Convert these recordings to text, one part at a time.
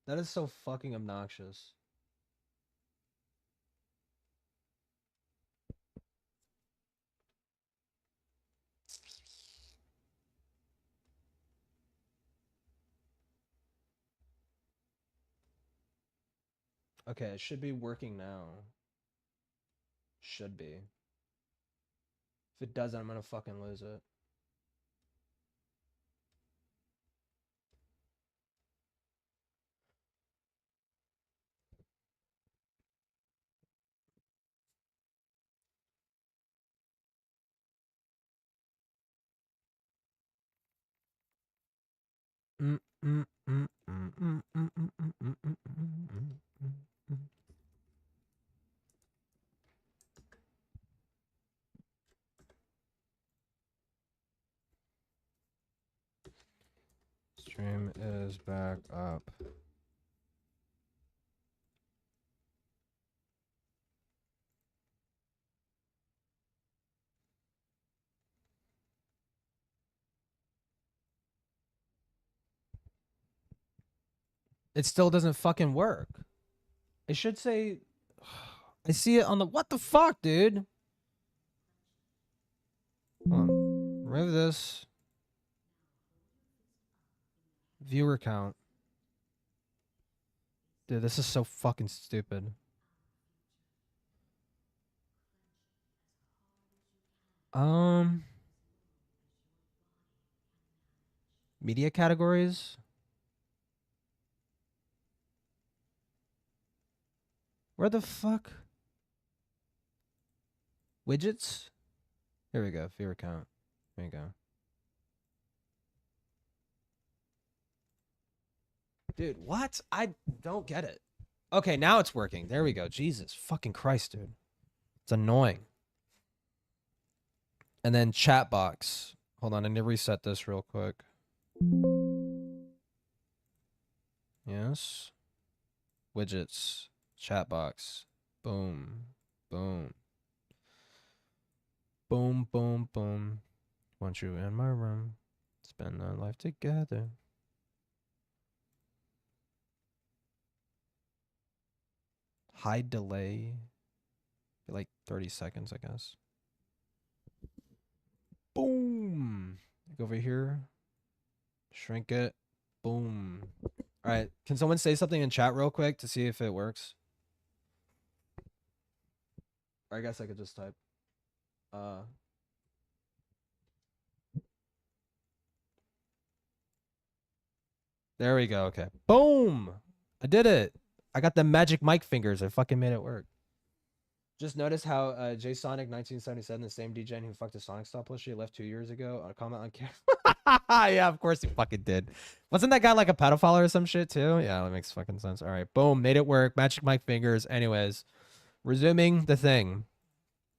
That is so fucking obnoxious. Okay, it should be working now. Should be. If it doesn't, I'm gonna fucking lose it. Stream is back up. It still doesn't fucking work. It should say... I see it on the... What the fuck, dude? Hold on. Remove this. Viewer count. Dude, this is so fucking stupid. Media categories. Where the fuck? Widgets? Here we go. Viewer count. There you go. Dude, what? I don't get it. Okay, now it's working. There we go. Jesus fucking Christ, dude. It's annoying. And then chat box. Hold on, I need to reset this real quick. Yes. Widgets. Chat box. Boom. Boom. Boom, boom, boom. Want you in my room. Spend our life together. Hide delay. Like 30 seconds, I guess. Boom. Go over here. Shrink it. Boom. All right. Can someone say something in chat real quick to see if it works? Or I guess I could just type. There we go. Okay. Boom. I did it. I got the magic mic fingers. I fucking made it work. Just notice how Sonic 1977, the same DJ who fucked a Sonic Stop plushie, left 2 years ago on a comment on camera. Yeah, of course he fucking did. Wasn't that guy like a pedophile or some shit too? Yeah, that makes fucking sense. All right, boom, made it work. Magic mic fingers. Anyways, resuming the thing.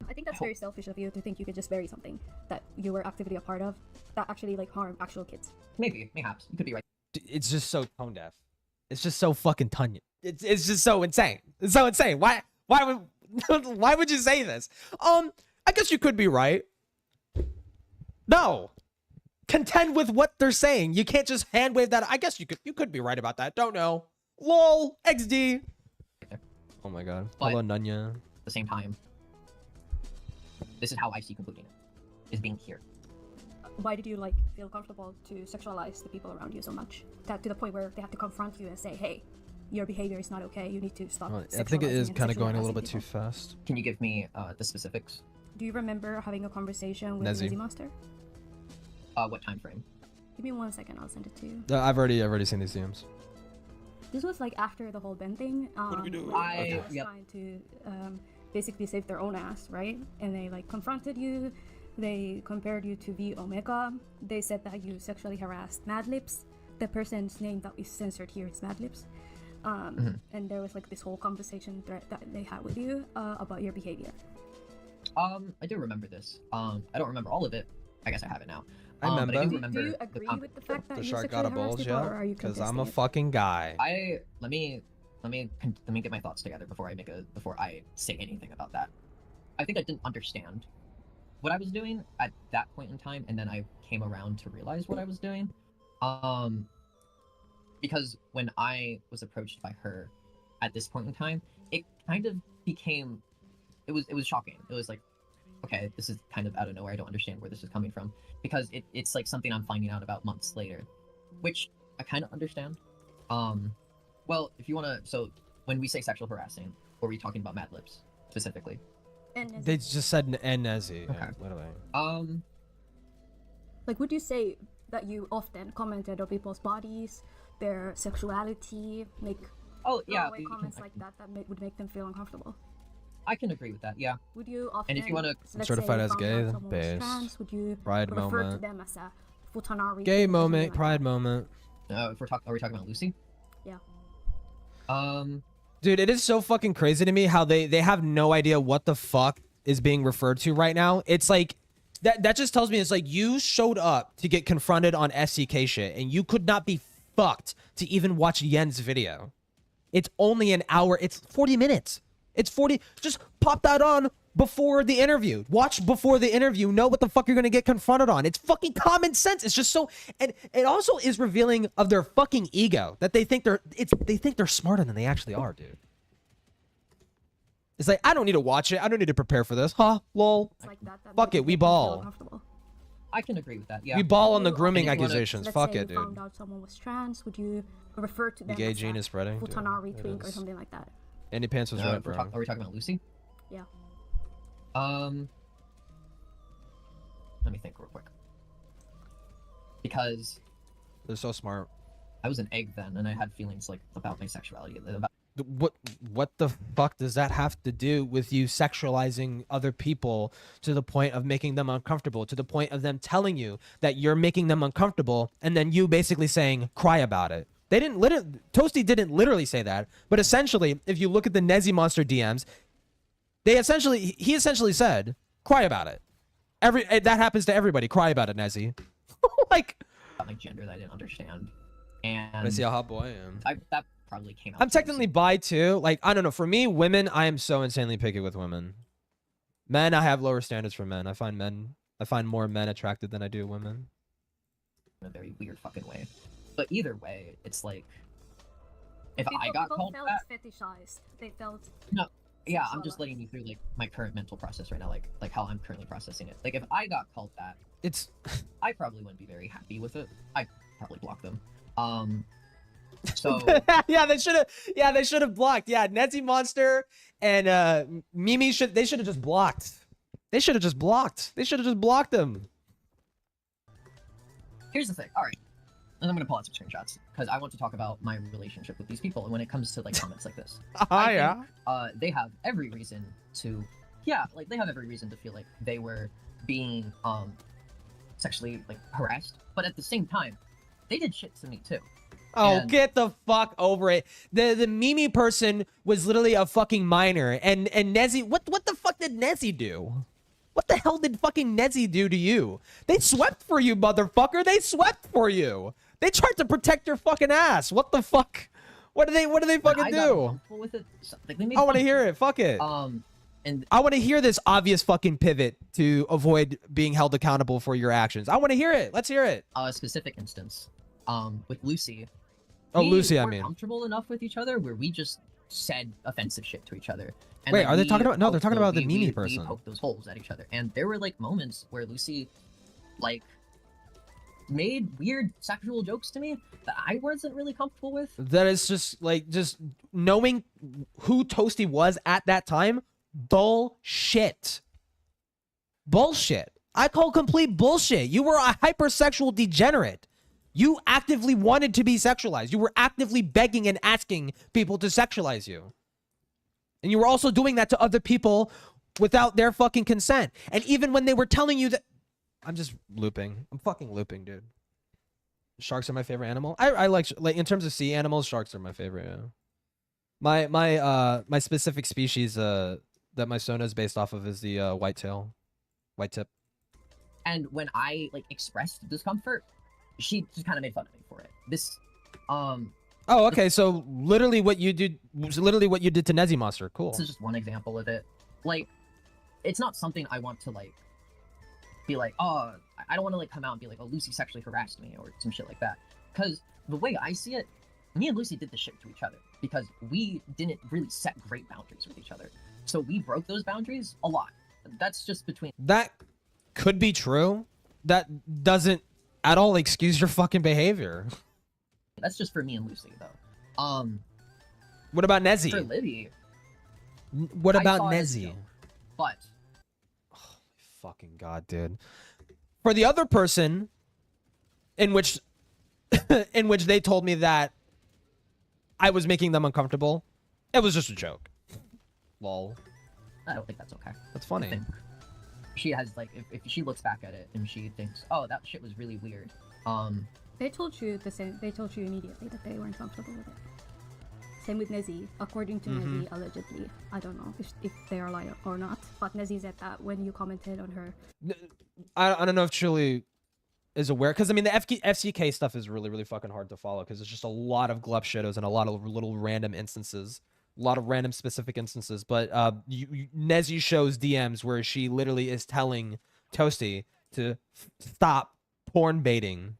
I think that's very selfish of you to think you could just bury something that you were actively a part of that actually like harm actual kids. Maybe, perhaps. You could be right. It's just so tone deaf. It's just so fucking tunyon. It's just so insane. It's so insane. Why would you say this? I guess you could be right. No. Contend with what they're saying. You can't just hand wave that. I guess you could be right about that. Don't know. Lol. XD. Oh my god. But hello, Nunya. At the same time, this is how I see concluding it. Is being here. Why did you like feel comfortable to sexualize the people around you so much? That to the point where they have to confront you and say, hey, your behavior is not okay. You need to stop. I think it is kind of going a little bit too fast. Can you give me the specifics? Do you remember having a conversation with Nezzy. Nezzy Master? What time frame? Give me 1 second. I'll send it to you. I've already seen these DMs. This was like after the whole Ben thing. What do we do? They were trying to basically save their own ass, right? And they like confronted you. They compared you to V Omega. They said that you sexually harassed Madlips. The person's name that is censored here is Madlips. And there was like this whole conversation thread that they had with you about your behavior. I do remember this. I don't remember all of it. I guess I have it now. I remember. But I Do you agree with the fact that The you shark got sexually a bulge, harassed people, or yeah? are you Because I'm a contesting it? fucking guy. let me get my thoughts together before I say anything about that. I think I didn't understand what I was doing at that point in time, and then I came around to realize what I was doing. because when I was approached by her at this point in time, it kind of became, it was shocking. It was like, okay, this is kind of out of nowhere. I don't understand where this is coming from, because it's like something I'm finding out about months later, which I kind of understand. Well, if you want to, so when we say sexual harassing, what are we talking about? Mad Libs specifically? And They just said and Nezzy. Okay. Yeah, literally. like, would you say that you often commented on people's bodies, their sexuality, make Oh yeah, throwaway comments like that would make them feel uncomfortable? I can agree with that. Yeah. Would you often, And if you wanna- let's Certified say, as found gay, out someone was base. trans, would you Pride refer to moment. them as a futanari Gay twink or something moment, like pride that? moment. If are we talking about Lucy? Yeah. Dude, it is so fucking crazy to me how they have no idea what the fuck is being referred to right now. It's like that just tells me it's like you showed up to get confronted on SCK shit and you could not be fucked to even watch Yen's video. It's only an hour. It's 40 minutes. It's 40. Just pop that on before the interview. Watch before the interview. Know what the fuck you're going to get confronted on. It's fucking common sense. It's just so, and it also is revealing of their fucking ego that they think they're smarter than they actually are, dude. It's like, I don't need to watch it. I don't need to prepare for this. Huh? Lol. It's like that Fuck make it, we them feel ball. uncomfortable. I can agree with that. Yeah. We ball on the You- grooming And if you wanna- accusations. Let's Fuck say it, you dude. found out someone was trans, would you refer to The them gay as gene a is spreading. dude. futanari It twink or is. something like that? Andy Pants was right, If we're bro. are we talking about Lucy? Yeah. Let me think real quick. Because They're so smart. I was an egg then, and I had feelings like about my sexuality. About What the fuck does that have to do with you sexualizing other people to the point of making them uncomfortable, to the point of them telling you that you're making them uncomfortable, and then you basically saying cry about it? They didn't Toasty didn't literally say that, but essentially, if you look at the Nezzy Monster DMs, he essentially said cry about it. That happens to everybody. Cry about it, Nezzy. like gender that I didn't understand, and I see how hot boy I am. that probably came out. I'm too technically soon. bi too. Like, I don't know. For me, women, I am so insanely picky with women. Men, I have lower standards for men. I find more men attractive than I do women. in a very weird fucking way. But either way, it's like if I People- got people called felt that, fetishized. They felt yeah, I'm just sexualized. letting you through like my current mental process right now, like how I'm currently processing it. Like if I got called that, It's I probably wouldn't be very happy with it. I'd probably block them. So yeah, they should have blocked. Yeah, Nezzy Monster and Mimi should have just blocked. They should have just blocked them. here's the thing. All right, and I'm gonna pull out some screenshots because I want to talk about my relationship with these people. And when it comes to like comments like this, I think, they have every reason to, like they have every reason to feel like they were being sexually like harassed. But at the same time, they did shit to me too. Oh, And- get the fuck over it. The Mimi person was literally a fucking minor, and Nezzy, what the fuck did Nezzy do? What the hell did fucking Nezzy do to you? They swept for you, motherfucker. They swept for you. They tried to protect your fucking ass. What the fuck? What do they When fucking I got do? uncomfortable with it, like, they made I want to fun of hear me. it. Fuck it. And I want to hear this obvious fucking pivot to avoid being held accountable for your actions. I want to hear it. Let's hear it. a specific instance, with Lucy. Oh, we Lucy, I weren't mean. comfortable enough with each other where we just said offensive shit to each other. And Wait, then are they we talking about- no, they're poked talking those- about the we- Mimi we person. poked those holes at each other, and there were like moments where Lucy, like, made weird sexual jokes to me that I wasn't really comfortable with. That is just like, just knowing who Toasty was at that time. Bullshit. I call complete bullshit. You were a hypersexual degenerate. You actively wanted to be sexualized. You were actively begging and asking people to sexualize you. And you were also doing that to other people without their fucking consent. And even when they were telling you that... I'm just looping. I'm fucking looping, dude. Sharks are my favorite animal. I like in terms of sea animals, sharks are my favorite. Yeah. My specific species that my Sona is based off of is the white tip. And when I like expressed discomfort, she just kind of made fun of me for it. Oh, okay. So literally what you did was literally what you did to Nezzy Monster. Cool. This is just one example of it. Like, it's not something I want to like be like, oh, I don't want to like come out and be like, oh, Lucy sexually harassed me or some shit like that. Because the way I see it, me and Lucy did this shit to each other because we didn't really set great boundaries with each other. So we broke those boundaries a lot. That's just between. That could be true. That doesn't at all excuse your fucking behavior. That's just for me and Lucy, though. What about Nezzy? For Libby, What I about saw it as a Nezzy? joke, but Fucking god, dude. For the other person, in which they told me that I was making them uncomfortable, it was just a joke. Lol. I don't think that's okay. That's I funny. think she has like, if she looks back at it and she thinks, oh, that shit was really weird. They told you the same. They told you immediately that they weren't comfortable with it. Same with Nezzy. According to Nezzy, allegedly, I don't know if they are lying or not, but Nezzy said that when you commented on her. I don't know if Chili is aware, because I mean the FCK stuff is really, really fucking hard to follow because it's just a lot of glup shitos and a lot of little random instances, a lot of random specific instances. But Nezzy shows DMs where she literally is telling Toasty to stop porn baiting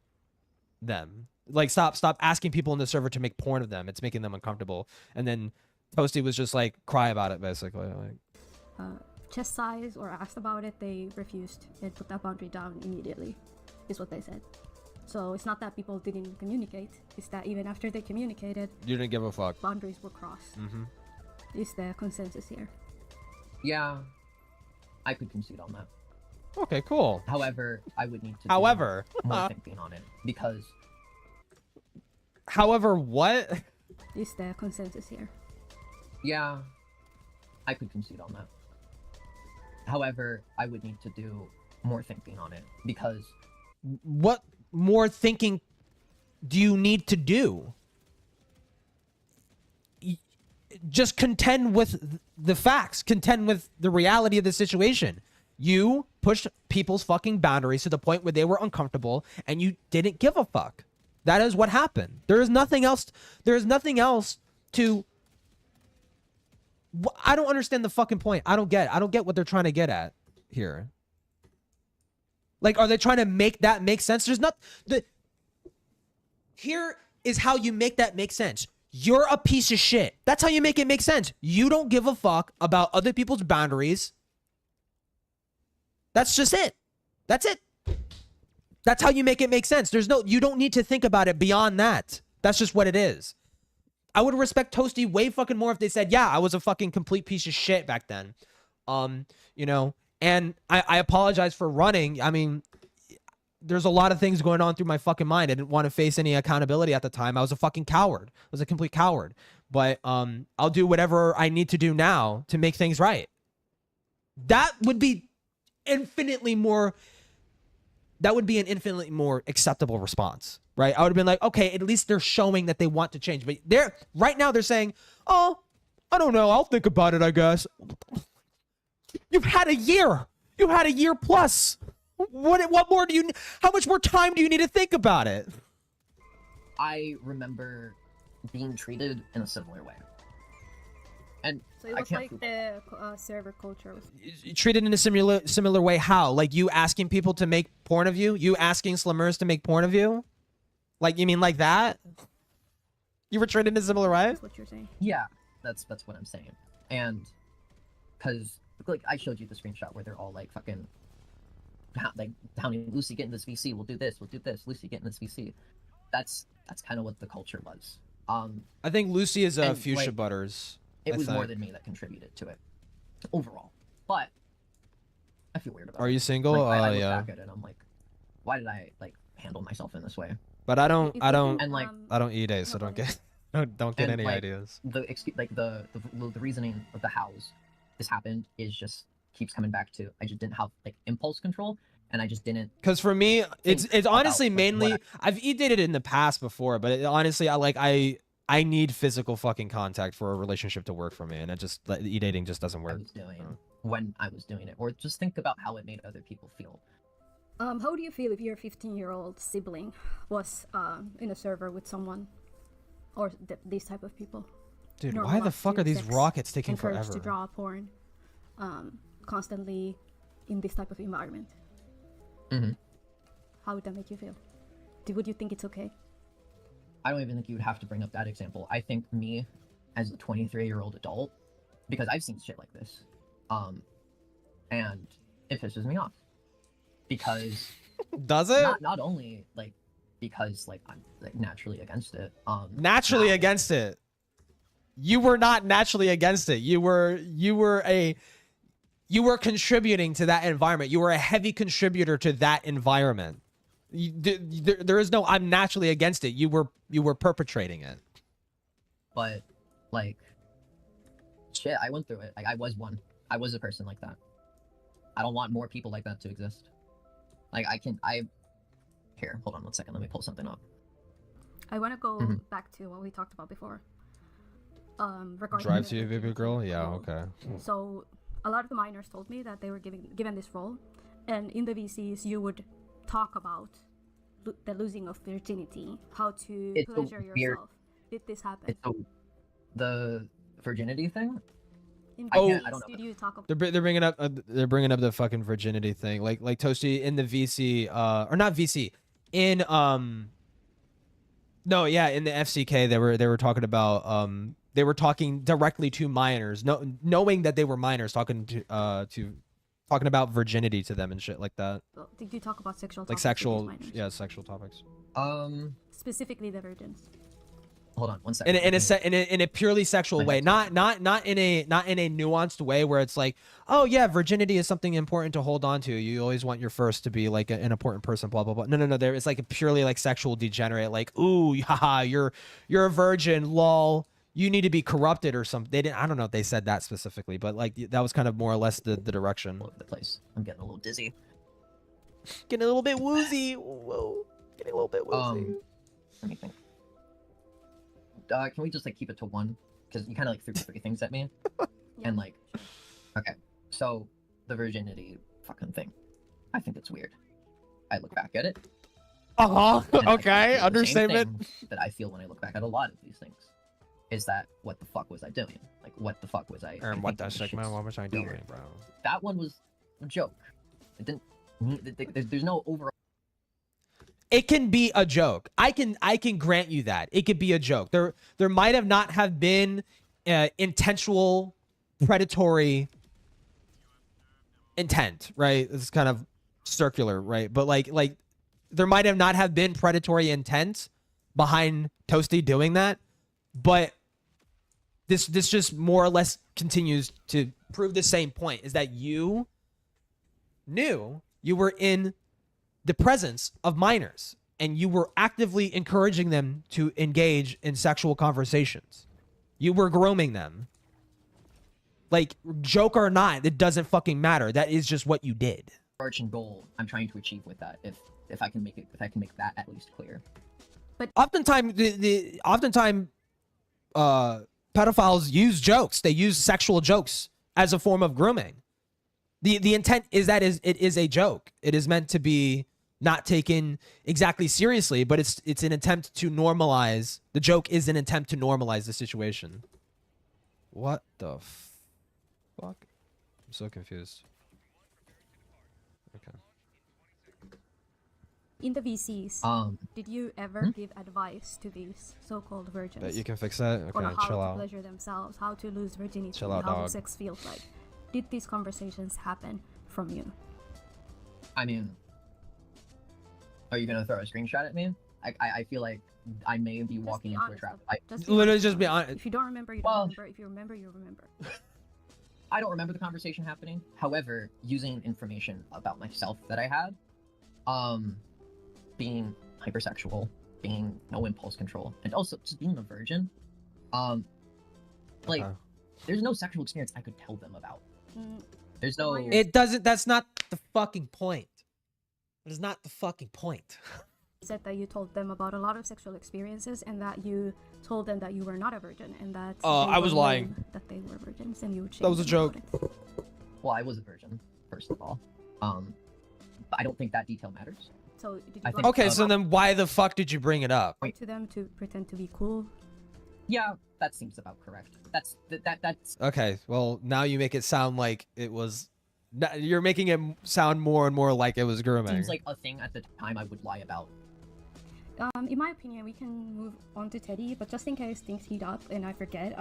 them. Like stop asking people in the server to make porn of them. It's making them uncomfortable. And then Toasty was just like cry about it basically. Like Chest size or asked about it, they refused and put that boundary down immediately, is what they said. So it's not that people didn't communicate, it's that even after they communicated, you didn't give a fuck. boundaries were crossed. Is the consensus here. yeah, I could concede on that. Okay, cool. However, I would need to However, do more thinking on it because however, what? Is the consensus here. yeah, I could concede on that. However, I would need to do more thinking on it because What more thinking do you need to do? Just contend with the facts, contend with the reality of the situation. You pushed people's fucking boundaries to the point where they were uncomfortable and you didn't give a fuck. That is what happened. There is nothing else. There is nothing else to. I don't understand the fucking point. I don't get what they're trying to get at here. Like, are they trying to make that make sense? There's not the. Here is how you make that make sense. You're a piece of shit. That's how you make it make sense. You don't give a fuck about other people's boundaries. That's just it. That's it. That's how you make it make sense. You don't need to think about it beyond that. That's just what it is. I would respect Toasty way fucking more if they said, yeah, I was a fucking complete piece of shit back then. You know, and I apologize for running. I mean, there's a lot of things going on through my fucking mind. I didn't want to face any accountability at the time. I was a fucking coward. I was a complete coward. But I'll do whatever I need to do now to make things right. That would be infinitely more. That would be an infinitely more acceptable response, right? I would have been like, okay, at least they're showing that they want to change. But right now they're saying, oh, I don't know. I'll think about it, I guess. You've had a year. You've had a year plus. What more do you? How much more time do you need to think about it? I remember being treated in a similar way, and So it I was can't like prove the server culture was. Treated in a similar way. How? Like you asking people to make porn of you? You asking slummers to make porn of you? Like you mean like that? You were treated in a similar way? That's what you're saying. Yeah, that's what I'm saying. And because like I showed you the screenshot where they're all like fucking like Downey, Lucy, get in this VC, we'll do this, Lucy, get in this VC. That's kind of what the culture was. I think Lucy is and, Fuchsia like, Butters. It I was more think. than me that contributed to it overall. But I feel weird about it. Are you single? Like, I look Yeah. back at it and I'm like, why did I like handle myself in this way? But I don't And like eat it, so don't get don't get And, any like, ideas. the reasoning of the hows this happened is just keeps coming back to I just didn't have like impulse control and I just didn't. Because for me, it's honestly about, like, mainly what I've e-dated in the past before, but honestly, I need physical fucking contact for a relationship to work for me, and it just e-dating just doesn't I work. was doing when I was doing it, or just think about how it made other people feel. How do you feel if your 15-year-old sibling was in a server with someone, or these type of people? Dude, Normal why the fuck are these sex, rockets taking encouraged forever? to draw porn, constantly in this type of environment? Mm-hmm. How would that make you feel? Would you think it's okay? I don't even think you would have to bring up that example. I think me, as a 23-year-old adult, because I've seen shit like this, and it pisses me off. Because Does it? not only like because like I'm like naturally against it. Naturally now- against it. You were not naturally against it. You were contributing to that environment. You were a heavy contributor to that environment. There is no I'm naturally against it. You were perpetrating it. But like shit, I went through it. Like I was a person like that. I don't want more people like that to exist. Like here, hold on 1 second, let me pull something up. I want to go Mhm. back to what we talked about before. Regarding Drive the to you, baby virginity girl? Yeah, role. okay. So a lot of the minors told me that they were given this role, and in the VCs you would talk about the losing of virginity, how to It's a pleasure weird- yourself. Did this happen? It's the virginity thing. In Oh. VCs, I don't know. did you talk about? They're bringing up the fucking virginity thing, like Toasty in the VC, or not VC, in no, yeah, in the FCK they were talking about they were talking directly to minors, knowing that they were minors, talking about virginity to them and shit like that, Well, did you talk about sexual like topics with these sexual, minors? yeah, sexual topics. Specifically the virgins. Hold on 1 second. In a purely sexual way, not in a nuanced way where it's like, oh yeah, virginity is something important to hold on to. You always want your first to be like an important person, blah blah blah. No. There it's like a purely like sexual degenerate, like ooh, haha, you're a virgin, lol. You need to be corrupted or something. They didn't. I don't know if they said that specifically, but like that was kind of more or less the direction. All over the place. I'm getting a little dizzy. Getting a little bit woozy. Whoa, getting a little bit woozy. Let me think. Can we just like keep it to one? Because you kind of like threw three things at me, and like, okay, so the virginity fucking thing, I think it's weird. I look back at it. Uh huh. and I Okay. feel the same Understatement. thing that I feel when I look back at a lot of these things is that what the fuck was I doing? Like, what the fuck was I? And what the thinking? shit, man? What was I weird. doing, bro? That one was a joke. It didn't. There's no overall. It can be a joke. I can grant you that. It could be a joke. There might have not have been intentional predatory intent, right? It's kind of circular, right? But like there might have not have been predatory intent behind Toasty doing that, but this just more or less continues to prove the same point, is that you knew you were in the presence of minors and you were actively encouraging them to engage in sexual conversations. You were grooming them. Like, joke or not, it doesn't fucking matter. That is just what you did. overarching goal I'm trying to achieve with that. If I can make that at least clear. Oftentimes, pedophiles use jokes. They use sexual jokes as a form of grooming. The intent is that it is a joke. It is meant to be not taken exactly seriously, but it's an attempt to normalize. The joke is an attempt to normalize the situation. What the fuck? I'm so confused. Okay. In the VCs, did you ever give advice to these so-called virgins Bet you can fix that? on Okay, how chill to out. pleasure themselves, how to lose virginity, Chill out, how dog. sex feels like? Did these conversations happen from you? I mean, are you gonna throw a screenshot at me? I feel like I may be walking into a trap. Literally just be honest. If you don't remember, you Well- don't remember. If you remember, you remember. I don't remember the conversation happening. However, using information about myself that I had, being hypersexual, being no impulse control, and also just being a virgin, like Okay. there's no sexual experience I could tell them about. Mm, There's no. Why you're- It doesn't. That's not the fucking point. It is not the fucking point. You said that you told them about a lot of sexual experiences and that you told them that you were not a virgin and that they I was were lying. known that they were virgins and you would That was a shame them joke. about it. Well, I was a virgin, first of all. But I don't think that detail matters. So did you I go think- Okay, so then why the fuck did you bring it up? to them to pretend to be cool? Yeah, that seems about correct. That's. Okay, well now you make it sound like it was. You're making it sound more and more like it was grooming. Seems like a thing at the time I would lie about. In my opinion, we can move on to Teddy, but just in case things heat up and I forget,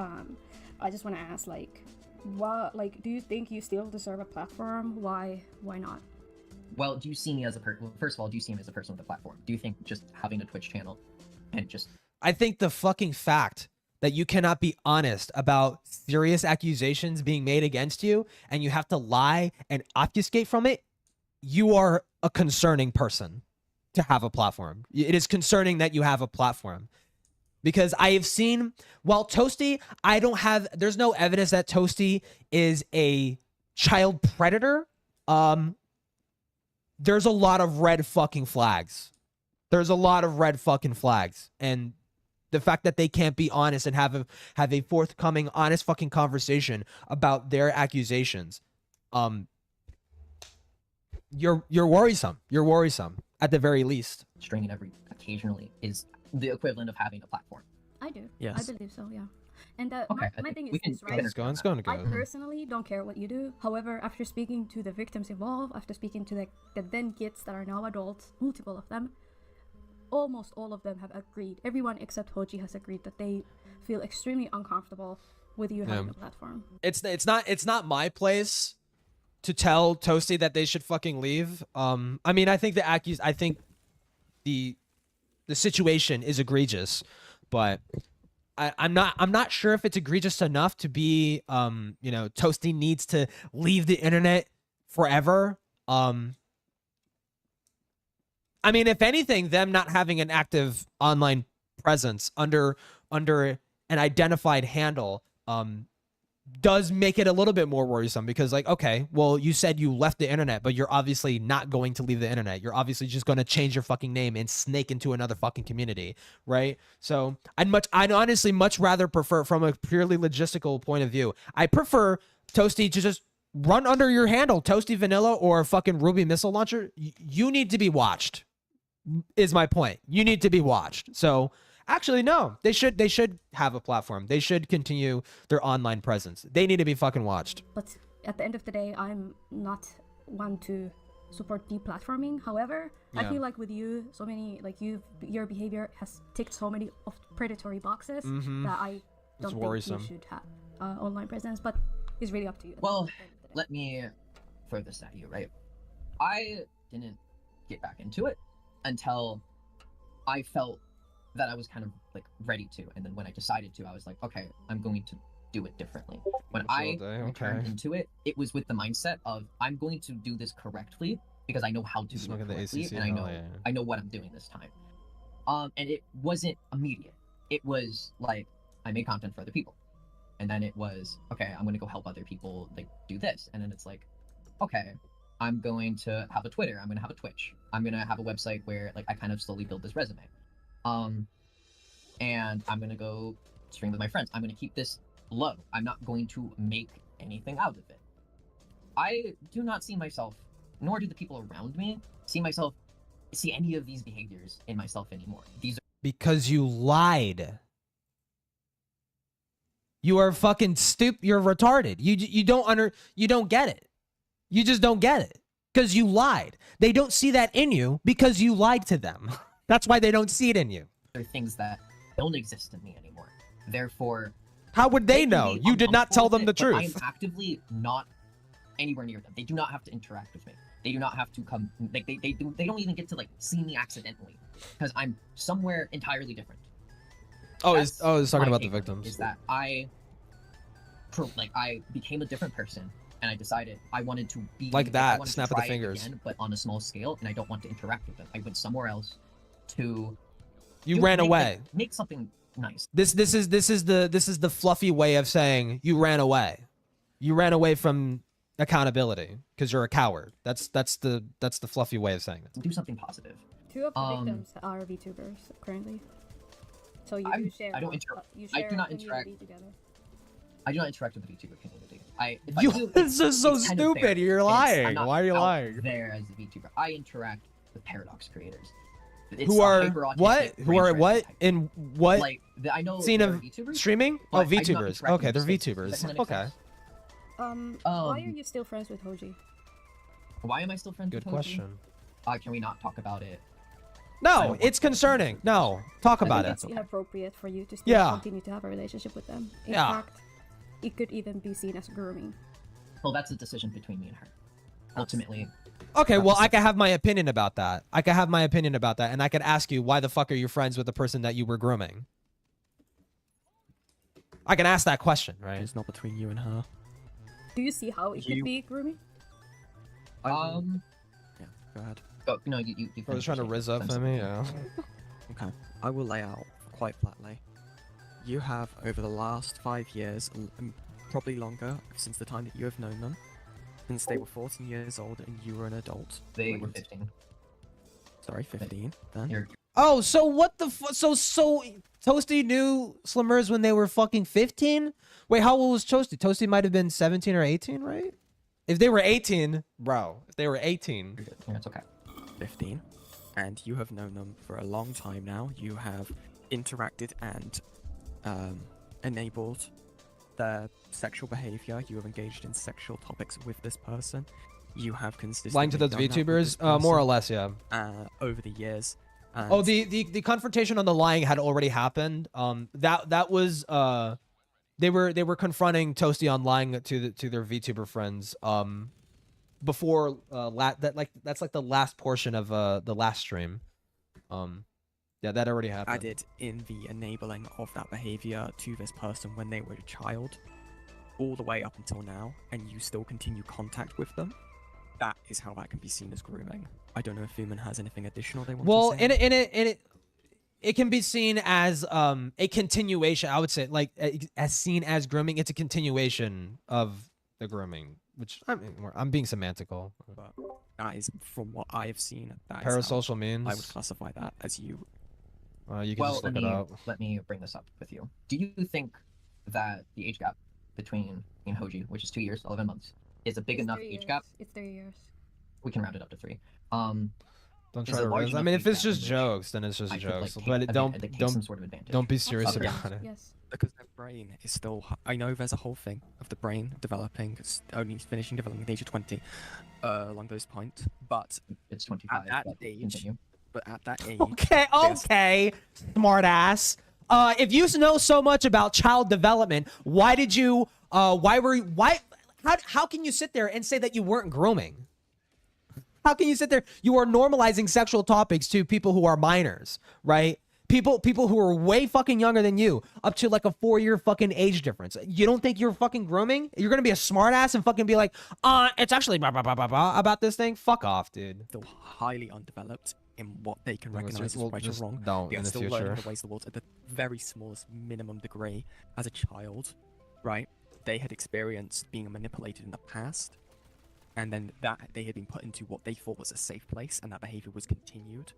I just want to ask, like, what, like, do you think you still deserve a platform? Why not? Well, do you see me as a person? First of all, do you see me as a person with a platform? Do you think just having a Twitch channel and just... I think the fucking fact that you cannot be honest about serious accusations being made against you and you have to lie and obfuscate from it, you are a concerning person to have a platform. It is concerning that you have a platform. Because I have seen, while Toasty, there's no evidence that Toasty is a child predator. There's a lot of red fucking flags. There's a lot of red fucking flags. And the fact that they can't be honest and have a forthcoming, honest fucking conversation about their accusations, you're worrisome. You're worrisome, at the very least. String and every occasionally is the equivalent of having a platform. I do. Yes. I believe so, yeah. And Okay, my thing is we can this, go right? ahead and- It's going to I go. personally don't care what you do. However, after speaking to the victims involved, after speaking to the then kids that are now adults, multiple of them, almost all of them have agreed. Everyone except Hoji has agreed that they feel extremely uncomfortable with you having a platform. It's not my place to tell Toasty that they should fucking leave. I mean, I think the situation is egregious, but I'm not sure if it's egregious enough to be Toasty needs to leave the internet forever. I mean, if anything, them not having an active online presence under an identified handle does make it a little bit more worrisome, because, like, okay, well, you said you left the internet, but you're obviously not going to leave the internet. You're obviously just going to change your fucking name and snake into another fucking community, right? So I'd honestly much rather prefer, from a purely logistical point of view, I prefer Toasty to just run under your handle, Toasty Vanilla or fucking Ruby Missile Launcher. You need to be watched, is my point. You need to be watched. So actually, no, they should have a platform. They should continue their online presence. They need to be fucking watched. But at the end of the day, I'm not one to support deplatforming. However, I Yeah. feel like with you, so many, like, your behavior has ticked so many of predatory boxes that I don't think worrisome. you should have online presence. But it's really up to you. Well, at the end of the day. let me throw this at you, right? I didn't get back into it until I felt that I was kind of like ready to, and then when I decided to, I was like, okay, I'm going to do it differently. When I returned into it, it was with the mindset of, I'm going to do this correctly because I know how to do it Smoking the correctly, ACC, and I know hell yeah. I know what I'm doing this time. And it wasn't immediate. It was like, I made content for other people, and then it was, okay, I'm gonna go help other people like do this, and then it's like, okay, I'm going to have a Twitter, I'm gonna have a Twitch, I'm gonna have a website where like I kind of slowly build this resume. And I'm gonna go stream with my friends. I'm gonna keep this low. I'm not going to make anything out of it. I do not see myself, nor do the people around me see any of these behaviors in myself anymore. These are Because you lied. You are fucking stupid. You're retarded. You don't get it. You just don't get it. Because you lied. They don't see that in you because you lied to them. That's why they don't see it in you. are things that don't exist in me anymore. Therefore, How would they can know? be You did not tell them the uncomfortable with it, truth. but I am actively not anywhere near them. They do not have to interact with me. They do not have to come. Like they don't even get to like see me accidentally, because I'm somewhere entirely different. Oh, he's talking my about the take on it, victims. Is that I became a different person, and I decided I wanted to be Like that, I wanted to snap of the try it fingers. again, but on a small scale, and I don't want to interact with them. I went somewhere else to. You ran away. Make something nice. This is the fluffy way of saying you ran away. You ran away from accountability because you're a coward. That's the fluffy way of saying it. Do something positive. 2 of the victims are VTubers currently. So you do share. I don't you I share do not a community interact. together. I do not interact with the VTuber community. This is so stupid. You're lying. Why are you lying? There as a VTuber, I interact with Paradox creators. Who are what? Who are what? In what Like I know scene there of are VTubers, streaming? but Oh, I do not VTubers. interact Okay, with they're them. Does VTubers. that kinda make Okay. sense? Why are you still friends with Hoji? Why am I still friends Good with Hoji? question. Can we not talk about it No, it's concerning. No, talk about it. It's inappropriate for you to still Yeah. continue to have a relationship with them. In Yeah. fact, it could even be seen as grooming. Well, that's a decision between me and her. Ultimately, Okay, well, I can have my opinion about that. And I could ask you, why the fuck are you friends with the person that you were grooming? I can ask that question, right? It's not between you and her. Do you see how it could be grooming? Yeah, go ahead. oh, no, you I was finish trying to your rizz up sentence. for me, yeah. Okay, I will lay out quite flatly. You have, over the last 5 years, probably longer, since the time that you have known them, since they were 14 years old and you were an adult. They were 15. Sorry, 15, then. You're Oh, so what the so Toasty knew Slummers when they were fucking 15? Wait, how old was Toasty? Toasty might have been 17 or 18, right? If they were 18, bro, if they were 18. good. Yeah, it's okay. 15. And you have known them for a long time now. You have interacted and enabled their sexual behavior. You have engaged in sexual topics with this person. You have consistently Lying to those done that with this VTubers? More or person, less, yeah. over the years. And Oh, the confrontation on the lying had already happened. That was they were confronting Toasty on lying to their VTuber friends. Before that's like the last portion of the last stream. Yeah, that already happened. I did in the enabling of that behavior to this person when they were a child, all the way up until now, and you still continue contact with them. That is how that can be seen as grooming. I don't know if Fuman has anything additional they want Well, to say. it can be seen as a continuation. I would say, like, as seen as grooming. It's a continuation of the grooming, which I'm being semantical. But that is, from what I have seen, that is how Parasocial means. I would classify that as you. You can Well, just look it up. let me bring this up with you. Do you think that the age gap between me and Hoji, which is 2 years, 11 months, is a big enough age gap? It's 3 years. We can round it up to 3. Don't is try a to large rizz. I enough mean, if age it's gap just in which jokes, then it's just I could, like, jokes. take But take some sort of advantage. don't be serious Absolutely. about it. Yes. Because their brain is still. I know there's a whole thing of the brain developing, it's only finishing developing at the age of 20, along those points. But It's 25. at that but age, continue. at that age, Okay, smart ass. If you know so much about child development, why did you? How can you sit there and say that you weren't grooming? How can you sit there? You are normalizing sexual topics to people who are minors, right? People who are way fucking younger than you, up to like a 4-year fucking age difference. You don't think you're fucking grooming? You're gonna be a smart ass and fucking be like, it's actually blah blah blah blah blah about this thing. Fuck off, dude. still highly undeveloped in what they can Well, recognize as well, right or just wrong. don't They in are the still future. learning the ways of the world at the very smallest minimum degree as a child, right? They had experienced being manipulated in the past, and then that they had been put into what they thought was a safe place, and that behavior was continued.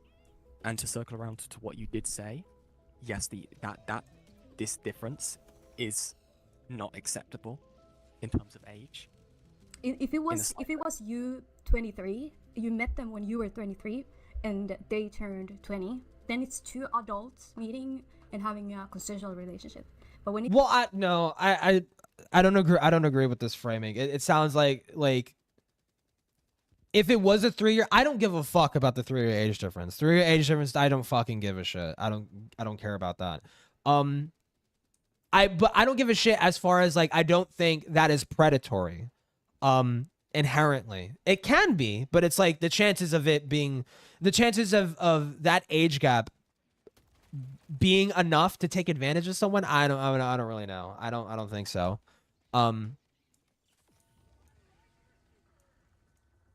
And to circle around to what you did say, yes, this difference is not acceptable in terms of age. If it was you 23, you met them when you were 23, and they turned 20, then it's 2 adults meeting and having a consensual relationship. But when it Well, I don't agree. I don't agree with this framing. It sounds like if it was a 3-year, I don't give a fuck about the 3-year age difference. 3-year age difference, I don't fucking give a shit. I don't care about that. But I don't give a shit as far as like I don't think that is predatory. Inherently. It can be, but it's like the chances of that age gap being enough to take advantage of someone, I don't really know. I don't think so.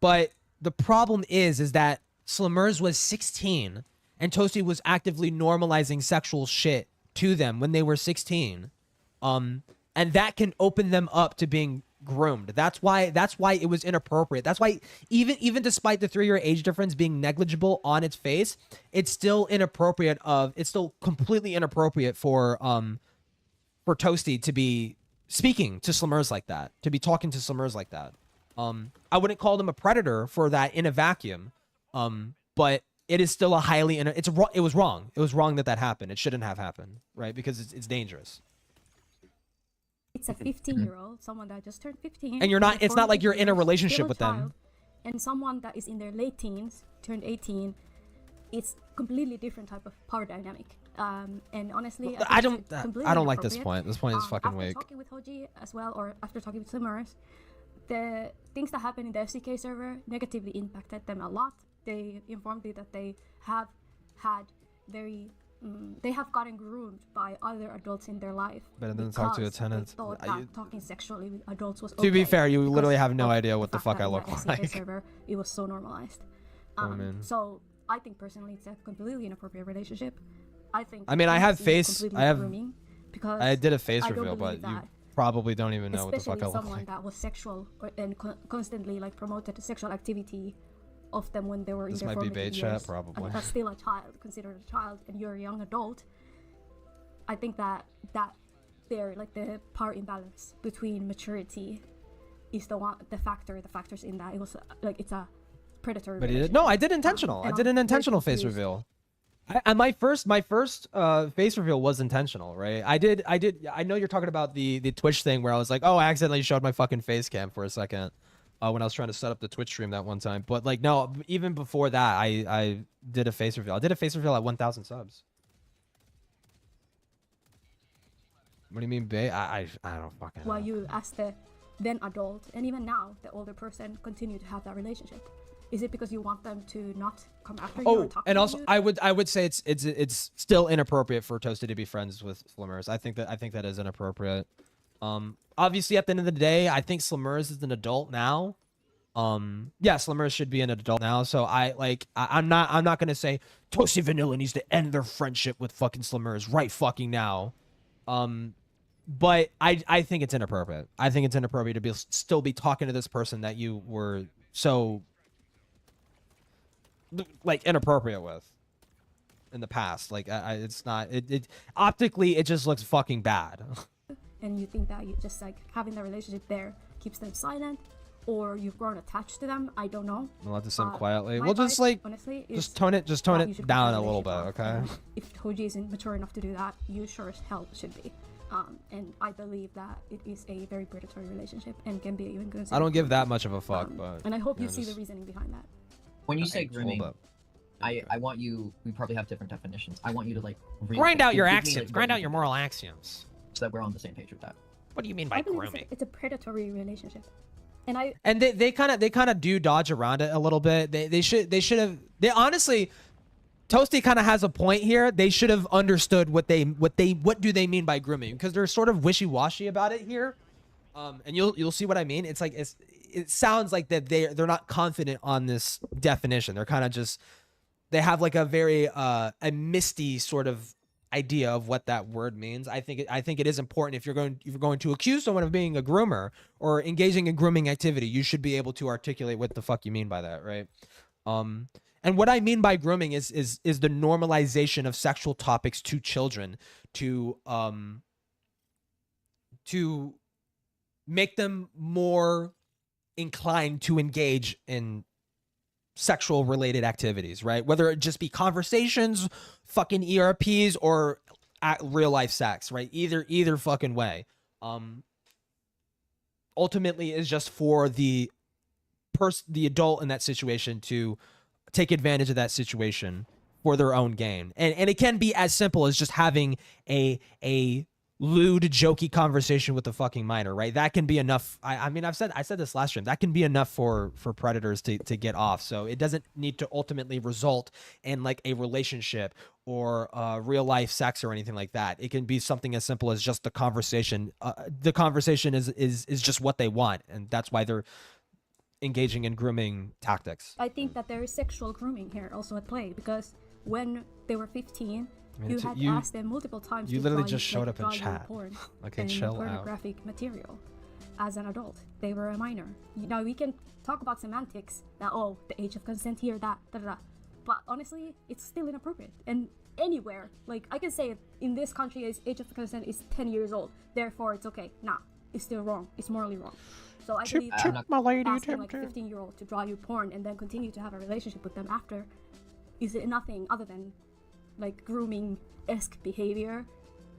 But the problem is that Slummers was 16 and Toasty was actively normalizing sexual shit to them when they were 16. And that can open them up to being groomed. That's why it was inappropriate. That's why even despite the 3-year age difference being negligible on its face, it's still inappropriate it's still completely inappropriate for Toasty to be speaking to Slummers like that, to be talking to Slummers like that. I wouldn't call them a predator for that in a vacuum. But it is still a highly it was wrong. It was wrong that happened. It shouldn't have happened, right? Because it's dangerous. it's a 15-year-old, someone that just turned 15, And you're not it's not like you're in a relationship with them. and someone that is in their late teens, turned 18, it's completely different type of power dynamic. And honestly, I think it's don't completely I don't like this inappropriate. point. This point is fucking After weak. talking with Hoji as well, or after talking with Slimmers, the things that happened in the FCK server negatively impacted them a lot. They informed me that they have had they have gotten groomed by other adults in their life. Better than talk to a because tenant. They thought I- that talking sexually with adults was To be okay fair, you because literally have no of idea what the fact fuck that I in look the FCK like. server, it was so normalized. Man. So I think personally it's a completely inappropriate relationship. I think. I mean, I have it's face. completely I have. grooming because I did a face I don't reveal, but believe you that, probably don't even know what the especially fuck I look someone like. that was sexual and constantly like promoted sexual activity of them when they were This in their might be formative bait chat, years, probably. and still a child, considered a child, and you're a young adult. I think that there, like, the power imbalance between maturity is the factors in that. It was like it's a predatory. But he did. No, I did intentional. I and did I'm an very intentional face confused. reveal. And my first face reveal was intentional, right? I know you're talking about the Twitch thing where I was like, oh, I accidentally showed my fucking face cam for a second when I was trying to set up the Twitch stream that one time. But like, no, even before that, I did a face reveal. I did a face reveal at 1,000 subs. What do you mean, babe? I don't fucking know. While you, as the then adult, and even now the older person, continue to have that relationship? Is it because you want them to not come after you or Oh, talk and to also you? I would say it's still inappropriate for Toasty to be friends with Slimmers. I think that is inappropriate. Obviously at the end of the day, I think Slimmers is an adult now. Yeah, Slimmers should be an adult now. So I'm not gonna say Toasty Vanilla needs to end their friendship with fucking Slimmers right fucking now. But I think it's inappropriate. I think it's inappropriate to still be talking to this person that you were so like inappropriate with in the past. Like it's not it optically it just looks fucking bad. And you think that you just like having the relationship there keeps them silent, or you've grown attached to them? I don't know. We'll have to send quietly. My We'll just advice, like honestly, is just tone that you it should down cut a the little bit, relationship okay? off. If Hoji isn't mature enough to do that, you sure as hell should be. And I believe that it is a very predatory relationship and can be even considered. I don't give that much of a fuck, um, but and I hope you yeah, see the just- reasoning behind that. When you say Hold grooming, up. I want you. We probably have different definitions. I want you to like Grind out your give me, axioms. like, Grind what out you your think, moral axioms. so that we're on the same page with that. What do you mean I by believe grooming? it's a predatory relationship, and I And they kind of do dodge around it a little bit. They should have honestly, Toasty kind of has a point here. They should have understood what do they mean by grooming, because they're sort of wishy-washy about it here. And you'll see what I mean. It's like it sounds like that they're not confident on this definition. They're kind of just they have like a very a misty sort of idea of what that word means. I think it is important if you're going to accuse someone of being a groomer or engaging in grooming activity, you should be able to articulate what the fuck you mean by that, right? And what I mean by grooming is the normalization of sexual topics to children to make them more inclined to engage in sexual related activities, right? Whether it just be conversations, fucking ERPs, or real life sex, right? Either fucking way. Ultimately is just for the adult in that situation to take advantage of that situation for their own gain. And it can be as simple as just having a lewd, jokey conversation with a fucking minor, right? That can be enough. I mean, I said this last stream. That can be enough for predators to get off. So it doesn't need to ultimately result in like a relationship or real life sex or anything like that. It can be something as simple as just the conversation. The conversation is just what they want, and that's why they're engaging in grooming tactics. I think that there is sexual grooming here also at play, because when they were 15, I mean, you had asked them multiple times you to literally draw just showed up in draw you chat. porn Okay, and chill out. pornographic material as an adult. They were a minor. Now we can talk about semantics, that the age of consent here, that da da da. But honestly, it's still inappropriate. And anywhere, like I can say in this country, age of consent is 10 years old. Therefore, it's okay. Nah, it's still wrong. It's morally wrong. So I believe that my lady, asking like a 15-year-old to draw you porn and then continue to have a relationship with them after is nothing other than like grooming-esque behavior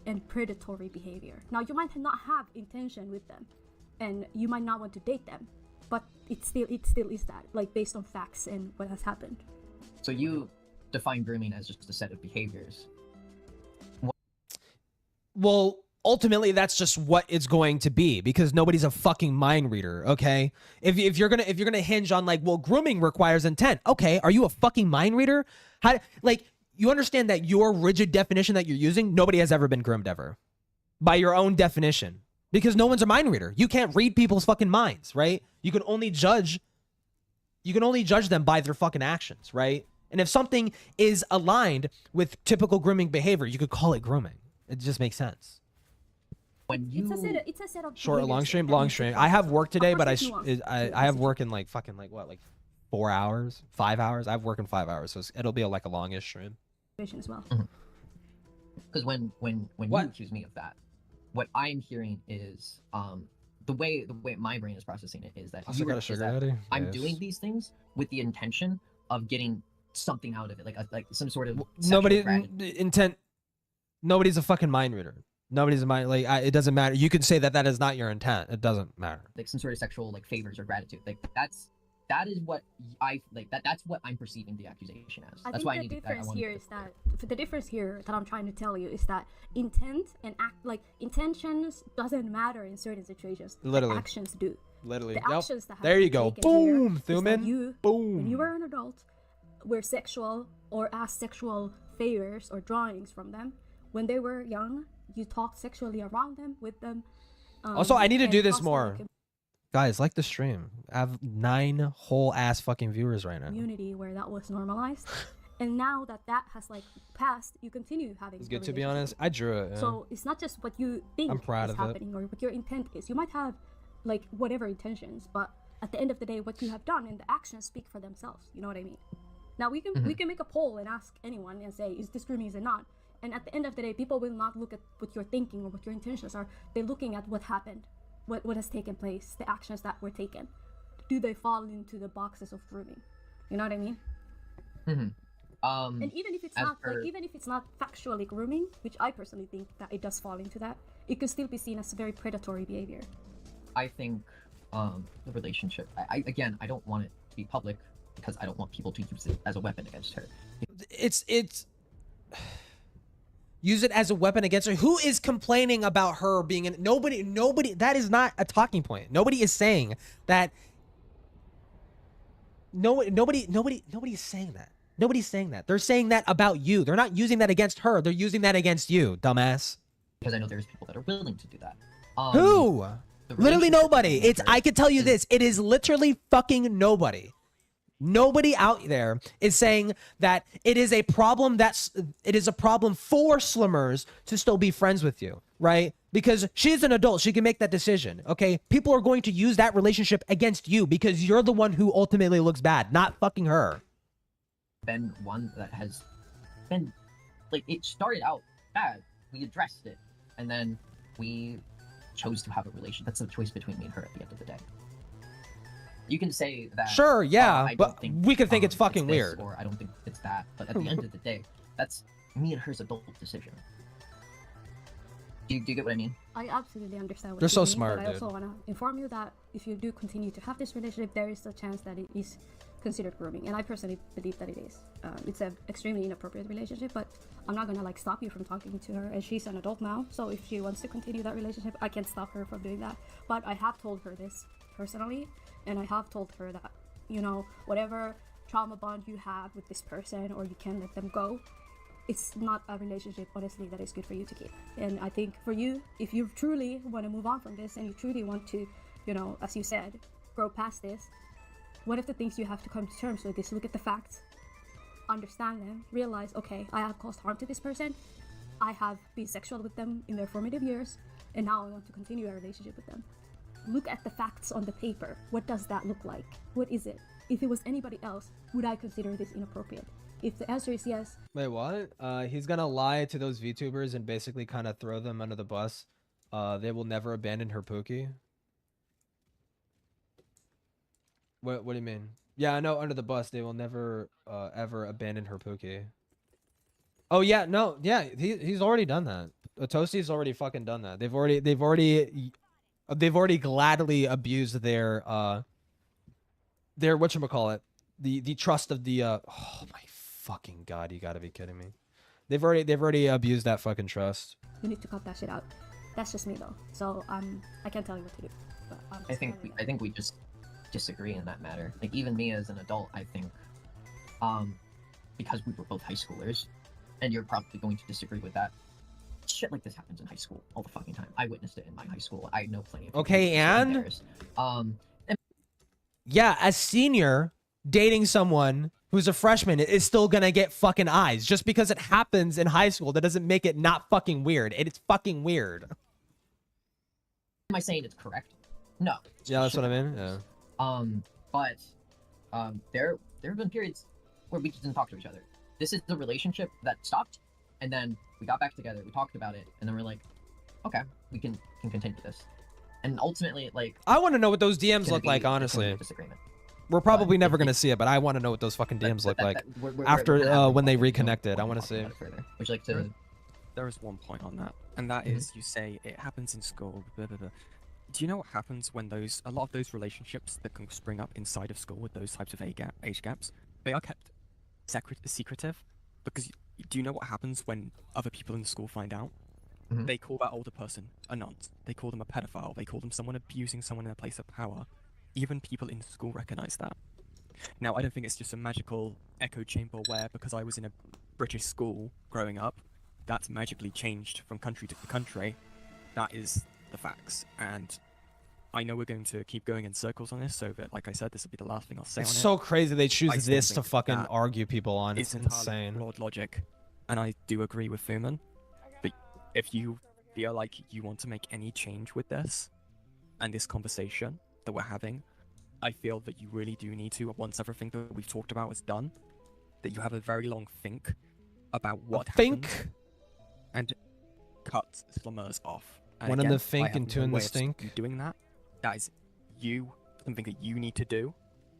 and predatory behavior. Now you might not have intention with them and you might not want to date them, but it still is that, like based on facts and what has happened. So you define grooming as just a set of behaviors. Well, ultimately that's just what it's going to be, because nobody's a fucking mind reader. Okay, if you're gonna hinge on like, well, grooming requires intent. Okay, are you a fucking mind reader? How, like, you understand that your rigid definition that you're using, nobody has ever been groomed ever by your own definition, because no one's a mind reader. You can't read people's fucking minds, right? You can only judge them by their fucking actions, right? And if something is aligned with typical grooming behavior, you could call it grooming. It just makes sense. When you It's a set of Short, behaviors long stream, that long you should stream. try. I have work today, Of but course it's nuanced, I have work in like fucking like what, like 4 hours, 5 hours. I have work in 5 hours, so it'll be like a longish stream. as well. Because when you What? accuse me of that, what I'm hearing is the way my brain is processing it is that, Also got a sugar daddy. I'm Yes. doing these things with the intention of getting something out of it, like some sort of Nobody sexual gratitude. intent. Nobody's a fucking mind reader. Nobody's a mind it doesn't matter. You could say that is not your intent. It doesn't matter. Like some sort of sexual like favors or gratitude. Like that is what I like. That's what I'm perceiving the accusation as. I That's think why I the need difference to, here is that the difference here that I'm trying to tell you is that intent and intentions doesn't matter in certain situations. Literally. The actions do. Literally. The Yep. actions that have There you been go. taken here Boom, is that Thuman. you, Boom. when you were an adult, were sexual or asked sexual favors or drawings from them. When they were young, you talked sexually around them, with them. Also, I need to and do this constantly more. Guys, like the stream. I have 9 whole ass fucking viewers right now. Community where that was normalized, and now that has like passed, you continue having. It's the good to be relationship. honest. I drew it. Yeah. So it's not just what you think I'm proud is of it. happening or what your intent is. You might have like whatever intentions, but at the end of the day, what you have done and the actions speak for themselves. You know what I mean? Now we can make a poll and ask anyone and say, is this grooming or not? And at the end of the day, people will not look at what you're thinking or what your intentions are. They're looking at what happened, what has taken place, the actions that were taken. Do they fall into the boxes of grooming? You know what I mean? And even if it's not even if it's not factually grooming, which I personally think that it does fall into that, it could still be seen as very predatory behavior. I think the relationship. I don't want it to be public because I don't want people to use it as a weapon against her. It's use it as a weapon against her. Who is complaining about her being in? Nobody. That is not a talking point. Nobody is saying that. Nobody is saying that. Nobody's saying that. They're saying that about you. They're not using that against her. They're using that against you, dumbass. Because I know there's people that are willing to do that. Who? Literally relationship nobody. between It's. her I can tell you and- this. It is literally fucking nobody. Nobody out there is saying that it is a problem. It is a problem for slimmers to still be friends with you, right? Because she's an adult. She can make that decision. Okay. People are going to use that relationship against you because you're the one who ultimately looks bad, not fucking her. Been one that has been like, it started out bad. We addressed it, and then we chose to have a relationship. That's a choice between me and her at the end of the day. You can say that. Sure, yeah, I don't but think, we could think it's fucking this, weird. or I don't think it's that. But at the end of the day, that's me and her's adult decision. Do you get what I mean? I absolutely understand what They're you so mean, smart, but I dude. also want to inform you that if you do continue to have this relationship, there is a chance that it is considered grooming, and I personally believe that it is. It's an extremely inappropriate relationship, but I'm not gonna like stop you from talking to her, and she's an adult now, so if she wants to continue that relationship, I can't stop her from doing that. But I have told her this personally, and I have told her that, you know, whatever trauma bond you have with this person, or you can let them go, it's not a relationship, honestly, that is good for you to keep. And I think for you, if you truly want to move on from this and you truly want to, you know, as you said, grow past this, one of the things you have to come to terms with is look at the facts, understand them, realize, okay, I have caused harm to this person, I have been sexual with them in their formative years, and now I want to continue a relationship with them. Look at the facts on the paper. What does that look like? What is it? If it was anybody else, would I consider this inappropriate? If the answer is yes, Wait, what? He's gonna lie to those VTubers and basically kind of throw them under the bus. They will never abandon her Pookie. What do you mean? Yeah, I know, under the bus. They will never ever abandon her Pookie. Oh yeah, no, yeah, he's already done that. Toasty's already fucking done that. They've already gladly abused their whatchamacallit, the trust of the oh my fucking god, you gotta be kidding me. They've already abused that fucking trust. You need to cut that shit out. That's just me though. So I can't tell you what to do. But I think we just disagree in that matter. Like even me as an adult, I think, because we were both high schoolers, and you're probably going to disagree with that. Shit like this happens in high school all the fucking time. I witnessed it in my high school. I know plenty of people Okay, and theirs. yeah, a senior dating someone who's a freshman is still gonna get fucking eyes. Just because it happens in high school, that doesn't make it not fucking weird. It's fucking weird. Am I saying it's correct? No. Yeah, that's what I mean. Yeah. But there have been periods where we just didn't talk to each other. This is the relationship that stopped, and then we got back together. We talked about it, and then we're like, okay, we can continue this. And ultimately, like, I want to know what those DMs gonna look be like. a Honestly, disagreement. we're probably But never if gonna it- see it, but I want to know what those fucking DMs look like we're after gonna have when they a point. reconnected. I We'll want to talk see. about it further. Would you like to? There is one point on that, and that is you say it happens in school. Blah, blah, blah. Do you know what happens when a lot of those relationships that can spring up inside of school with those types of age gaps, they are kept secretive? Because do you know what happens when other people in the school find out? Mhm. They call that older person a nonce. They call them a pedophile. They call them someone abusing someone in a place of power. Even people in school recognize that. Now, I don't think it's just a magical echo chamber where, because I was in a British school growing up, that's magically changed from country to country. That is the facts. And I know we're going to keep going in circles on this, so that, like I said, this will be the last thing I'll say It's on it. so crazy they choose I still this to think fucking that argue people on. It's entirely insane. flawed logic, and I do agree with Fuman. But if you feel like you want to make any change with this and this conversation that we're having, I feel that you really do need to, once everything that we've talked about is done, that you have a very long think about what happened Think and cut slummers off. And one in again, the think I have and two no in the way of stopping stink. you doing that. That is something that you need to do,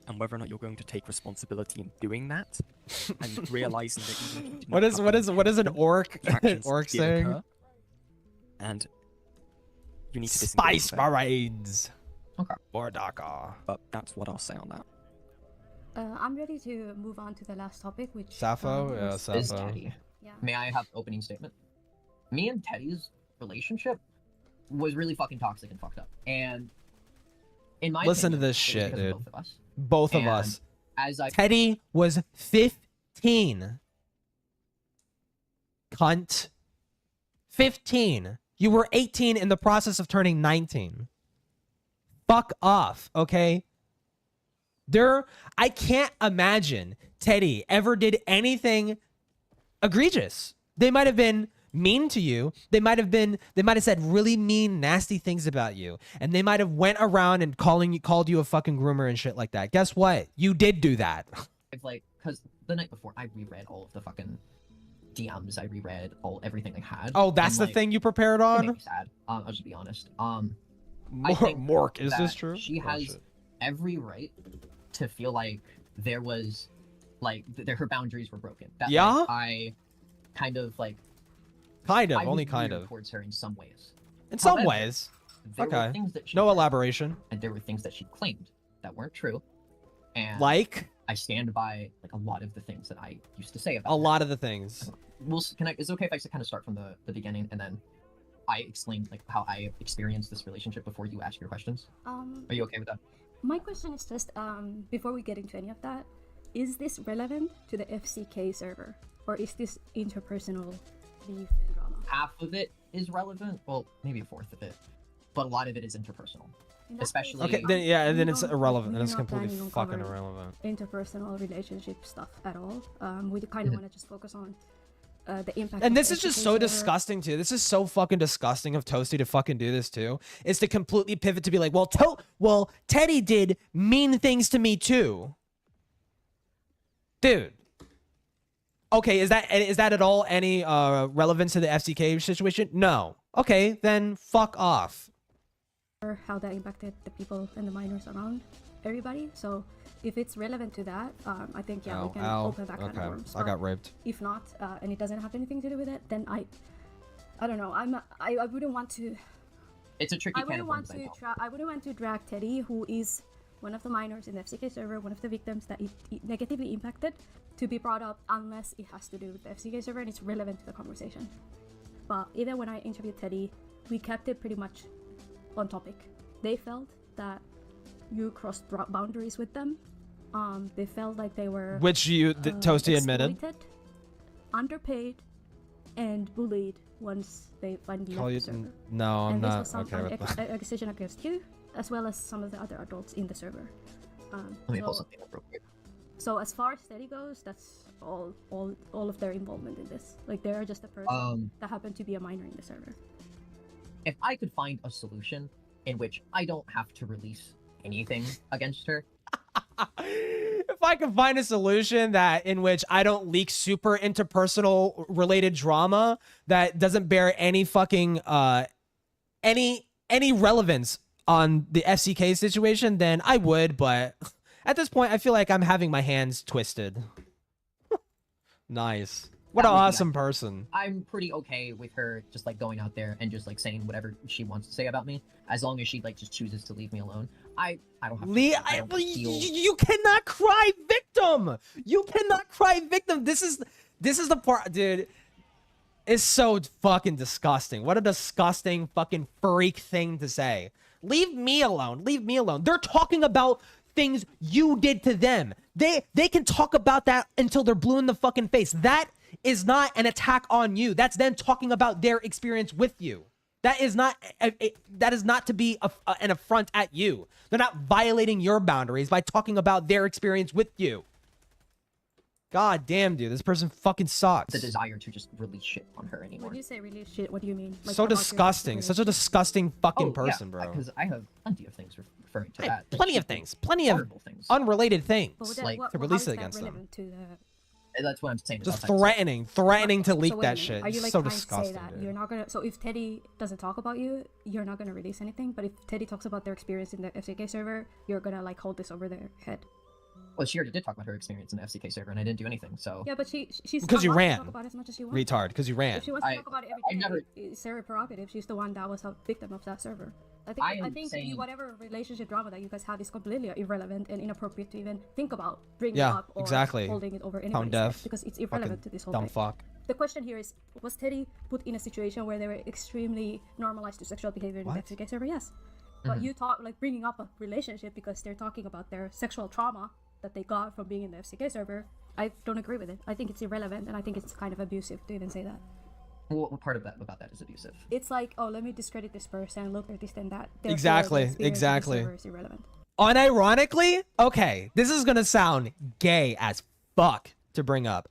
and whether or not you're going to take responsibility in doing that and realizing that even if you did not What is an orc actions orc did saying? occur, and you need to disengage Spice with it. Marines. Okay. Bordaka. But that's what I'll say on that. I'm ready to move on to the last topic, which Sappho? Yeah, is- Is Sappho. Teddy? yeah. May I have opening statement? Me and Teddy's relationship was really fucking toxic and fucked up. And in my Listen to opinion, this it was shit, because of dude. both of us. Both of And us. As I Teddy was 15. Cunt. 15. You were 18 in the process of turning 19. Fuck off, okay? I can't imagine Teddy ever did anything egregious. They might have been mean to you. They might have said really mean, nasty things about you. And they might have went around and called you a fucking groomer and shit like that. Guess what? You did do that. because the night before I reread all of the fucking DMs. I reread everything I had. Oh, that's and, the like, thing you prepared It made on? me sad. I'll just be honest. I think Mork, is that this true? She Oh, has shit. every right to feel like there was, like, her boundaries were broken. That, Yeah? like, I kind of like. Kind of, I was only kind weird of. towards her in some ways. In some However, ways. There Okay. were things that she No did, elaboration. and there were things that she claimed that weren't true. And Like I stand by like a lot of the things that I used to say about a her. lot of the things. Is it okay if I kind of start from the beginning and then I explain like how I experienced this relationship before you ask your questions? Are you okay with that? My question is just before we get into any of that, is this relevant to the FCK server, or is this interpersonal beef and drama? Half of it is relevant. Well, maybe a fourth of it, but a lot of it is interpersonal. In that case, Especially- Okay, then yeah, and then it's we don't- irrelevant. we're Then it's not completely planning on fucking covering irrelevant. interpersonal relationship stuff at all. We kind of want to just focus on the impact. And of this the is just FCK so server. disgusting too. This is so fucking disgusting of Toasty to fucking do this too. Is to completely pivot to be like, well, Teddy did mean things to me too. Dude. Okay, is that at all any relevance to the FCK situation? No. Okay, then fuck off. Or how that impacted the people and the minors around everybody. So if it's relevant to that, I think we can open that kind of worms. I got raped. If not, and it doesn't have anything to do with it, then I don't know. I wouldn't want to. It's a tricky I can wouldn't of want worms. to. I wouldn't want to drag Teddy, who is one of the minors in the FCK server, one of the victims that it negatively impacted, to be brought up unless it has to do with the FCK server and it's relevant to the conversation. But even when I interviewed Teddy, we kept it pretty much on topic. They felt that you crossed boundaries with them. They felt like they were Which Toasty admitted. exploited, underpaid, and bullied once they finally left the server. No, I'm And this not was some okay with that. accusation against you, as well as some of the other adults in the server. Let me pull something up real quick. So as far as Teddy goes, that's all of their involvement in this. Like they're just a person that happened to be a minor in the server. If I could find a solution in which I don't have to release anything against her, If I can find a solution that in which I don't leak super interpersonal related drama that doesn't bear any fucking any relevance on the FCK situation, then I would, but at this point I feel like I'm having my hands twisted. Nice. What That an would be awesome nice. person. I'm pretty okay with her just like going out there and just like saying whatever she wants to say about me, as long as she like just chooses to leave me alone. I don't have to, Lee, I don't feel... you cannot cry victim. You cannot cry victim. This is the part, dude. It's so fucking disgusting. What a disgusting fucking freak thing to say. Leave me alone. Leave me alone. They're talking about things you did to them. They can talk about that until they're blue in the fucking face. That is not an attack on you. That's them talking about their experience with you. That is not to be an affront at you. They're not violating your boundaries by talking about their experience with you. God damn, dude, this person fucking sucks. the desire to just release shit on her anymore. When you say release shit, what do you mean? Like, So about your disgusting. Such a relationship? disgusting fucking person, bro. Because I have plenty of things referring to I- that. like, plenty of super things. Plenty of horrible things. unrelated things. But would that, like, to how release is it that against them. relevant to the... That's what I'm saying. is Just outside the threatening to leak So wait a that minute, shit. Are you like So trying disgusting, to say that dude. you're not gonna? So if Teddy doesn't talk about you, you're not gonna release anything. But if Teddy talks about their experience in the FCK server, you're gonna like hold this over their head. Well, she already did talk about her experience in the FCK server, and I didn't do anything. So Yeah, but she's Because you allowed to ran. talk about as much as she wants. Retard, because you ran. If she wants to I- talk about it I every day, never- it's her prerogative. She's the one that was a victim of that server. I I think am saying- whatever relationship drama that you guys have is completely irrelevant and inappropriate to even think about bringing Yeah, up or exactly. holding it over Tone anybody's deaf. head because it's Fucking irrelevant to this whole dumb thing. fuck. The question here is, was Teddy put in a situation where they were extremely normalized to sexual behavior in the What? FCK server? Yes. But you talk like bringing up a relationship because they're talking about their sexual trauma that they got from being in the FCK server. I don't agree with it. I think it's irrelevant and I think it's kind of abusive to even say that. what part of that about that is abusive? It's like, oh, let me discredit this person, look at this and that. Therefore, Exactly, the experience in the exactly. server is irrelevant. Unironically, okay, this is gonna sound gay as fuck to bring up.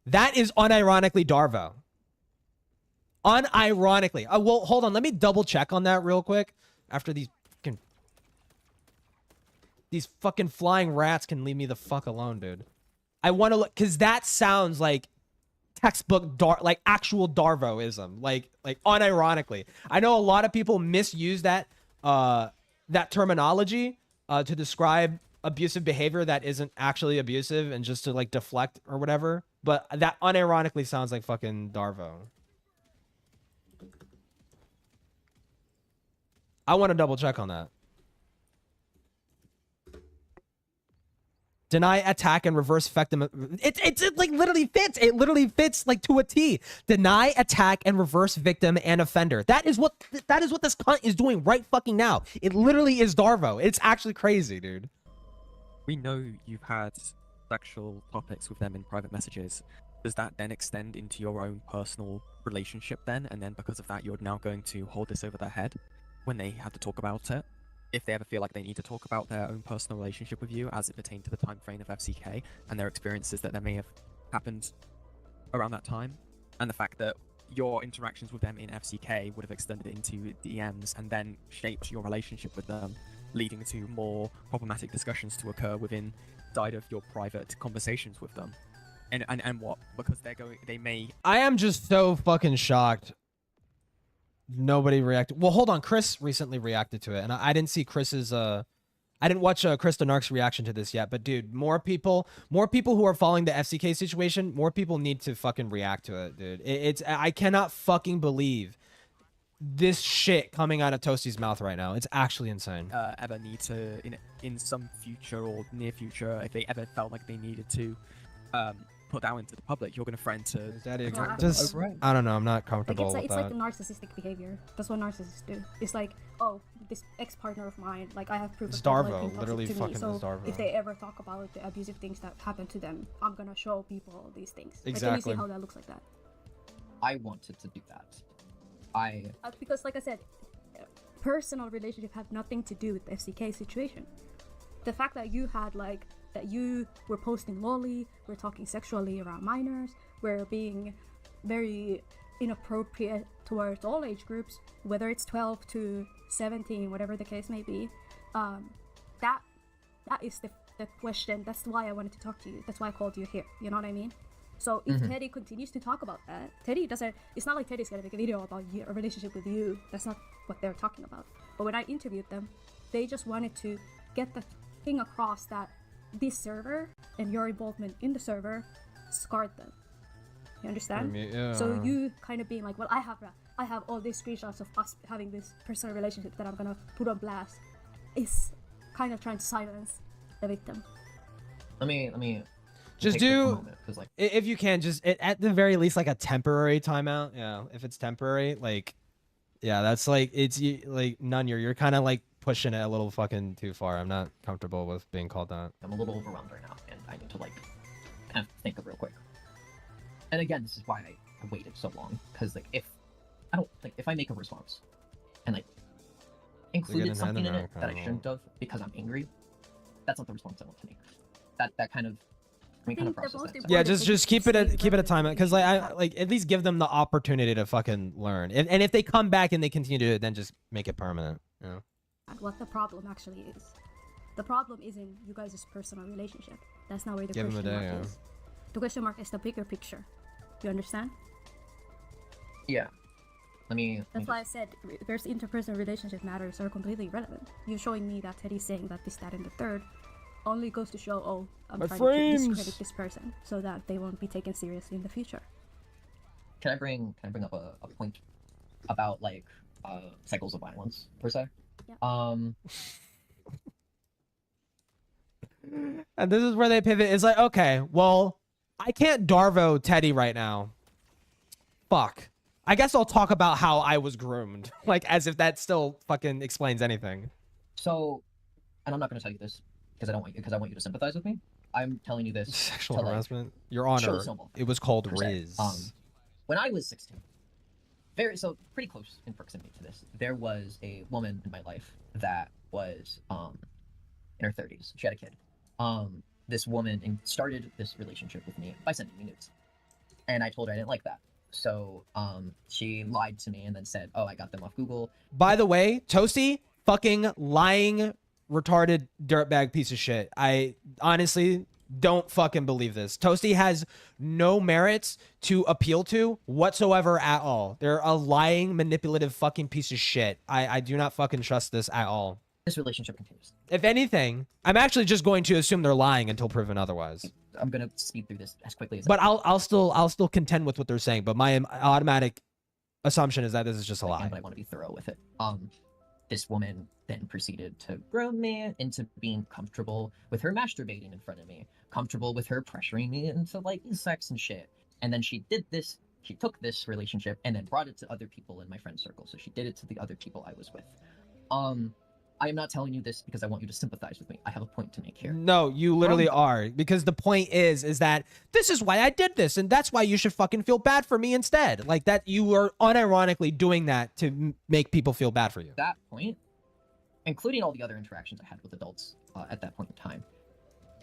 That is unironically Darvo. Unironically. Well, hold on. Let me double check on that real quick. After these fucking flying rats can leave me the fuck alone, dude. I want to look, because that sounds like textbook like actual Darvoism, like unironically. I know a lot of people misuse that that terminology to describe abusive behavior that isn't actually abusive and just to like deflect or whatever. But that unironically sounds like fucking Darvo. I want to double check on that. Deny, attack, and reverse victim. It like literally fits. It literally fits like to a T. Deny, attack, and reverse victim and offender. That is what this cunt is doing right fucking now. It literally is Darvo. It's actually crazy, dude. We know you've had sexual topics with them in private messages. Does that then extend into your own personal relationship then? And then because of that, you're now going to hold this over their head when they have to talk about it? If they ever feel like they need to talk about their own personal relationship with you as it pertained to the time frame of FCK and their experiences that may have happened around that time, and the fact that your interactions with them in FCK would have extended into DMs and then shaped your relationship with them, leading to more problematic discussions to occur within side of your private conversations with them. And what? Because they may... I am just so fucking shocked. Nobody reacted. Well, hold on. Chris recently reacted to it, and I didn't see Chris's. I didn't watch Chris Denark's reaction to this yet. But dude, more people who are following the FCK situation, more people need to fucking react to it, dude. It's I cannot fucking believe this shit coming out of Toasty's mouth right now. It's actually insane. Ever need to, in some future or near future, if they ever felt like they needed to put out into the public, you're going to threaten to Is that attack them just over it. I don't know. I'm not Like comfortable it's with it's that. like narcissistic behavior. That's what narcissists do. It's like, oh, this ex-partner of mine, like I have proof It's of that, like, Darvo, being toxic literally to me. fucking So it's Darvo. if they ever talk about the abusive things that happen to them, I'm gonna show people these things. Like, can you Exactly. see how that looks like that? I wanted to do that. Because like I said, personal relationship have nothing to do with the FCK situation. The fact that you had like that you were posting lolly, we're talking sexually around minors, we're being very inappropriate towards all age groups, whether it's 12 to 17, whatever the case may be. That is the question. That's why I wanted to talk to you. That's why I called you here. You know what I mean? So if Teddy continues to talk about that, Teddy doesn't. It's not like Teddy's gonna make a video about a relationship with you. That's not what they're talking about. But when I interviewed them, they just wanted to get the thing across that this server and your involvement in the server scarred them. You understand? Yeah. So you kind of being like, well, I have all these screenshots of us having this personal relationship that I'm gonna put on blast, is kind of trying to silence the victim. Let me Just take a do moment, 'cause, like, if you can just at the very least like a temporary timeout. Yeah, if it's temporary, like yeah, that's like like none. You're kind of like pushing it a little fucking too far. I'm not comfortable with being called that. I'm a little overwhelmed right now, and I need to like kind of think of real quick. And again, this is why I waited so long, because like if I make a response and like included getting something in ahead it of that I it, shouldn't have because I'm angry, that's not the response I want to make. That kind of I kind of think the process most that. important Yeah, thing just is keep to it at stay keep it a relevant timeout because like issues. I like at least give them the opportunity to fucking learn. And if they come back and they continue to do it, then just make it permanent. You know? What the problem actually is. The problem isn't you guys' personal relationship. That's not where the Give 'em a question day, mark yeah. is. The question mark is the bigger picture. You understand? Yeah. Let me That's why I said there's interpersonal relationship matters are completely irrelevant. You're showing me that Teddy's saying that this, that, and the third only goes to show, oh, I'm My trying frames! to discredit this person so that they won't be taken seriously in the future. Can I bring up a point about like cycles of violence per se? Yeah. And this is where they pivot. It's like, okay, well, I can't Darvo Teddy right now. Fuck. I guess I'll talk about how I was groomed. Like, as if that still fucking explains anything. So, and I'm not going to tell you this because I want you to sympathize with me. I'm telling you this Sexual to, like, harassment? Your show Honor, some it was called per se. Riz. When I was 16, pretty close in proximity to this, there was a woman in my life that was in her 30s. She had a kid. This woman started this relationship with me by sending me nudes, and I told her I didn't like that. So she lied to me and then said, "Oh, I got them off Google." By the way, Toasty, fucking lying, retarded dirtbag piece of shit. I honestly don't fucking believe this. Toasty has no merits to appeal to whatsoever at all. They're a lying, manipulative fucking piece of shit. I do not fucking trust this at all. This relationship continues. If anything, I'm actually just going to assume they're lying until proven otherwise. I'm gonna speed through this as quickly as. But I'll still contend with what they're saying. But my automatic assumption is that this is just a I lie. can, but I want to be thorough with it. This woman then proceeded to groom me into being comfortable with her masturbating in front of me, comfortable with her pressuring me into like sex and shit. And then she did this. She took this relationship and then brought it to other people in my friend circle. So she did it to the other people I was with. I am not telling you this because I want you to sympathize with me. I have a point to make here. No, you literally are. Because the point is that this is why I did this. And that's why you should fucking feel bad for me instead. Like that you are unironically doing that to make people feel bad for you. That point, including all the other interactions I had with adults at that point in time,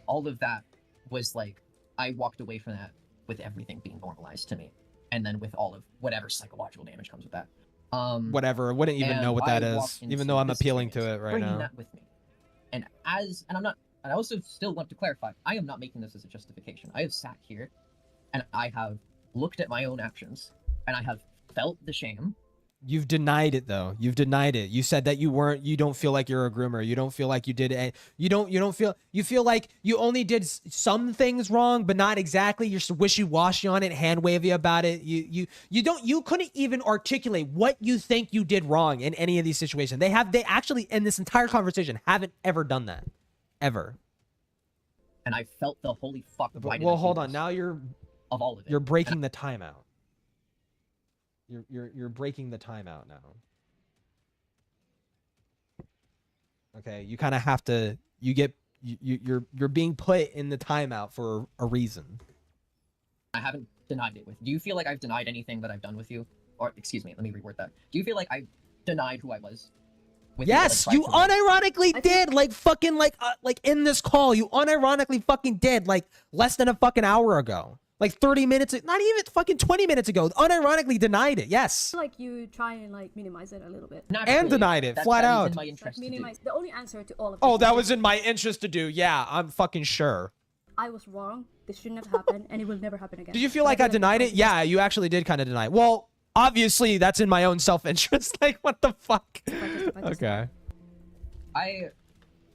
all of that was like, I walked away from that with everything being normalized to me. And then with all of whatever psychological damage comes with that. Whatever. I wouldn't even know what that is, even though I'm appealing to it right bringing now. that with me. And I also still want to clarify, I am not making this as a justification. I have sat here and I have looked at my own actions and I have felt the shame. You've denied it though. You've denied it. You said that you don't feel like you're a groomer. You don't feel like you did it. You feel like you only did some things wrong, but not exactly. You're wishy-washy on it, hand wavy about it. You couldn't even articulate what you think you did wrong in any of these situations. They actually in this entire conversation haven't ever done that. Ever. and I felt the holy fuck. Why did I Well, do hold on. this? Now you're Of all of it. breaking the timeout. You're breaking the timeout now. Okay, you kind of have to. You're being put in the timeout for a reason. I haven't denied it with. Do you feel like I've denied anything that I've done with you? Or excuse me, let me reword that. Do you feel like I denied who I was? With Yes, you, you unironically did. Like fucking like in this call, you unironically fucking did like less than a fucking hour ago. Like 30 minutes, not even fucking 20 minutes ago. Unironically denied it. Yes. Like you try and like minimize it a little bit. And denied it flat that out. was in my interest Like to do. minimize. The only answer to all of this. Oh, that is was in my interest to do. Yeah, I'm fucking sure. I was wrong. This shouldn't have happened, and it will never happen again. Did you feel But like I feel denied it? it's Yeah, you actually did kind of deny it. Well, obviously that's in my own self-interest. Like, what the fuck? Okay.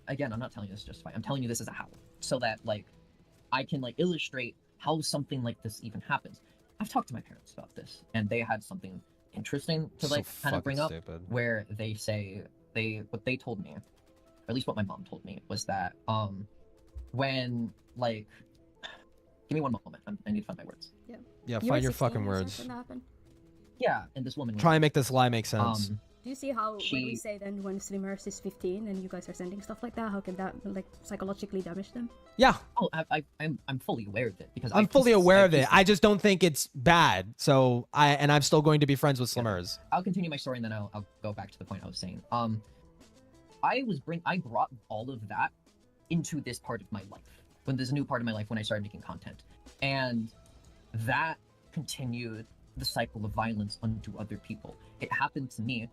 Again, I'm not telling you this to justify. I'm telling you this as a how, so that like I can like illustrate how something like this even happens. I've talked to my parents about this, and they had something interesting to like kind of bring up, where they say what they told me, or at least what my mom told me, was that when like, give me one moment, I need to find my words. Yeah. Yeah, You were find your 16 fucking when words. something happened. Yeah, and this woman. Try and make this lie make sense. Do you see how when we She- say then when Slimmers is 15 and you guys are sending stuff like that, how can that like psychologically damage them? Yeah, Oh, I'm fully aware of it because I'm fully aware of it. I just don't think it's bad. So I'm still going to be friends with Slimmers. I'll continue my story and then I'll go back to the point I was saying. I brought all of that into this part of my life, when there's a new part of my life when I started making content, and that continued the cycle of violence onto other people. It happened to me,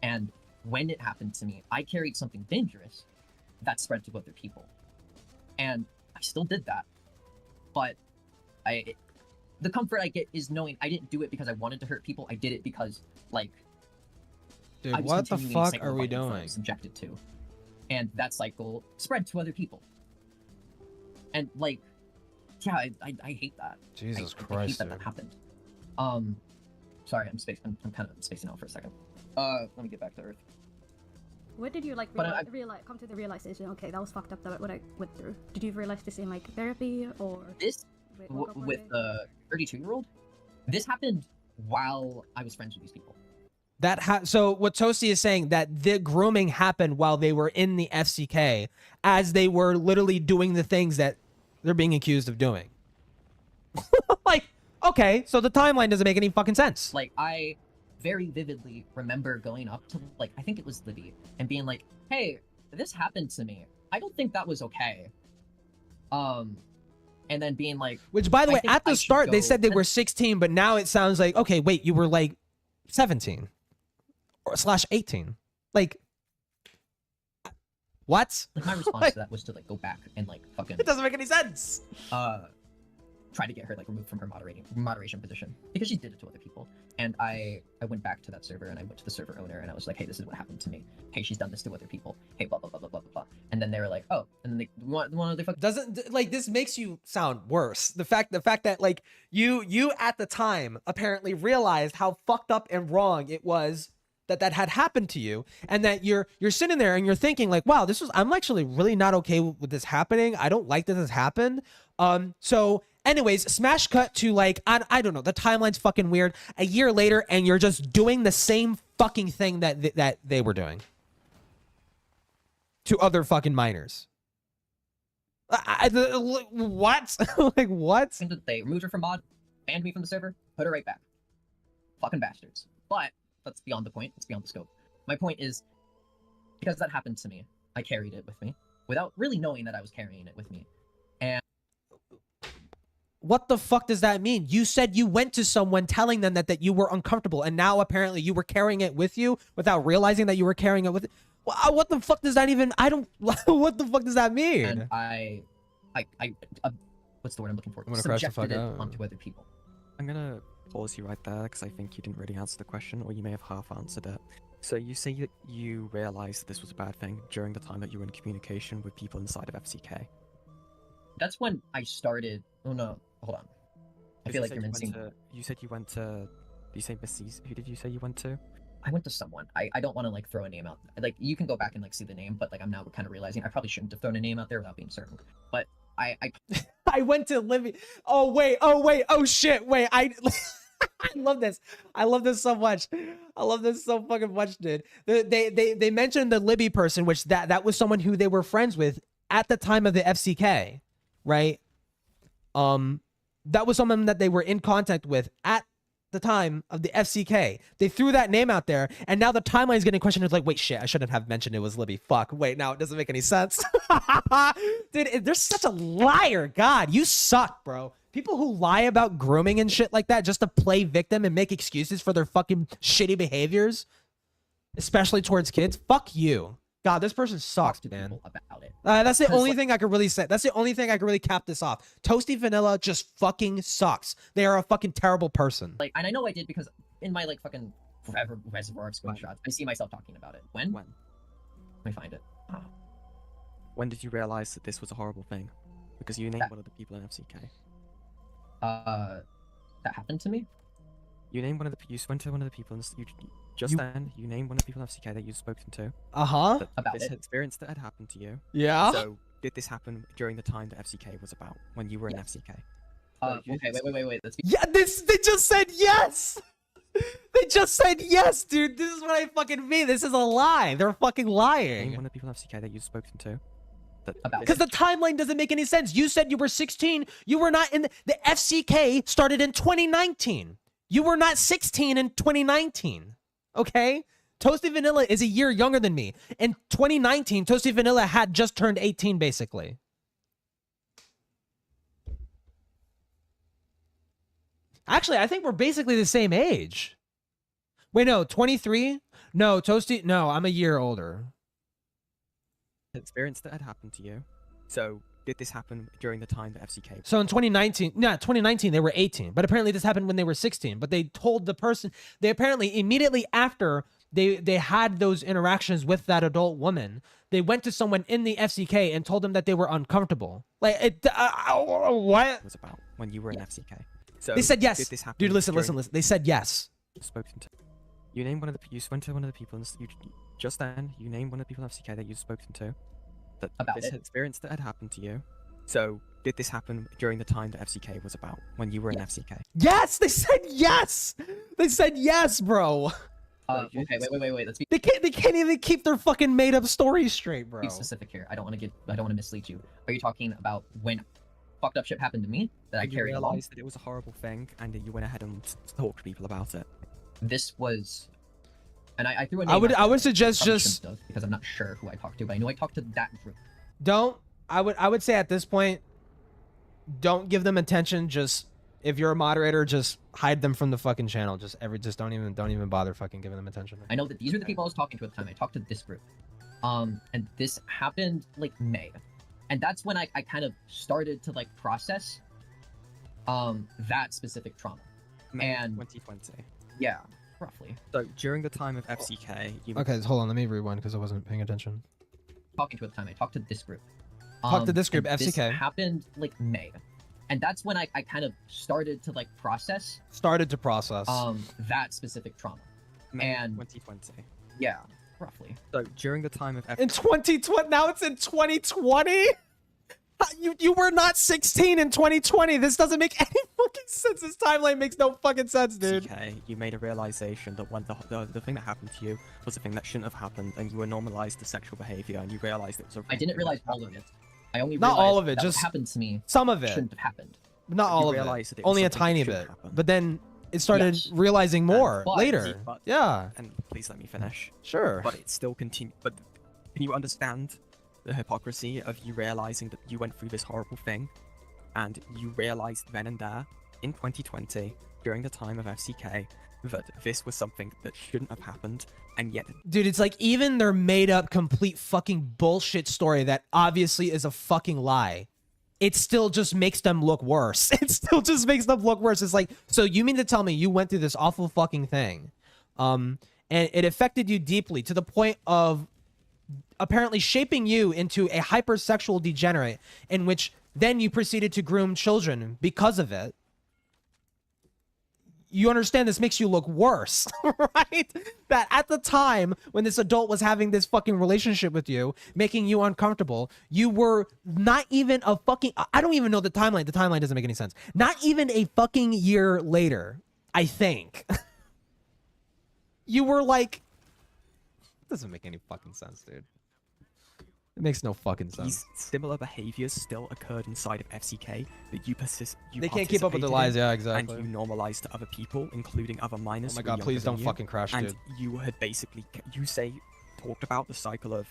and when it happened to me, I carried something dangerous that spread to other people, and I still did that. But the comfort I get is knowing I didn't do it because I wanted to hurt people. I did it because, like, Dude, I was what the continuing a fuck cycle are of we violence that I doing? was subjected to, and that cycle spread to other people. And like, yeah, I hate that. Jesus I hate Christ, that dude. that happened. Sorry, I'm kind of spacing out for a second. Let me get back to Earth. What did you like But I- come to the realization? Okay, that was fucked up. That what I went through. Did you realize this in like therapy or This woke up one with day? the 32-year-old, this happened while I was friends with these people. So what Toasty is saying, that the grooming happened while they were in the FCK, as they were literally doing the things that they're being accused of doing. Like, okay, so the timeline doesn't make any fucking sense. Like, I very vividly remember going up to, like, I think it was Libby, and being like, hey, this happened to me. I don't think that was okay. And then being like... Which, by the I way, think at I the should start, they go said they and- were 16, but now it sounds like, okay, wait, you were like 17. Or /18. Like, what? Like, my response to that was to, like, go back and, like, fucking... It doesn't make any sense. Try to get her like removed from her moderation position, because she did it to other people. And I went back to that server, and I went to the server owner, and I was like, hey, this is what happened to me. Hey, she's done this to other people. Hey, blah blah blah blah blah blah. And then they were like, oh, and then they want other fucking... Doesn't, like, this makes you sound worse. The fact that like you at the time apparently realized how fucked up and wrong it was that had happened to you, and that you're sitting there and you're thinking like, wow, I'm actually really not okay with this happening. I don't like that this happened. So anyways, smash cut to like, I don't know, the timeline's fucking weird. A year later, and you're just doing the same fucking thing that they were doing to other fucking minors. What? Like, what? They removed her from mod, banned me from the server, put her right back. Fucking bastards. But that's beyond the point. It's beyond the scope. My point is, because that happened to me, I carried it with me without really knowing that I was carrying it with me. And what the fuck does that mean? You said you went to someone telling them that you were uncomfortable, and now apparently you were carrying it with you without realizing that you were carrying it with. What the fuck does that even? I don't. What the fuck does that mean? and I what's the word I'm looking for? I'm gonna crash the fuck Subjected it out. onto other people. I'm gonna pause you right there because I think you didn't really answer the question, or you may have half answered it. So you say that you realized this was a bad thing during the time that you were in communication with people inside of FCK. That's when I started. Oh no, hold on. I feel like you're mincing. You said you went to. Did you say Mrs. Who did you say you went to? I went to someone. I don't want to like throw a name out. Like, you can go back and like see the name, but like I'm now kind of realizing I probably shouldn't have thrown a name out there without being certain. But I went to Libby. Oh wait. Oh shit. Wait. I love this. I love this so much. I love this so fucking much, dude. They mentioned the Libby person, which that was someone who they were friends with at the time of the FCK, right? That was someone that they were in contact with at the time of the FCK. They threw that name out there, and now the timeline is getting questioned. It's like, wait, shit, I shouldn't have mentioned it was Libby. Fuck. Wait, now it doesn't make any sense. Dude, they're such a liar. God, you suck, bro. People who lie about grooming and shit like that just to play victim and make excuses for their fucking shitty behaviors, especially towards kids. Fuck you. God, this person sucks, man. About it. That's the only thing I could really say. That's the only thing I could really cap this off. Toasty Vanilla just fucking sucks. They are a fucking terrible person. Like, and I know I did because in my like fucking forever reservoir of screenshots, I see myself talking about it. When? When? Let me find it. Oh. When did you realize that this was a horrible thing? Because you named one of the people in FCK. That happened to me. You named one of the. You went to one of the people, and you named one of the people in FCK that you've spoken to. Uh-huh. About This it. experience that had happened to you. Yeah. So did this happen during the time that FCK was about? When you were in FCK? Okay, wait. Let's be. Yeah, they just said yes. They just said yes, dude. This is what I fucking mean. This is a lie. They're fucking Name lying. one of the people in FCK that you've spoken to. About Because the timeline doesn't make any sense. You said you were 16. You were not in the FCK started in 2019. You were not 16 in 2019. Okay? Toasty Vanilla is a year younger than me. In 2019, Toasty Vanilla had just turned 18, basically. Actually, I think we're basically the same age. Wait, no, 23? No, Toasty, no, I'm a year older. Experience that had happened to you. So did this happen during the time that FCK? So in 2019, they were 18. But apparently this happened when they were 16. But they told the person, they apparently immediately after they had those interactions with that adult woman, they went to someone in the FCK and told them that they were uncomfortable. Like, what? Was about when you were in FCK. So They said yes. Did this happen Dude, listen. They said yes. Spoken to. You named one of the. You went to one of the people, and just then you named one of the people in FCK that you've spoken to. About This it. experience that had happened to you. So did this happen during the time that FCK was about? When you were in FCK? Yes, they said yes. They said yes, bro. Okay, wait. Let's be They can't even keep their fucking made up story straight, bro. specific here. I don't want to mislead you. Are you talking about when fucked up shit happened to me that I Did you carried along? realize that it was a horrible thing, and that you went ahead and talked to people about it? This was, and I threw a name I out there would that suggest probably just shouldn't have, because I'm not sure who I talked to, but I know I talked to that group. don't. I would say at this point, don't give them attention. Just if you're a moderator, just hide them from the fucking channel. Just don't even bother fucking giving them attention. I know that these are the people I was talking to at the time. I talked to this group, and this happened like May, and that's when I kind of started to like process that specific trauma. May And 2020. yeah, roughly So during the time of FCK, you Okay, hold on. Let me rewind because I wasn't paying attention. talking to at the time. I talked to this group. Talk to this group, and FCK. This happened like May, and that's when I kind of started to like process Started to process. that specific trauma. May and 2020. yeah, roughly. So during the time of In 2020, now it's in 2020. You were not 16 in 2020. This doesn't make any fucking sense. This timeline makes no fucking sense, dude. FCK, you made a realization that when the thing that happened to you was a thing that shouldn't have happened, and you were normalized the sexual behavior, and you realized it was a. I didn't realize all of it. I only Not realized all of it, that just what happened to me Some of it, shouldn't have happened. not all of realized it. that it was Only a something that tiny shouldn't bit. happen. But then it started Yes. realizing more but- later. but- Yeah, And please let me finish. sure. But it still continued. But can you understand the hypocrisy of you realizing that you went through this horrible thing, and you realized then and there in 2020 during the time of FCK that this was something that shouldn't have happened, and yet Dude, it's like even their made up complete fucking bullshit story that obviously is a fucking lie. It still just makes them look worse. It still just makes them look worse. It's like, so you mean to tell me you went through this awful fucking thing, and it affected you deeply to the point of apparently shaping you into a hypersexual degenerate in which then you proceeded to groom children because of it. you understand this makes you look worse, right? That at the time when this adult was having this fucking relationship with you, making you uncomfortable, you were not even a fucking, I don't even know the timeline. The timeline doesn't make any sense. Not even a fucking year later, I think. You were like, doesn't make any fucking sense, dude. It makes no fucking sense. These similar behaviors still occurred inside of FCK that you They can't keep up with their participated lies, in, yeah, exactly. And you normalized to other people, including other minors. Oh my who were god, younger please than don't you, fucking crash, and dude. you had basically, talked about the cycle of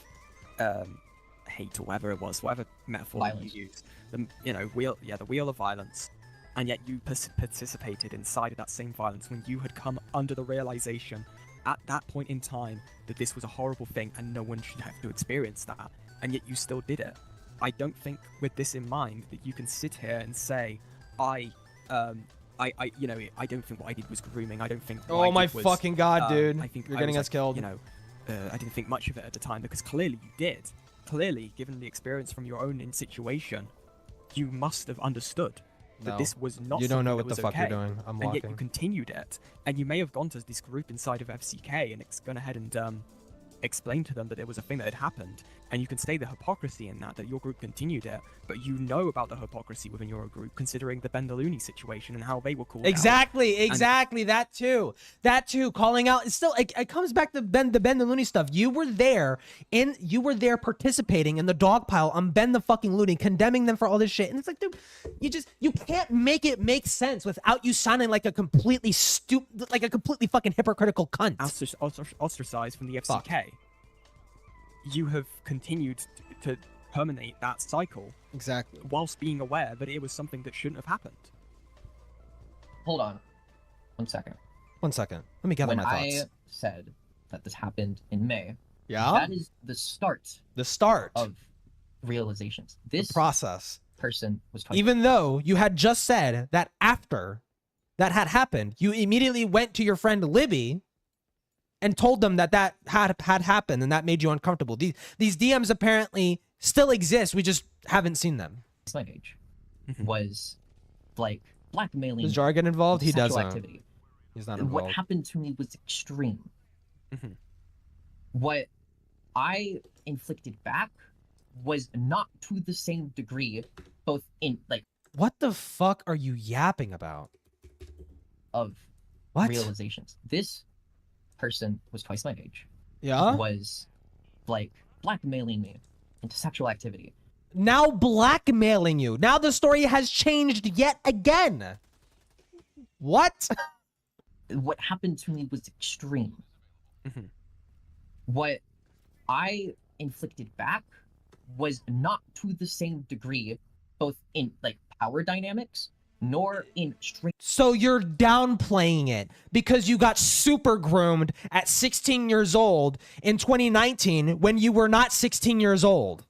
hate or whatever it was, whatever metaphor Violence. you used. The the wheel of violence. And yet you participated inside of that same violence when you had come under the realization at that point in time that this was a horrible thing and no one should have to experience that. And yet you still did it. I don't think, with this in mind, that you can sit here and say, I don't think what I did was grooming. I don't think. What I Oh my did was, fucking god, dude! I think You're I getting was, us killed. I didn't think much of it at the time because clearly you did. Clearly, given the experience from your own situation, you must have understood that No. this was not. You don't know something what that the was fuck you're okay, doing. I'm and yet you walking. continued it. And you may have gone to this group inside of FCK and gone ahead and explained to them that there was a thing that had happened. And you can say the hypocrisy in that your group continued it, but you know about the hypocrisy within your group, considering the Bendaluni situation and how they were called out. Exactly. That too. Calling out. It's still. It comes back to the Ben the Looney stuff. You were there participating in the dog pile on Ben the fucking Looney, condemning them for all this shit. And it's like, dude, you can't make it make sense without you sounding like a completely fucking hypocritical cunt. Ostracized from the FCK. You have continued to terminate that cycle Exactly. whilst being aware that it was something that shouldn't have happened. Hold on. 1 second. 1 second. Let me gather When my I thoughts. said that this happened in May, Yeah. that is the start The start of realizations. the This process. person was 20. Even though you had just said that after that had happened, you immediately went to your friend Libby and told them that had happened and that made you uncomfortable. These DMs apparently still exist. We just haven't seen them. my age was like blackmailing. Does Jar get involved? He sexual doesn't. activity. He's not What involved. happened to me was extreme. Mhm. What I inflicted back was not to the same degree, both in like What the fuck are you yapping about? of What? realizations. This person was twice my age. Yeah? Was like blackmailing me into sexual activity. Now blackmailing you. Now the story has changed yet again. What? What happened to me was extreme. Mhm. What I inflicted back was not to the same degree, both in like power dynamics, nor in strength. So you're downplaying it because you got super groomed at 16 years old in 2019 when you were not 16 years old.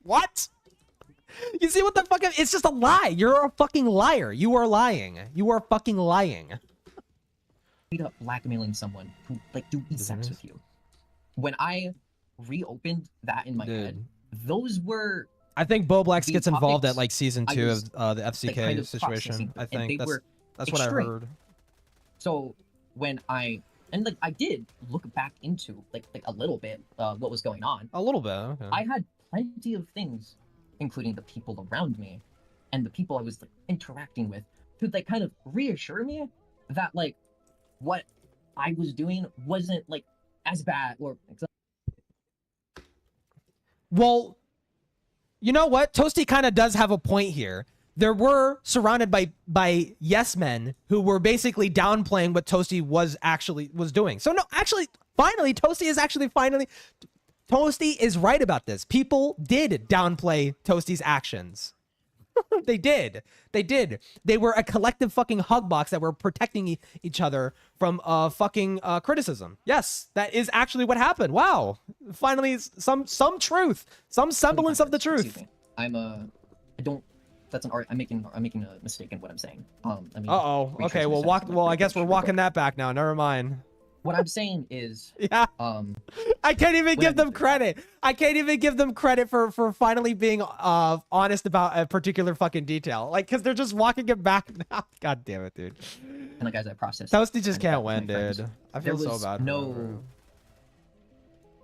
What? You see what the fuck? It's just a lie. You're a fucking liar. You are lying. You are fucking lying. Straight up blackmailing someone who like do sex with you. When I reopened that in my head, those were I think Bo Blacks the gets involved at topics like season I 2 was, of the FCK like, kind of situation. processing, I and think they were that's what I extreme. heard. So when I did look back into like a little bit what was going on. A little bit. Okay. I had plenty of things, including the people around me and the people I was like interacting with, to like kind of reassure me that like what I was doing wasn't like as bad or Well, you know what? Toasty kind of does have a point here. There were surrounded by yes men who were basically downplaying what Toasty was doing. So no, actually, finally, Toasty is right about this. People did downplay Toasty's actions. They did. They were a collective fucking hug box that were protecting each other from fucking criticism. Yes, that is actually what happened. Wow. Finally, some truth, some semblance of the truth. Excuse me. I don't. That's an art. I'm making a mistake in what I'm saying. Uh-oh. Okay, well, I guess we're walking that back now. Never mind. What I'm saying is, Yeah. I can't even What give I them mean- credit. I can't even give them credit for finally being honest about a particular fucking detail. Like, cause they're just walking it back now. God damn it, dude. and like as I process, Toasty just kind can't of back with win, my friends, dude. I there feel so was bad for no him.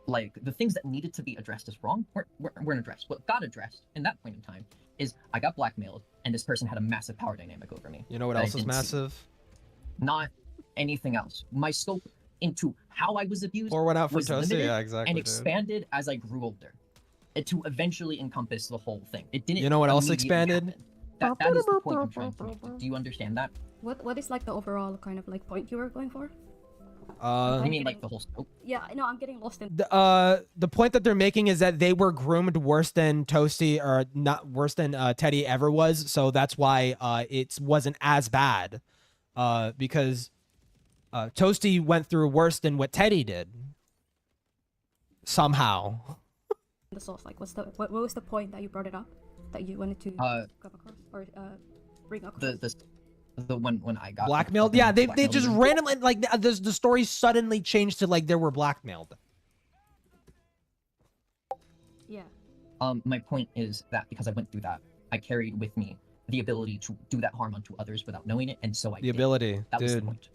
like the things that needed to be addressed as wrong weren't addressed. What got addressed in that point in time is I got blackmailed, and this person had a massive power dynamic over me. You know what that I else is didn't see. massive? Not anything else. My scope into how I was abused Or went out for was Toasty. limited Yeah, exactly. and Dude. expanded as I grew older, to eventually encompass the whole thing. It didn't. You know what else immediately expanded? happen. That is the point I'm trying to make. Do you understand that? What is like the overall kind of like point you were going for? I mean, like the whole scope. Yeah, no, I'm getting lost in. The point that they're making is that they were groomed worse than Toasty, or not worse than Teddy ever was. So that's why it wasn't as bad, because Toasty went through worse than what Teddy did. Somehow. The source, like, what was the point that you brought it up, that you wanted to come across or bring across? The one when I got Blackmailed? Yeah, they blackmailed just even. randomly, like, the story suddenly changed to like they were blackmailed. Yeah. My point is that because I went through that, I carried with me the ability to do that harm unto others without knowing it, and so I The did. ability, That was the dude. point.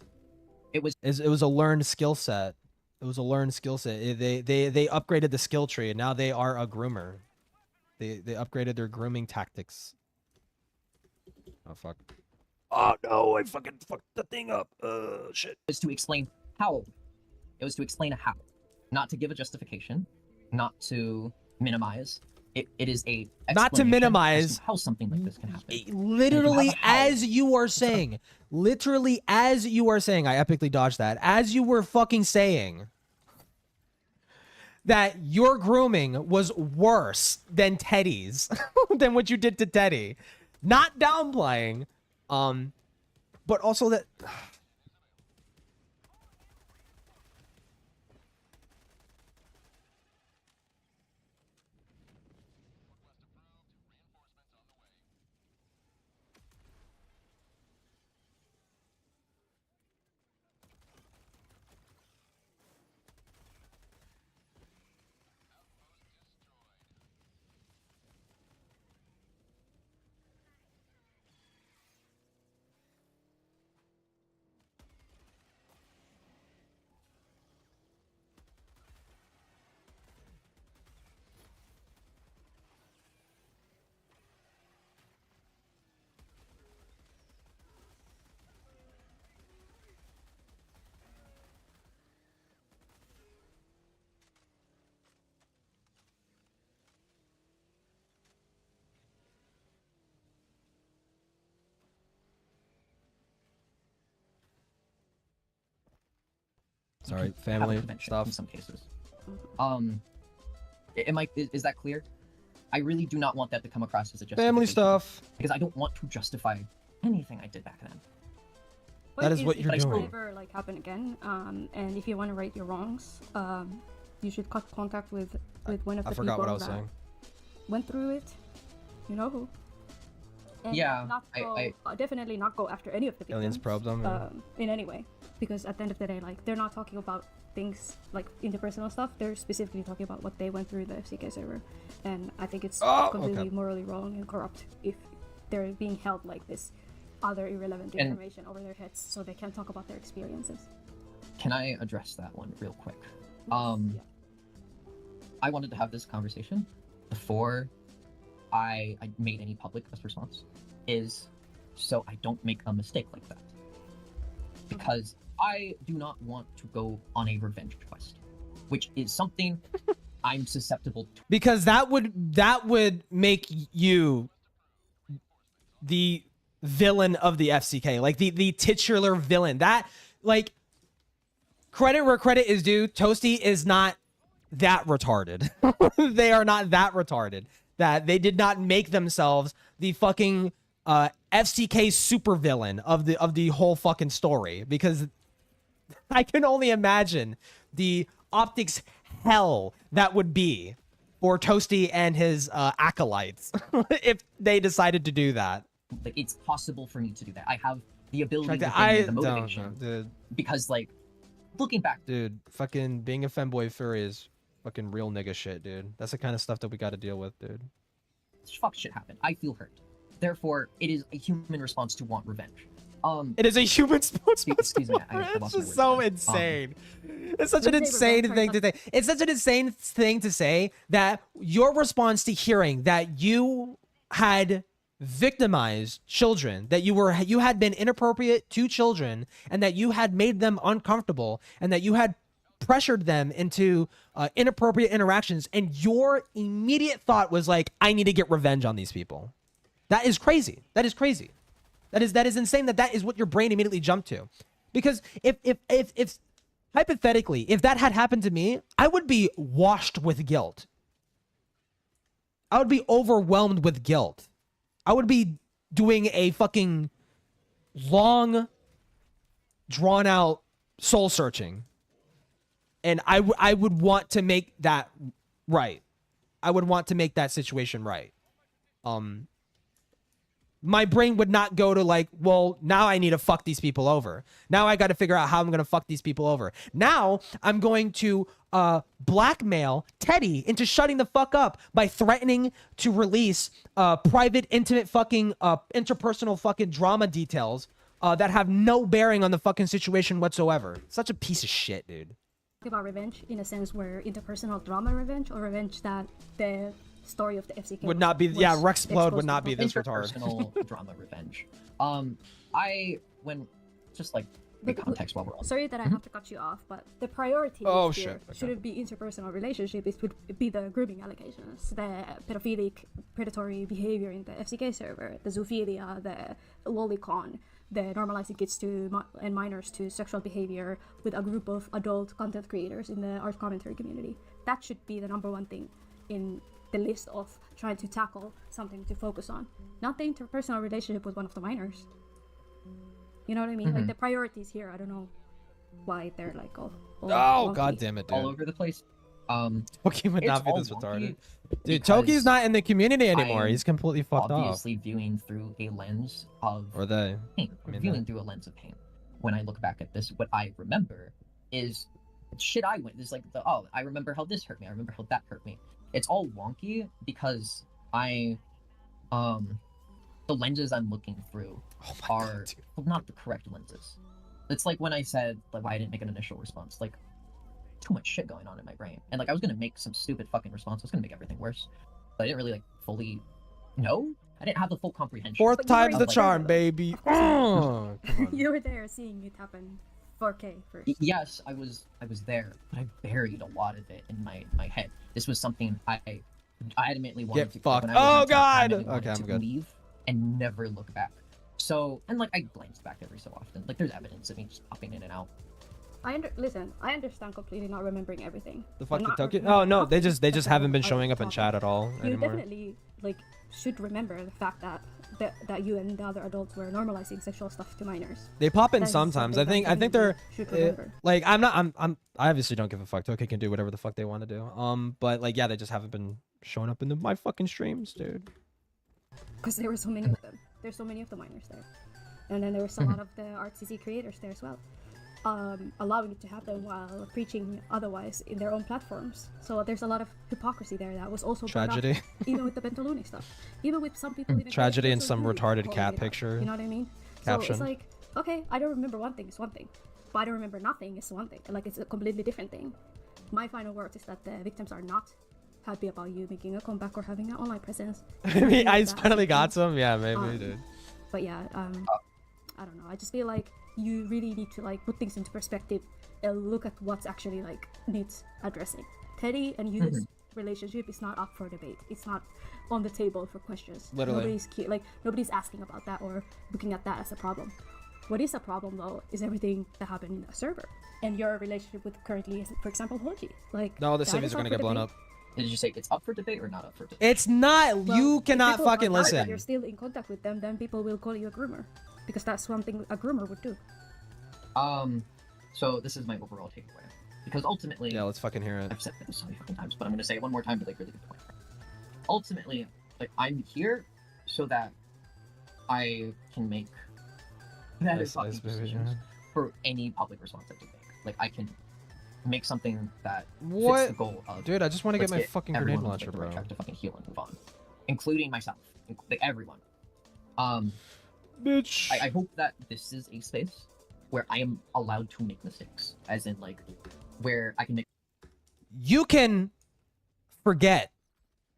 It was It was a learned skill set. It was a learned skill set. They upgraded the skill tree, and now they are a groomer. They upgraded their grooming tactics. Oh fuck. Oh no, I fucking fucked the thing up. Shit. to explain how. It was to explain how, not to give a justification, not to minimize. It is a Not to explanation minimize. as to how something like this can happen. Literally, And if you have a how- as you are saying, literally as you are saying, I epically dodged that. As you were fucking saying that your grooming was worse than Teddy's, than what you did to Teddy. Not downplaying, but also that. Sorry, have a family convention stuff. in some cases. Is that clear? I really do not want that to come across as a justification. Family stuff. Because I don't want to justify anything I did back then. But That is if- what if you're it doing. Never like happen again. And if you want to right your wrongs, you should cut contact with one of I the forgot people what I was that saying. went through it. You know who? And Yeah, not go, definitely not go after any of the Aliens victims, probed them. Yeah. in any way, because at the end of the day, like, they're not talking about things like interpersonal stuff. They're specifically talking about what they went through the FCK server, and I think it's completely morally wrong and corrupt if they're being held like this other irrelevant And- information over their heads, so they can't talk about their experiences. Can I address that one real quick? Yeah. I wanted to have this conversation before I made any public response, is so I don't make a mistake like that. Because I do not want to go on a revenge quest, which is something I'm susceptible to. Because that would make you the villain of the FCK, like the titular villain. That, like, credit where credit is due, Toasty is not that retarded. They are not that retarded. That they did not make themselves the fucking FCK supervillain of the whole fucking story, because I can only imagine the optics hell that would be for Toasty and his acolytes if they decided to do that. Like, it's possible for me to do that. I have the ability, Like, within me, I the motivation, don't, dude. because like looking back, Dude, fucking being a femboy furry is fucking real nigga shit, dude. That's the kind of stuff that we got to deal with, dude. fuck shit happened. I feel hurt. Therefore, it is a human response to want revenge. It is a human sports. Excuse me, I It's lost my just words so there. insane. It's such an Let's say insane revenge thing to say. It's such an insane thing to say that your response to hearing that you had victimized children, that you had been inappropriate to children, and that you had made them uncomfortable, and that you had pressured them into inappropriate interactions, and your immediate thought was like, I need to get revenge on these people. That is crazy. That is crazy. That is insane that is what your brain immediately jumped to. Because if hypothetically, if that had happened to me, I would be washed with guilt. I would be overwhelmed with guilt. I would be doing a fucking long, drawn out soul searching. And I would want to make that right. I would want to make that situation right. My brain would not go to like, well, now I need to fuck these people over. Now I got to figure out how I'm going to fuck these people over. Now I'm going to blackmail Teddy into shutting the fuck up by threatening to release private, intimate fucking interpersonal fucking drama details that have no bearing on the fucking situation whatsoever. Such a piece of shit, dude. About revenge in a sense where interpersonal drama revenge or revenge that the story of the FCK Would not be, yeah, Rexplode would not be this retarded. interpersonal drama revenge. When just like the context while we're on. Sorry that I have to cut you off, but the priority Oh, here shit. Okay. shouldn't be interpersonal relationship. It would be the grooming allegations, the pedophilic, predatory behavior in the FCK server, the zoophilia, the lolicon, the normalizing kids and minors to sexual behavior with a group of adult content creators in the art commentary community. That should be the number one thing in the list of trying to tackle something to focus on, not the interpersonal relationship with one of the minors. You know what I mean? Like the priorities here, I don't know why they're like all Oh, wonky. god damn it, dude. all over the place. Toki would It's not be all this retarded. wonky Dude, because Toki's not in the community anymore. I'm He's completely fucked off. obviously viewing through a lens of Or they. pain. I mean, Viewing through a lens of pain. When I look back at this, what I remember is shit I went. It's like I remember how this hurt me. I remember how that hurt me. It's all wonky because the lenses I'm looking through Oh my are god, dude. not the correct lenses. It's like when I said like why I didn't make an initial response. Like too much shit going on in my brain, and like I was gonna make some stupid fucking response. I was gonna make everything worse, but I didn't really like fully know. I didn't have the full comprehension. Fourth But you time's were the there, charm, though. baby. Of course Oh, come on. You were there seeing it happen 4K first. Yes, I was there, but I buried a lot of it in my head. This was something I adamantly wanted Get to fucked. when I was Oh, on top, I God! adamantly wanted Okay, I'm to good. leave and never look back. So, and like I glance back every so often. Like there's evidence of me just popping in and out. Listen, I understand completely not remembering everything. The fuck I'm did not Toki? remembering Oh no, they nothing, just but haven't been I showing up in thought chat at all You anymore. definitely like should remember the fact that you and the other adults were normalizing sexual stuff to minors. They pop in That is sometimes. I something think that they're you should uh, remember. like I obviously don't give a fuck. Toki can do whatever the fuck they want to do. But like yeah, they just haven't been showing up in my fucking streams, dude. Because there were so many of them. There's so many of the minors there. And then there was a lot of the ArtCC creators there as well. Allowing it to happen while preaching otherwise in their own platforms. So there's a lot of hypocrisy there that was also brought up, Tragedy. even with the Bentaluni stuff. Even with some people in the Tragedy crowd and also some really retarded calling cat it out. picture You know what I mean? So caption. it's like, okay, I don't remember one thing is one thing. But I don't remember nothing is one thing. Like it's a completely different thing. My final word is that the victims are not happy about you making a comeback or having an online presence. I mean, I That finally got victims. some. Yeah, maybe, Um, dude. But yeah, I don't know. I just feel like you really need to like put things into perspective and look at what's actually like needs addressing. Teddy and Yu's relationship is not up for debate. It's not on the table for questions. Literally. Nobody's asking about that or looking at that as a problem. What is a problem though is everything that happened in the server and your relationship with currently, for example, Horji. Like No, the that civvies is are up gonna for get blown debate. up. Did you say it's up for debate or not up for debate? It's not. Well, You if cannot people are fucking not, but listen. You're still in contact with them, then people will call you a groomer because that's one thing a groomer would do. So this is my overall takeaway. Because ultimately, Yeah, let's fucking hear it. I've said this so many fucking times, but I'm gonna say it one more time to like really good point. Ultimately, like I'm here so that I can make better Nice, fucking nice, baby, decisions yeah. for any public response I do make. like I can make something that fits What? the goal of. Dude, I just want to get let's my fucking grenade everyone on, launcher, like, the right bro. track to fucking heal and move on, including myself, like everyone. Bitch. I hope that this is a space where I am allowed to make mistakes, as in like where I can make. You can forget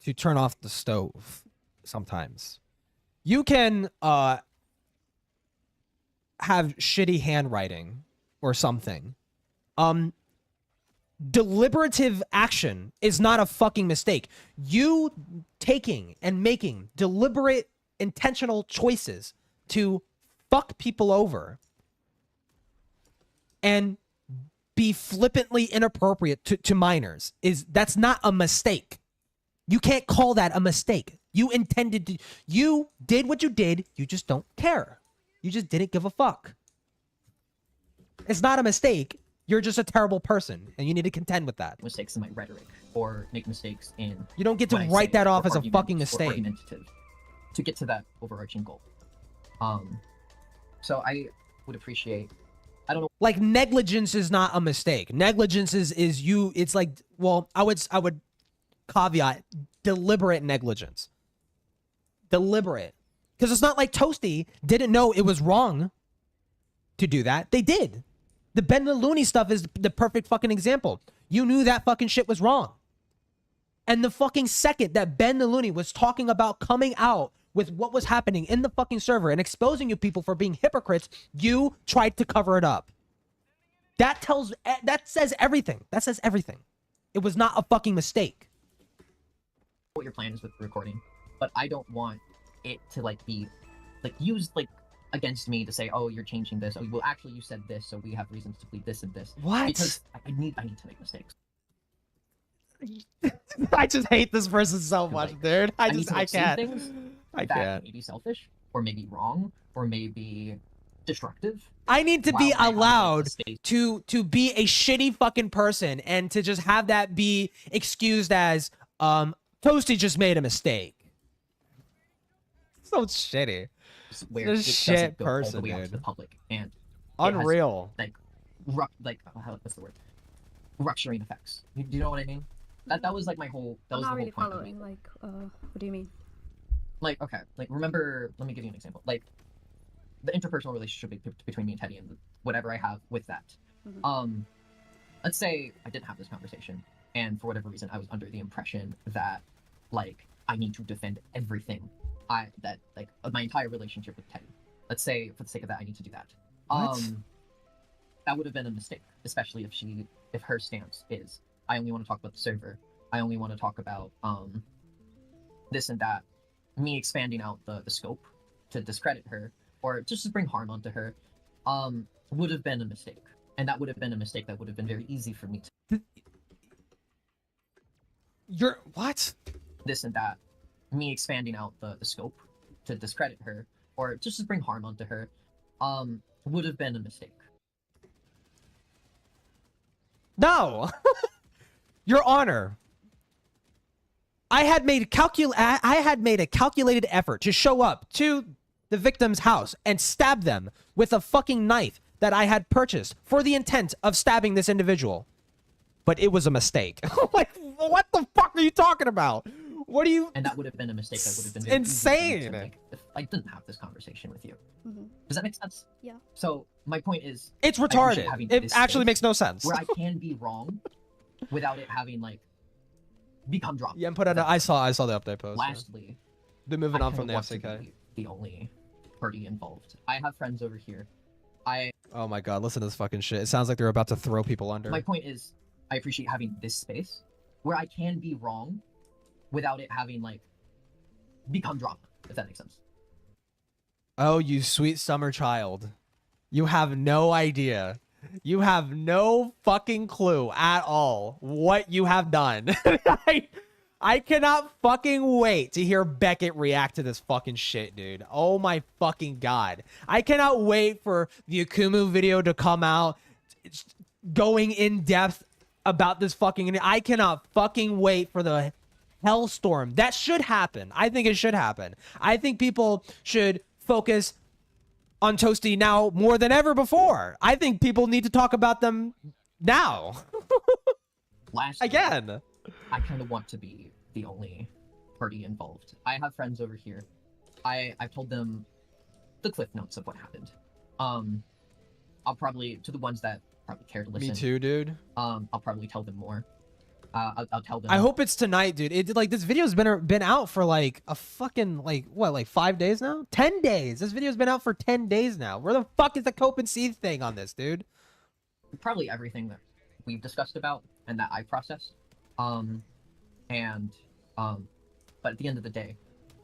to turn off the stove sometimes. You can have shitty handwriting or something. Deliberative action is not a fucking mistake. You taking and making deliberate intentional choices to fuck people over and be flippantly inappropriate to minors that's not a mistake. You can't call that a mistake. You intended to, you did what you did, you just don't care. You just didn't give a fuck. It's not a mistake. You're just a terrible person, and you need to contend with that. Mistakes in my rhetoric, or make mistakes in. You don't get to what I write say, that off or as a fucking argument, or mistake. argumentative, to get to that overarching goal. So I would appreciate. I don't know. Like, negligence is not a mistake. Negligence is you. It's like, well, I would caveat deliberate negligence. Deliberate, because it's not like Toasty didn't know it was wrong to do that. They did. The Ben the Looney stuff is the perfect fucking example. You knew that fucking shit was wrong. And the fucking second that Ben the Looney was talking about coming out with what was happening in the fucking server and exposing you people for being hypocrites, you tried to cover it up. That says everything. That says everything. It was not a fucking mistake. What your plan is with the recording, but I don't want it to like be like used like against me to say, oh, you're changing this. Oh, well, actually, you said this, so we have reasons to plead this and this. What? Because I need to make mistakes. I just hate this person so much, Like, dude. I need to, like, say can't. things I that can't. may be selfish, or maybe wrong, or maybe destructive. I need to while be I have, like, the allowed space. to be a shitty fucking person and to just have that be excused as Toasty just made a mistake. So shitty. Where This it shit doesn't go all person, the way out to dude. the public, and Unreal. like what's the word? Rupturing effects. Do you know what I mean? That was like my whole. That I'm was not the really whole point of it. following. Like, what do you mean? Like, okay, like remember. Let me give you an example. Like the interpersonal relationship between me and Teddy, and whatever I have with that. Mhm. Let's say I didn't have this conversation, and for whatever reason, I was under the impression that like I need to defend everything. My entire relationship with Teddy. Let's say, for the sake of that, I need to do that. What? That would have been a mistake, especially if her stance is, I only want to talk about the server. I only want to talk about this and that. Me expanding out the scope to discredit her or just to bring harm onto her, would have been a mistake, and that would have been a mistake that would have been very easy for me to. You're what? This and that. Me expanding out the scope to discredit her or just to bring harm onto her, would have been a mistake. No. Your Honor. I had made a calculated effort to show up to the victim's house and stab them with a fucking knife that I had purchased for the intent of stabbing this individual. But it was a mistake. Like, what the fuck are you talking about? What do you... And that would have been a mistake that would have been very easy for me to make if I didn't have this conversation with you. Mhm. Does that make sense? Yeah. So my point is, It's I appreciate retarded. having It this actually space makes no sense. where I can be wrong without it having like become drama. Yeah, and put out. I saw the update post. Yeah. Lastly, They're moving I on don't from the want to FCK. be the only party involved. I have friends over here. Oh my god, listen to this fucking shit. It sounds like they're about to throw people under. My point is, I appreciate having this space where I can be wrong without it having like become drama, if that makes sense. Oh, you sweet summer child. You have no idea. You have no fucking clue at all what you have done. I cannot fucking wait to hear Beckett react to this fucking shit, dude. Oh my fucking god. I cannot wait for the Akumu video to come out going in depth about this fucking... I cannot fucking wait for the hellstorm. That should happen. I think it should happen. I think people should focus on Toasty now more than ever before. I think people need to talk about them now. Lastly, Again. I kind of want to be the only party involved. I have friends over here. I've told them the cliff notes of what happened. I'll probably, to the ones that probably care to listen. Me too, dude. I'll probably tell them more. I'll tell them. I hope it's tonight, dude. It like this video's been out for like a fucking like 5 days now? 10 days. This video's been out for 10 days now. Where the fuck is the cope and seed thing on this, dude? Probably everything that we've discussed about and that I processed. But at the end of the day,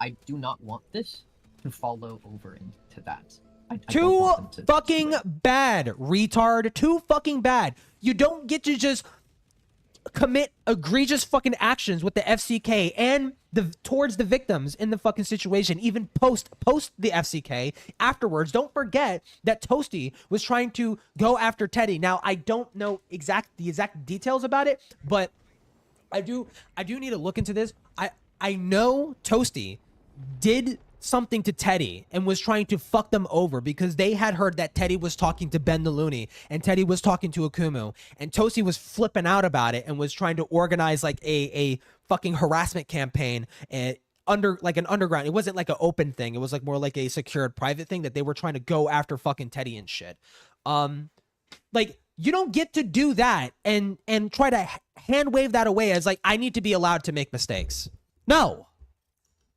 I do not want this to follow over into that. I don't Too want them to fucking bad, retard. Too fucking bad. You don't get to just commit egregious fucking actions with the FCK and towards the victims in the fucking situation, even post the FCK afterwards. Don't forget that Toasty was trying to go after Teddy. Now I don't know the exact details about it, but I do need to look into this. I know Toasty did something to Teddy and was trying to fuck them over because they had heard that Teddy was talking to Ben the Looney and Teddy was talking to Akumu, and Toasty was flipping out about it and was trying to organize like a fucking harassment campaign and an underground. It wasn't like an open thing. It was like more like a secured private thing that they were trying to go after fucking Teddy and shit. Like you don't get to do that and try to hand wave that away as like I need to be allowed to make mistakes. No.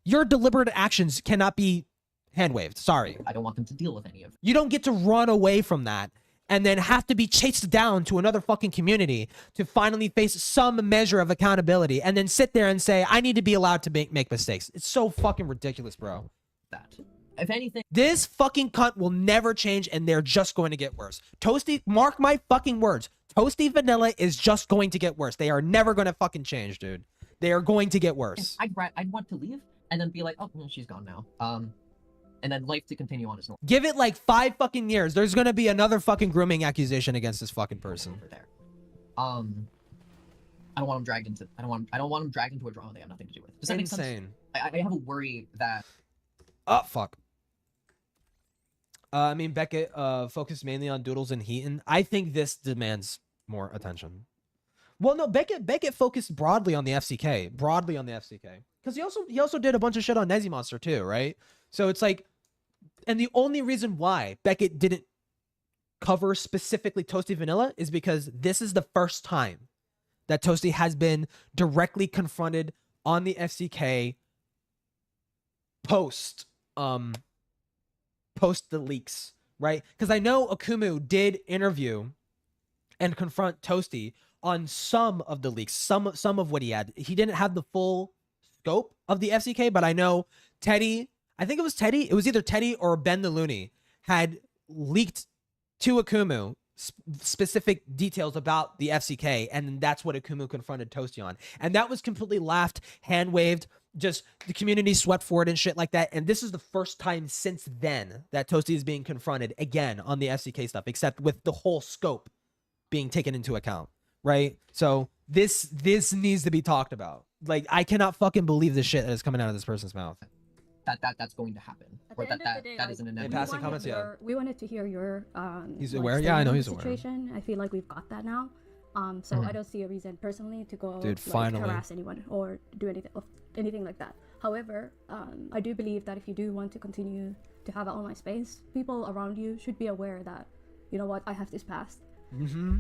Your deliberate actions cannot be hand waved. Sorry. I don't want them to deal with any of it. You don't get to run away from that and then have to be chased down to another fucking community to finally face some measure of accountability and then sit there and say, I need to be allowed to make mistakes. It's so fucking ridiculous, bro. That. If anything, This fucking cunt will never change and they're just going to get worse. Toasty, mark my fucking words. Toasty Vanilla is just going to get worse. They are never going to fucking change, dude. They are going to get worse. I'd want to leave and then be like, oh, she's gone now. And then life to continue on as normal. Give it like 5 fucking years. There's gonna be another fucking grooming accusation against this fucking person. Over there. I don't want them dragged into. I don't want them dragged into a drama they have nothing to do with. Does that make sense? Insane. I have a worry that. Oh fuck. I mean, Beckett focused mainly on Doodles and Heaton. I think this demands more attention. Well, no, Beckett focused broadly on the FCK, because he also did a bunch of shit on Nezzy Monster too, right? So it's like, and the only reason why Beckett didn't cover specifically Toasty Vanilla is because this is the first time that Toasty has been directly confronted on the FCK post the leaks, right? Because I know Akumu did interview and confront Toasty on some of the leaks, some of what he had. He didn't have the full scope of the FCK, but I know Teddy, I think it was Teddy, it was either Teddy or Ben the Looney, had leaked to Akumu specific details about the FCK, and that's what Akumu confronted Toasty on. And that was completely laughed, hand-waved, just the community swept for it and shit like that. And this is the first time since then that Toasty is being confronted again on the FCK stuff, except with the whole scope being taken into account. Right? So this needs to be talked about. Like, I cannot fucking believe the shit that is coming out of this person's mouth. That's going to happen. Or that is an inevitable. passing comments, yeah. We wanted to hear your He's like, aware? Yeah, I know he's situation. I feel like we've got that now. So I don't see a reason personally to go Dude, like, finally. harass anyone or do anything like that. However, I do believe that if you do want to continue to have an online space, people around you should be aware that, you know what, I have this past. Mm-hmm.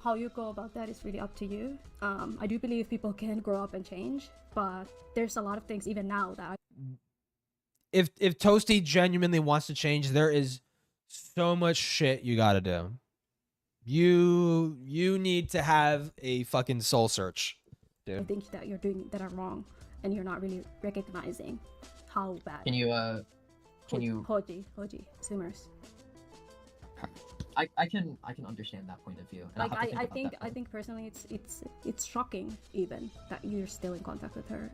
How you go about that is really up to you. I do believe people can grow up and change, but there's a lot of things even now that If Toasty genuinely wants to change, there is so much shit you gotta do. You need to have a fucking soul search, dude. I think that you're doing that are wrong, and you're not really recognizing how bad. Can you Hoji swimmers. I can understand that point of view. And Like I'll have to I think personally it's shocking even that you're still in contact with her.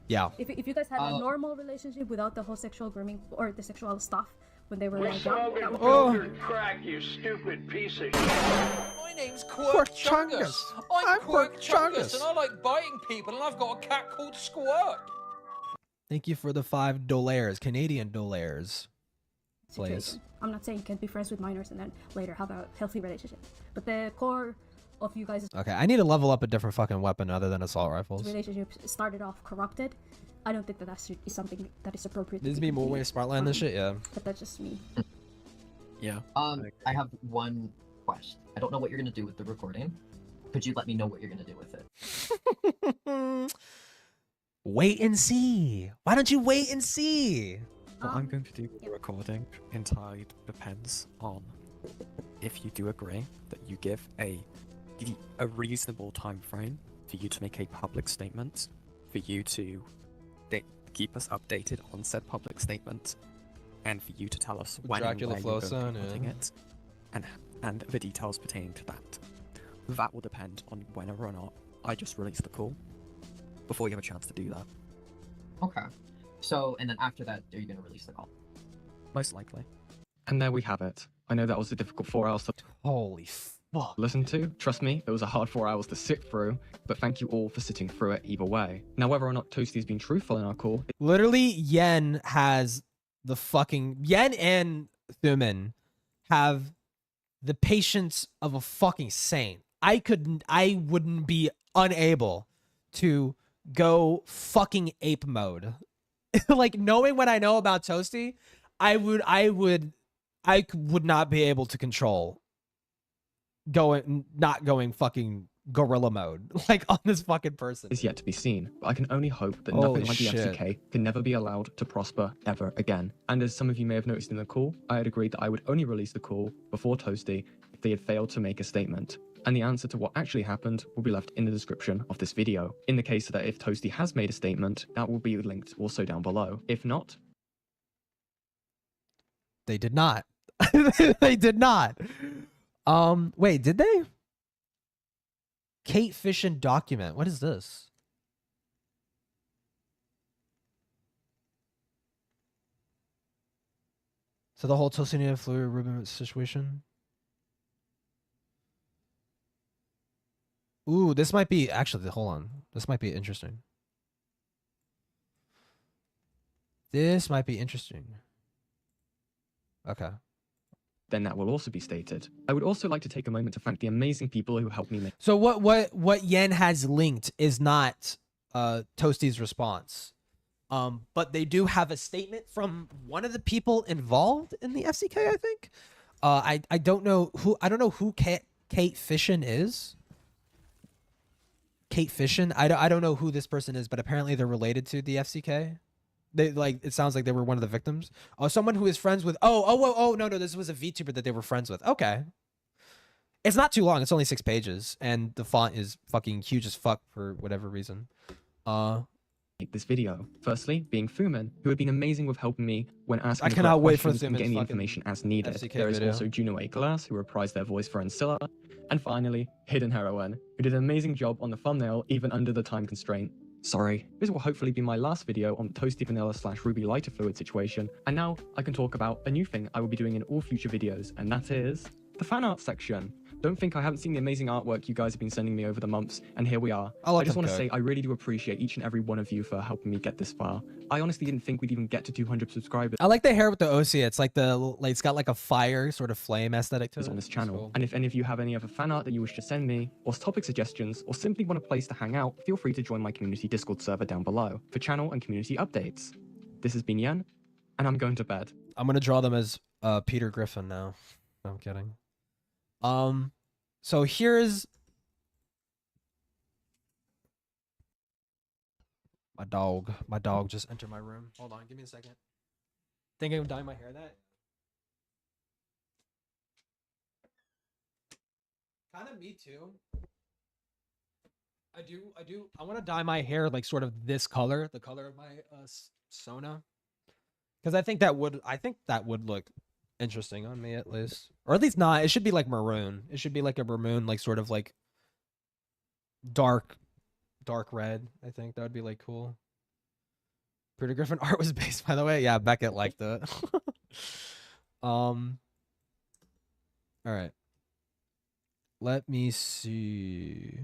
Yeah. If you guys had a normal relationship without the whole sexual grooming or the sexual stuff when they were like young, that would be Filtered crack, you stupid piece of shit. My name's Quirk Chungus. I'm Quirk Chungus, and I like biting people, and I've got a cat called Squirt. Thank you for the $5 Canadian dollars. situation. I'm not saying you can't be friends with minors and then later have a healthy relationship, but the core of you guys' Okay, I need to level up a different fucking weapon other than assault rifles. relationship started off corrupted. I don't think that that should be something that is appropriate. Needs to be more way Smartland this shit, yeah. But that's just me. Yeah. I have one question. I don't know what you're gonna do with the recording. Could you let me know what you're gonna do with it? Wait and see. Why don't you wait and see? What I'm going to do with the recording entirely depends on if you do agree that you give a reasonable time frame for you to make a public statement, for you to keep us updated on said public statement, and for you to tell us when Dracula and where you're going to be Flowson, putting yeah. it, and the details pertaining to that. That will depend on whether or not I just release the call before you have a chance to do that. Okay. So, and then after that, are you gonna release the call? Most likely. And there we have it. I know that was a difficult 4 hours to Holy fuck. listen to. Trust me, it was a hard 4 hours to sit through, but thank you all for sitting through it either way. Now, whether or not Toasty's been truthful in our call, Literally, Yen has the fucking... Yen and Thuman have the patience of a fucking saint. I wouldn't be unable to go fucking ape mode. Like, knowing what I know about Toasty, I would not be able to control not going fucking gorilla mode like on this fucking person. is yet to be seen, but I can only hope that Holy nothing like the shit. FCK can never be allowed to prosper ever again. And as some of you may have noticed in the call, I had agreed that I would only release the call before Toasty if they had failed to make a statement. And the answer to what actually happened will be left in the description of this video. In the case that if Toasty has made a statement, that will be linked also down below. If not, They did not. They did not. Wait, did they? Kate Fishin document. What is this? So the whole Toasty fluid Ruben situation. Ooh, this might be actually. Hold on. This might be interesting. This might be interesting. Okay. then that will also be stated. I would also like to take a moment to thank the amazing people who helped me make So what Yen has linked is not Toasty's response. But they do have a statement from one of the people involved in the FCK, I think. I don't know who Kate Fishin is. Kate Fishin. I don't know who this person is, but apparently they're related to the FCK. They it sounds like they were one of the victims. Oh, someone who is friends with no, this was a VTuber that they were friends with. Okay. It's not too long, it's only 6 pages, and the font is fucking huge as fuck for whatever reason. this video. Firstly, being Fuman, who had been amazing with helping me when asking I the cannot correct wait for questions and Fuman's getting the fucking information as needed. FCK There is video. also Juno A. Glass, who reprised their voice for Ancilla. And finally, Hidden Heroine, who did an amazing job on the thumbnail even under the time constraint. Sorry, this will hopefully be my last video on the Toasty Vanilla / Ruby Lighter Fluid situation, and now I can talk about a new thing I will be doing in all future videos, and that is the fan art section. Don't think I haven't seen the amazing artwork you guys have been sending me over the months, and here we are. I just want to say I really do appreciate each and every one of you for helping me get this far. I honestly didn't think we'd even get to 200 subscribers. I like the hair with the OC. It's like it's got like a fire sort of flame aesthetic to it. On this It's channel. cool. And if any of you have any other fan art that you wish to send me, or topic suggestions, or simply want a place to hang out, feel free to join my community Discord server down below for channel and community updates. This has been Yen, and I'm going to bed. I'm gonna draw them as Peter Griffin now. No, I'm kidding. So here's my dog. My dog just entered my room. Hold on, give me a second. Thinking of dyeing my hair that? Kind of me too. I want to dye my hair like sort of this color, the color of my Sona. Because I think that would look interesting on me at least. Or at least not. It should be like maroon. It should be like a maroon, like sort of like dark red. I think that would be like cool. Peter Griffin art was based, by the way. Yeah, Beckett liked it. All right. Let me see.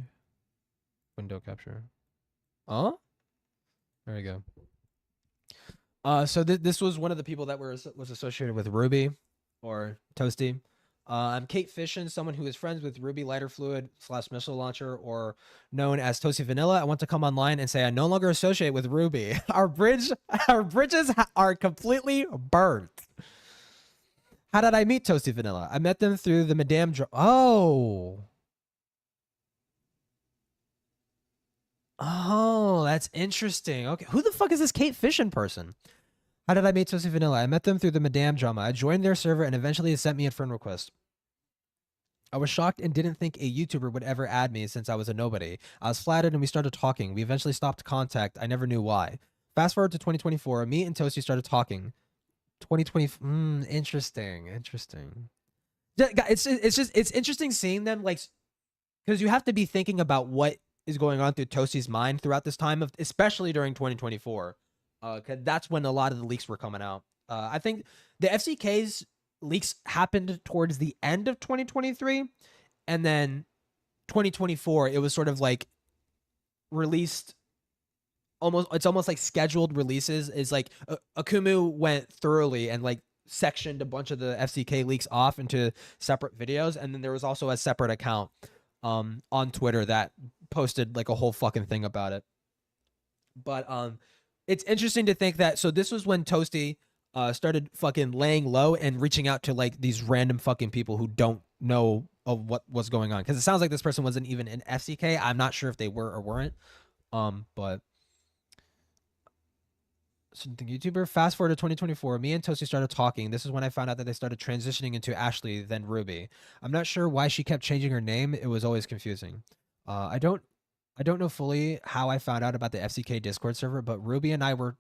Window capture. There we go. So this was one of the people that was associated with Ruby or Toasty. I'm Kate Fishin, someone who is friends with Ruby Lighter Fluid / Missile Launcher, or known as Toasty Vanilla. I want to come online and say I no longer associate with Ruby. Our bridges are completely burnt. How did I meet Toasty Vanilla? I met them through the Madame Oh, that's interesting. Okay, who the fuck is this Kate Fishin person? How did I meet Toasty Vanilla? I met them through the Madame drama. I joined their server and eventually it sent me a friend request. I was shocked and didn't think a YouTuber would ever add me since I was a nobody. I was flattered and we started talking. We eventually stopped contact. I never knew why. Fast forward to 2024, me and Toasty started talking. 2020, interesting. It's interesting seeing them, like, because you have to be thinking about what is going on through Toasty's mind throughout this time of, especially during 2024. Cause that's when a lot of the leaks were coming out. I think the FCK's leaks happened towards the end of 2023, and then 2024 it was sort of like released it's almost like scheduled releases. Is like Akumu went thoroughly and like sectioned a bunch of the FCK leaks off into separate videos, and then there was also a separate account on Twitter that posted like a whole fucking thing about it. But it's interesting to think that, so this was when Toasty started fucking laying low and reaching out to like these random fucking people who don't know of what was going on, because it sounds like this person wasn't even in FCK. I'm not sure if they were or weren't. But something YouTuber. Fast forward to 2024, me and Toasty started talking. This is when I found out that they started transitioning into Ashley, then Ruby. I'm not sure why she kept changing her name. It was always confusing. I don't know fully how I found out about the FCK Discord server, but Ruby and I were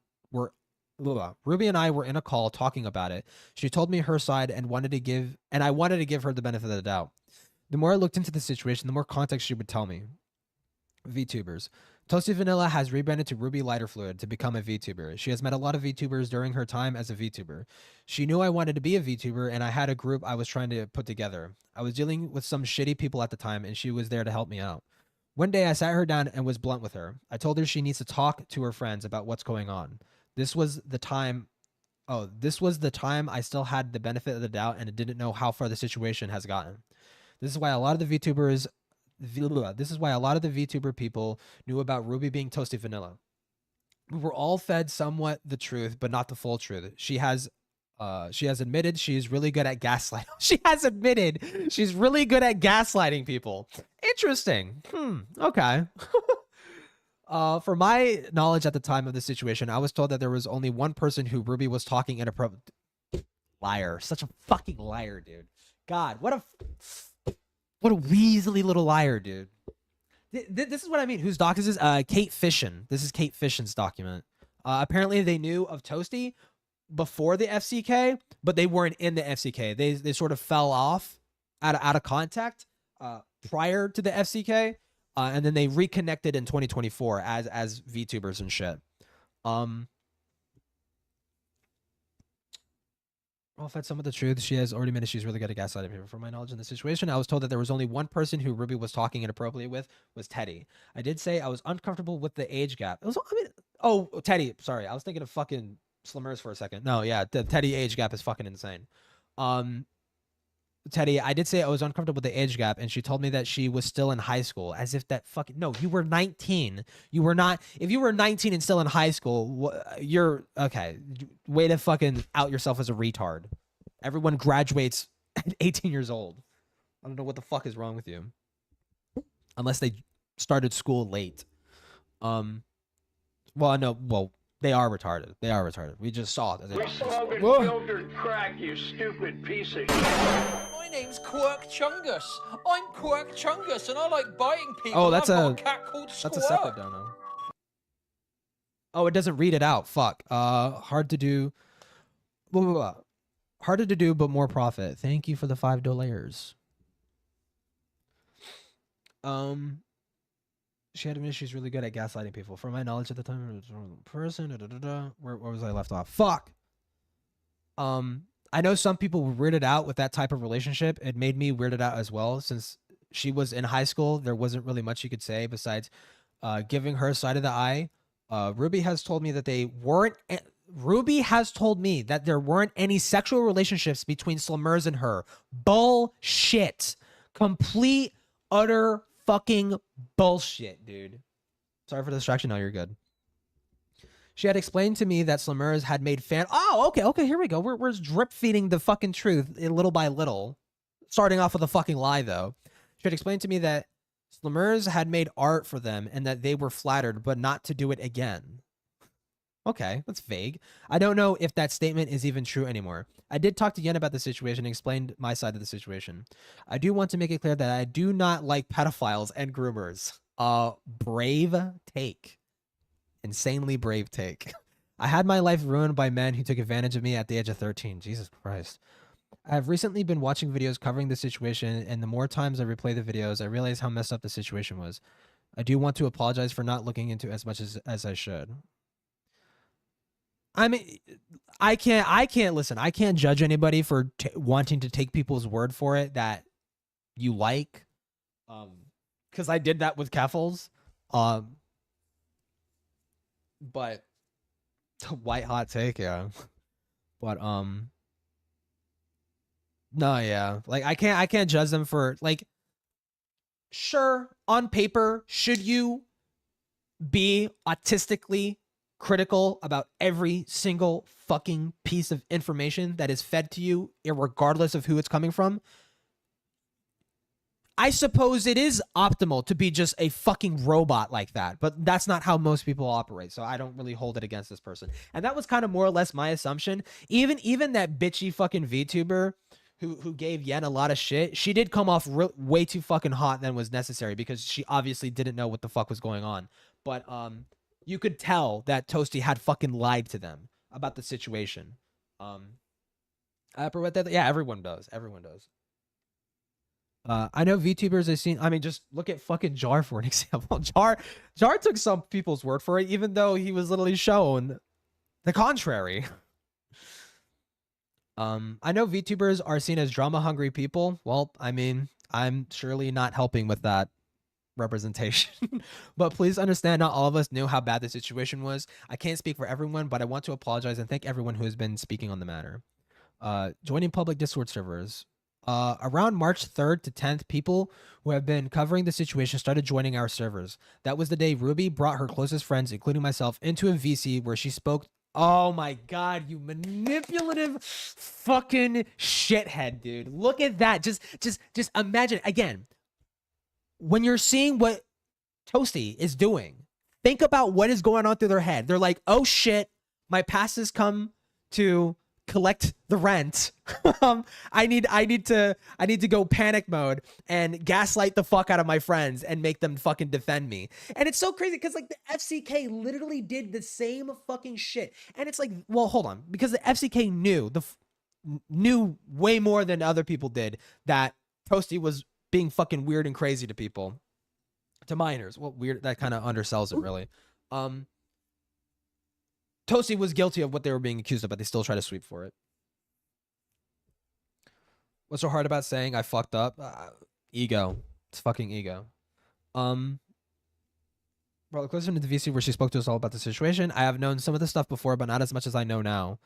in a call talking about it. She told me her side and I wanted to give her the benefit of the doubt. The more I looked into the situation, the more context she would tell me. VTubers. Toasty Vanilla has rebranded to Ruby Lighter Fluid to become a VTuber. She has met a lot of VTubers during her time as a VTuber. She knew I wanted to be a VTuber, and I had a group I was trying to put together. I was dealing with some shitty people at the time, and she was there to help me out. One day, I sat her down and was blunt with her. I told her she needs to talk to her friends about what's going on. This was the time I still had the benefit of the doubt and didn't know how far the situation has gotten. This is why a lot of the VTuber people knew about Ruby being Toasty Vanilla. We were all fed somewhat the truth, but not the full truth. She has admitted she's really good at gaslighting. She has admitted she's really good at gaslighting people. Interesting. Okay. For my knowledge at the time of the situation, I was told that there was only one person who Ruby was talking inappropriate. Liar. Such a fucking liar, dude. God, what a weaselly little liar, dude. This is what I mean. Whose doc is this? Kate Fishin. This is Kate Fishin's document. Apparently they knew of Toasty before the FCK, but they weren't in the FCK. They sort of fell off out of contact prior to the FCK, and then they reconnected in 2024 as VTubers and shit. Well, if that's some of the truth, she has already admitted she's really good at gaslighting people. From my knowledge in the situation, I was told that there was only one person who Ruby was talking inappropriately with, was Teddy. I did say I was uncomfortable with the age gap. Teddy. Sorry, I was thinking of fucking Slimmers for a second. No, yeah, the Teddy age gap is fucking insane. Teddy, I did say I was uncomfortable with the age gap, and she told me that she was still in high school, as if that fucking... No, you were 19. You were not... If you were 19 and still in high school, you're... Okay, way to fucking out yourself as a retard. Everyone graduates at 18 years old. I don't know what the fuck is wrong with you. Unless they started school late. Well, no, well... They are retarded. They are retarded. We just saw it. We smoking filtered crack, you stupid piece of shit. My name's Quirk Chungus. I'm Quirk Chungus, and I like biting people. Oh, that's I've got a cat called That's a separate dono. Oh, it doesn't read it out. Fuck. Hard to do. Blah, blah, blah. Harder to do, but more profit. Thank you for the $5. She had admitted she's really good at gaslighting people. From my knowledge at the time, it was a person. Where was I left off? Fuck. I know some people were weirded out with that type of relationship. It made me weirded out as well, since she was in high school. There wasn't really much you could say besides giving her side of the eye. Ruby has told me that they weren't Ruby has told me that there weren't any sexual relationships between Slumers and her. Bullshit. Complete, utter fucking bullshit, dude. Sorry for the distraction. Now you're good. She had explained to me that Slumers had made okay, here we go. We're drip feeding the fucking truth little by little. Starting off with a fucking lie, though. She had explained to me that Slumers had made art for them and that they were flattered, but not to do it again. Okay, that's vague. I don't know if that statement is even true anymore. I did talk to Yen about the situation and explained my side of the situation. I do want to make it clear that I do not like pedophiles and groomers. Brave take. Insanely brave take. I had my life ruined by men who took advantage of me at the age of 13. Jesus Christ. I have recently been watching videos covering the situation, and the more times I replay the videos, I realize how messed up the situation was. I do want to apologize for not looking into as much as I should. I mean, I can't listen. I can't judge anybody for wanting to take people's word for it that you like. Because I did that with Keffels. But white hot take, yeah. But no, yeah. Like I can't judge them for like. Sure, on paper, should you be autistically critical about every single fucking piece of information that is fed to you, regardless of who it's coming from? I suppose it is optimal to be just a fucking robot like that, but that's not how most people operate, so I don't really hold it against this person. And that was kind of more or less my assumption. Even that bitchy fucking VTuber who gave Yen a lot of shit, she did come off way too fucking hot than was necessary because she obviously didn't know what the fuck was going on. But you could tell that Toasty had fucking lied to them about the situation. Yeah, everyone does. Everyone does. I know VTubers I've seen. I mean, just look at fucking Jar for an example. Jar took some people's word for it, even though he was literally shown the contrary. I know VTubers are seen as drama-hungry people. Well, I mean, I'm surely not helping with that representation. But please understand, not all of us knew how bad the situation was. I can't speak for everyone, but I want to apologize and thank everyone who has been speaking on the matter. Joining public Discord servers. Around March 3rd to 10th, people who have been covering the situation started joining our servers. That was the day Ruby brought her closest friends, including myself, into a VC where she spoke. Oh my god, you manipulative fucking shithead, dude. Look at that. Just imagine again. When you're seeing what Toasty is doing, think about what is going on through their head. They're like, "Oh shit, my passes come to collect the rent. I need to go panic mode and gaslight the fuck out of my friends and make them fucking defend me." And it's so crazy because like the FCK literally did the same fucking shit. And it's like, well, hold on, because the FCK knew way more than other people did that Toasty was being fucking weird and crazy to people, to minors. Well, weird, that kind of undersells it really. Toasty was guilty of what they were being accused of, but they still try to sweep for it. What's so hard about saying I fucked up? Ego. It's fucking ego. Brought closer to the VC where she spoke to us all about the situation. I have known some of the stuff before, but not as much as I know now.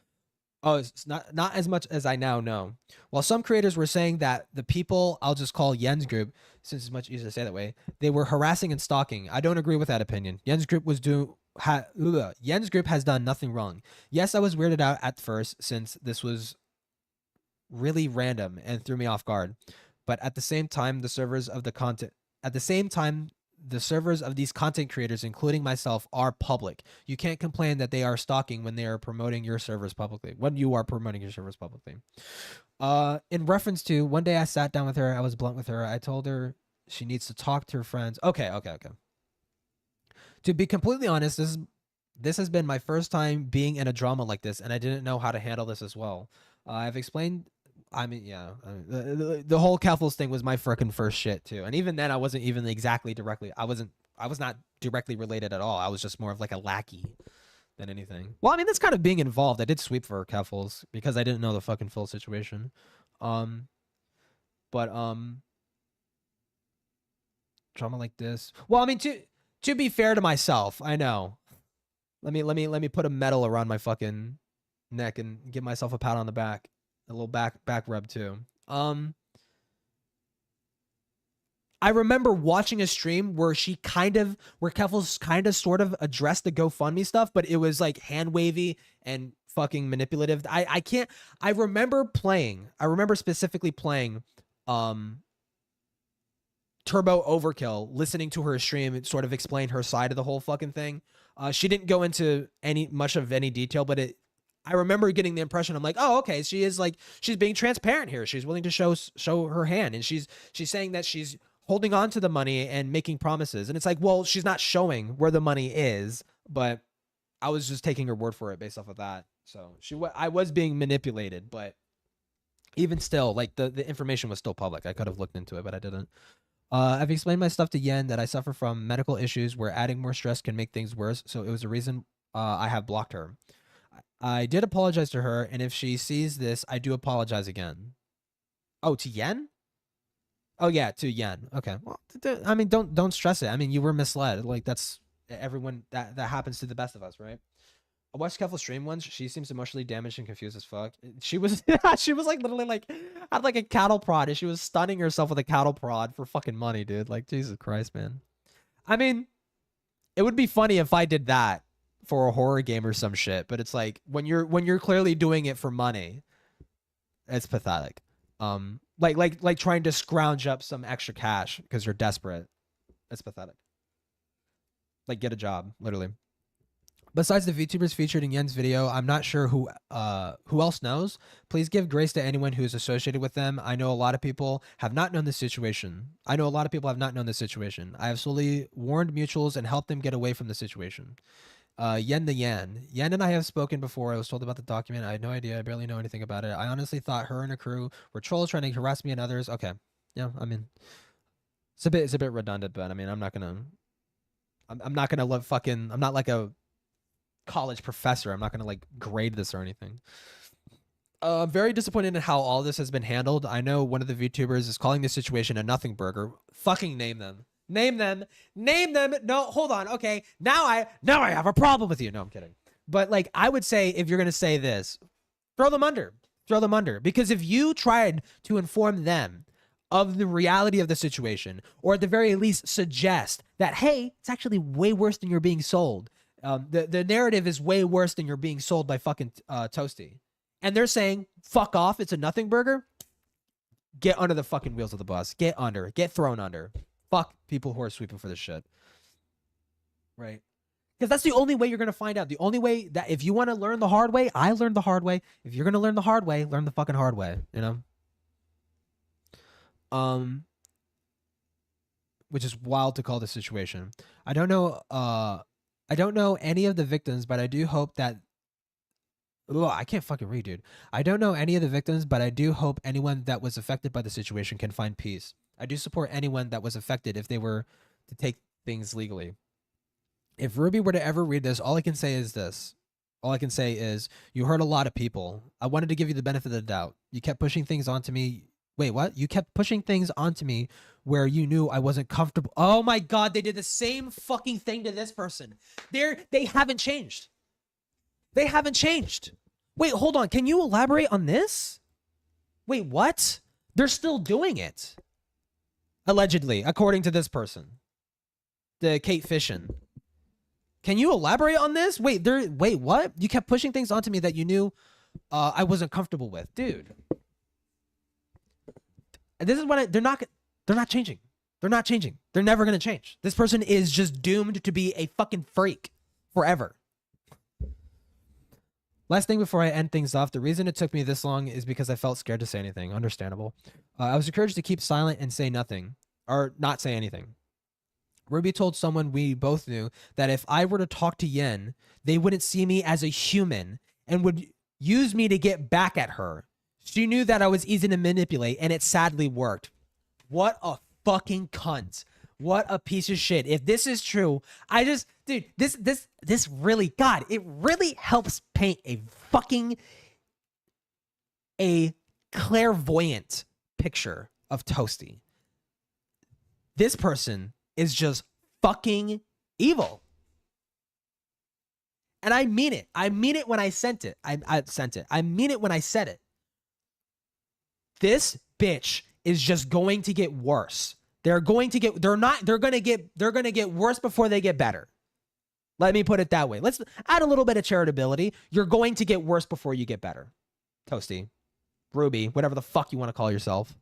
Oh, it's not as much as I now know. While some creators were saying that the people I'll just call Yen's group, since it's much easier to say that way, they were harassing and stalking. I don't agree with that opinion. Yen's group has done nothing wrong. Yes, I was weirded out at first since this was really random and threw me off guard. But at the same time, the servers of these content creators, including myself, are public. You can't complain that they are stalking when they are promoting your servers publicly. When you are promoting your servers publicly. In reference to one day I sat down with her, I was blunt with her. I told her she needs to talk to her friends. Okay. To be completely honest, this has been my first time being in a drama like this, and I didn't know how to handle this as well. I've explained. I mean, yeah, the whole Keffels thing was my frickin' first shit too, and even then, I wasn't even exactly directly. I was not directly related at all. I was just more of like a lackey than anything. Well, I mean, that's kind of being involved. I did sweep for Keffels because I didn't know the fucking full situation. Drama like this. Well, I mean, to be fair to myself, I know Let me put a medal around my fucking neck and give myself a pat on the back. A little back rub too. I remember watching a stream where Keffels kind of sort of addressed the GoFundMe stuff, but it was like hand wavy and fucking manipulative. I remember specifically playing Turbo Overkill, listening to her stream, it sort of explained her side of the whole fucking thing. She didn't go into much of any detail, but I remember getting the impression, I'm like, oh, okay, she's being transparent here. She's willing to show her hand, and she's saying that she's holding on to the money and making promises. And it's like, well, she's not showing where the money is, but I was just taking her word for it based off of that. So I was being manipulated, but even still, like the information was still public. I could have looked into it, but I didn't. I've explained my stuff to Yen that I suffer from medical issues where adding more stress can make things worse. So it was a reason I have blocked her. I did apologize to her, and if she sees this, I do apologize again. Oh, to Yen? Oh yeah, to Yen. Okay. Well, I mean, don't stress it. I mean, you were misled. Like that's everyone that happens to the best of us, right? I watched Keffel stream once. She seems emotionally damaged and confused as fuck. She was she was like literally like had like a cattle prod, and she was stunning herself with a cattle prod for fucking money, dude. Like Jesus Christ, man. I mean, it would be funny if I did that for a horror game or some shit, but it's like when you're clearly doing it for money, it's pathetic. Like trying to scrounge up some extra cash because you're desperate. It's pathetic. Like get a job, literally. Besides the VTubers featured in Yen's video, I'm not sure who else knows. Please give grace to anyone who is associated with them. I know a lot of people have not known this situation. I have slowly warned mutuals and helped them get away from the situation. Yen the Yan. Yen and I have spoken before. I was told about the document. I had no idea. I barely know anything about it. I honestly thought her and her crew were trolls trying to harass me and others. Okay. Yeah, I mean, it's a bit redundant, but I mean, I'm not like a college professor. I'm not gonna like grade this or anything. Very disappointed in how all this has been handled. I know one of the VTubers is calling this situation a nothing burger. Fucking name them. No, hold on. Okay, now I have a problem with you. No, I'm kidding. But like, I would say if you're gonna say this, throw them under, because if you tried to inform them of the reality of the situation, or at the very least suggest that, hey, it's actually way worse than you're being sold. The narrative is way worse than you're being sold by fucking Toasty. And they're saying, fuck off, it's a nothing burger. Get under the fucking wheels of the bus. Get thrown under. Fuck people who are sweeping for this shit. Right? Because that's the only way you're going to find out. The only way that if you want to learn the hard way, I learned the hard way. If you're going to learn the hard way, learn the fucking hard way, you know? Which is wild to call the situation. I don't know any of the victims, but I do hope that... Ugh, I can't fucking read, dude. I don't know any of the victims, but I do hope anyone that was affected by the situation can find peace. I do support anyone that was affected if they were to take things legally. If Ruby were to ever read this, all I can say is this. All I can say is, you hurt a lot of people. I wanted to give you the benefit of the doubt. You kept pushing things onto me. Wait, what? You kept pushing things onto me where you knew I wasn't comfortable. Oh my God, they did the same fucking thing to this person. They haven't changed. They haven't changed. Wait, hold on. Can you elaborate on this? Wait, what? They're still doing it. Allegedly, according to this person. The Kate Fishin. Can you elaborate on this? Wait, what? You kept pushing things onto me that you knew I wasn't comfortable with. Dude. This is what they're not changing. They're not changing. They're never going to change. This person is just doomed to be a fucking freak forever. Last thing before I end things off, the reason it took me this long is because I felt scared to say anything. Understandable. I was encouraged to keep silent and say nothing, or not say anything. Ruby told someone we both knew that if I were to talk to Yen, they wouldn't see me as a human and would use me to get back at her. She knew that I was easy to manipulate, and it sadly worked. What a fucking cunt. What a piece of shit. If this is true, dude, this really, God, it really helps paint a clairvoyant picture of Toasty. This person is just fucking evil. And I mean it. I mean it when I sent it. I sent it. I mean it when I said it. This bitch is just going to get worse. They're going to get worse before they get better. Let me put it that way. Let's add a little bit of charitability. You're going to get worse before you get better. Toasty, Ruby, whatever the fuck you want to call yourself.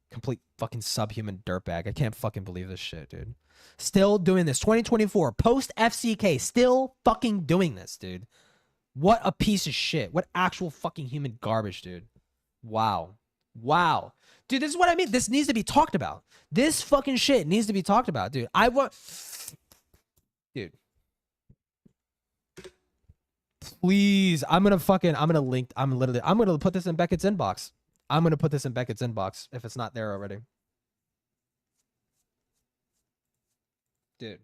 Complete fucking subhuman dirtbag. I can't fucking believe this shit, dude. Still doing this. 2024, post FCK, still fucking doing this, dude. What a piece of shit. What actual fucking human garbage, dude. Wow. Wow. Dude, this is what I mean. This needs to be talked about. This fucking shit needs to be talked about, dude. Dude. Please. I'm gonna put this in Beckett's inbox. I'm gonna put this in Beckett's inbox if it's not there already. Dude.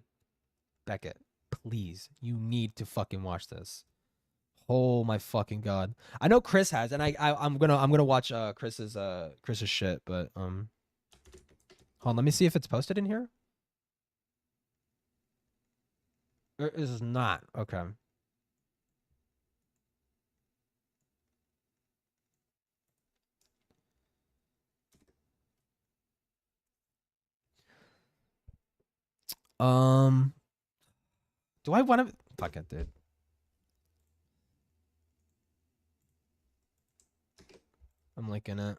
Beckett, please. You need to fucking watch this. Oh my fucking god! I know Chris has, and I'm gonna watch Chris's shit, but hold on, let me see if it's posted in here. It is not. Okay. Do I want to? Fuck it, dude. I'm linking it.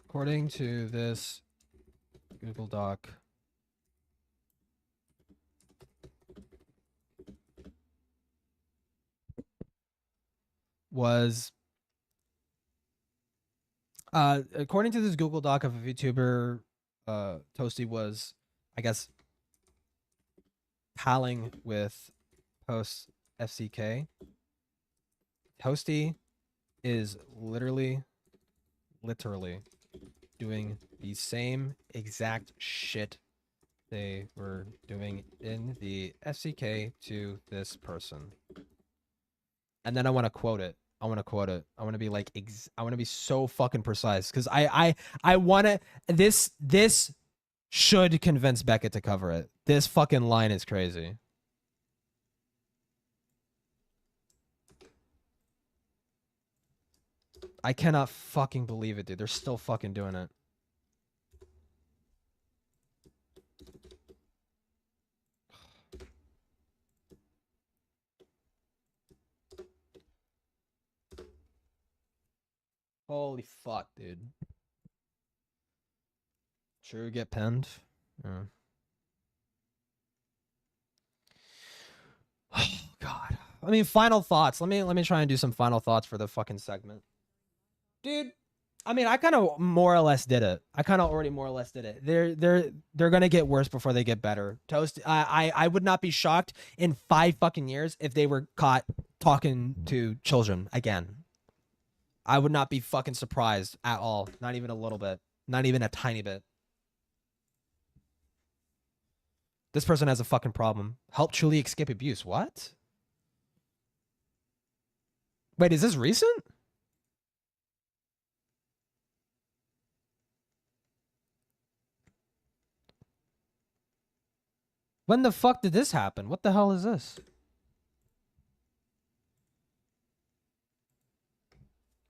According to this Google Doc, was according to this Google Doc of a VTuber, Toasty was, I guess, palling with post FCK. Toasty is literally doing the same exact shit they were doing in the FCK to this person. And then I want to quote it. I want to be like, I want to be so fucking precise, because I want to, this should convince Beckett to cover it. This fucking line is crazy. I cannot fucking believe it, dude. They're still fucking doing it. Holy fuck, dude. True, get penned. Yeah. Oh god. I mean, final thoughts. Let me try and do some final thoughts for the fucking segment. Dude, I mean, I kind of more or less did it. I kind of already more or less did it. They're gonna get worse before they get better. Toast. I would not be shocked in 5 fucking years if they were caught talking to children again. I would not be fucking surprised at all. Not even a little bit. Not even a tiny bit. This person has a fucking problem. Help truly escape abuse. What? Wait, is this recent? When the fuck did this happen? What the hell is this?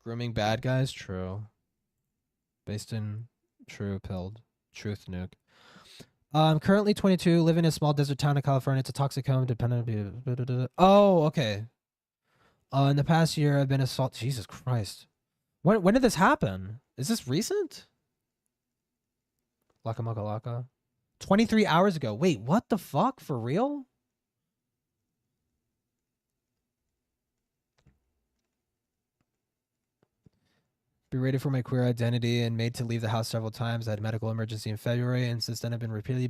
Grooming bad guys? True. Based in True Pilled. Truth Nuke. I'm currently 22, living in a small desert town in California. It's a toxic home, dependent. Oh, okay. In the past year, I've been assaulted. Jesus Christ. When did this happen? Is this recent? Laka Maka Laka. 23 hours ago. Wait, what the fuck? For real? Berated for my queer identity and made to leave the house several times. I had a medical emergency in February, and since then I've been repeatedly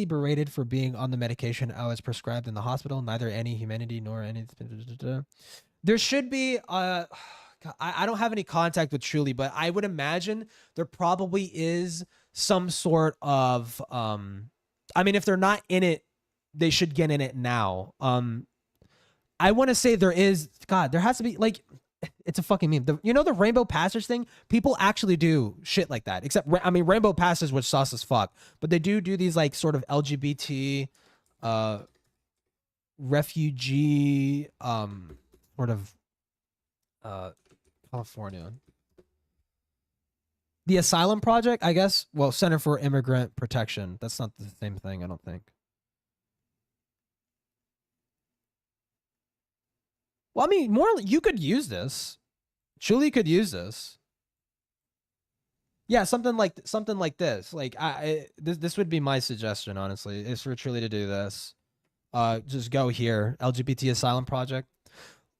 berated for being on the medication I was prescribed in the hospital. Neither any humanity nor any. There should be. I don't have any contact with Truly, but I would imagine there probably is some sort of. I mean, if they're not in it, they should get in it now. I want to say there is. God, there has to be like. it's a fucking meme. You know the Rainbow Passage thing? People actually do shit like that. Except, I mean, Rainbow Passage was sus as fuck. But they do these like sort of LGBT, refugee, sort of, California. The Asylum Project, I guess. Well, Center for Immigrant Protection. That's not the same thing, I don't think. Well, I mean, more you could use this. Truly could use this. Yeah, something like this. Like this would be my suggestion, honestly, is for Truly to do this. Just go here, LGBT Asylum Project.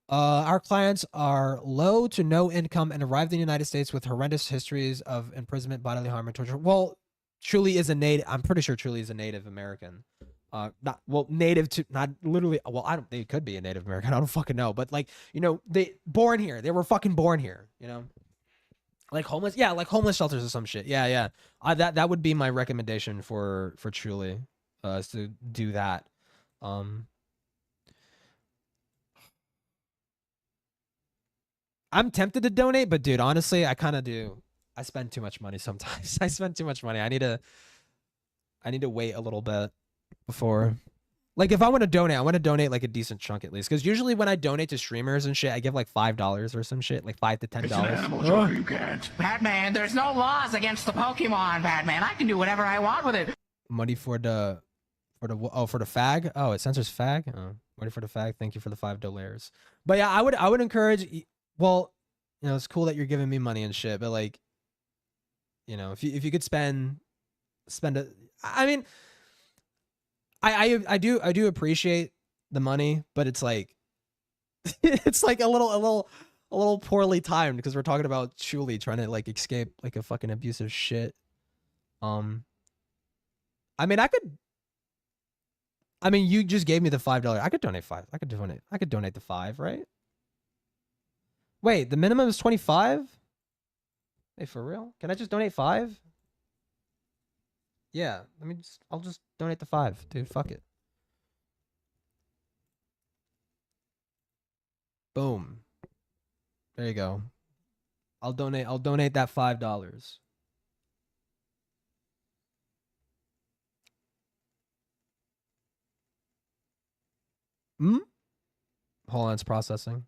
Our clients are low to no income and arrived in the United States with horrendous histories of imprisonment, bodily harm, and torture. Well, Truly is a native. I'm pretty sure Truly is a Native American. Not well, native to not literally. Well, I don't. They could be a Native American. I don't fucking know. But like, you know, they born here. They were fucking born here. You know, like homeless. Yeah, like homeless shelters or some shit. Yeah, yeah. That would be my recommendation for Truly, is to do that. I'm tempted to donate, but dude, honestly, I kind of do. I spend too much money sometimes. I spend too much money. I need to wait a little bit before. Like, if I want to donate like a decent chunk at least. Because usually when I donate to streamers and shit, I give like $5 or some shit, like $5 to $10. It's an animal shelter, you can't. Batman, there's no laws against the Pokemon, Batman. I can do whatever I want with it. Money for the fag. Oh, it censors fag. Oh, money for the fag. Thank you for the $5. But yeah, I would encourage. Well, you know, it's cool that you're giving me money and shit, but like, you know, if you could spend it. I mean, I do appreciate the money, but it's like it's like a little poorly timed because we're talking about Truly trying to like escape like a fucking abusive shit. I mean, you just gave me the $5. I could donate $5. I could donate the $5, right? Wait, the minimum is 25? Hey, for real? Can I just donate 5? Yeah, I'll just donate the 5, dude. Fuck it. Boom. There you go. I'll donate that $5. Hold on, it's processing.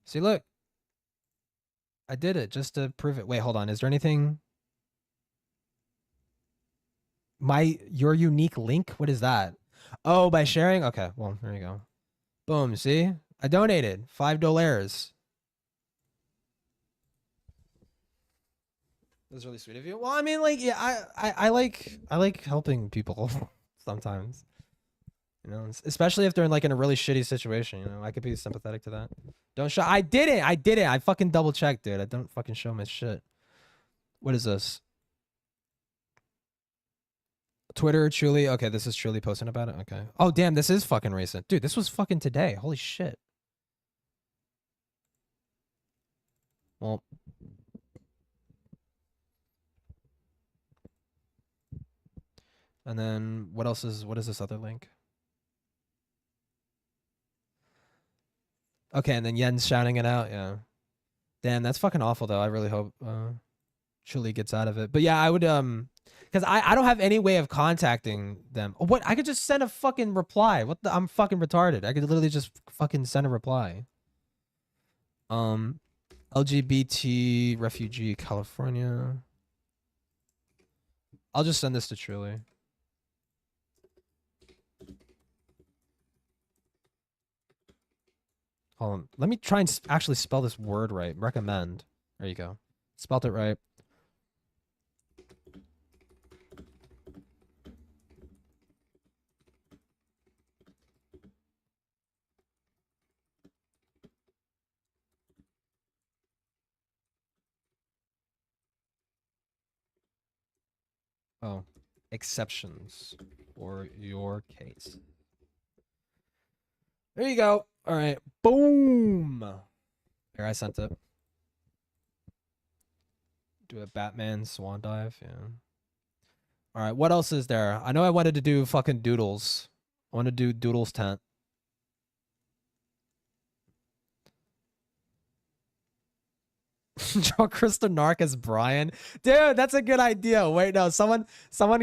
See, look. I did it just to prove it. Wait, hold on. Is there anything? Your unique link? What is that? Oh, by sharing? Okay, well, there you go. Boom, see? I donated $5. That's really sweet of you. Well, I mean, like, yeah, I like helping people sometimes. You know, especially if they're in like in a really shitty situation, you know, I could be sympathetic to that. Don't show. I did it. I fucking double checked, dude. I don't fucking show my shit. What is this? Twitter, Truly. Okay, this is Truly posting about it. Okay. Oh, damn, this is fucking recent. Dude, this was fucking today. Holy shit. Well. And then what is this other link? Okay, and then Yen's shouting it out. Yeah. Damn, that's fucking awful though. I really hope Truly gets out of it. But yeah, I would because I don't have any way of contacting them. What? I could just send a fucking reply. What the? I'm fucking retarded. I could literally just fucking send a reply. LGBT refugee California. I'll just send this to Truly. Hold on. Let me try and actually spell this word right. Recommend. There you go. Spelled it right. Oh, exceptions for your case. There you go. All right. Boom. There, I sent it. Do a Batman swan dive. Yeah. All right. What else is there? I know I wanted to do fucking Doodles. I want to do Doodles tent. Draw Krista Nark as Brian. Dude, that's a good idea. Wait, no, someone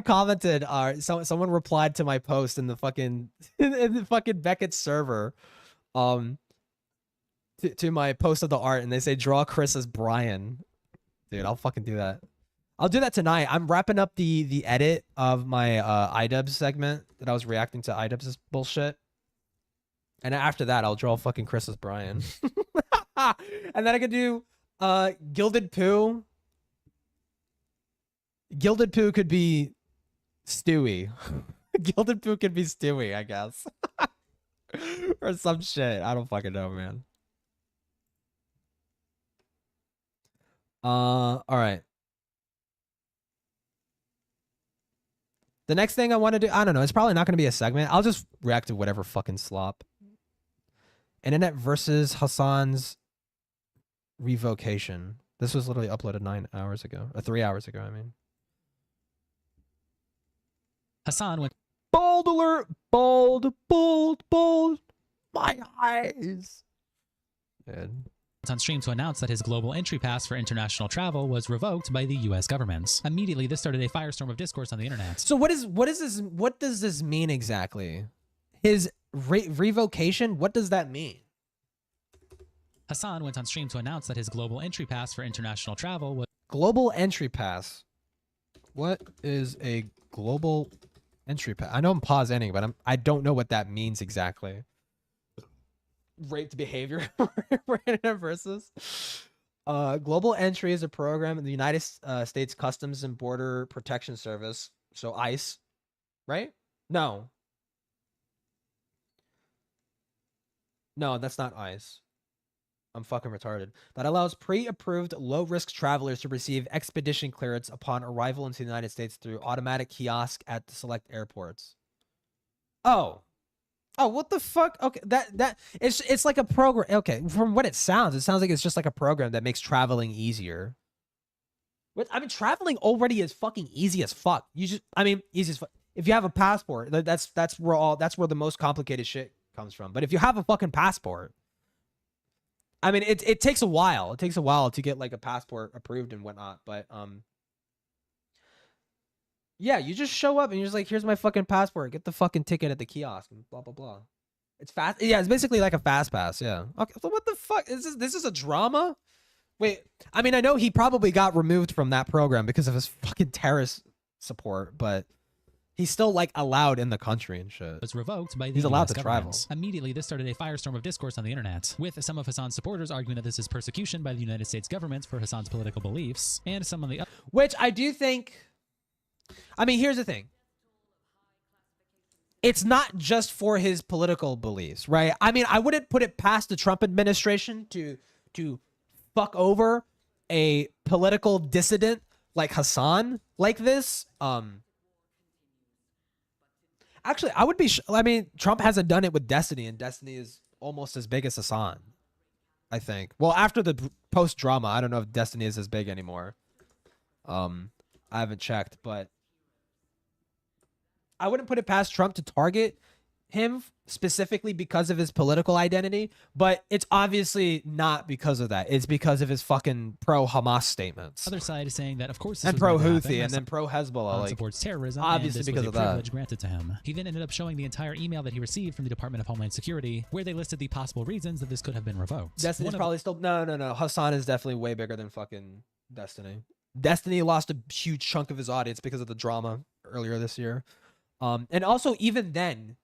commented, someone replied to my post in the fucking in the fucking Beckett server. To my post of the art, and they say draw Chris as Brian. Dude, I'll fucking do that. I'll do that tonight. I'm wrapping up the edit of my iDubbbz segment that I was reacting to iDubbbz' bullshit. And after that, I'll draw fucking Chris as Brian. And then I could do Gilded Poo. Gilded Poo could be Stewie. Gilded Poo could be Stewie, I guess. Or some shit. I don't fucking know, man. All right. The next thing I want to do, I don't know. It's probably not going to be a segment. I'll just react to whatever fucking slop. Internet versus Hassan's revocation. This was literally uploaded 9 hours ago. 3 hours ago, I mean. Hassan went. Bold alert! Bold, bold, bold. My eyes. Dude. On stream to announce that his global entry pass for international travel was revoked by the U.S. government. Immediately, this started a firestorm of discourse on the internet. So what does this mean exactly? His revocation? What does that mean? Hassan went on stream to announce that his global entry pass for international travel was global entry pass. What is a global entry pass? I know I'm pause ending, but I don't know what that means exactly. Raped behavior versus global entry is a program in the United States Customs and Border Protection Service, so ICE, right? No, that's not ICE. I'm fucking retarded. That allows pre-approved low-risk travelers to receive expedition clearance upon arrival into the United States through automatic kiosk at the select airports. Oh, what the fuck? Okay, that it's like a program. Okay, from what it sounds like it's just like a program that makes traveling easier. I mean, traveling already is fucking easy as fuck. Easy as fuck. If you have a passport, that's where the most complicated shit comes from. But if you have a fucking passport, I mean, it takes a while. It takes a while to get like a passport approved and whatnot. But yeah, you just show up and you're just like, here's my fucking passport. Get the fucking ticket at the kiosk and blah, blah, blah. It's fast. Yeah, it's basically like a fast pass. Yeah. Okay. So what the fuck? This is a drama? Wait, I mean, I know he probably got removed from that program because of his fucking terrorist support, but he's still like allowed in the country and shit. Was revoked by the He's allowed US to travel. Immediately, this started a firestorm of discourse on the internet, with some of Hassan's supporters arguing that this is persecution by the United States government for Hassan's political beliefs, and some on the other. Which I do think. I mean, here's the thing. It's not just for his political beliefs, right? I mean, I wouldn't put it past the Trump administration to fuck over a political dissident like Hassan like this. Actually, I would be. I mean, Trump hasn't done it with Destiny, and Destiny is almost as big as Hassan, I think. Well, after the post drama, I don't know if Destiny is as big anymore. I haven't checked, but I wouldn't put it past Trump to target him specifically because of his political identity, but it's obviously not because of that. It's because of his fucking pro-Hamas statements. Other side is saying that, of course, this and pro-Houthi, and then pro-Hezbollah. Like, supports terrorism, obviously and this because was of a that. privilege granted to him. He then ended up showing the entire email that he received from the Department of Homeland Security, where they listed the possible reasons that this could have been revoked. Destiny's probably still no. Hassan is definitely way bigger than fucking Destiny. Destiny lost a huge chunk of his audience because of the drama earlier this year. And also even then,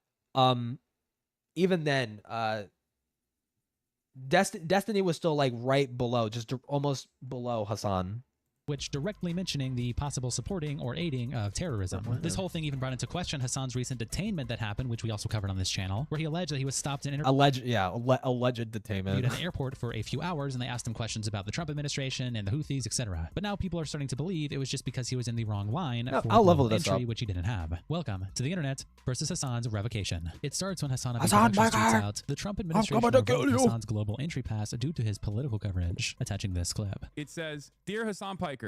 Destiny was still like right below, just almost below Hassan. Which directly mentioning the possible supporting or aiding of terrorism. This whole thing even brought into question Hassan's recent detainment that happened, which we also covered on this channel, where he alleged that he was stopped in alleged detainment at an airport for a few hours, and they asked him questions about the Trump administration and the Houthis, etc. But now people are starting to believe it was just because he was in the wrong line for I'll level this entry, up. which he didn't have. Welcome to the internet versus Hassan's revocation. It starts when Hassan my tweets out the Trump administration revoked Hassan's global entry pass due to his political coverage. Attaching this clip. It says, "Dear Hassan Piker,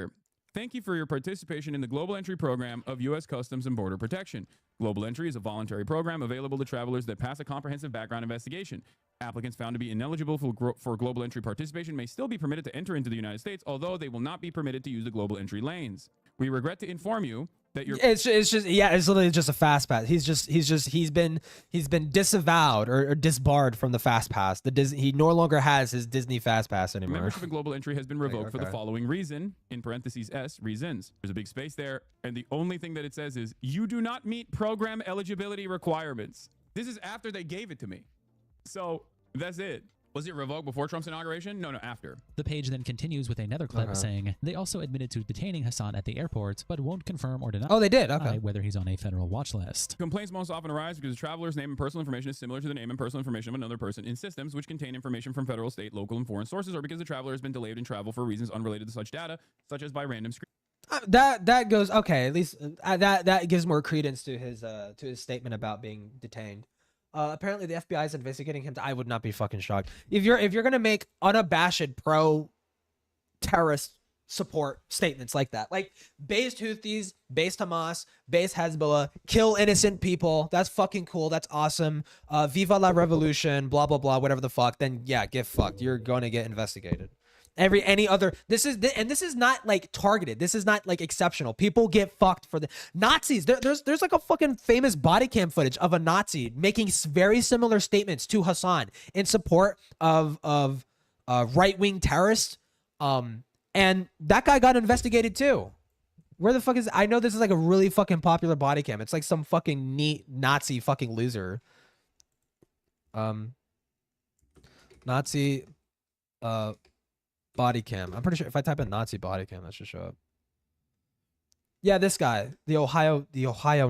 Thank you for your participation in the Global Entry Program of U.S. Customs and Border Protection. Global Entry is a voluntary program available to travelers that pass a comprehensive background investigation. Applicants found to be ineligible for Global Entry participation may still be permitted to enter into the United States, although they will not be permitted to use the Global Entry lanes. We regret to inform you that you're... It's just yeah, it's literally just a fast pass. He's been disavowed or disbarred from the fast pass. He no longer has his Disney fast pass anymore. Membership in Global Entry has been revoked for the following reason, in parentheses S, reasons. There's a big space there, and the only thing that it says is, you do not meet program eligibility requirements. This is after they gave it to me. So that's it. Was it revoked before Trump's inauguration? No, after. The page then continues with another clip saying they also admitted to detaining Hassan at the airport, but won't confirm or deny. Oh, they did. Okay. Whether he's on a federal watch list. Complaints most often arise because the traveler's name and personal information is similar to the name and personal information of another person in systems which contain information from federal, state, local, and foreign sources, or because the traveler has been delayed in travel for reasons unrelated to such data, such as by random screen. That goes okay. At least that gives more credence to his statement about being detained. Apparently the FBI is investigating him. I would not be fucking shocked if you're gonna make unabashed pro terrorist support statements like that, like based Houthis, based Hamas, based Hezbollah, kill innocent people. That's fucking cool. That's awesome. Viva la revolution. Blah blah blah. Whatever the fuck. Then yeah, get fucked. You're gonna get investigated. Any other, this is not like targeted. This is not like exceptional. People get fucked for the Nazis. There's like a fucking famous body cam footage of a Nazi making very similar statements to Hassan in support of right-wing terrorists. And that guy got investigated too. Where the fuck is, I know this is like a really fucking popular body cam. It's like some fucking neat Nazi fucking loser. Nazi, body cam. I'm pretty sure if I type in Nazi body cam, that should show up. Yeah, this guy, the Ohio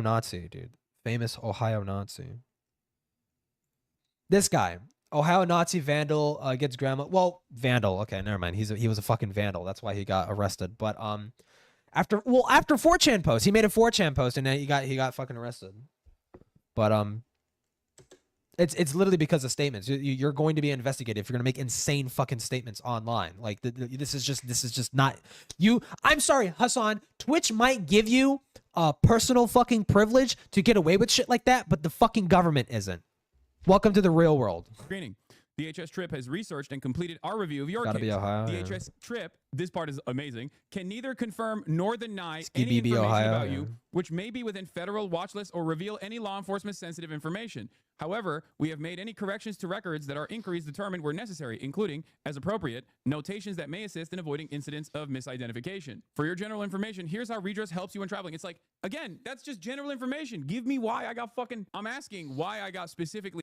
Nazi, dude. Famous Ohio Nazi. This guy, Ohio Nazi vandal, gets grandma. Well, vandal. Okay, never mind. He was a fucking vandal. That's why he got arrested. But after 4chan post, he made a 4chan post and then he got fucking arrested. But It's literally because of statements. You're going to be investigated if you're going to make insane fucking statements online. Like this is just not you. I'm sorry, Hassan. Twitch might give you a personal fucking privilege to get away with shit like that, but the fucking government isn't. Welcome to the real world. Screening. DHS Trip has researched and completed our review of your Gotta case. be Ohio, DHS Trip, this part is amazing, can neither confirm nor deny Ski any BB, information Ohio, about you, which may be within federal watch lists or reveal any law enforcement sensitive information. However, we have made any corrections to records that our inquiries determined were necessary, including, as appropriate, notations that may assist in avoiding incidents of misidentification. For your general information, here's how redress helps you when traveling. It's like, again, that's just general information. Give me why I got I'm asking why I got specifically...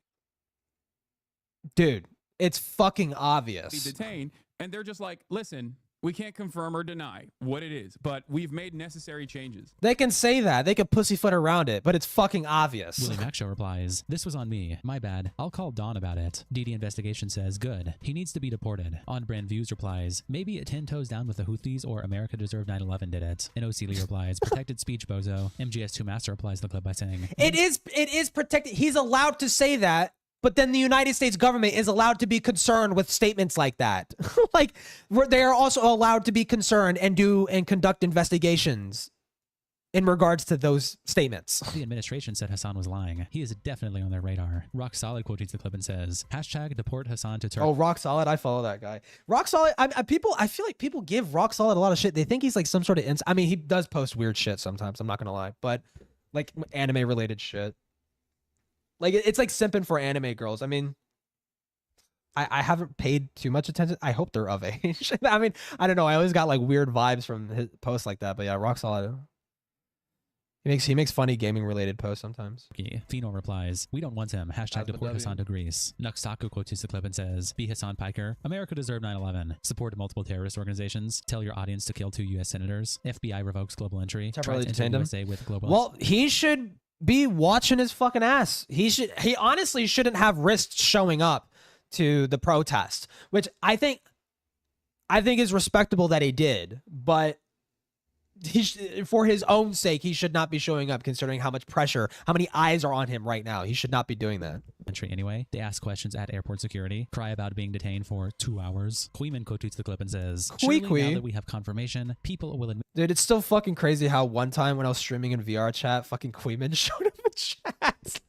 Dude, it's fucking obvious. Detained, and they're just like, listen, we can't confirm or deny what it is, but we've made necessary changes. They can say that. They can pussyfoot around it, but it's fucking obvious. Willie Macshow replies, this was on me. My bad. I'll call Dawn about it. DD Investigation says, good. He needs to be deported. On Brand Views replies, maybe 10 toes down with the Houthis or America deserved 9/11 did it. And OC Lee replies, protected speech, bozo. MGS2 Master replies to the clip by saying, it is protected. He's allowed to say that. But then the United States government is allowed to be concerned with statements like that. Like they are also allowed to be concerned and conduct investigations in regards to those statements. The administration said Hassan was lying. He is definitely on their radar. Rock Solid quotes the clip and says, hashtag deport Hassan to Turkey. Oh, Rock Solid. I follow that guy. Rock Solid. I feel like people give Rock Solid a lot of shit. They think he's like some sort of, I mean, he does post weird shit sometimes. I'm not going to lie, but like anime related shit. Like, it's like simping for anime girls. I mean, I haven't paid too much attention. I hope they're of age. I mean, I don't know. I always got like weird vibes from his posts like that. But yeah, Rock Solid. He makes funny gaming related posts sometimes. Pheno replies, we don't want him. Hashtag deport Hassan to Greece. Nuxtaku quotes the clip and says, be Hassan Piker. America deserved 9/11. Support multiple terrorist organizations. Tell your audience to kill 2 U.S. senators. FBI revokes global entry. Temporarily Tries to enter detained him. USA with global. Well, he should be watching his fucking ass. He honestly shouldn't have risked showing up to the protest, which I think is respectable that he did, but for his own sake, he should not be showing up, considering how much pressure, how many eyes are on him right now. He should not be doing that. Entry anyway. They ask questions at airport security, cry about being detained for 2 hours. Queeman co-tweets the clip and says, "Surely now that we have confirmation, people will admit." Dude, it's still fucking crazy how one time when I was streaming in VR chat, fucking Queeman showed up in chat.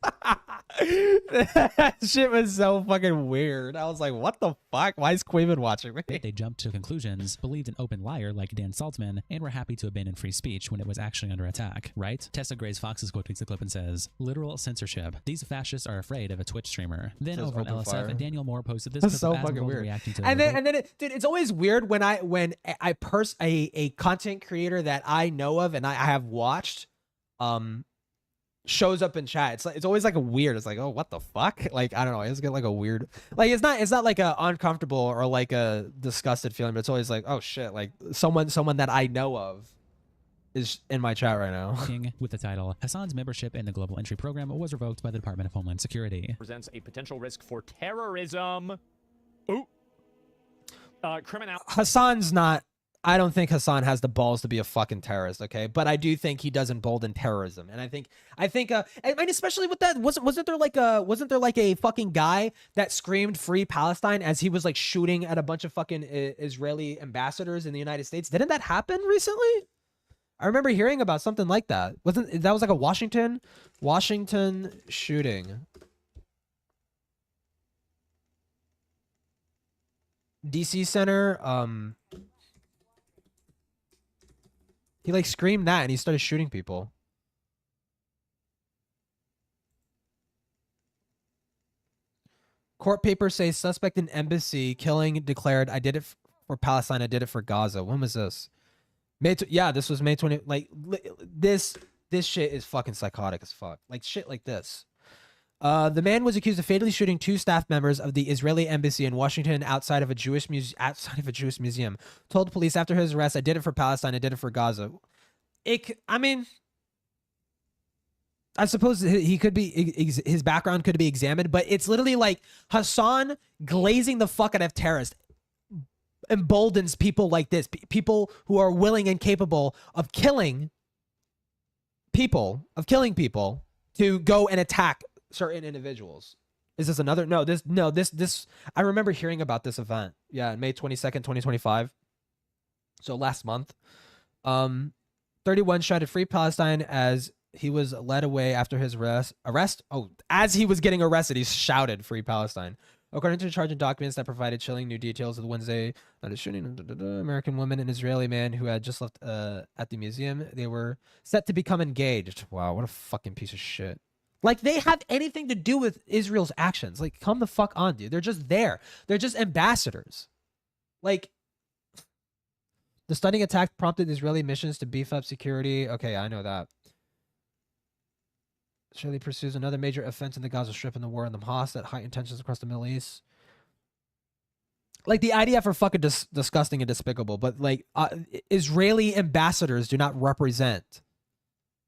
That shit was so fucking weird. I was like, what the fuck? Why is Queeman watching me? They jumped to conclusions, believed an open liar like Dan Saltzman, and were happy to abandon free speech when it was actually under attack, right? Tessa Grace Fox's quote tweets the clip and says, "Literal censorship. These fascists are afraid of a Twitch streamer." Then over on LSF, Daniel Moore posted this That's clip so of fucking Asmongold weird. reacting to And then dude, it's always weird when a content creator that I know of and I have watched shows up in chat. It's always like a weird. It's like, oh, what the fuck? Like, I don't know. It's get like a weird, like, it's not like a uncomfortable or like a disgusted feeling, but it's always like, oh shit, like someone that I know of is in my chat right now. with the title, "Hassan's membership in the Global Entry Program was revoked by the Department of Homeland Security." Presents a potential risk for terrorism. Ooh. Criminal. Hassan's not. I don't think Hassan has the balls to be a fucking terrorist, okay? But I do think he does embolden terrorism, and I think, I mean, especially with that, wasn't there like a fucking guy that screamed "Free Palestine" as he was like shooting at a bunch of fucking Israeli ambassadors in the United States? Didn't that happen recently? I remember hearing about something like that. That was like a Washington shooting? DC Center, he like screamed that and he started shooting people. Court papers say suspect in embassy killing declared, "I did it for Palestine, I did it for Gaza." When was this? Yeah, this was May 20. Like, this shit is fucking psychotic as fuck. Like, shit like this. The man was accused of fatally shooting 2 staff members of the Israeli embassy in Washington outside of a Jewish museum. Told police after his arrest, "I did it for Palestine, I did it for Gaza." I mean, I suppose he could be, his background could be examined, but it's literally like Hassan glazing the fuck out of terrorists emboldens people like this, people who are willing and capable of killing people, to go and attack certain individuals. Is this another? No, this, I remember hearing about this event. Yeah, May 22nd, 2025. So last month. 31 shouted "Free Palestine" as he was led away after his arrest. Oh, as he was getting arrested, he shouted "Free Palestine." According to the charging documents that provided chilling new details of the Wednesday night of shooting, American woman and Israeli man who had just left at the museum, they were set to become engaged. Wow, what a fucking piece of shit. Like, they have anything to do with Israel's actions. Like, come the fuck on, dude. They're just there. They're just ambassadors. Like, the stunning attack prompted Israeli missions to beef up security. Okay, I know that. Israeli pursues another major offense in the Gaza Strip and the war in the Hamas that heightened tensions across the Middle East. Like, the IDF are fucking disgusting and despicable, but like, Israeli ambassadors do not represent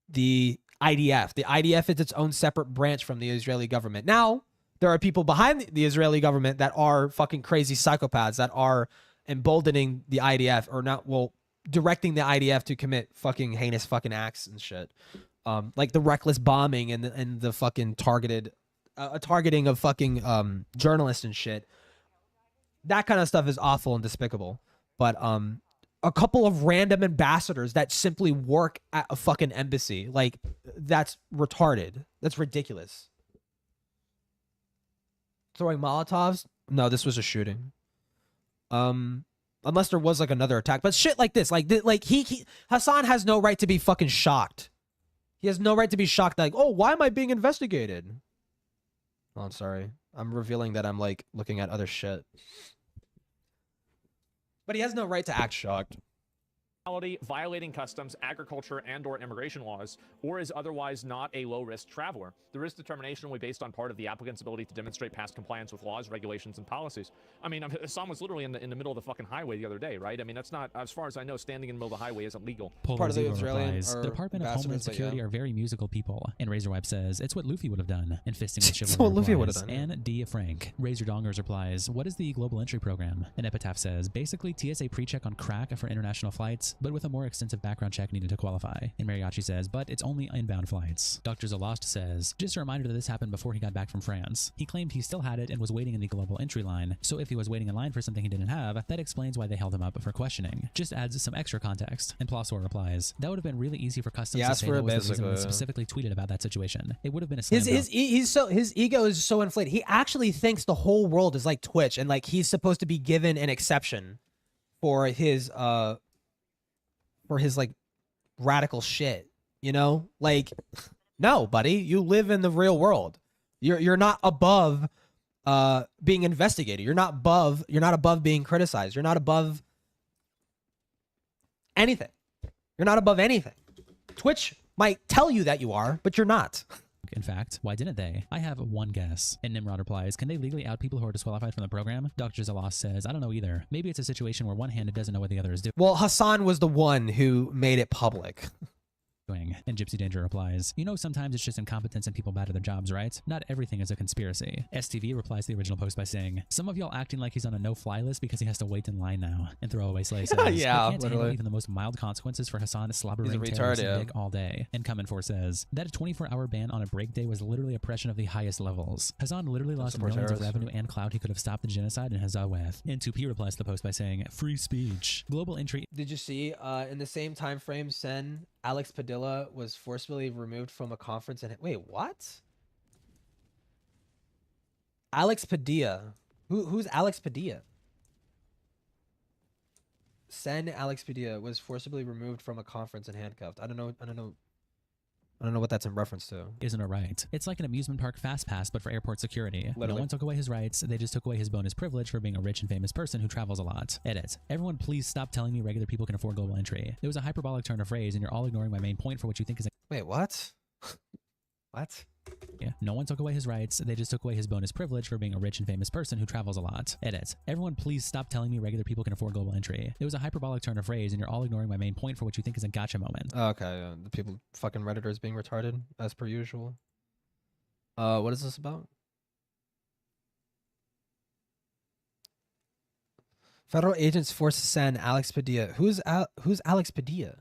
the IDF. The IDF is its own separate branch from the Israeli government. Now, there are people behind the Israeli government that are fucking crazy psychopaths that are emboldening the IDF, or not, well, directing the IDF to commit fucking heinous fucking acts and shit. Like the reckless bombing and the fucking targeting of fucking journalists and shit. That kind of stuff is awful and despicable. But a couple of random ambassadors that simply work at a fucking embassy, like, that's retarded. That's ridiculous. Throwing Molotovs? No, this was a shooting. Unless there was like another attack, but shit like this, like Hassan has no right to be fucking shocked. He has no right to be shocked. Like, oh, why am I being investigated? Oh, I'm sorry. I'm revealing that I'm like looking at other shit. But he has no right to act shocked. Violating customs, agriculture, and/or immigration laws, or is otherwise not a low-risk traveler. The risk determination will be based on part of the applicant's ability to demonstrate past compliance with laws, regulations, and policies. I mean, Hassan was literally in the middle of the fucking highway the other day, right? I mean, that's not, as far as I know, standing in the middle of the highway isn't legal. Part of the replies, the Department of Homeland Security are very musical people. And Razorweb says, it's what Luffy would have done. And Fisting with Chivalry what Luffy would have done. And Dia Frank. Razor Dongers replies, what is the Global Entry Program? And Epitaph says, basically TSA pre-check on crack for international flights. but with a more extensive background check needed to qualify. And Mariachi says, but it's only inbound flights. Dr. Zalost says, just a reminder that this happened before he got back from France. He claimed he still had it and was waiting in the global entry line, so if he was waiting in line for something he didn't have, that explains why they held him up for questioning. Just adds some extra context. And Plossor replies, that would have been really easy for customs to say that was the reason we specifically tweeted about that situation. It would have been a slam dunk. His ego is so inflated. He actually thinks the whole world is like Twitch, and like he's supposed to be given an exception for his like radical shit, you know? Like, no, buddy, you live in the real world. You're not above being investigated. You're not above being criticized. You're not above anything. You're not above anything. Twitch might tell you that you are, but you're not. In fact, why didn't they? I have one guess. And Nimrod replies, can they legally out people who are disqualified from the program? Dr. Zalos says, I don't know either. Maybe it's a situation where one hand doesn't know what the other is doing. Well, Hassan was the one who made it public. And Gypsy Danger replies, you know, sometimes it's just incompetence and people bad at their jobs, right? Not everything is a conspiracy. STV replies to the original post by saying, some of y'all acting like he's on a no-fly list because he has to wait in line now. And Throwaway Slay says, yeah, I can't handle literally. even the most mild consequences for Hassan slobbering He's a terrorist retard, yeah. dick all day. And Come In For says, that 24-hour ban on a break day was literally oppression of the highest levels. Hassan literally lost millions of revenue and clout he could have stopped the genocide in Hazza with. And 2P replies to the post by saying, free speech. Global entry. Did you see in the same time frame, Alex Padilla was forcibly removed from a conference and wait, what? Alex Padilla. Who's Alex Padilla? Alex Padilla was forcibly removed from a conference and handcuffed. I don't know what that's in reference to. Isn't a right. It's like an amusement park fast pass, but for airport security. Literally. No one took away his rights. They just took away his bonus privilege for being a rich and famous person who travels a lot. Edit. Everyone please stop telling me regular people can afford global entry. It was a hyperbolic turn of phrase and you're all ignoring my main point for what you think is a Wait, what? What? Yeah. No one took away his rights. They just took away his bonus privilege for being a rich and famous person who travels a lot. Edit. Everyone please stop telling me regular people can afford global entry. It was a hyperbolic turn of phrase and you're all ignoring my main point for what you think is a gotcha moment. Okay, the people fucking Redditors being retarded as per usual. What is this about? Federal agents forced to send Alex Padilla. Who's Alex Padilla?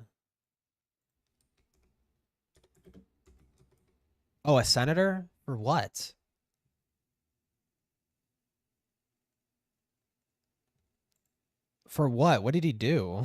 Oh, a senator? For what? For what? What did he do?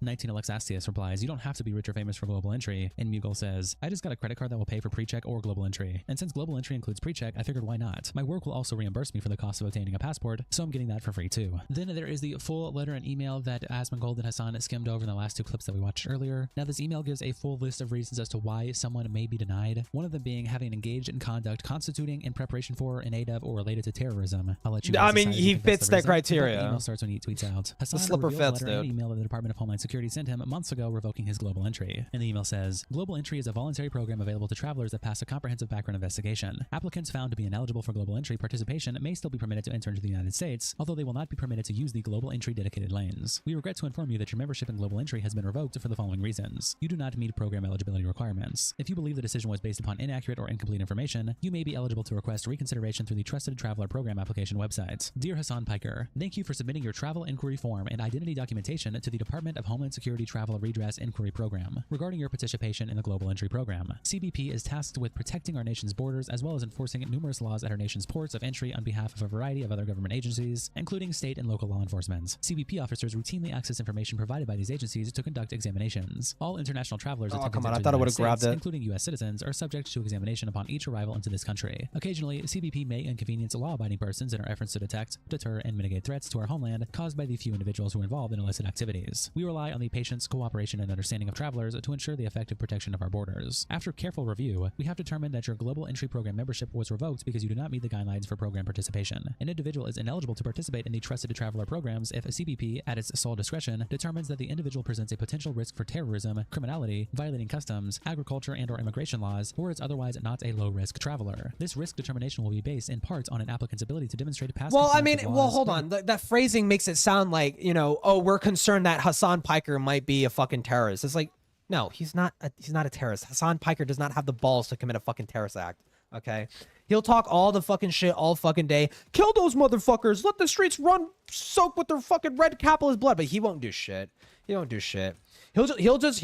19 Alexastius replies, you don't have to be rich or famous for global entry. And Mughal says, I just got a credit card that will pay for pre-check or global entry. And since global entry includes pre-check, I figured why not? My work will also reimburse me for the cost of obtaining a passport, so I'm getting that for free too. Then there is the full letter and email that Asmongold and Hassan skimmed over in the last two clips that we watched earlier. Now this email gives a full list of reasons as to why someone may be denied. One of them being having engaged in conduct constituting in preparation for, in aid of, or related to terrorism. I'll let you guys decide if you he think that's fits the that reason. criteria. The email starts when he tweets out. Hassan slipper revealed a fits, letter and dude. email that the Department of Homeland Security sent him months ago revoking his global entry. And the email says, global entry is a voluntary program available to travelers that pass a comprehensive background investigation. Applicants found to be ineligible for global entry participation may still be permitted to enter into the United States, although they will not be permitted to use the global entry dedicated lanes. We regret to inform you that your membership in global entry has been revoked for the following reasons. You do not meet program eligibility requirements. If you believe the decision was based upon inaccurate or incomplete information, you may be eligible to request reconsideration through the Trusted Traveler Program application website. Dear Hassan Piker, thank you for submitting your travel inquiry form and identity documentation to the Department of Homeland Security Travel Redress Inquiry Program regarding your participation in the Global Entry Program. CBP is tasked with protecting our nation's borders as well as enforcing numerous laws at our nation's ports of entry on behalf of a variety of other government agencies, including state and local law enforcement. CBP officers routinely access information provided by these agencies to conduct examinations. All international travelers attempting to enter the United States, including U.S. citizens, are subject to examination upon each arrival into this country. Occasionally, CBP may inconvenience law-abiding persons in our efforts to detect, deter, and mitigate threats to our homeland caused by the few individuals who are involved in illicit activities. We rely on the patience, cooperation, and understanding of travelers to ensure the effective protection of our borders. After careful review, we have determined that your Global Entry Program membership was revoked because you do not meet the guidelines for program participation. An individual is ineligible to participate in the Trusted Traveler programs if a CBP, at its sole discretion, determines that the individual presents a potential risk for terrorism, criminality, violating customs, agriculture, and/or immigration laws, or is otherwise not a low-risk traveler. This risk determination will be based in part on an applicant's ability to demonstrate past. Well, I mean, well, hold on. That phrasing makes it sound like, you know, oh, we're concerned that Hassan Piker might be a fucking terrorist. It's like, no, he's not a terrorist. Hassan Piker does not have the balls to commit a fucking terrorist act. Okay, he'll talk all the fucking shit all fucking day. Kill those motherfuckers. Let the streets run soaked with their fucking red capitalist blood. But he won't do shit. He won't do shit. He'll just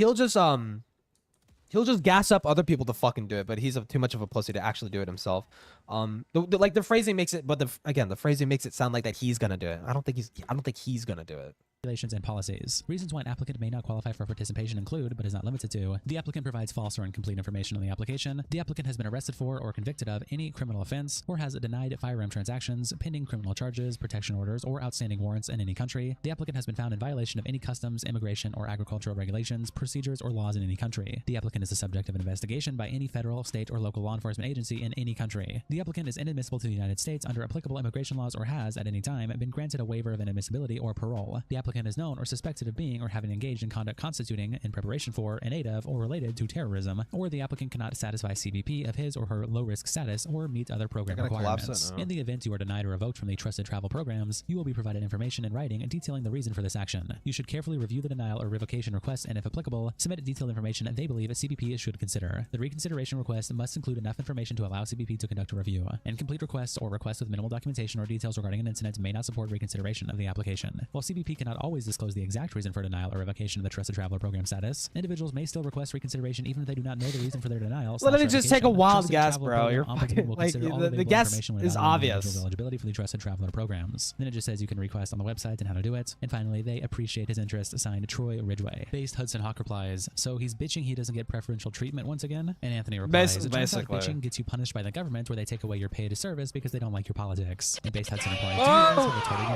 gas up other people to fucking do it. But he's too much of a pussy to actually do it himself. Like the phrasing makes it, but the phrasing makes it sound like that he's gonna do it. I don't think he's gonna do it. Regulations and policies. Reasons why an applicant may not qualify for participation include, but is not limited to, the applicant provides false or incomplete information on the application, the applicant has been arrested for or convicted of any criminal offense, or has denied firearm transactions, pending criminal charges, protection orders, or outstanding warrants in any country, the applicant has been found in violation of any customs, immigration, or agricultural regulations, procedures, or laws in any country, the applicant is the subject of an investigation by any federal, state, or local law enforcement agency in any country, the applicant is inadmissible to the United States under applicable immigration laws or has, at any time, been granted a waiver of inadmissibility or parole, the applicant is known or suspected of being or having engaged in conduct constituting, in preparation for, in aid of, or related to terrorism, or the applicant cannot satisfy CBP of his or her low-risk status or meet other program requirements. In the event you are denied or revoked from the trusted travel programs, you will be provided information in writing detailing the reason for this action. You should carefully review the denial or revocation request and, if applicable, submit detailed information they believe CBP should consider. The reconsideration request must include enough information to allow CBP to conduct a review. Incomplete requests or requests with minimal documentation or details regarding an incident may not support reconsideration of the application. While CBP cannot always disclose the exact reason for denial or revocation of the Trusted Traveler Program status, individuals may still request reconsideration even if they do not know the reason for their denial. Let me just take a wild guess, bro. You're fucking, like, the guess is obvious. Eligibility for the Trusted Traveler programs. Then it just says you can request on the website and how to do it. And finally, they appreciate his interest, signed Troy Ridgway. Based Hudson Hawk replies, so he's bitching he doesn't get preferential treatment once again? And Anthony replies, basically, bitching gets you punished by the government where they take away your paid service because they don't like your politics. And Based Hudson replies,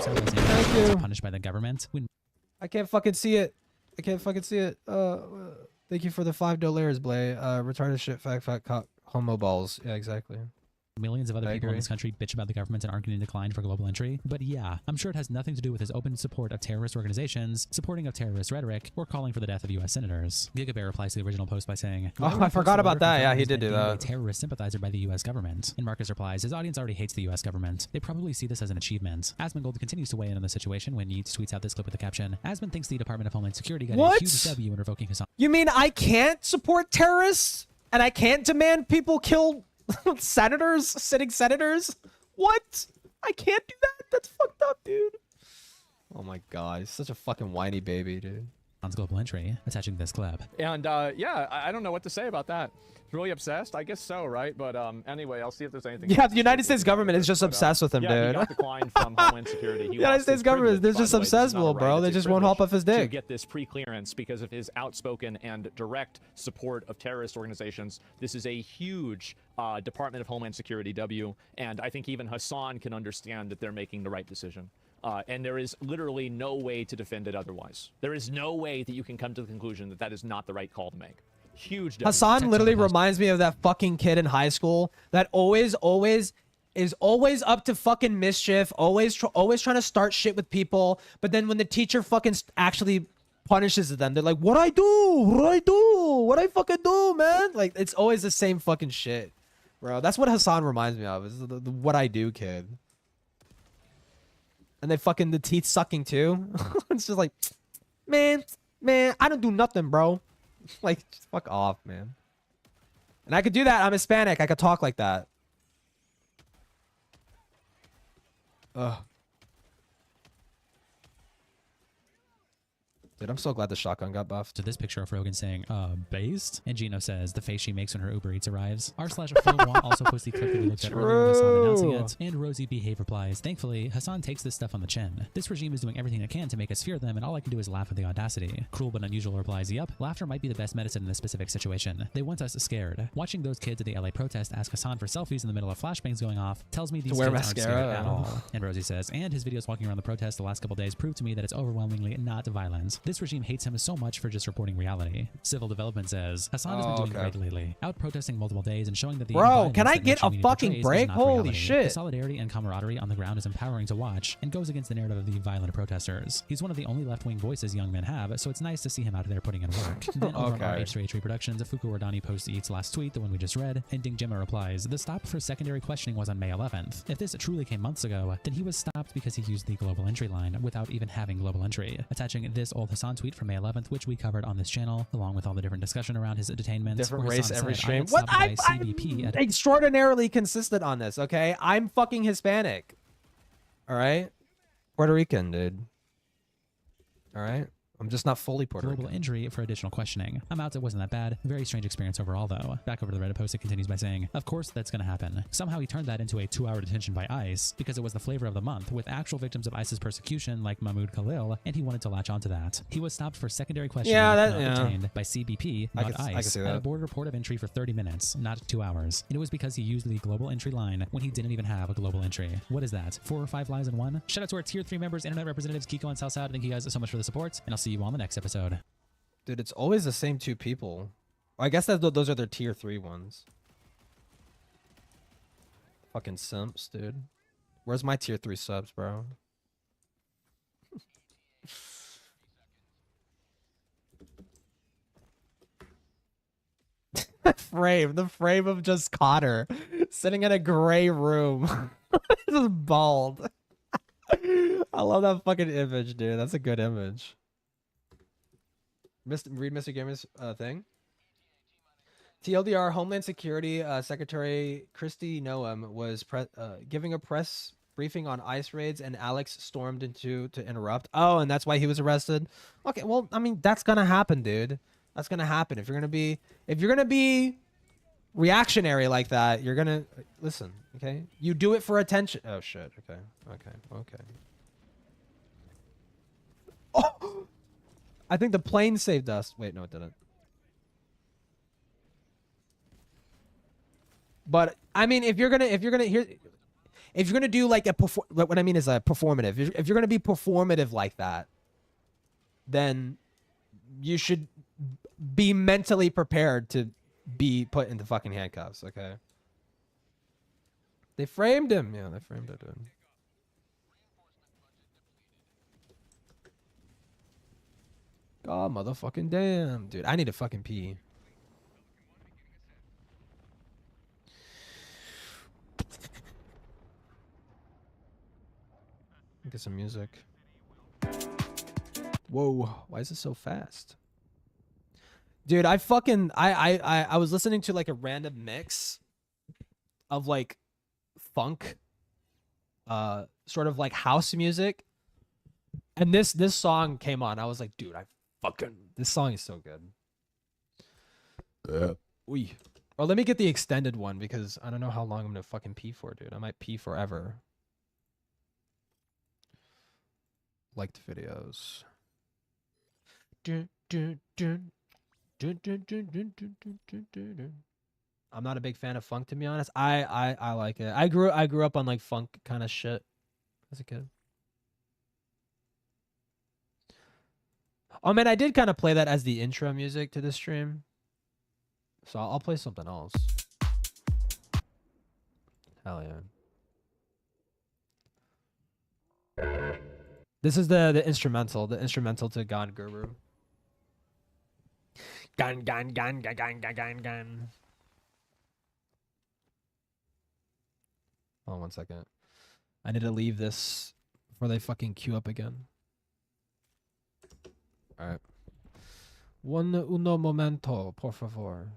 thank you. Punished by the government? I can't fucking see it. I can't fucking see it. Thank you for the $5, Blay. Retarded shit, fact, cock, homo balls. Yeah, exactly. Millions of other people in this country bitch about the government and aren't getting declined for global entry. But yeah, I'm sure it has nothing to do with his open support of terrorist organizations, supporting of terrorist rhetoric, or calling for the death of U.S. senators. Gigabear replies to the original post by saying, oh, I forgot about that. Yeah, he did do that. A terrorist sympathizer by the U.S. government. And Marcus replies, his audience already hates the U.S. government. They probably see this as an achievement. Asmongold continues to weigh in on the situation when Yeats tweets out this clip with the caption, Asmon thinks the Department of Homeland Security got a huge W in revoking Hassan. You mean I can't support terrorists? And I can't demand people kill senators, sitting senators? What? I can't do that? That's fucked up, dude. Oh my god, he's such a fucking whiny baby, dude. On global entry, attaching this clip. And yeah, I don't know what to say about that. Really obsessed? I guess so, right? But anyway, I'll see if there's anything. Yeah, the United States government is just obsessed with him, yeah, dude. He got declined from Homeland Security. The United States government, they're just obsessed with him, bro. They just won't hop off his dick. To get this pre-clearance because of his outspoken and direct support of terrorist organizations. This is a huge Department of Homeland Security W, and I think even Hassan can understand that they're making the right decision. And there is literally no way to defend it otherwise. There is no way that you can come to the conclusion that that is not the right call to make. Huge. Hassan literally reminds me of that fucking kid in high school that always is up to fucking mischief, always trying to start shit with people, but then when the teacher fucking actually punishes them, they're like, what I fucking do, man? Like, it's always the same fucking shit, bro. That's what Hassan reminds me of, is the what I do kid. And they fucking the teeth sucking too. It's just like, man, I don't do nothing, bro. Like, just fuck off, man. And I could do that. I'm Hispanic. I could talk like that. Ugh. Dude, I'm so glad the shotgun got buffed. To this picture of Rogan saying, based? And Gino says, the face she makes when her Uber Eats arrives. r/Phil also posts the clip that we looked at earlier, Hassan announcing it. And Rosie Behave replies, thankfully, Hassan takes this stuff on the chin. This regime is doing everything it can to make us fear them, and all I can do is laugh at the audacity. Cruel but unusual replies, yup, laughter might be the best medicine in this specific situation. They want us scared. Watching those kids at the LA protest ask Hassan for selfies in the middle of flashbangs going off tells me these kids aren't scared at all. And Rosie says, and his videos walking around the protest the last couple days prove to me that it's overwhelmingly not violent. This regime hates him so much for just reporting reality. Civil Development says, Hassan has been doing great lately, out protesting multiple days and showing that the bro, can I get a fucking break? Holy shit. The solidarity and camaraderie on the ground is empowering to watch and goes against the narrative of the violent protesters. He's one of the only left-wing voices young men have, so it's nice to see him out there putting in work. Then over on our H3H Reproductions, Fuku Wardani posts Eats last tweet, the one we just read, and Ding Gemma replies, the stop for secondary questioning was on May 11th. If this truly came months ago, then he was stopped because he used the global entry line without even having global entry. Attaching this old Hassan tweet from May 11th, which we covered on this channel, along with all the different discussion around his detainment. Different where race Hassan every said, stream. "I got What? stopped by I'm CBP at extraordinarily consistent on this, okay? I'm fucking Hispanic. All right? Puerto Rican, dude. All right? I'm just not fully Puerto global Rican. injury for additional questioning. I'm out. It wasn't that bad. Very strange experience overall, though. Back over to the Reddit post, it continues by saying, of course that's going to happen. Somehow he turned that into a 2-hour detention by ICE because it was the flavor of the month with actual victims of ICE's persecution like Mahmoud Khalil, and he wanted to latch onto that. He was stopped for secondary questioning, detained by CBP, not ICE, at a border port of entry for 30 minutes, not 2 hours. And it was because he used the global entry line when he didn't even have a global entry. What is that? 4 or 5 lies in one? Shout out to our tier 3 members, internet representatives, Kiko and Southside. Thank you guys so much for the support, and I'll see you on the next episode. Dude, it's always the same 2 people. I guess that those are their tier 3 ones. Fucking simps, dude. Where's my tier 3 subs, bro? The frame of just Cotter sitting in a gray room. Just bald. I love that fucking image, dude. That's a good image. Read Mr. Gamer's thing. TLDR, Homeland Security Secretary Kristi Noem was giving a press briefing on ICE raids, and Alex stormed into to interrupt. Oh, and that's why he was arrested. Okay, well, I mean, that's gonna happen, dude. That's gonna happen. If you're gonna be reactionary like that, you're gonna listen. Okay, you do it for attention. Oh shit. Okay. Oh. I think the plane saved us. Wait, no, it didn't. But I mean, if you're gonna do like what I mean is a performative. If you're gonna be performative like that, then you should be mentally prepared to be put into fucking handcuffs. Okay. They framed him. Yeah, they framed it, dude. God, motherfucking damn, dude. I need to fucking pee. Get some music. Whoa, why is it so fast? Dude, I was listening to like a random mix of like funk, sort of like house music. And this song came on. I was like, dude, this song is so good. Or let me get the extended one because I don't know how long I'm gonna fucking pee for, dude. I might pee forever. Liked videos. I'm not a big fan of funk, to be honest. I like it. I grew up on like funk kind of shit as a kid. Oh man, I did kind of play that as the intro music to this stream. So I'll play something else. Hell yeah. This is the instrumental to Gan Guru. Gan. Hold on 1 second. I need to leave this before they fucking queue up again. Alright. Uno momento, por favor.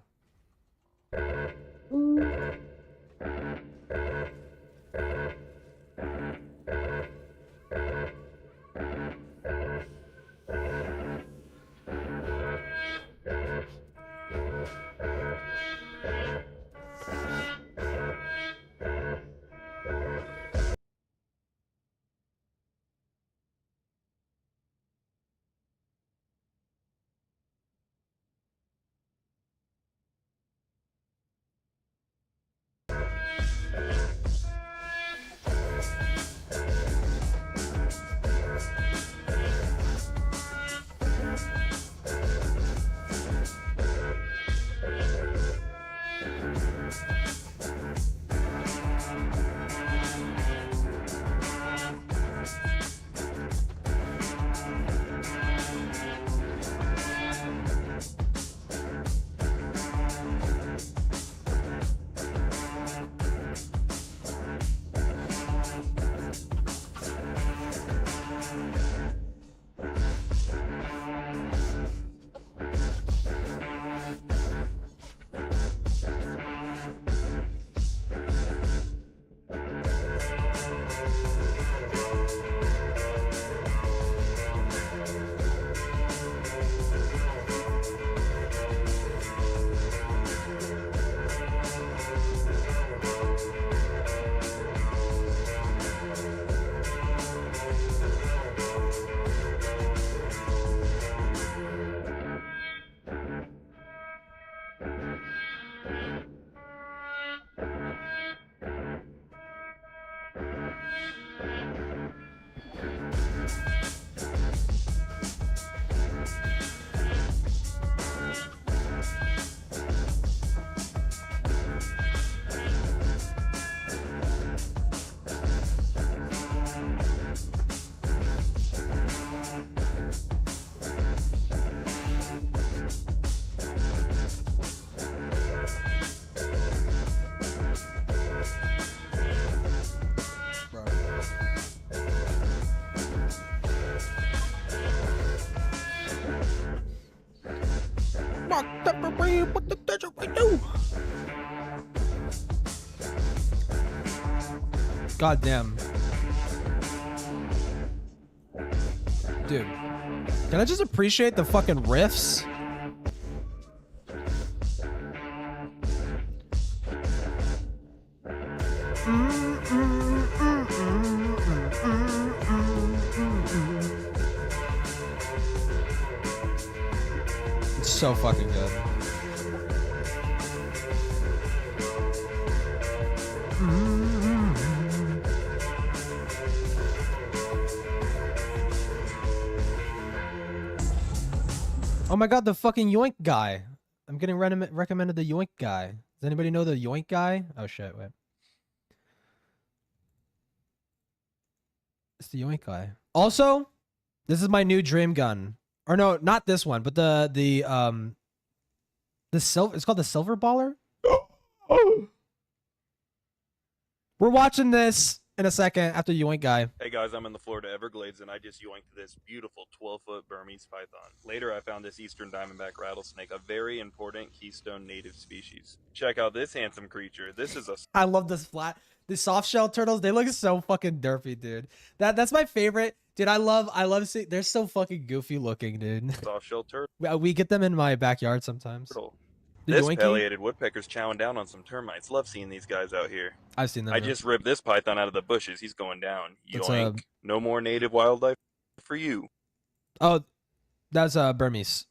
What the desert we do? God damn. Dude. Can I just appreciate the fucking riffs? It's so fucking good. Oh my god, the fucking Yoink guy. I'm getting recommended the Yoink guy. Does anybody know the Yoink guy? Oh shit, wait. It's the Yoink guy. Also, this is my new dream gun. Or no, not this one, but the silver, it's called the Silver Baller. We're watching this in a second after Yoink guy. Hey guys, I'm in the Florida Everglades and I just yoinked this beautiful 12-foot Burmese python. Later I found this eastern diamondback rattlesnake, a very important keystone native species. Check out this handsome creature. This is a... I love this flat. The soft shell turtles, they look so fucking derpy, dude. That's my favorite. Dude, I love seeing, they're so fucking goofy looking, dude. soft shell turtle. We get them in my backyard sometimes. This palliated woodpecker's chowing down on some termites. Love seeing these guys out here. I've seen them. I just ripped this python out of the bushes. He's going down. That's Yoink. No more native wildlife for you. Oh, that's Burmese.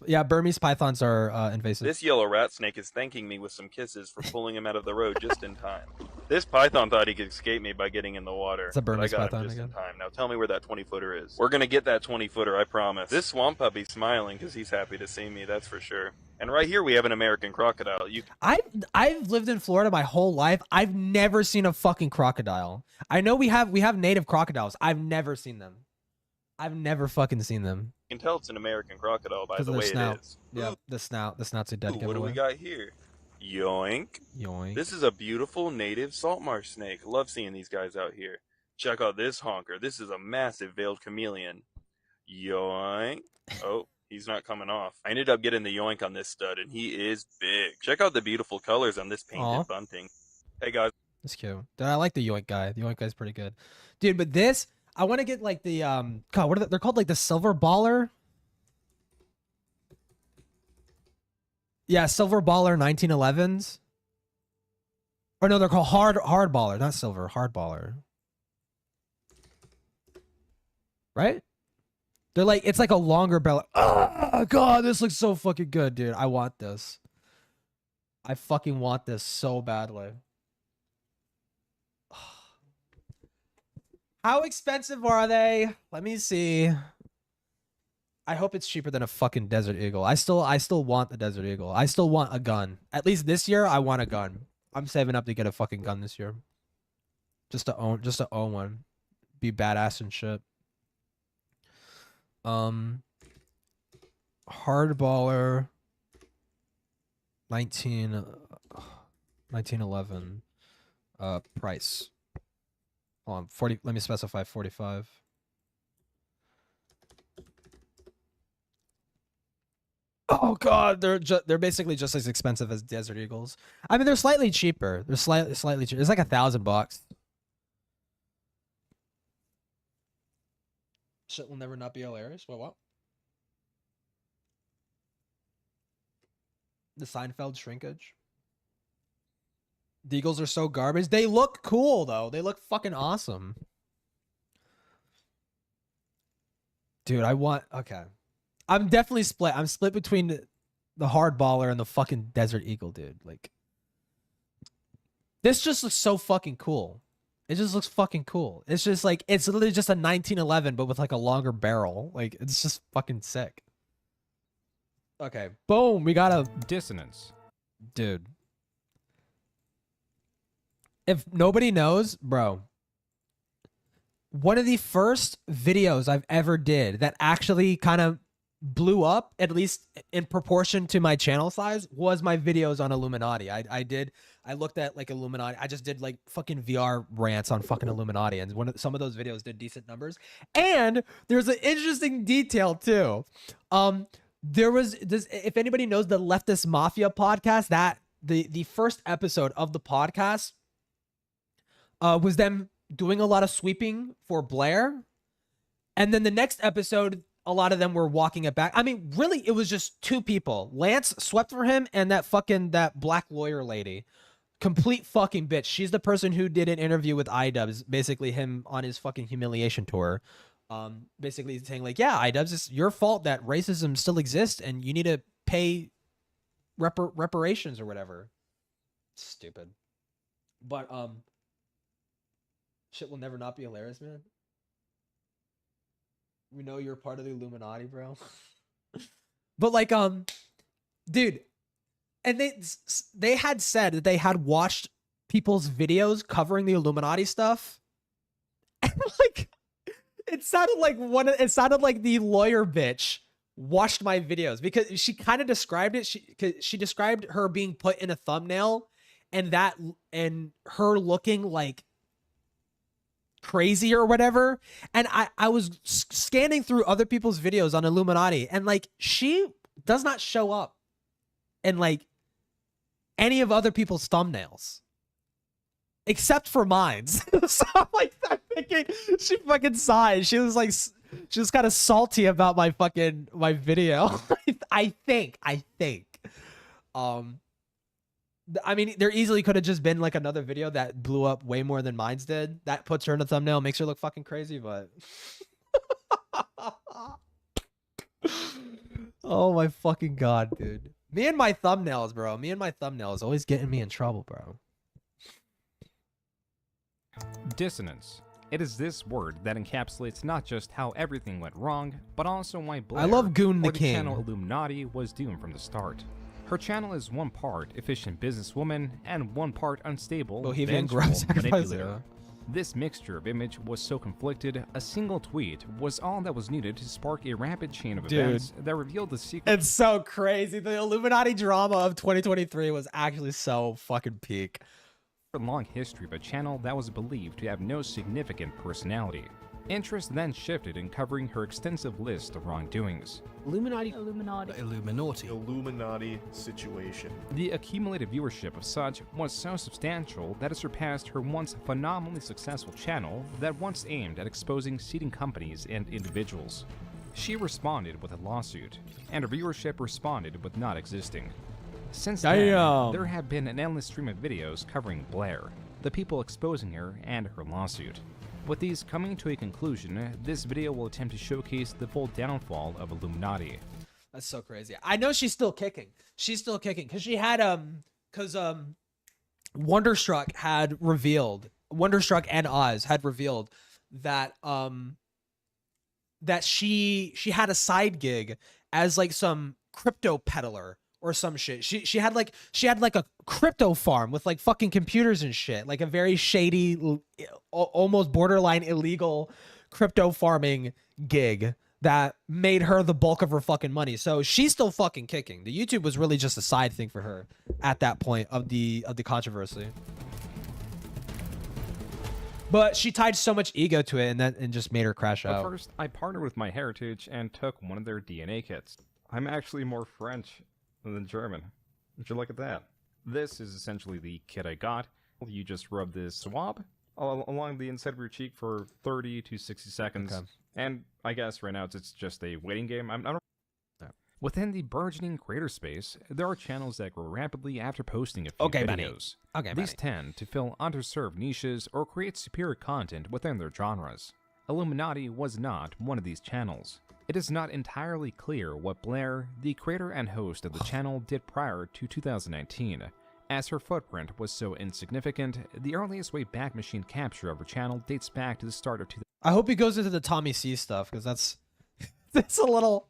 Yeah, Burmese pythons are invasive. This yellow rat snake is thanking me with some kisses for pulling him out of the road just in time. This python thought he could escape me by getting in the water. It's a Burmese but I got python him just again. in time. Now tell me where that 20-footer is. We're gonna get that 20-footer, I promise. This swamp puppy's smiling because he's happy to see me, that's for sure. And right here we have an American crocodile. I've lived in Florida my whole life. I've never seen a fucking crocodile. I know we have native crocodiles. I've never seen them. I've never fucking seen them. You can tell it's an American crocodile by the of way snout. it is. Yeah, the snout's a dead Ooh, giveaway. what do we got here? Yoink. Yoink. This is a beautiful native salt marsh snake. Love seeing these guys out here. Check out this honker. This is a massive veiled chameleon. Yoink. Oh, he's not coming off. I ended up getting the yoink on this stud, and he is big. Check out the beautiful colors on this painted bunting. Hey, guys. That's cute. Dude, I like the Yoink guy. The Yoink guy's pretty good. Dude, but this, I want to get like the, God, what are they're called? Like the Silver Baller? Yeah, Silver Baller 1911s. Or no, they're called Hard Baller, not Silver, Hard Baller. Right? They're like, it's like a longer barrel. Oh, God, this looks so fucking good, dude. I want this. I fucking want this so badly. How expensive are they? Let me see. I hope it's cheaper than a fucking Desert Eagle. I still want the Desert Eagle. I still want a gun. At least this year, I want a gun. I'm saving up to get a fucking gun this year. Just to own one. Be badass and shit. Hardballer 1911 price. Hold on, 40, let me specify 45. Oh god, they're basically just as expensive as Desert Eagles. I mean, they're slightly cheaper. They're slightly cheaper. It's like $1,000. Shit will never not be hilarious. What? The Seinfeld shrinkage. The Eagles are so garbage. They look cool though. They look fucking awesome. Dude, okay. I'm definitely split. I'm split between the Hard Baller and the fucking Desert Eagle, dude. Like, this just looks so fucking cool. It just looks fucking cool. It's just like, it's literally just a 1911, but with like a longer barrel. Like, it's just fucking sick. Okay, boom. We got a dissonance. Dude. If nobody knows, bro, one of the first videos I've ever did that actually kind of blew up, at least in proportion to my channel size, was my videos on Illuminati. I looked at like Illuminati. I just did like fucking VR rants on fucking Illuminati, and some of those videos did decent numbers. And there's an interesting detail too. there was this, if anybody knows the Leftist Mafia podcast, that the first episode of the podcast was them doing a lot of sweeping for Blair. And then the next episode, a lot of them were walking it back. I mean, really, it was just two people. Lance swept for him and that black lawyer lady. Complete fucking bitch. She's the person who did an interview with iDubbbz, basically him on his fucking humiliation tour. Basically saying like, yeah, iDubbbz, it's your fault that racism still exists and you need to pay reparations or whatever. Stupid. But shit will never not be hilarious, man. We know you're part of the Illuminati, bro. But like, dude, and they had said that they had watched people's videos covering the Illuminati stuff, and like, it sounded like the lawyer bitch watched my videos because she kind of described it. She described her being put in a thumbnail, and her looking like crazy or whatever. And I was scanning through other people's videos on Illuminati, and like she does not show up in like any of other people's thumbnails except for mine. So I'm like, she fucking sighed. She was kind of salty about my video. I think. I mean, there easily could have just been like another video that blew up way more than mine's did. That puts her in a thumbnail, makes her look fucking crazy, but oh my fucking god, dude. Me and my thumbnails, bro. Me and my thumbnails always getting me in trouble, bro. Dissonance. It is this word that encapsulates not just how everything went wrong, but also why Blair, I love Goon the King. channel Illuminati, was doomed from the start. Her channel is one part efficient businesswoman and one part unstable, Bohemian vengeful Grove sacrifice, manipulator. yeah. This mixture of image was so conflicted, a single tweet was all that was needed to spark a rapid chain of events that revealed the secret. It's so crazy. The Illuminati drama of 2023 was actually so fucking peak. A long history of a channel that was believed to have no significant personality. Interest then shifted in covering her extensive list of wrongdoings. Illuminati situation. The accumulated viewership of such was so substantial that it surpassed her once phenomenally successful channel that once aimed at exposing seeding companies and individuals. She responded with a lawsuit, and her viewership responded with not existing. Since then, there have been an endless stream of videos covering Blair, the people exposing her, and her lawsuit. With these coming to a conclusion, this video will attempt to showcase the full downfall of Illuminati. That's so crazy. I know she's still kicking. She's still kicking because she had Wonderstruck had revealed, Wonderstruck and Oz had revealed that that she had a side gig as like some crypto peddler or some shit. She had like a crypto farm with like fucking computers and shit, like a very shady, almost borderline illegal crypto farming gig that made her the bulk of her fucking money. So she's still fucking kicking. The YouTube was really just a side thing for her at that point of the controversy. But she tied so much ego to it and just made her crash out. First, I partnered with MyHeritage and took one of their DNA kits. I'm actually more French than German. Would you look at that? This is essentially the kit I got. You just rub this swab along the inside of your cheek for 30 to 60 seconds. Okay. And I guess right now it's just a waiting game. Within the burgeoning creator space, there are channels that grow rapidly after posting a few videos. These tend to fill underserved niches or create superior content within their genres. Illuminati was not one of these channels. It is not entirely clear what Blair, the creator and host of the channel, did prior to 2019. As her footprint was so insignificant, the earliest way back machine capture of her channel dates back to the start of 2000. I hope he goes into the Tommy C stuff, because that's a little...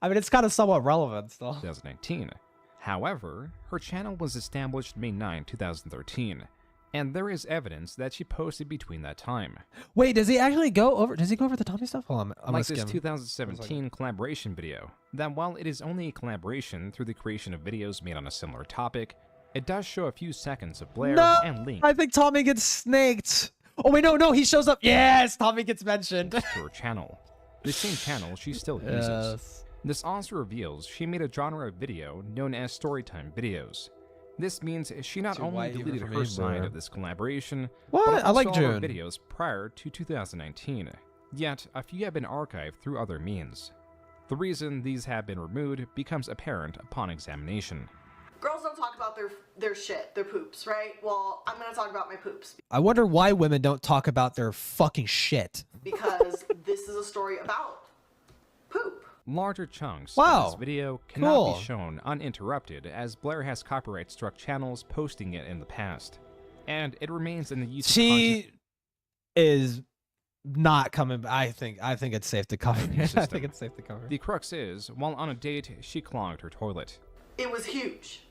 I mean, it's kind of somewhat relevant still. 2019. However, her channel was established May 9, 2013. And there is evidence that she posted between that time. Wait, does he actually go over? Does he go over the Tommy stuff? Hold on, I'm like this 2017 collaboration video. That while it is only a collaboration through the creation of videos made on a similar topic, it does show a few seconds of Blair and Link. I think Tommy gets snaked. Oh wait, no, he shows up. Yes, Tommy gets mentioned. To her channel, the same channel she still uses. This also reveals she made a genre of video known as storytime videos. This means she not Too only white even deleted for her me, side bro. of this collaboration, What? but I also like all her June. videos prior to 2019. Yet, a few have been archived through other means. The reason these have been removed becomes apparent upon examination. Girls don't talk about their shit, their poops, right? Well, I'm gonna talk about my poops I wonder why women don't talk about their fucking shit. because this is a story about poop. Larger chunks Wow. of this video cannot Cool. be shown uninterrupted as Blair has copyright-struck channels posting it in the past. And it remains in the YouTube content She is not coming. I think it's safe to cover. I system. think it's safe to cover. The crux is, while on a date, she clogged her toilet. It was huge.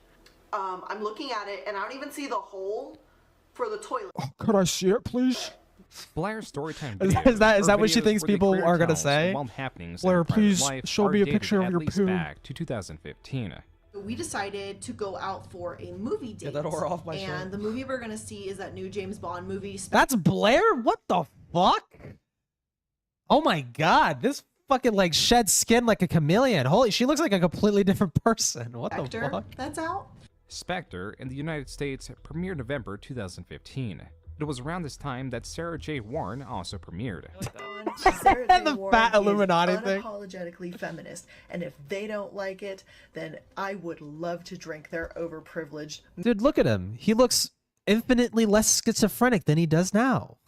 I'm looking at it and I don't even see the hole for the toilet. Could I see it, please? Blair's storytime Is videos that are what she videos thinks where the people creator are gonna tells say? wild happenings Blair, in her private please life show are me a dated picture of at your least poo. back to 2015. We decided to go out for a movie date. Get that whore off my shirt. And the movie we're gonna see is that new James Bond movie. That's Blair? What the fuck? Oh my god, this fucking like shed skin like a chameleon. Holy, she looks like a completely different person. What the Spectre fuck? that's out. Spectre in the United States premiered November 2015. It was around this time that Sarah J. Warren also premiered. Sarah J. The Warren fat is Illuminati thing. unapologetically feminist, and if they don't like it, then I would love to drink their overprivileged Dude, look at him. He looks infinitely less schizophrenic than he does now.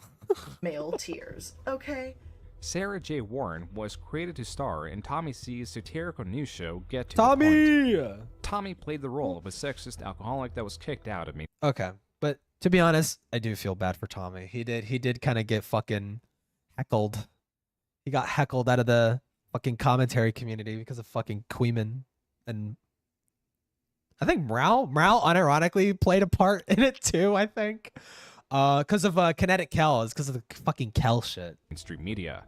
male tears. Okay. Sarah J. Warren was created to star in Tommy C's satirical news show Get to the Tommy! Point. Tommy played the role of a sexist alcoholic that was kicked out of me. Okay, but to be honest, I do feel bad for Tommy. He did kind of get fucking heckled. He got heckled out of the fucking commentary community because of fucking Queeman. And I think Mrao unironically played a part in it too, I think. Because of Kinetic Kel. It's because of the fucking Kel shit. Mainstream media.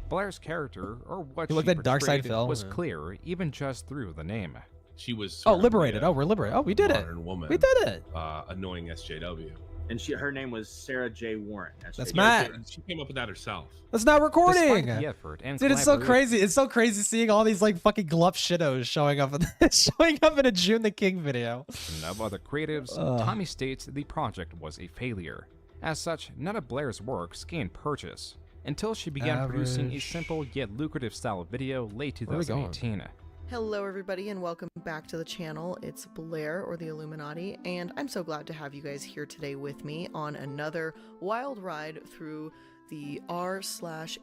Blair's character, or what You she looked at Dark Side portrayed, Phil? was Yeah. clear even just through the name. She was Oh, certainly liberated. a Oh, we're liberated. Oh, we did it. modern woman, We did it. Annoying SJW. And her name was Sarah J. Warren. That's SJW. Matt. She came up with that herself. That's not recording. Despite the effort and Dude, it's so collaboration- crazy. It's so crazy seeing all these like fucking glup shittos showing up in a June the King video. Of other creatives, Ugh. Tommy states the project was a failure. As such, none of Blair's works gained purchase until she began producing a Average. simple yet lucrative style of video late Where are we going? 2018. Hello, everybody, and welcome back to the channel. It's Blair, or the Illuminati, and I'm so glad to have you guys here today with me on another wild ride through the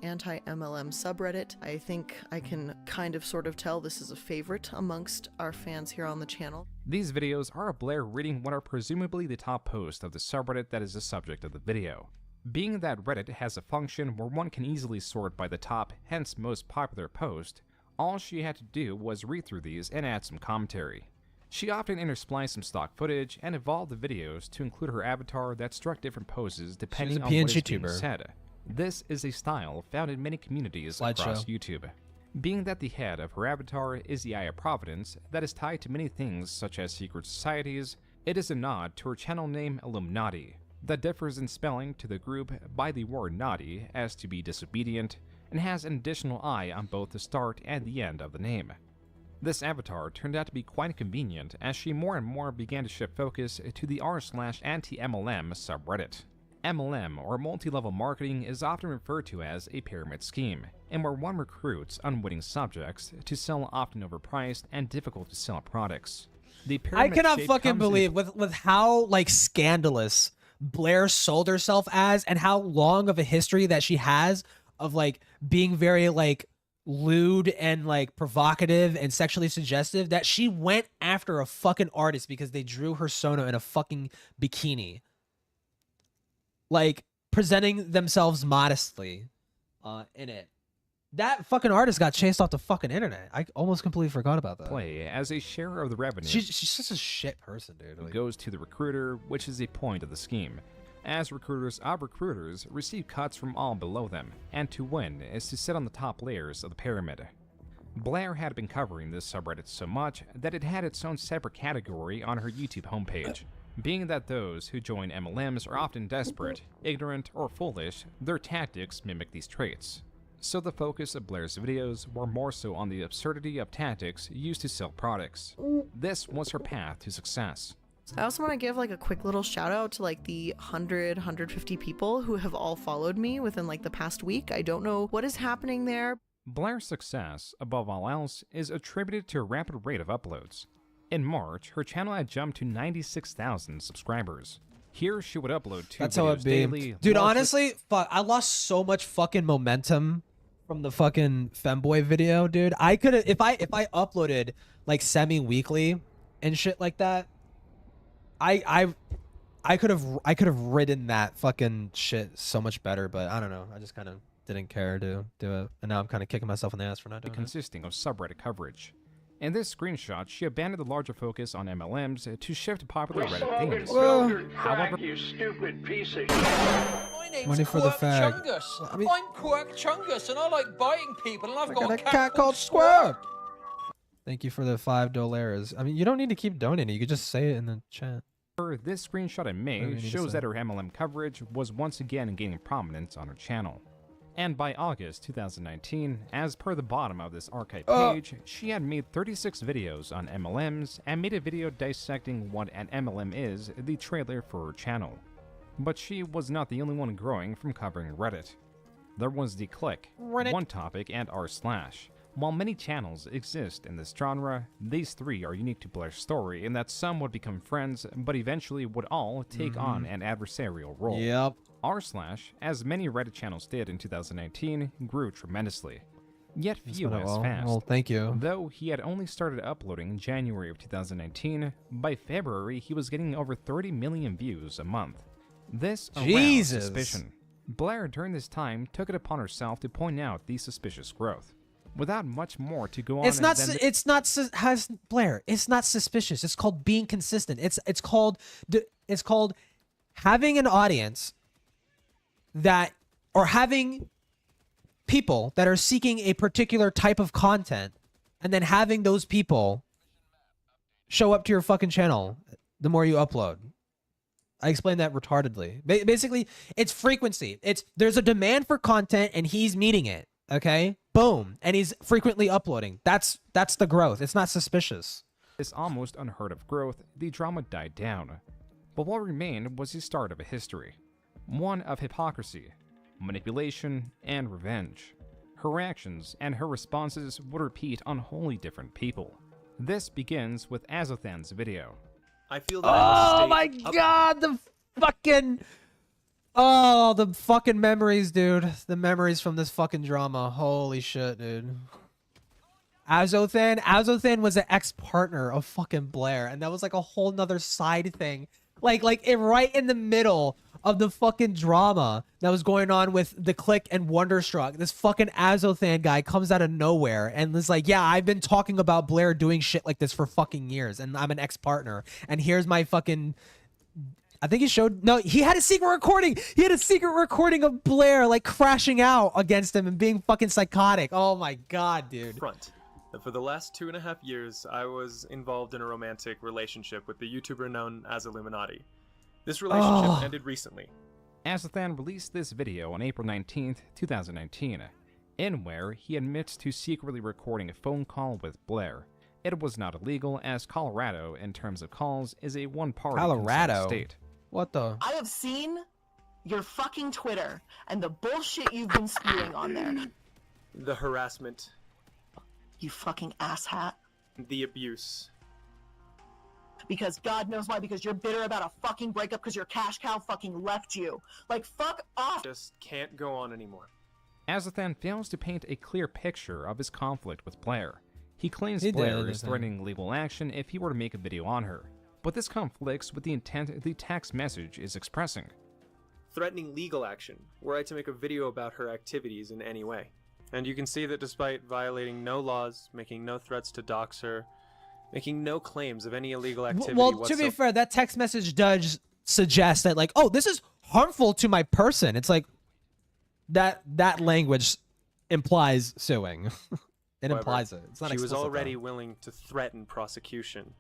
r/anti-MLM subreddit. I think I can kind of sort of tell this is a favorite amongst our fans here on the channel. These videos are of Blair reading what are presumably the top posts of the subreddit that is the subject of the video. Being that Reddit has a function where one can easily sort by the top, hence most popular post, all she had to do was read through these and add some commentary. She often interspliced some stock footage and evolved the videos to include her avatar that struck different poses depending on what PNG is being tuber. said. This is a style found in many communities Slideshow. across YouTube. Being that the head of her avatar is the Eye of Providence that is tied to many things such as secret societies, it is a nod to her channel name Illuminati, that differs in spelling to the group by the word naughty as to be disobedient, and has an additional I on both the start and the end of the name. This avatar turned out to be quite convenient as she more and more began to shift focus to the r/anti-MLM subreddit. MLM, or multi-level marketing, is often referred to as a pyramid scheme, and where one recruits unwitting subjects to sell often overpriced and difficult to sell products. The I pyramid cannot shape fucking comes in believe with how like scandalous Blair sold herself as, and how long of a history that she has of like being very like lewd and like provocative and sexually suggestive, that she went after a fucking artist because they drew her Sono in a fucking bikini, like presenting themselves modestly in it. That fucking artist got chased off the fucking internet. I almost completely forgot about that. play as a share of the revenue. She's just a shit person, dude. Like, goes to the recruiter, which is a point of the scheme, as recruiters of recruiters receive cuts from all below them, and to win is to sit on the top layers of the pyramid. Blair had been covering this subreddit so much that it had its own separate category on her YouTube homepage. Being that those who join MLMs are often desperate, ignorant, or foolish, their tactics mimic these traits. so the focus of Blair's videos were more so on the absurdity of tactics used to sell products. This was her path to success. I also want to give like a quick little shout out to like the 150 people who have all followed me within like the past week. I don't know what is happening there. Blair's success, above all else, is attributed to a rapid rate of uploads. In March, her channel had jumped to 96,000 subscribers. Here, she would upload 2 That's how it videos be. daily. Dude, largely- honestly, fuck, I lost so much fucking momentum from the fucking femboy video, dude. I could have, if I uploaded like semi-weekly and shit like that, I could have ridden that fucking shit so much better, but I don't know. I just kind of didn't care to do it, and now I'm kind of kicking myself in the ass for not doing it. Consisting of subreddit coverage. In this screenshot, she abandoned the larger focus on MLMs to shift to popular Reddit themes. However, You stupid piece of My name's Money for the Quirk fag. Chungus. I mean- I'm Quirk Chungus, and I like biting people, and I've got a cat called Squirt. Thank you for the $5. I mean, you don't need to keep donating. You could just say it in the chat. this screenshot in May Whatever you need to shows say. that her MLM coverage was once again gaining prominence on her channel. And by August 2019, as per the bottom of this archive page, she had made 36 videos on MLMs and made a video dissecting what an MLM is, the trailer for her channel. But she was not the only one growing from covering Reddit. There was The Click, One Topic, and r/. While many channels exist in this genre, these 3 are unique to Blair's story in that some would become friends, but eventually would all take on an adversarial role. Yep. r/, as many Reddit channels did in 2019, grew tremendously. Yet few what it as will. fast. Well, thank you. Though he had only started uploading in January of 2019, by February he was getting over 30 million views a month. This aroused Jesus. suspicion. Blair during this time took it upon herself to point out the suspicious growth. Without much more to go on, It's not. than It's not. Has Blair? It's not suspicious. It's called being consistent. It's called. It's called having an audience that, or having people that are seeking a particular type of content, and then having those people show up to your fucking channel the more you upload. I explained that retardedly. Basically, it's frequency. There's a demand for content, and he's meeting it. Okay, boom, and he's frequently uploading. That's the growth. It's not suspicious. this almost unheard of growth, the drama died down. But what remained was the start of a history. One of hypocrisy, manipulation, and revenge. Her actions and her responses would repeat on wholly different people. This begins with Azothan's video. I feel that Oh my god, the fucking memories, dude. The memories from this fucking drama. Holy shit, dude. Azothan was an ex-partner of fucking Blair, and that was like a whole nother side thing. Like right in the middle of the fucking drama that was going on with The Click and Wonderstruck, this fucking Azothan guy comes out of nowhere and is like, yeah, I've been talking about Blair doing shit like this for fucking years, and I'm an ex-partner, and here's my fucking... I think he showed... No, he had a secret recording! He had a secret recording of Blair, like, crashing out against him and being fucking psychotic. Oh my god, dude. Front. For the last 2.5 years, I was involved in a romantic relationship with the YouTuber known as Illuminati. This relationship ended recently. Azothan released this video on April 19th, 2019, in where he admits to secretly recording a phone call with Blair. It was not illegal, as Colorado, in terms of calls, is a one-party Colorado? state. What the? I have seen your fucking Twitter and the bullshit you've been spewing on there. The harassment. You fucking asshat. The abuse. Because God knows why, because you're bitter about a fucking breakup because your cash cow fucking left you. Like, fuck off! Just can't go on anymore. Azothan fails to paint a clear picture of his conflict with Blair. He claims He Blair did, is threatening legal action if he were to make a video on her. But this conflicts with the intent the text message is expressing. Threatening legal action, were I to make a video about her activities in any way. And you can see that despite violating no laws, making no threats to dox her, making no claims of any illegal activity Well, to whatsoever. be fair, that text message does suggest that, like, oh, this is harmful to my person. It's like that language implies suing. It However, implies it. It's not she was explicit, already though. willing to threaten prosecution.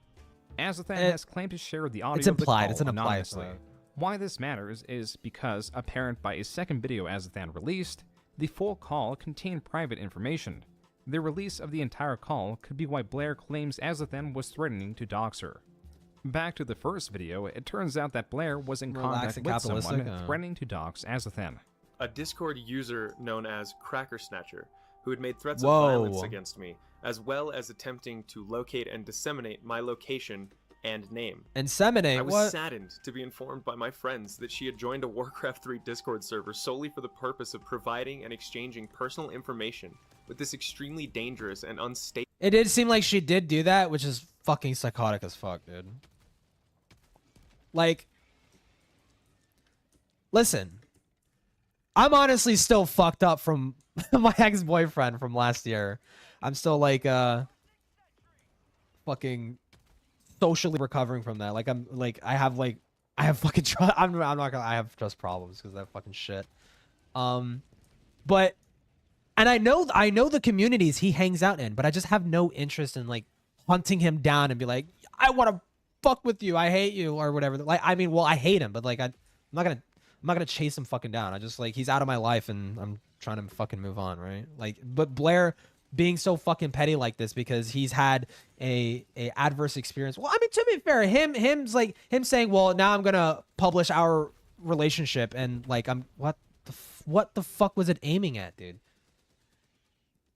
Azothan has claimed to share the audio It's of the implied. call It's an implied anonymously. threat. Why this matters is because, apparent by a second video Azothan released, The full call contained private information. The release of the entire call could be why Blair claims Azathan was threatening to dox her. Back to the first video, it turns out that Blair was in contact with someone threatening to dox Azathan. A Discord user known as Cracker Snatcher, who had made threats of violence against me, as well as attempting to locate and disseminate my location and name. Inseminate? I was What? saddened to be informed by my friends that she had joined a Warcraft 3 Discord server solely for the purpose of providing and exchanging personal information with this extremely dangerous and unstable. It did seem like she did do that, which is fucking psychotic as fuck, dude. Like, listen, I'm honestly still fucked up from my ex-boyfriend from last year. I'm still like, fucking socially recovering from that. Like, I have fucking trust. I'm not gonna. I have trust problems because of that fucking shit. But, and I know the communities he hangs out in, but I just have no interest in like hunting him down and be like, I want to fuck with you, I hate you, or whatever. Like, I mean, well, I hate him, but like, I'm not gonna chase him fucking down. I just like, he's out of my life and I'm trying to fucking move on, right? Like, but Blair being so fucking petty like this because he's had a adverse experience. Well, I mean, to be fair, him saying, well, now I'm gonna publish our relationship, and like, what the fuck was it aiming at, dude?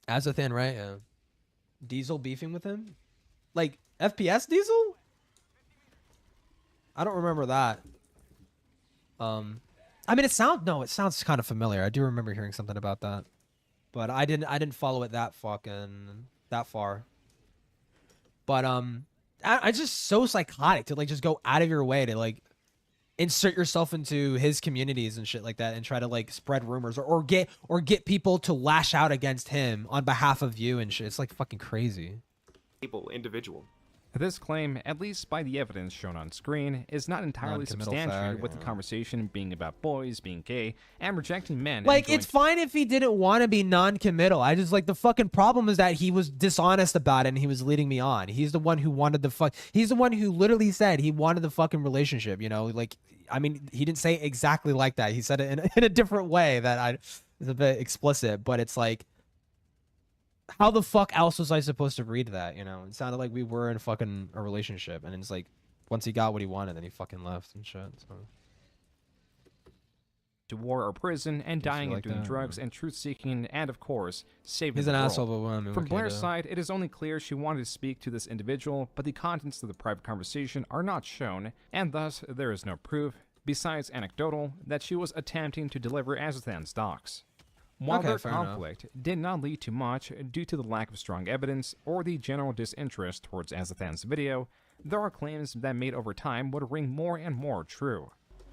Azathan, right? Yeah. Diesel beefing with him? Like, FPS Diesel? I don't remember that. I mean, it sounds kind of familiar. I do remember hearing something about that, but I didn't follow it that far. But I just so psychotic to like just go out of your way to like insert yourself into his communities and shit like that and try to like spread rumors or get people to lash out against him on behalf of you and shit. It's like fucking crazy. Individual. This claim, at least by the evidence shown on screen, is not entirely substantiated, with the conversation being about boys being gay and rejecting men. Like, it's fine if he didn't want to be non-committal. I just like the fucking problem is that he was dishonest about it and he was leading me on. He's the one who wanted the fuck. He's the one who literally said he wanted the fucking relationship. You know, like, I mean, he didn't say it exactly like that. He said it in a different way that is a bit explicit, but it's like, how the fuck else was I supposed to read that? You know, it sounded like we were in fucking a relationship, and it's like, once he got what he wanted, then he fucking left and shit. So. To war or prison and dying and doing drugs and truth-seeking and, of course, saving He's the an world. asshole, but well, I mean, From Blair's side, it is only clear she wanted to speak to this individual, but the contents of the private conversation are not shown, and thus there is no proof, besides anecdotal, that she was attempting to deliver Azathan's docs. While their conflict did not lead to much due to the lack of strong evidence or the general disinterest towards Azathan's video, there are claims that made over time would ring more and more true.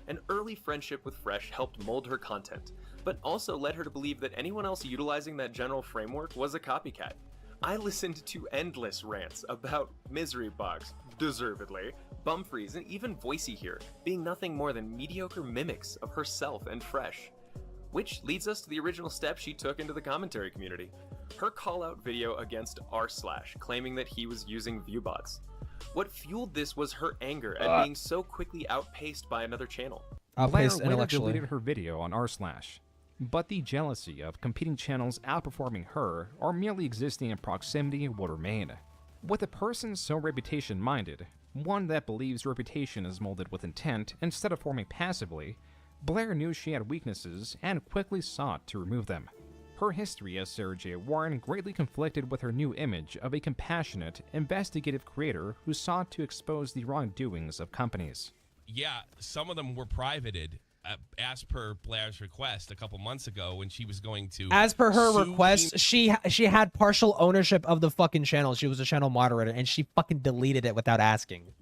An early friendship with Fresh helped mold her content, but also led her to believe that anyone else utilizing that general framework was a copycat. I listened to endless rants about Misery Box, deservedly, Bumfries, and even Voicey here being nothing more than mediocre mimics of herself and Fresh. Which leads us to the original step she took into the commentary community. Her call-out video against r/, claiming that he was using viewbots. What fueled this was her anger at being so quickly outpaced by another channel. Blair later deleted her video on r/, but the jealousy of competing channels outperforming her or merely existing in proximity would remain. With a person so reputation-minded, one that believes reputation is molded with intent instead of forming passively, Blair knew she had weaknesses and quickly sought to remove them. Her history as Sarah J. Warren greatly conflicted with her new image of a compassionate, investigative creator who sought to expose the wrongdoings of companies. Yeah, some of them were privated as per Blair's request a couple months ago when she was going to... As per her request, she had partial ownership of the fucking channel. She was a channel moderator, and she fucking deleted it without asking.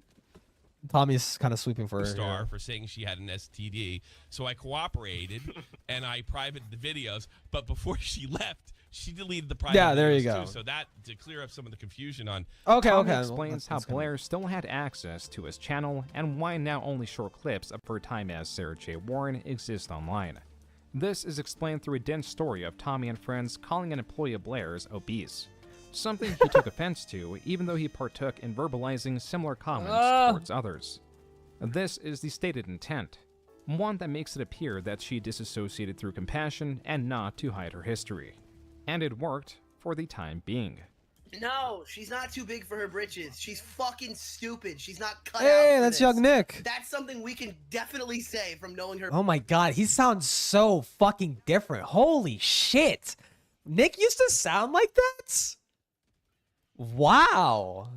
Tommy's kind of sweeping for her. For saying she had an STD. So I cooperated and I privated the videos. But before she left, she deleted the private videos there you go. too. So that, to clear up some of the confusion on... Tommy explains how Blair still had access to his channel and why now only short clips of her time as Sarah J. Warren exist online. This is explained through a dense story of Tommy and friends calling an employee of Blair's obese. Something he took offense to, even though he partook in verbalizing similar comments towards others. This is the stated intent. one that makes it appear that she disassociated through compassion and not to hide her history. And it worked for the time being. No, she's not too big for her britches. She's fucking stupid. She's not cut out Hey, for that's this. young Nick. That's something we can definitely say from knowing her. Oh my god, he sounds so fucking different. Holy shit. Nick used to sound like that? Wow.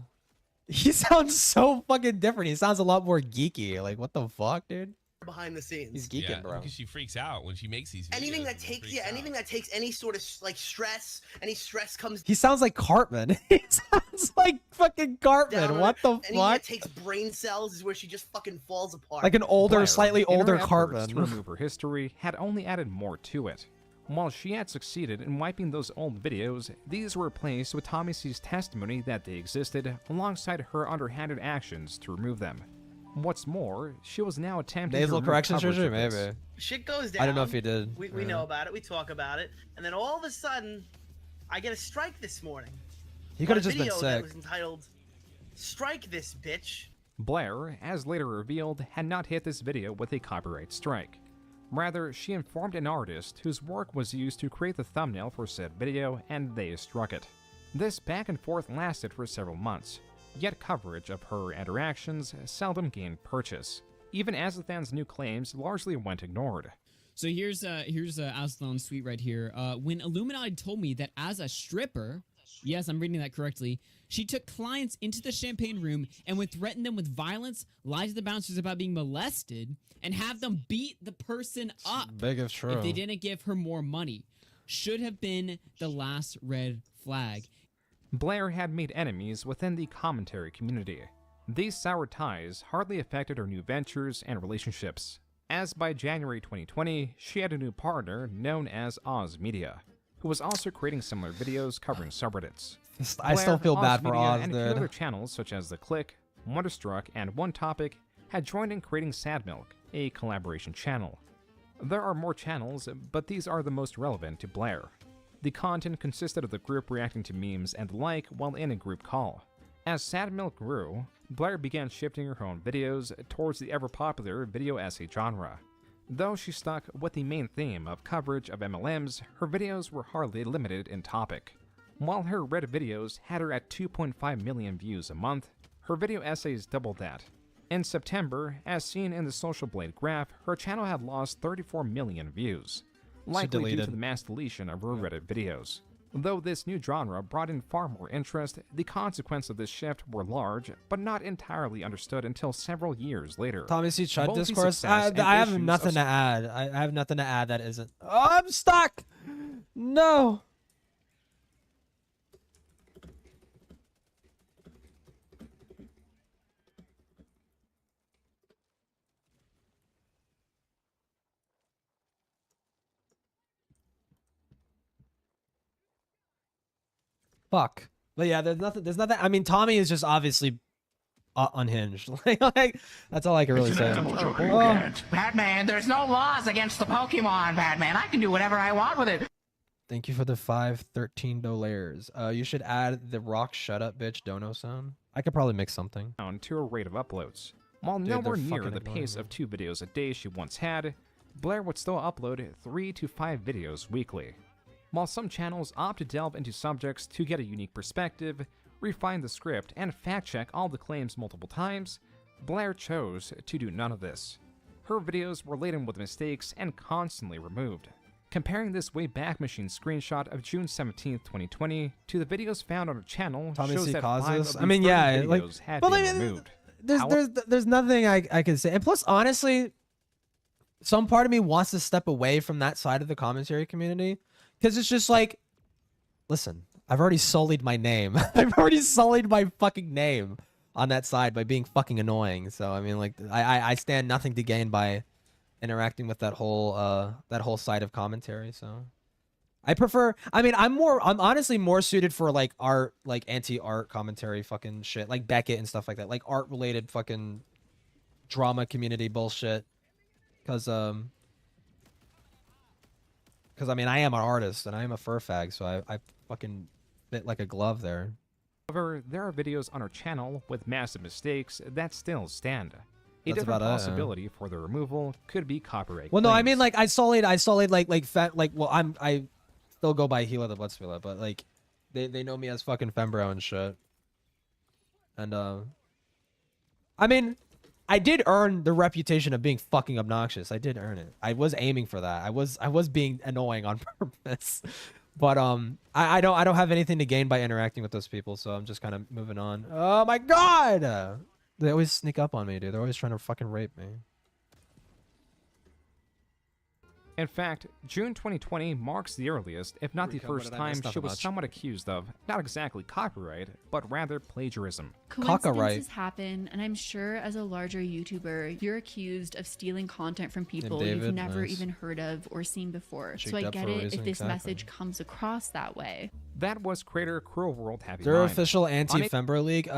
He sounds so fucking different. He sounds a lot more geeky. Like, what the fuck, dude? Behind the scenes. He's geeking, Yeah, bro. because she freaks out when she makes these videos. Anything that she takes, freaks yeah, out. anything that takes any sort of like stress, any stress comes He sounds like Cartman. He sounds like fucking Cartman. down. What the Anything fuck? that takes brain cells is where she just fucking falls apart. Like an older, Blair, slightly in her older efforts Cartman. to remove her history, had only added more to it. While she had succeeded in wiping those old videos, these were replaced with Tommy C's testimony that they existed, alongside her underhanded actions to remove them. What's more, she was now attempting Nasal to remove correction coverage surgery? of this. Maybe. Shit goes down. I don't know if he did. We Yeah. know about it. We talk about it, and then all of a sudden, I get a strike this morning. He could have On a just been video that sick. was entitled "Strike This Bitch." Blair, as later revealed, had not hit this video with a copyright strike. Rather, she informed an artist whose work was used to create the thumbnail for said video, and they struck it. This back and forth lasted for several months, yet coverage of her interactions seldom gained purchase, even as the fans' new claims largely went ignored. So here's Aslan's tweet right here. When Illuminati told me that as a stripper, yes, I'm reading that correctly, she took clients into the champagne room and would threaten them with violence, lie to the bouncers about being molested, and have them beat the person up Big if true. if they didn't give her more money. Should have been the last red flag. Blair had made enemies within the commentary community. These sour ties hardly affected her new ventures and relationships, as by January 2020, she had a new partner known as Oz Media, who was also creating similar videos covering subreddits. I still feel bad for Media Oz, and a few dude. other channels such as The Click, Wonderstruck, and One Topic had joined in creating Sad Milk, a collaboration channel. There are more channels, but these are the most relevant to Blair. The content consisted of the group reacting to memes and the like while in a group call. As Sad Milk grew, Blair began shifting her own videos towards the ever-popular video essay genre. Though she stuck with the main theme of coverage of MLMs, her videos were hardly limited in topic. While her Reddit videos had her at 2.5 million views a month, her video essays doubled that. In September, as seen in the Social Blade graph, her channel had lost 34 million views, likely due deleted. to the mass deletion of her Reddit videos. Though this new genre brought in far more interest, the consequences of this shift were large, but not entirely understood until several years later. Tommy C. Chud Both the discourse. success and I have issues nothing of to add. I have nothing to add that isn't. Oh, I'm stuck. No. Fuck. But yeah, there's nothing. There's nothing. I mean, Tommy is just obviously unhinged. like, that's all I can really say. Oh. Batman, there's no laws against the Pokemon, Batman. I can do whatever I want with it. Thank you for the $5.13. You should add the rock shut up bitch dono sound. I could probably mix something. Down to a rate of uploads. While Dude, nowhere they're near fucking the ignoring pace me. of 2 videos a day she once had, Blair would still upload 3 to 5 videos weekly. While some channels opt to delve into subjects to get a unique perspective, refine the script, and fact-check all the claims multiple times, Blair chose to do none of this. Her videos were laden with mistakes and constantly removed. Comparing this Wayback Machine screenshot of June 17, 2020 to the videos found on her channel Tommy shows C. that causes. 5 of the I mean, 30 yeah, videos like, had but been like, removed. there's nothing I can say. And plus, honestly, some part of me wants to step away from that side of the commentary community because it's just like, listen, I've already sullied my name. I've already sullied my fucking name on that side by being fucking annoying. So I mean, like, I stand nothing to gain by interacting with that whole side of commentary. So I prefer. I mean, I'm honestly more suited for like art, like anti-art commentary, fucking shit, like Beckett and stuff like that, like art-related fucking drama community bullshit. Cause I mean, I am an artist and I am a fur fag, so I fucking fit like a glove there. However, there are videos on her channel with massive mistakes that still stand. A That's different about it, yeah. possibility for the removal could be copyright. Well, no, I claims. mean like I solid well I still go by Hila the Bloodspiller, but like they know me as fucking Fembro and shit. And I mean, I did earn the reputation of being fucking obnoxious. I did earn it. I was aiming for that. I was being annoying on purpose. But I don't have anything to gain by interacting with those people, so I'm just kind of moving on. Oh my god! They always sneak up on me, dude. They're always trying to fucking rape me. In fact, June 2020 marks the earliest, if not the Rico, what first did I miss? time she Nothing was much. somewhat accused of, not exactly copyright, but rather plagiarism. Coincidences happen, and I'm sure as a larger YouTuber, you're accused of stealing content from people you've David, never nice. even heard of or seen before. So Cheeked I up get for a it reason, if this exactly. message comes across that way. That was creator Cruel World Happy Is there Mind. official anti-Fember league?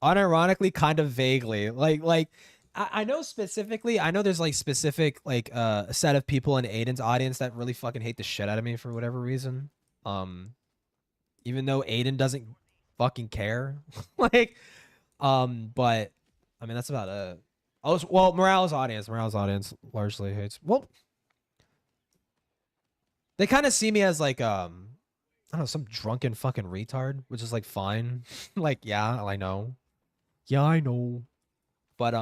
Unironically, kind of vaguely. Like I know specifically. I know there's like specific like a set of people in Aiden's audience that really fucking hate the shit out of me for whatever reason. Even though Aiden doesn't fucking care. Like, but I mean that's about it. Well, Morales' audience largely hates. Well, they kind of see me as like I don't know, some drunken fucking retard, which is like fine. Like, yeah, I know. Yeah, I know. But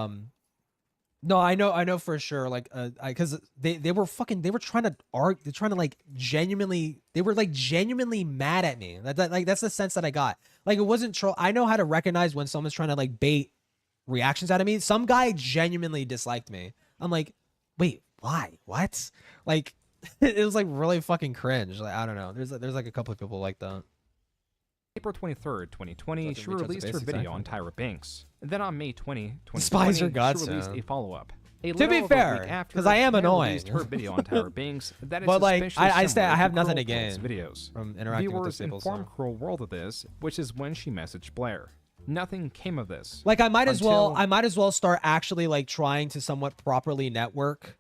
no, I know for sure. Like, because they were trying to argue. They're trying to like genuinely. They were like genuinely mad at me. Like that's the sense that I got. Like it wasn't troll. I know how to recognize when someone's trying to like bait reactions out of me. Some guy genuinely disliked me. I'm like, wait, why? What? Like, it was like really fucking cringe. Like I don't know. There's like a couple of people like that. April 23rd, 2020, Fucking she retouch the released her basics, video exactly. on Tyra Banks. Then on May 20, Despise her 2020, guts, she released yeah. a follow-up. To be fair, 'cause I am Tyra annoying. released her video on Tyra Banks that is But, like, suspiciously I similar have to nothing to Cruel World's gain videos. from interacting with Viewers those people, informed so. Cruel World of this, which is when she messaged Blair. Nothing came of this. Like I might as until- well start actually like trying to somewhat properly network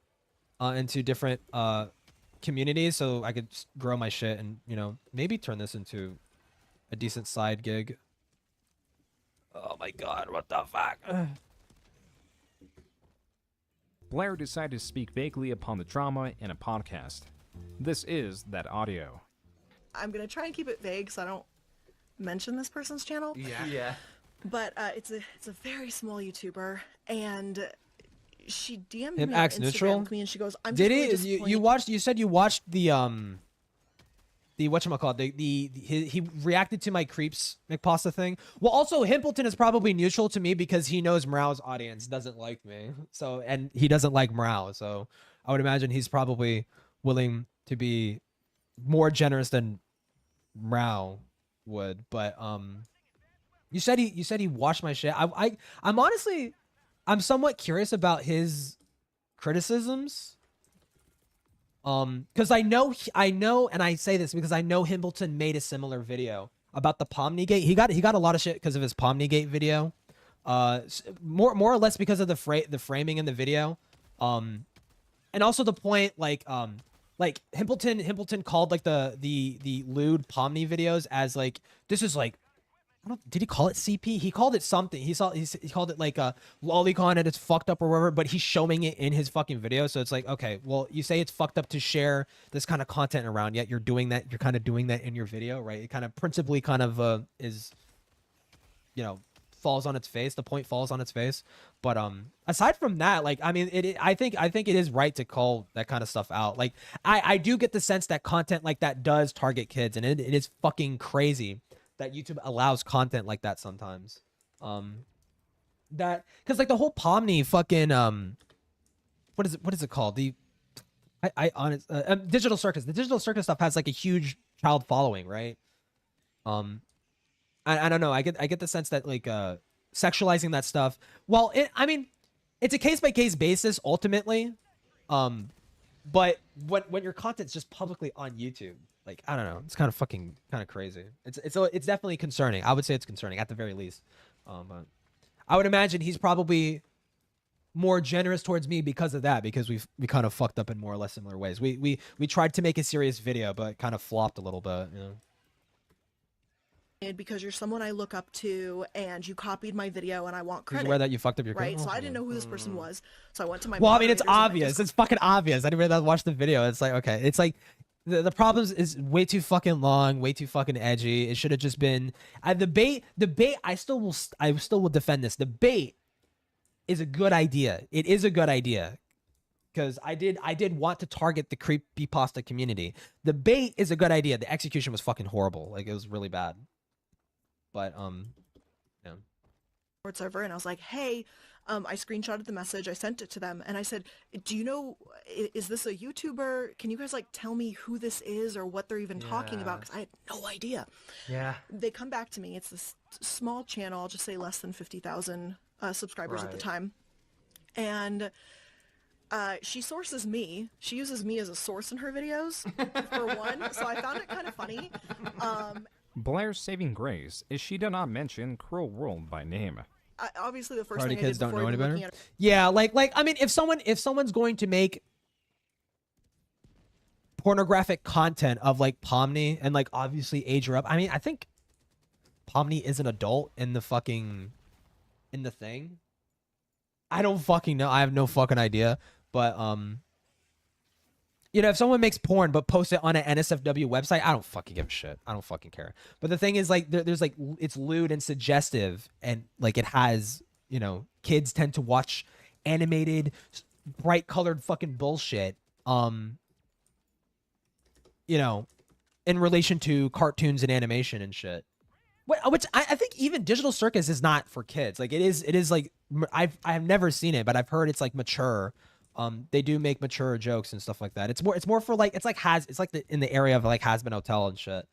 into different communities so I could grow my shit and, you know, maybe turn this into a decent side gig. Oh my god, what the fuck? Blair decided to speak vaguely upon the drama in a podcast. This is that audio. I'm gonna try and keep it vague so I don't mention this person's channel. Yeah. But it's a very small YouTuber, and she DM'd Him me on acts Instagram neutral? with me, and she goes, "I'm Did just really he? disappointed." You watched? You said you watched the whatchamacallit, he reacted to my creeps McPasta thing. Well, also Himpleton is probably neutral to me because he knows Morale's audience doesn't like me. So, and he doesn't like Morale. So I would imagine he's probably willing to be more generous than Morale would. But you said he watched my shit. I'm honestly, I'm somewhat curious about his criticisms. Because I know, and I say this because I know Himbleton made a similar video about the Pomni Gate. He got a lot of shit because of his Pomni Gate video, more or less because of the framing in the video, and also the point like Himbleton called like the lewd Pomni videos as like, this is like, I don't, did he call it CP? He called it something. He called it like a lolicon and it's fucked up or whatever, but he's showing it in his fucking video. So it's like, okay, well, you say it's fucked up to share this kind of content around, yet you're doing that. You're kind of doing that in your video, right? It kind of principally kind of is, you know, falls on its face. The point falls on its face. But aside from that, like, I mean, I think it is right to call that kind of stuff out. Like, I do get the sense that content like that does target kids, and it is fucking crazy that YouTube allows content like that sometimes. That, because like the whole Pomni fucking what is it called? Digital Circus. The Digital Circus stuff has like a huge child following, right? I don't know. I get the sense that like sexualizing that stuff. Well, I mean, it's a case by case basis ultimately. But when your content's just publicly on YouTube, like, I don't know, it's kind of crazy. It's definitely concerning. I would say it's concerning at the very least. But I would imagine he's probably more generous towards me because of that, because we kind of fucked up in more or less similar ways. We tried to make a serious video, but kind of flopped a little bit, you know. because you're someone I look up to, and you copied my video, and I want Did you credit. wear that you fucked up your right? credit? So I didn't know who this person was. So I went to my. Well, I mean, it's moderators and I obvious. It's fucking obvious. Anybody that watched the video, it's like, okay, it's like the problem is way too fucking long, way too fucking edgy. It should have just been the bait. I still will defend this. The bait is a good idea. It is a good idea. Because I did want to target the creepypasta community. The bait is a good idea. The execution was fucking horrible. Like, it was really bad. But yeah. server, and I was like, hey, I screenshotted the message, I sent it to them, and I said, do you know, is this a YouTuber? Can you guys like tell me who this is or what they're even talking about? Because I had no idea. Yeah. They come back to me. It's this small channel. I'll just say less than 50,000 subscribers at the time, and. She sources me. She uses me as a source in her videos, for one, so I found it kind of funny. Blair's saving grace is she did not mention Cruel World by name. Obviously, the first Party thing I kids did don't before know any even better. looking at Yeah, like I mean, if someone's going to make pornographic content of like Pomni and like obviously age her up, I mean, I think Pomni is an adult in the thing. I don't fucking know. I have no fucking idea. But you know, if someone makes porn but posts it on an NSFW website, I don't fucking give a shit. I don't fucking care. But the thing is, like, there's like, it's lewd and suggestive, and like it has, you know, kids tend to watch animated, bright colored fucking bullshit. You know, in relation to cartoons and animation and shit. Which I think even Digital Circus is not for kids. Like it is like I have never seen it, but I've heard it's like mature. They do make mature jokes and stuff like that. It's more for like, it's like in the area of like Has-Been Hotel and shit.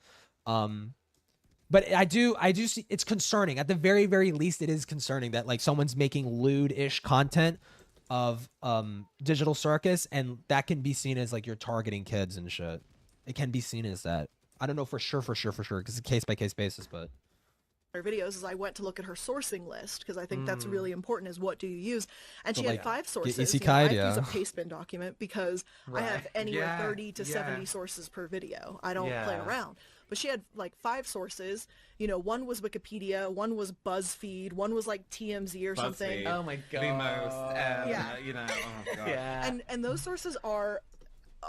But I do see it's concerning. At the very, very least, it is concerning that like someone's making lewd-ish content of Digital Circus, and that can be seen as like you're targeting kids and shit. It can be seen as that. I don't know for sure, because it's a case-by-case basis, but her videos is I went to look at her sourcing list because I think that's really important is what do you use, and So, she like, had 5 sources. isekai, I use a yeah. pastebin document because I have anywhere 30 to 70 sources per video. I don't play around. But she had like 5 sources. You know, one was Wikipedia, one was BuzzFeed, one was like TMZ or something. Oh my god. The most, you know, oh god. And those sources are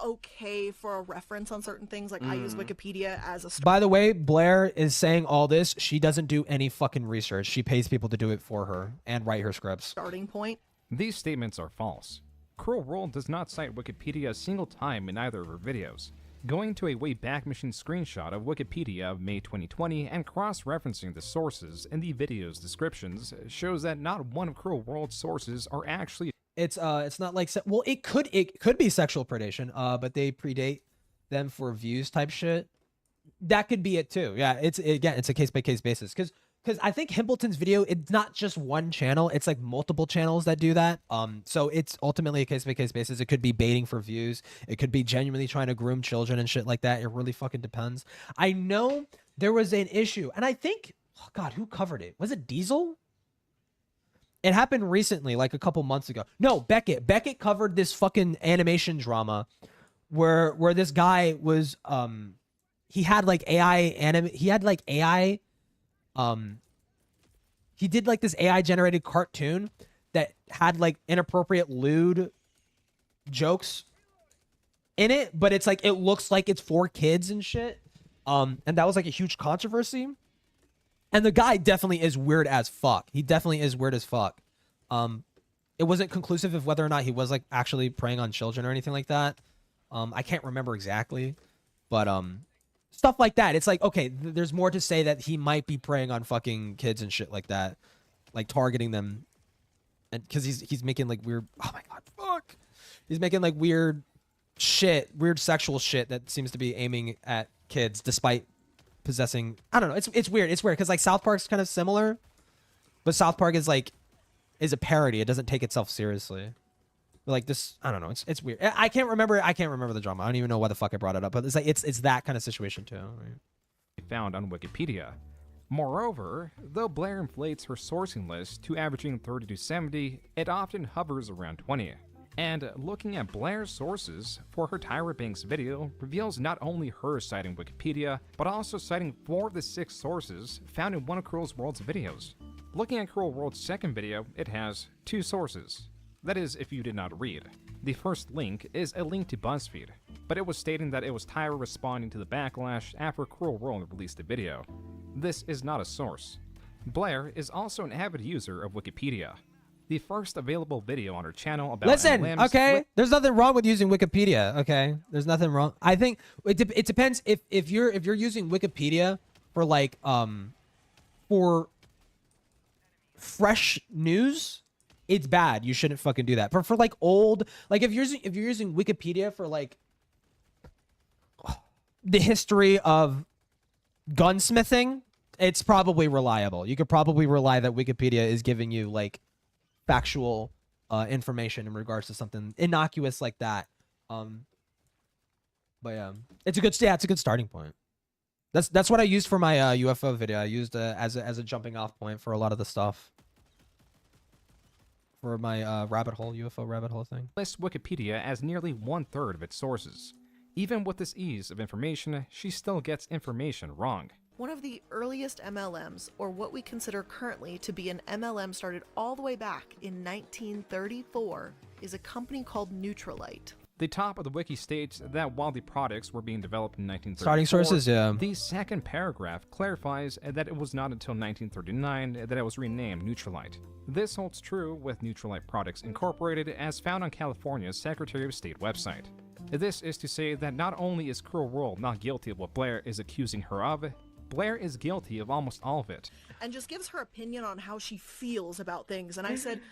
okay for a reference on certain things. Like I use Wikipedia as a by the way, Blair is saying all this. She doesn't do any fucking research. She pays people to do it for her and write her scripts. starting point. These statements are false. Cruel World does not cite Wikipedia a single time in either of her videos. Going to a Wayback Machine screenshot of Wikipedia of May 2020 and cross-referencing the sources in the video's descriptions shows that not one of Cruel World's sources are actually. It's not like well, it could be sexual predation, but they predate them for views type shit. That could be it too. Yeah, it's a case by case basis because I think Himpleton's video, it's not just one channel, it's like multiple channels that do that. So it's ultimately a case by case basis. It could be baiting for views. It could be genuinely trying to groom children and shit like that. It really fucking depends. I know there was an issue, and I think, oh God, who covered it? Was it Diesel? It happened recently, like a couple months ago. No, Beckett. Beckett covered this fucking animation drama where this guy was he had like AI he did like this AI generated cartoon that had like inappropriate lewd jokes in it, but it's like it looks like it's for kids and shit. And that was like a huge controversy. And the guy definitely is weird as fuck. He definitely is weird as fuck. It wasn't conclusive of whether or not he was like actually preying on children or anything like that. I can't remember exactly, but stuff like that. It's like, okay, there's more to say that he might be preying on fucking kids and shit like that, like targeting them, and because he's making like weird. Oh my God, fuck! He's making like weird shit, weird sexual shit that seems to be aiming at kids, despite possessing. I don't know. It's weird. It's weird because like South Park's kind of similar, but South Park is a parody. It doesn't take itself seriously. But like this, I don't know. It's weird. I can't remember the drama. I don't even know why the fuck I brought it up. But it's like it's that kind of situation too. Right? Found on Wikipedia. Moreover, though Blair inflates her sourcing list to averaging 30 to 70, it often hovers around 20. And looking at Blair's sources for her Tyra Banks video reveals not only her citing Wikipedia, but also citing 4 of the 6 sources found in one of Cruel World's videos. Looking at Cruel World's second video, it has 2 sources. That is, if you did not read. The first link is a link to BuzzFeed, but it was stating that it was Tyra responding to the backlash after Cruel World released the video. This is not a source. Blair is also an avid user of Wikipedia. The first available video on her channel about Listen, MLMs okay? There's nothing wrong with using Wikipedia, okay? There's nothing wrong. I think it depends if you're using Wikipedia for like for fresh news, it's bad. You shouldn't fucking do that. For like old, like if you're using Wikipedia for like the history of gunsmithing, it's probably reliable. You could probably rely that Wikipedia is giving you like factual information in regards to something innocuous like that. But yeah, it's a good starting point. That's what I used for my UFO video. I used as a jumping off point for a lot of the stuff for my UFO rabbit hole thing. Lists Wikipedia as nearly 1/3 of its sources. Even with this ease of information, she still gets information wrong. One of the earliest MLMs, or what we consider currently to be an MLM started all the way back in 1934, is a company called Neutralite. The top of the wiki states that while the products were being developed in 1934, Starting sources, yeah. The second paragraph clarifies that it was not until 1939 that it was renamed Neutralite. This holds true with Neutralite Products Incorporated as found on California's Secretary of State website. This is to say that not only is Cruel World not guilty of what Blair is accusing her of, Blair is guilty of almost all of it. And just gives her opinion on how she feels about things. And I said,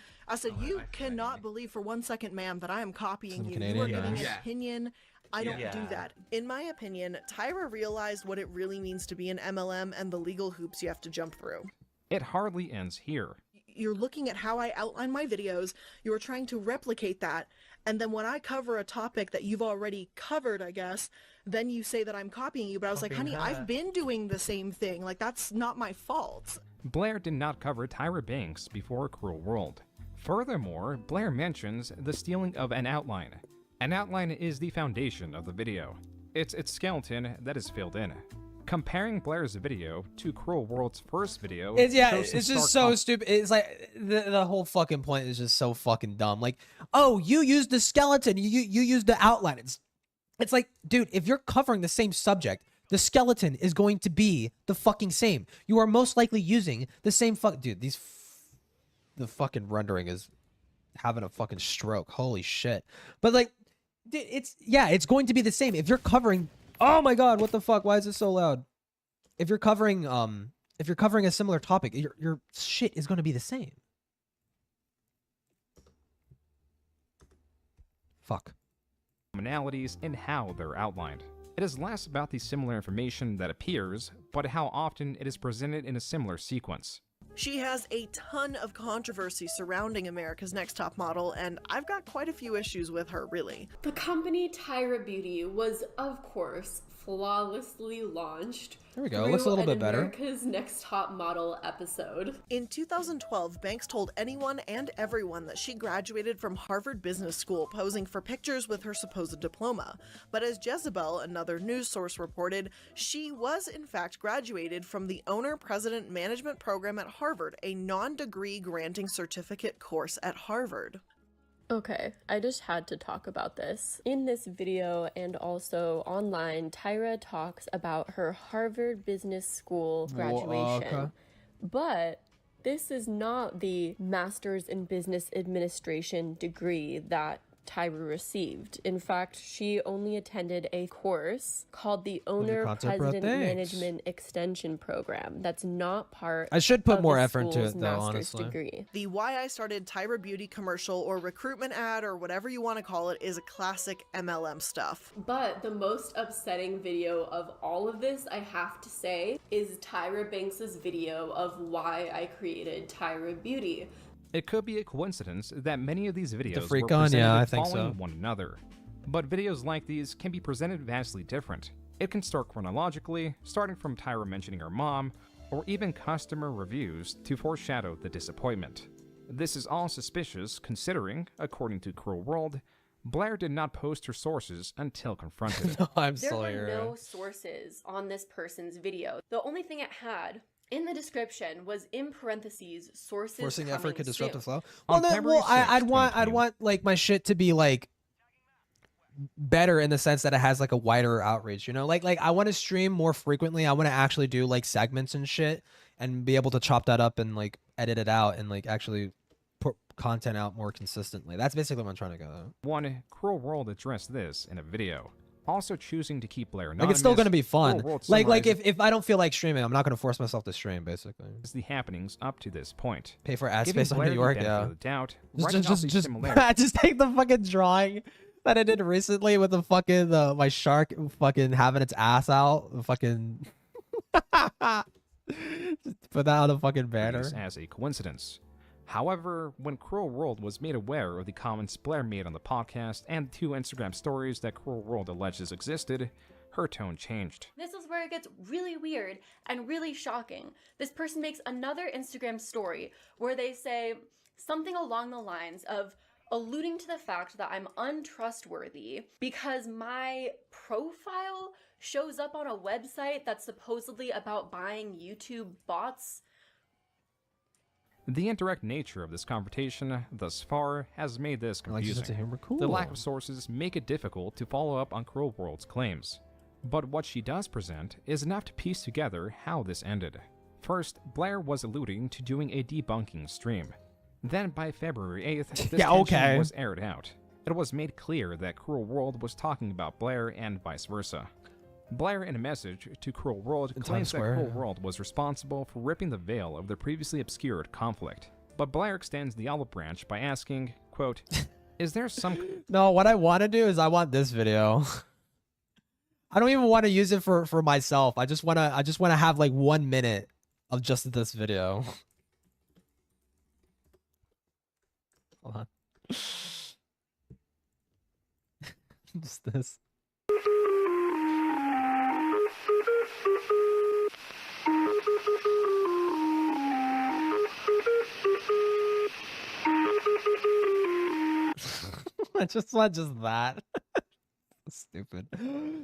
you cannot believe for 1 second, ma'am, that I am copying you. You are giving an opinion. I don't do that. In my opinion, Tyra realized what it really means to be an MLM and the legal hoops you have to jump through. It hardly ends here. You're looking at how I outline my videos, you're trying to replicate that, and then when I cover a topic that you've already covered, I guess, then you say that I'm copying you, but I was like, honey, I've been doing the same thing, like that's not my fault. Blair did not cover Tyra Banks before Cruel World. Furthermore, Blair mentions the stealing of an outline. An outline is the foundation of the video. It's its skeleton that is filled in. Comparing Blair's video to Cruel World's first video, it's just so stupid. It's like the whole fucking point is just so fucking dumb. Like, oh, you used the skeleton, you used the outline. It's like, dude, if you're covering the same subject, the skeleton is going to be the fucking same. You are most likely using the same dude. The fucking rendering is having a fucking stroke. Holy shit! But like, dude, it's going to be the same if you're covering. Oh my god, what the fuck? Why is it so loud? If you're covering a similar topic, your shit is going to be the same. Fuck. Commonalities in how they're outlined. It is less about the similar information that appears, but how often it is presented in a similar sequence. She has a ton of controversy surrounding America's Next Top Model, and I've got quite a few issues with her, really. The company Tyra Beauty was, of course, flawlessly launched. There we go. It looks a little bit better. America's Next Top Model episode. In 2012, Banks told anyone and everyone that she graduated from Harvard Business School, posing for pictures with her supposed diploma. But as Jezebel, another news source, reported, she was in fact graduated from the Owner-President Management Program at Harvard, a non-degree granting certificate course at Harvard. Okay, I just had to talk about this. In this video and also online, Tyra talks about her Harvard Business School graduation. Okay. But this is not the Master's in Business Administration degree that Tyra received. In fact, she only attended a course called the Owner-President Management Extension Program. That's not part I should put of more the effort into school's it, though, master's honestly. degree. The Why I Started Tyra Beauty commercial or recruitment ad or whatever you want to call it is a classic MLM stuff. But the most upsetting video of all of this, I have to say, is Tyra Banks' video of why I created Tyra Beauty. It could be a coincidence that many of these videos freak were on? presented Yeah, I think following so. one another. But videos like these can be presented vastly different. It can start chronologically, starting from Tyra mentioning her mom, or even customer reviews to foreshadow the disappointment. This is all suspicious considering, according to Cruel World, Blair did not post her sources until confronted. No, I'm There still were here. no sources on this person's video. The only thing it had in the description was in parentheses sources Forcing effort coming could disrupt soon. the flow. On Well, February I'd 6th, want like my shit to be like better in the sense that it has like a wider outreach, you know, like I want to stream more frequently. I want to actually do like segments and shit and be able to chop that up and like edit it out and like actually put content out more consistently. That's basically what I'm trying to go. One, Cruel World addressed this in a video. Also choosing to keep Blair Like anonymous. it's still gonna be fun. Cruel World Like summarizes if I don't feel like streaming, I'm not gonna force myself to stream. Basically, the happenings up to this point. Pay for ad Giving space on Blair New the York. benefit Yeah. of the doubt, writing off the Just similarities. just take the fucking drawing that I did recently with the fucking my shark fucking having its ass out. Fucking just put that on a fucking banner. As a coincidence. However, when Cruel World was made aware of the comments Blair made on the podcast and the 2 Instagram stories that Cruel World alleges existed, her tone changed. This is where it gets really weird and really shocking. This person makes another Instagram story where they say something along the lines of alluding to the fact that I'm untrustworthy because my profile shows up on a website that's supposedly about buying YouTube bots. The indirect nature of this confrontation thus far has made this confusing. The lack of sources make it difficult to follow up on Cruel World's claims. But what she does present is enough to piece together how this ended. First, Blair was alluding to doing a debunking stream. Then by February 8th, this tension was aired out. It was made clear that Cruel World was talking about Blair and vice versa. Blair, in a message to Cruel World, claims that Cruel World was responsible for ripping the veil of the previously obscured conflict. But Blair extends the olive branch by asking, quote, is there some... No, what I want to do is I want this video. I don't even want to use it for myself. I just want to have like 1 minute of just this video. Hold on. Just this. I just want just that. Stupid.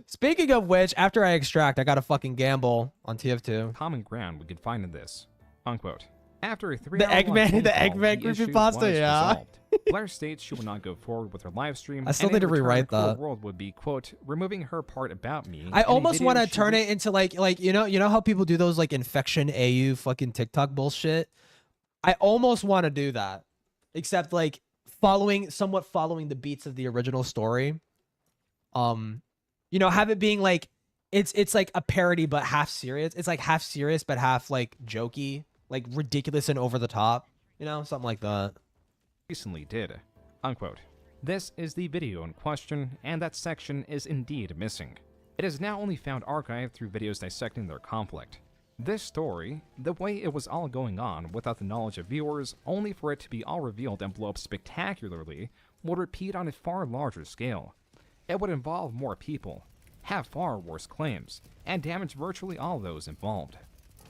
Speaking of which, after I extract, I got to fucking gamble on TF2. Common ground we could find in this. Unquote. After a 3-hour The Eggman creepypasta, yeah. Blair states she will not go forward with her live stream. I still need to rewrite that. World would be, quote, removing her part about me. I almost want to turn it into like you know how people do those like infection AU fucking TikTok bullshit. I almost want to do that, except like somewhat following the beats of the original story. You know, have it being like it's like a parody but half serious. It's like half serious but half like jokey, like ridiculous and over the top. You know, something like that. Recently did, unquote. This is the video in question, and that section is indeed missing. It is now only found archived through videos dissecting their conflict. This story, the way it was all going on without the knowledge of viewers, only for it to be all revealed and blow up spectacularly, would repeat on a far larger scale. It would involve more people, have far worse claims, and damage virtually all those involved.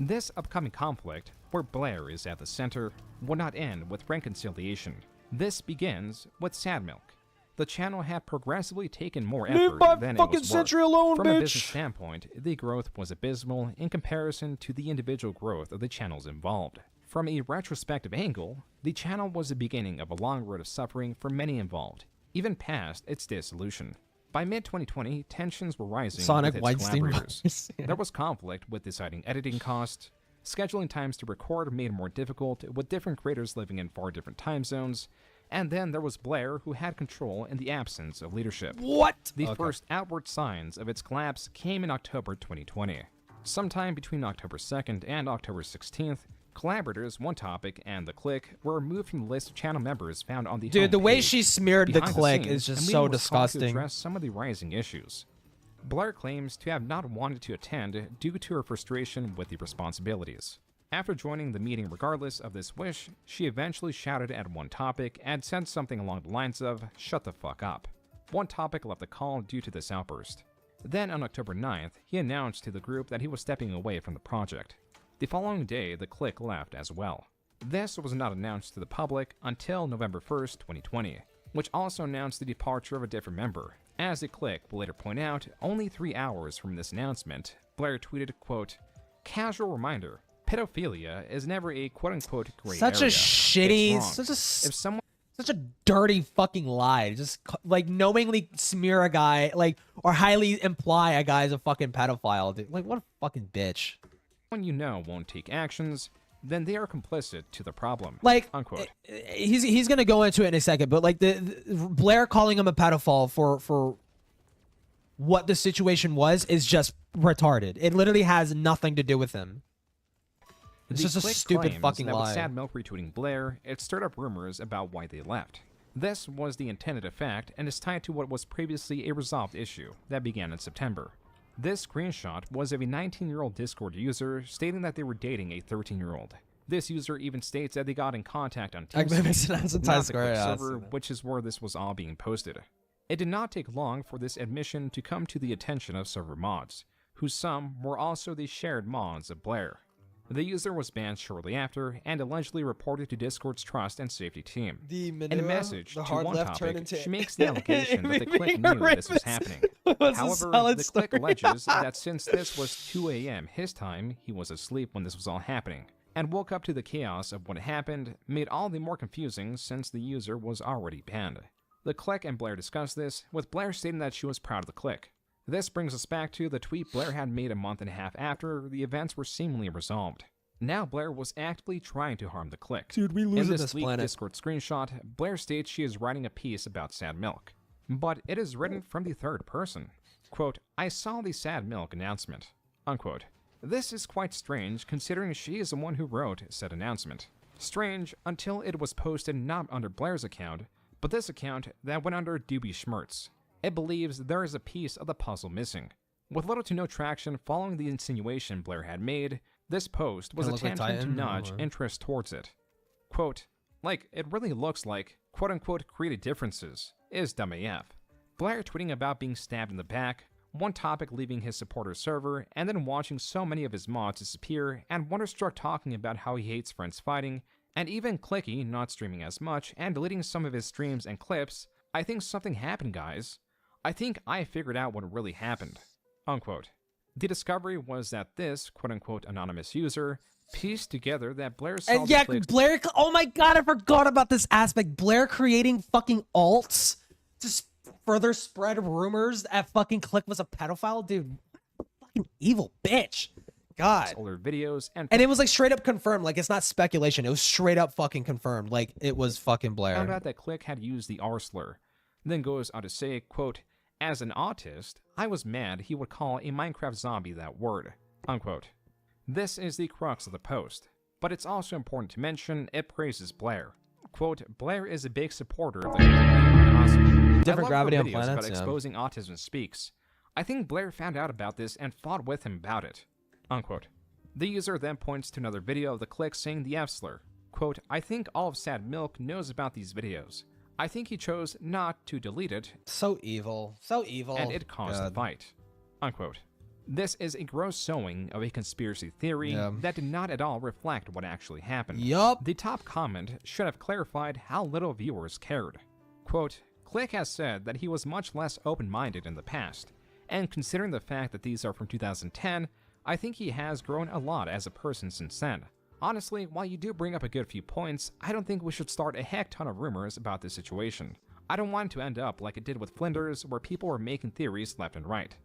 This upcoming conflict, where Blair is at the center, will not end with reconciliation. This begins with Sad Milk. The channel had progressively taken more effort than it was worth. From a business standpoint, the growth was abysmal in comparison to the individual growth of the channels involved. From a retrospective angle, the channel was the beginning of a long road of suffering for many involved, even past its dissolution. By mid-2020, tensions were rising with its collaborators. There was conflict with deciding editing costs. Scheduling times to record made more difficult, with different creators living in far different time zones. And then there was Blair, who had control in the absence of leadership. What? The first outward signs of its collapse came in October 2020. Sometime between October 2nd and October 16th, collaborators, One Topic, and The Click were removed from the list of channel members found on the Dude, the way homepage. she smeared The Behind Click scenes, is just a so meeting was called to disgusting. address some of the rising issues. Blair claims to have not wanted to attend due to her frustration with the responsibilities. After joining the meeting regardless of this wish, she eventually shouted at One Topic and said something along the lines of, "Shut the fuck up." One Topic left the call due to this outburst. Then on October 9th, he announced to the group that he was stepping away from the project. The following day, The Click left as well. This was not announced to the public until November 1st, 2020, which also announced the departure of a different member. As the clique will later point out, only 3 hours from this announcement, Blair tweeted, quote, "Casual reminder, pedophilia is never a quote-unquote gray Such area. a shitty, It's wrong. If someone such a dirty fucking lie. Just like knowingly smear a guy, like, or highly imply a guy's a fucking pedophile, dude. Like, what a fucking bitch. when you know won't take actions, then they are complicit to the problem." Like, unquote. He's gonna go into it in a second, but like the Blair calling him a pedophile for what the situation was is just retarded. It literally has nothing to do with him. It's The just a clique stupid claims fucking that with lie. Sad Milk retweeting Blair, it stirred up rumors about why they left. This was the intended effect and is tied to what was previously a resolved issue that began in September. This screenshot was of a 19-year-old Discord user stating that they were dating a 13-year-old. This user even states that they got in contact on I remember Toasty, that's a not Times the Square, clique yeah, I've server, seen that. which is where this was all being posted. It did not take long for this admission to come to the attention of server mods, who some were also the shared mods of Blair. The user was banned shortly after and allegedly reported to Discord's trust and safety team. In a message to one topic, she makes the allegation that the clique knew this was happening. However, the clique alleges that since this was 2 a.m. his time, he was asleep when this was all happening, and woke up to the chaos of what happened, made all the more confusing since the user was already banned. The clique and Blair discussed this, with Blair stating that she was proud of the clique. This brings us back to the tweet Blair had made a month and a half after the events were seemingly resolved. Now Blair was actively trying to harm the clique. Dude, we In losing this this leaked planet. Discord screenshot, Blair states she is writing a piece about Sad Milk, but it is written from the third person. Quote, "I saw the Sad Milk announcement." Unquote. This is quite strange considering she is the one who wrote said announcement. Strange until it was posted not under Blair's account, but this account that went under Doobie Schmertz. It believes there is a piece of the puzzle missing. With little to no traction following the insinuation Blair had made, this post was Kinda look like attempting to Titan, nudge or- interest towards it. Quote, "Like, it really looks like, quote-unquote, created differences, is dumb AF. Blair tweeting about being stabbed in the back, one topic leaving his supporter server, and then watching so many of his mods disappear, and Wonderstruck talking about how he hates friends fighting, and even Clicky not streaming as much, and deleting some of his streams and clips. I think something happened, guys. I think I figured out what really happened." Unquote. The discovery was that this, quote-unquote, anonymous user pieced together that Blair saw And the yeah, clique's Blair. Oh my god, I forgot about this aspect. Blair creating fucking alts to further spread rumors that fucking Click was a pedophile, dude. Fucking evil bitch. God. older videos and And it was like straight up confirmed. Like, it's not speculation. It was straight up fucking confirmed. Like, it was fucking Blair. found out that Click had used the R slur. Then goes on to say, quote, "As an autist, I was mad he would call a Minecraft zombie that word." Unquote. This is the crux of the post, but it's also important to mention it praises Blair. Quote, "Blair is a big supporter of the community. Awesome. Different I love gravity her on videos planets, about yeah. exposing autism speaks. I think Blair found out about this and fought with him about it." Unquote. The user then points to another video of the Click saying the F slur. Quote, "I think all of Sad Milk knows about these videos. I think he chose not to delete it." So evil. So evil. And it caused the God. fight. Unquote. This is a gross sowing of a conspiracy theory Yeah. that did not at all reflect what actually happened. Yup. The top comment should have clarified how little viewers cared. Quote, "Click has said that he was much less open-minded in the past, and considering the fact that these are from 2010, I think he has grown a lot as a person since then. Honestly, while you do bring up a good few points, I don't think we should start a heck ton of rumors about this situation. I don't want it to end up like it did with Flinders, where people were making theories left and right.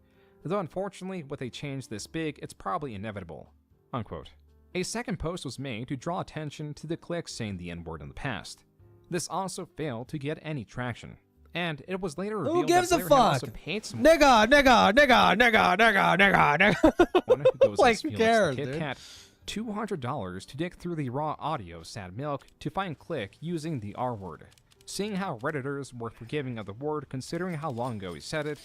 Though unfortunately, with a change this big, it's probably inevitable." Unquote. A second post was made to draw attention to the Click saying the N-word in the past. This also failed to get any traction, and it was later revealed Who gives that a Blair had also fuck? paid some Nigga, nigga, nigga, nigga, nigga, nigga, nigga. one who goes Like, as who Felix the cares, Kit dude? Kat $200 to dig through the raw audio of Sad Milk to find Click using the R word. Seeing how Redditors were forgiving of the word considering how long ago he said it,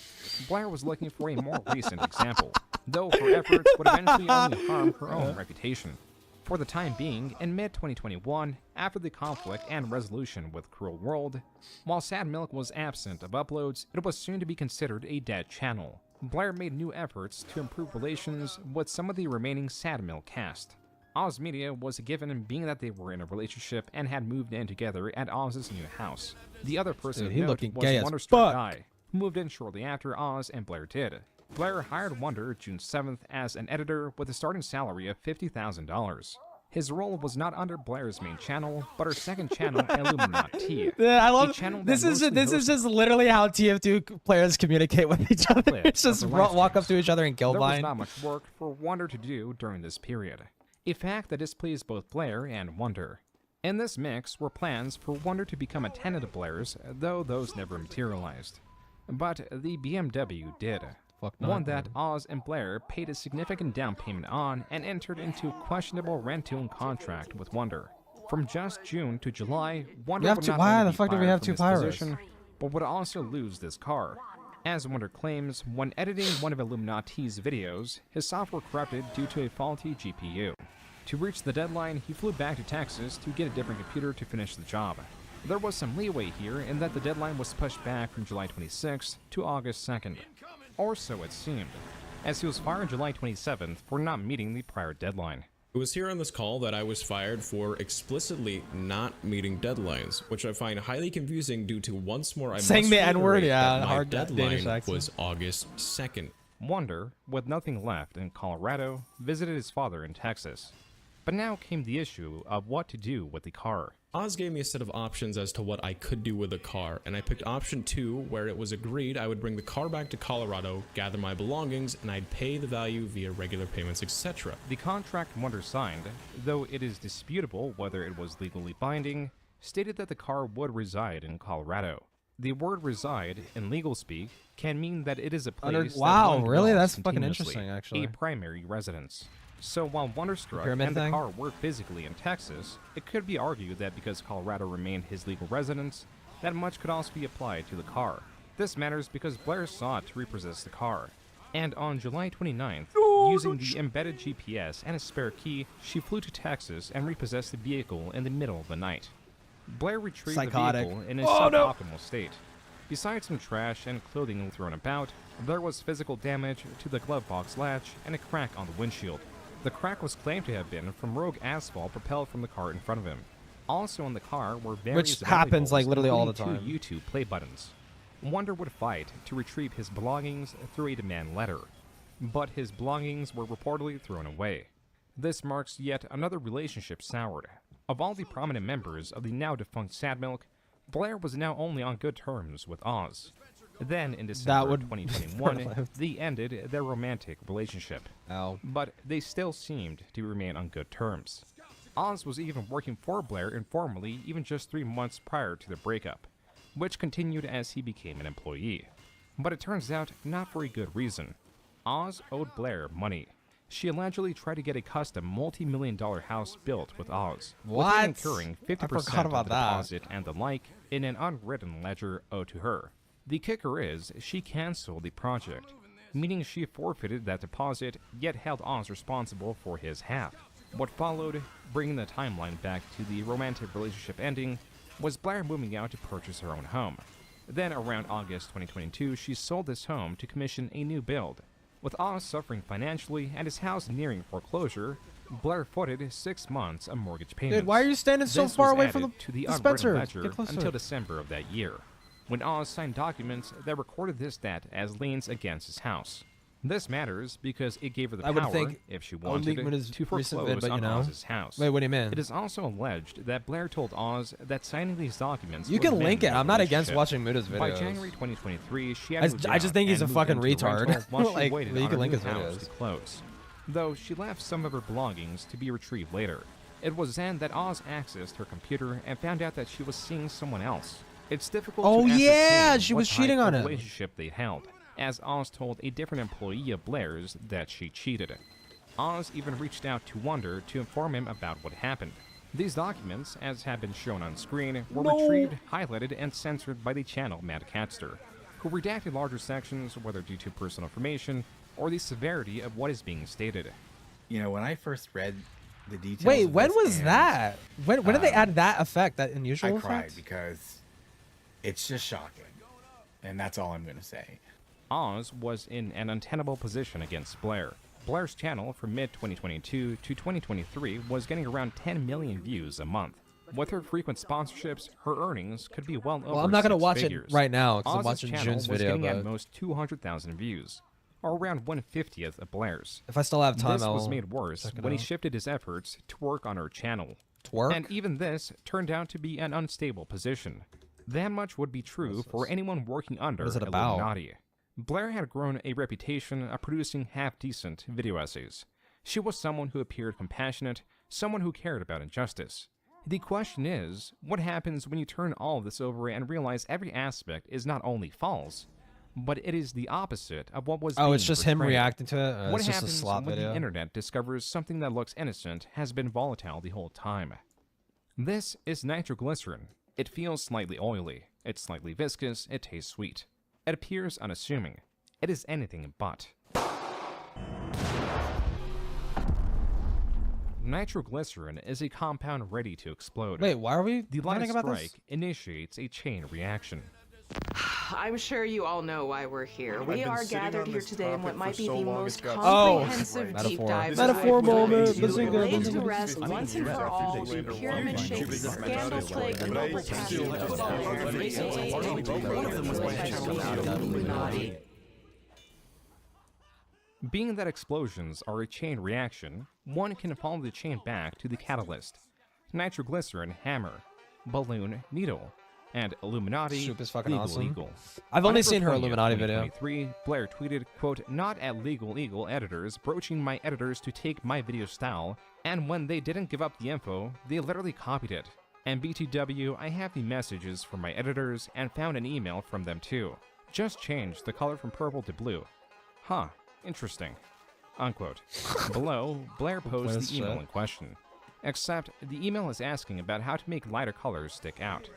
Blair was looking for a more recent example, though her efforts would eventually only harm her own reputation. For the time being, in mid-2021, after the conflict and resolution with Cruel World, while Sad Milk was absent of uploads, it was soon to be considered a dead channel. Blair made new efforts to improve relations with some of the remaining Sad Milk cast. Oz Media was a given, being that they were in a relationship and had moved in together at Oz's new house. The other person Dude, he of note looking was gay as Wonderstruck fuck. Guy, who moved in shortly after Oz and Blair did. Blair hired Wonder June 7th as an editor with a starting salary of $50,000. His role was not under Blair's main channel, but her second channel, Illuminati. I love a channel this. that This is just literally how TF2 players communicate with each other. It's just walk up to each other and kill There was vine. not much work for Wonder to do during this period, a fact that displeased both Blair and Wonder. In this mix were plans for Wonder to become a tenant of Blair's, though those never materialized. But the BMW did. One that Oz and Blair paid a significant down payment on and entered into a questionable rent-to-own contract with Wonder. From just June to July, Wonder would not why only the be fuck do we fired have from two this pyros? position, but would also lose this car. As Wonder claims, when editing one of Illuminati's videos, his software corrupted due to a faulty GPU. To reach the deadline, he flew back to Texas to get a different computer to finish the job. There was some leeway here in that the deadline was pushed back from July 26th to August 2nd. Or so it seemed, as he was fired July 27th for not meeting the prior deadline. It was here on this call that I was fired for explicitly not meeting deadlines, which I find highly confusing due to once more I Saying must the N-word, reiterate yeah, that my hard Danish deadline accent. was August 2nd. Wonder, with nothing left in Colorado, visited his father in Texas. But now came the issue of what to do with the car. Oz gave me a set of options as to what I could do with the car, and I picked option 2, where it was agreed I would bring the car back to Colorado, gather my belongings, and I'd pay the value via regular payments, etc. The contract Wonder signed, though it is disputable whether it was legally binding, stated that the car would reside in Colorado. The word reside, in legal speak, can mean that it is a place Wow, that one really? dwells That's fucking continuously, interesting, actually. a primary residence. So while Wonderstruck Pyramid and the thing? car were physically in Texas, it could be argued that because Colorado remained his legal residence, that much could also be applied to the car. This matters because Blair sought to repossess the car, and on July 29th, using the embedded GPS and a spare key, she flew to Texas and repossessed the vehicle in the middle of the night. Blair retrieved Psychotic. the vehicle in a Oh, no. suboptimal state. Besides some trash and clothing thrown about, there was physical damage to the glove box latch and a crack on the windshield. The crack was claimed to have been from rogue asphalt propelled from the car in front of him. Also in the car were various Which happens, valuables, like, literally all the including time. 2 YouTube play buttons. Wonder would fight to retrieve his belongings through a demand letter, but his belongings were reportedly thrown away. This marks yet another relationship soured. Of all the prominent members of the now-defunct Sad Milk, Blair was now only on good terms with Oz. Then, in December 2021, they ended their romantic relationship. But they still seemed to remain on good terms. Oz was even working for Blair informally even just 3 months prior to their breakup, which continued as he became an employee. But it turns out not for a good reason. Oz owed Blair money. She allegedly tried to get a custom multi-million-dollar house built with Oz, What? with him incurring 50% I forgot of about the that. deposit and the like in an unwritten ledger owed to her. The kicker is she canceled the project, meaning she forfeited that deposit, yet held Oz responsible for his half. What followed, bringing the timeline back to the romantic relationship ending, was Blair moving out to purchase her own home. Then around August 2022, she sold this home to commission a new build. With Oz suffering financially and his house nearing foreclosure, Blair footed 6 months of mortgage payments. Dude, why are you standing so This far was away from added the to the dispenser? unwritten ledger Get closer. until December of that year, when Oz signed documents that recorded this debt as liens against his house. This matters because it gave her the I would power, think if she I'll leak wanted, him in his to recent foreclose vid, but, you on know. Oz's house. Wait, what do you mean? It is also alleged that Blair told Oz that signing these documents You would can link mend it. I'm not the against relationship. watching Muda's By videos. January 2023, she had I moved just out think he's and a moved fucking into a retard. rental while she Like, waited you on can her link new his house videos. to close. Though she left some of her belongings to be retrieved later. It was then that Oz accessed her computer and found out that she was seeing someone else. It's difficult Oh, to yeah, ascertain she what was cheating type on of him. relationship they held, as Oz told a different employee of Blair's that she cheated. Oz even reached out to Wonder to inform him about what happened. These documents, as have been shown on screen, were retrieved, highlighted, and censored by the channel Mad Catster, who redacted larger sections, whether due to personal information or the severity of what is being stated. You know, when I first read the details. Wait, of when this was and, that? When did they add that effect, that unusual I cried effect? because it's just shocking, and that's all I'm going to say. Oz was in an untenable position against Blair. Blair's channel from mid-2022 to 2023 was getting around 10 million views a month. With her frequent sponsorships, her earnings could be well over I'm not gonna 6 watch figures. it right now because I'm Oz's watching channel June's was video. getting at But most 200,000 views, or around 1/50th of Blair's. if I still have time, This was I'll made worse check it when he out. shifted his efforts to work on her channel. Twerk? And even this turned out to be an unstable position. That much would be true for anyone working under What is it about? Illuminati. Blair had grown a reputation of producing half-decent video essays. She was someone who appeared compassionate, someone who cared about injustice. The question is, what happens when you turn all of this over and realize every aspect is not only false, but it is the opposite of what was being it's just him portrayed? reacting to it? What It's just a happens slop when video? the internet discovers something that looks innocent has been volatile the whole time? This is nitroglycerin. It feels slightly oily. It's slightly viscous. It tastes sweet. It appears unassuming. It is anything but. Nitroglycerin is a compound ready to explode. Wait, why are we The light learning about this? strike initiates a chain reaction. I'm sure you all know why we're here. We are gathered here today in what might be the most Oh, comprehensive deep metaphor. dive Metaphor moment. to Bazinga, lay to bazinga. rest once and for all the pyramid-shaped, scandal-plagued global casting of Illuminati. Being that explosions are a chain reaction, one can follow the chain back to the catalyst. Nitroglycerin, hammer, balloon, needle, and Illuminati, Soup is fucking legal awesome. eagle. I've On only April seen her 20th, Illuminati video. 2023, Blair tweeted, quote, "Not at Legal Eagle editors broaching my editors to take my video style, and when they didn't give up the info, they literally copied it. And BTW, I have the messages from my editors and found an email from them too. Just changed the color from purple to blue. Huh, interesting." Unquote. Below, Blair posed Where's the email shit? in question. Except, the email is asking about how to make lighter colors stick out.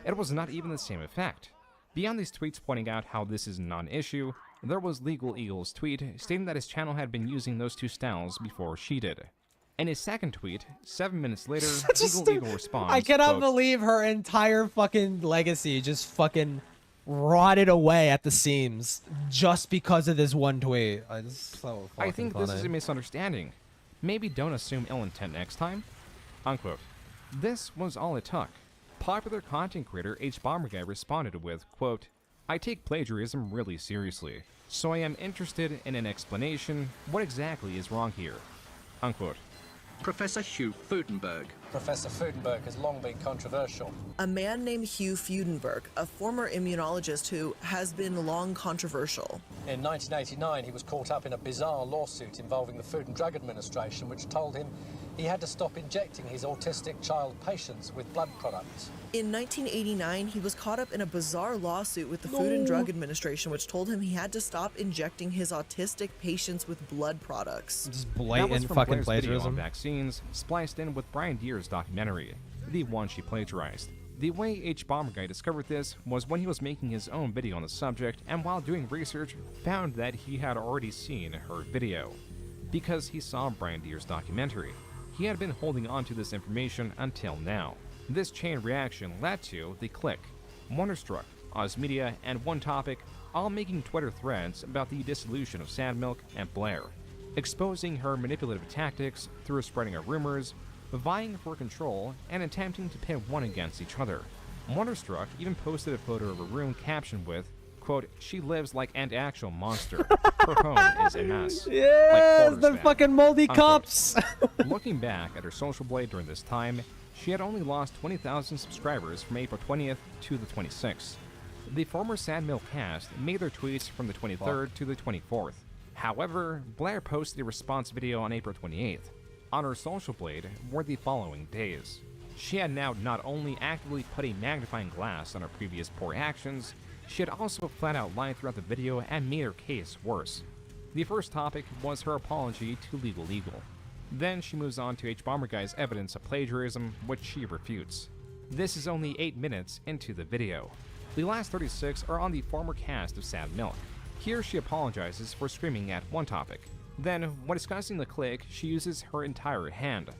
It was not even the same effect. Beyond these tweets pointing out how this is a non-issue, there was Legal Eagle's tweet stating that his channel had been using those two styles before she did. In his second tweet, 7 minutes later, Legal Eagle responds, I cannot quote, believe her entire fucking legacy just fucking rotted away at the seams just because of this one tweet. It's so fucking I think this is funny. a misunderstanding. Maybe don't assume ill intent next time. Unquote. This was all it took. Popular content creator H Bomber Guy responded with, quote, "I take plagiarism really seriously, so I am interested in an explanation. What exactly is wrong here?" Unquote. Professor Hugh Fudenberg. Professor Fudenberg has long been controversial. A man named Hugh Fudenberg, a former immunologist who has been long controversial. In 1989, he was caught up in a bizarre lawsuit involving the Food and Drug Administration, which told him he had to stop injecting his autistic child patients with blood products. In 1989, he was caught up in a bizarre lawsuit with the Food and Drug Administration, which told him he had to stop injecting his autistic patients with blood products. Just That was blatant from fucking Blair's video on plagiarism. vaccines, spliced in with Brian Deere's documentary, the one she plagiarized. The way H Bomber Guy discovered this was when he was making his own video on the subject, and while doing research, found that he had already seen her video. Because he saw Brian Deere's documentary, he had been holding on to this information until now. This chain reaction led to The Click, Wonderstruck, Oz Media, and One Topic all making Twitter threads about the dissolution of Sandmilk and Blair, exposing her manipulative tactics through spreading her rumors, vying for control, and attempting to pit one against each other. Wonderstruck even posted a photo of a room captioned with, quote, "She lives like an actual monster. Her home is a mess." Yes, like the fucking moldy Unquote. cups. Looking back at her social blade during this time, she had only lost 20,000 subscribers from April 20th to the 26th. The former Sandmill cast made their tweets from the 23rd to the 24th. However, Blair posted a response video on April 28th. On her social blade were the following days. She had now not only actively put a magnifying glass on her previous poor actions, she had also flat out lied throughout the video and made her case worse. The first topic was her apology to Legal Eagle. Then she moves on to H Bomber Guy's evidence of plagiarism, which she refutes. This is only 8 minutes into the video. The last 36 are on the former cast of Sad Milk. Here she apologizes for screaming at One Topic. Then, when discussing the clique, she uses her entire hand.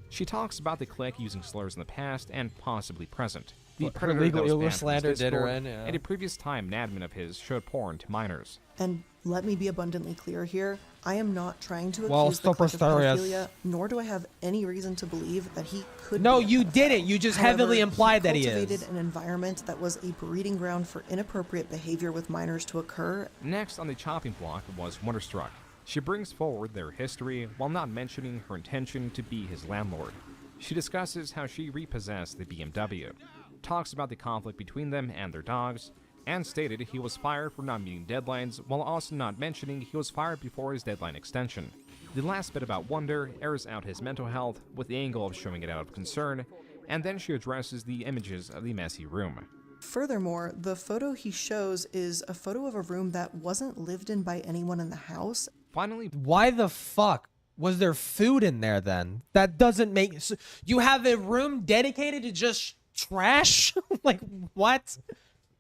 She talks about the clique using slurs in the past and possibly present. The Her predator legal that was illegal banned from his slander did her Discord, in, yeah. and a previous time an admin of his showed porn to minors. And let me be abundantly clear here. I am not trying to Well, accuse the clique of superstarious. pedophilia, nor do I have any reason to believe that he could No, be a you pedophile. didn't. You just heavily implied that he is. cultivated an environment that was a breeding ground for inappropriate behavior with minors to occur. Next on the chopping block was Wonderstruck. She brings forward their history while not mentioning her intention to be his landlord. She discusses how she repossessed the BMW, talks about the conflict between them and their dogs, and stated he was fired for not meeting deadlines while also not mentioning he was fired before his deadline extension. The last bit about Wonder airs out his mental health with the angle of showing it out of concern, and then she addresses the images of the messy room. Furthermore, the photo he shows is a photo of a room that wasn't lived in by anyone in the house. Finally, why the fuck was there food in there then? That doesn't make... You have a room dedicated to just trash? Like, what?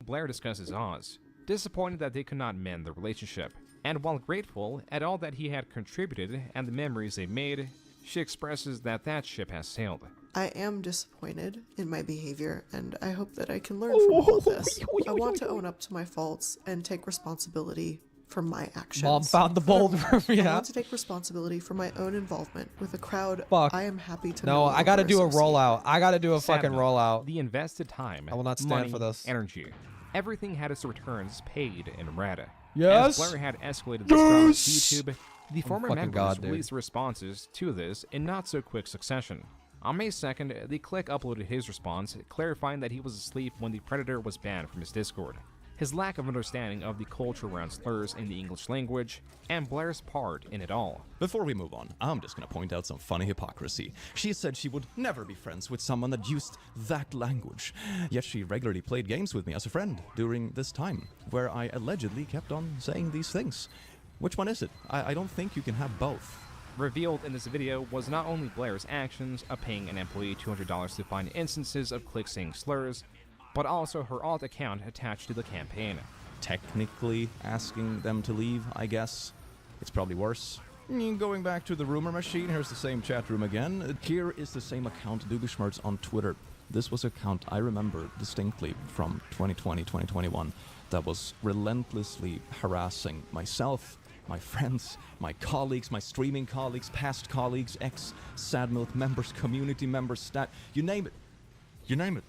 Blair discusses Oz, disappointed that they could not mend their relationship, and while grateful at all that he had contributed and the memories they made, she expresses that that ship has sailed. I am disappointed in my behavior, and I hope that I can learn from all of this. I want to own up to my faults and take responsibility for my actions. Mom found the boulder. Yeah. I want to take responsibility for my own involvement with a crowd. Fuck. I am happy to No, I gotta do a rollout. I gotta do a fucking Sadly, rollout. The invested time, I will not stand money, for this. energy. Everything had its returns paid in red. Yes. As Blair had escalated this drama to YouTube, the former fucking members God, dude. released responses to this in not so quick succession. On May 2nd, the clique uploaded his response, clarifying that he was asleep when the Predator was banned from his Discord. His lack of understanding of the culture around slurs in the English language, and Blair's part in it all. Before we move on, I'm just gonna point out some funny hypocrisy. She said she would never be friends with someone that used that language. Yet she regularly played games with me as a friend during this time, where I allegedly kept on saying these things. Which one is it? I don't think you can have both. Revealed in this video was not only Blair's actions of paying an employee $200 to find instances of cliques saying slurs, but also her alt account attached to the campaign. Technically asking them to leave, I guess. It's probably worse. Going back to the rumor machine, here's the same chat room again. Here is the same account, Doodle on Twitter. This was an account I remember distinctly from 2020, 2021 that was relentlessly harassing myself, my friends, my colleagues, my streaming colleagues, past colleagues, ex-Sad Milk members, community members, you name it. You name it.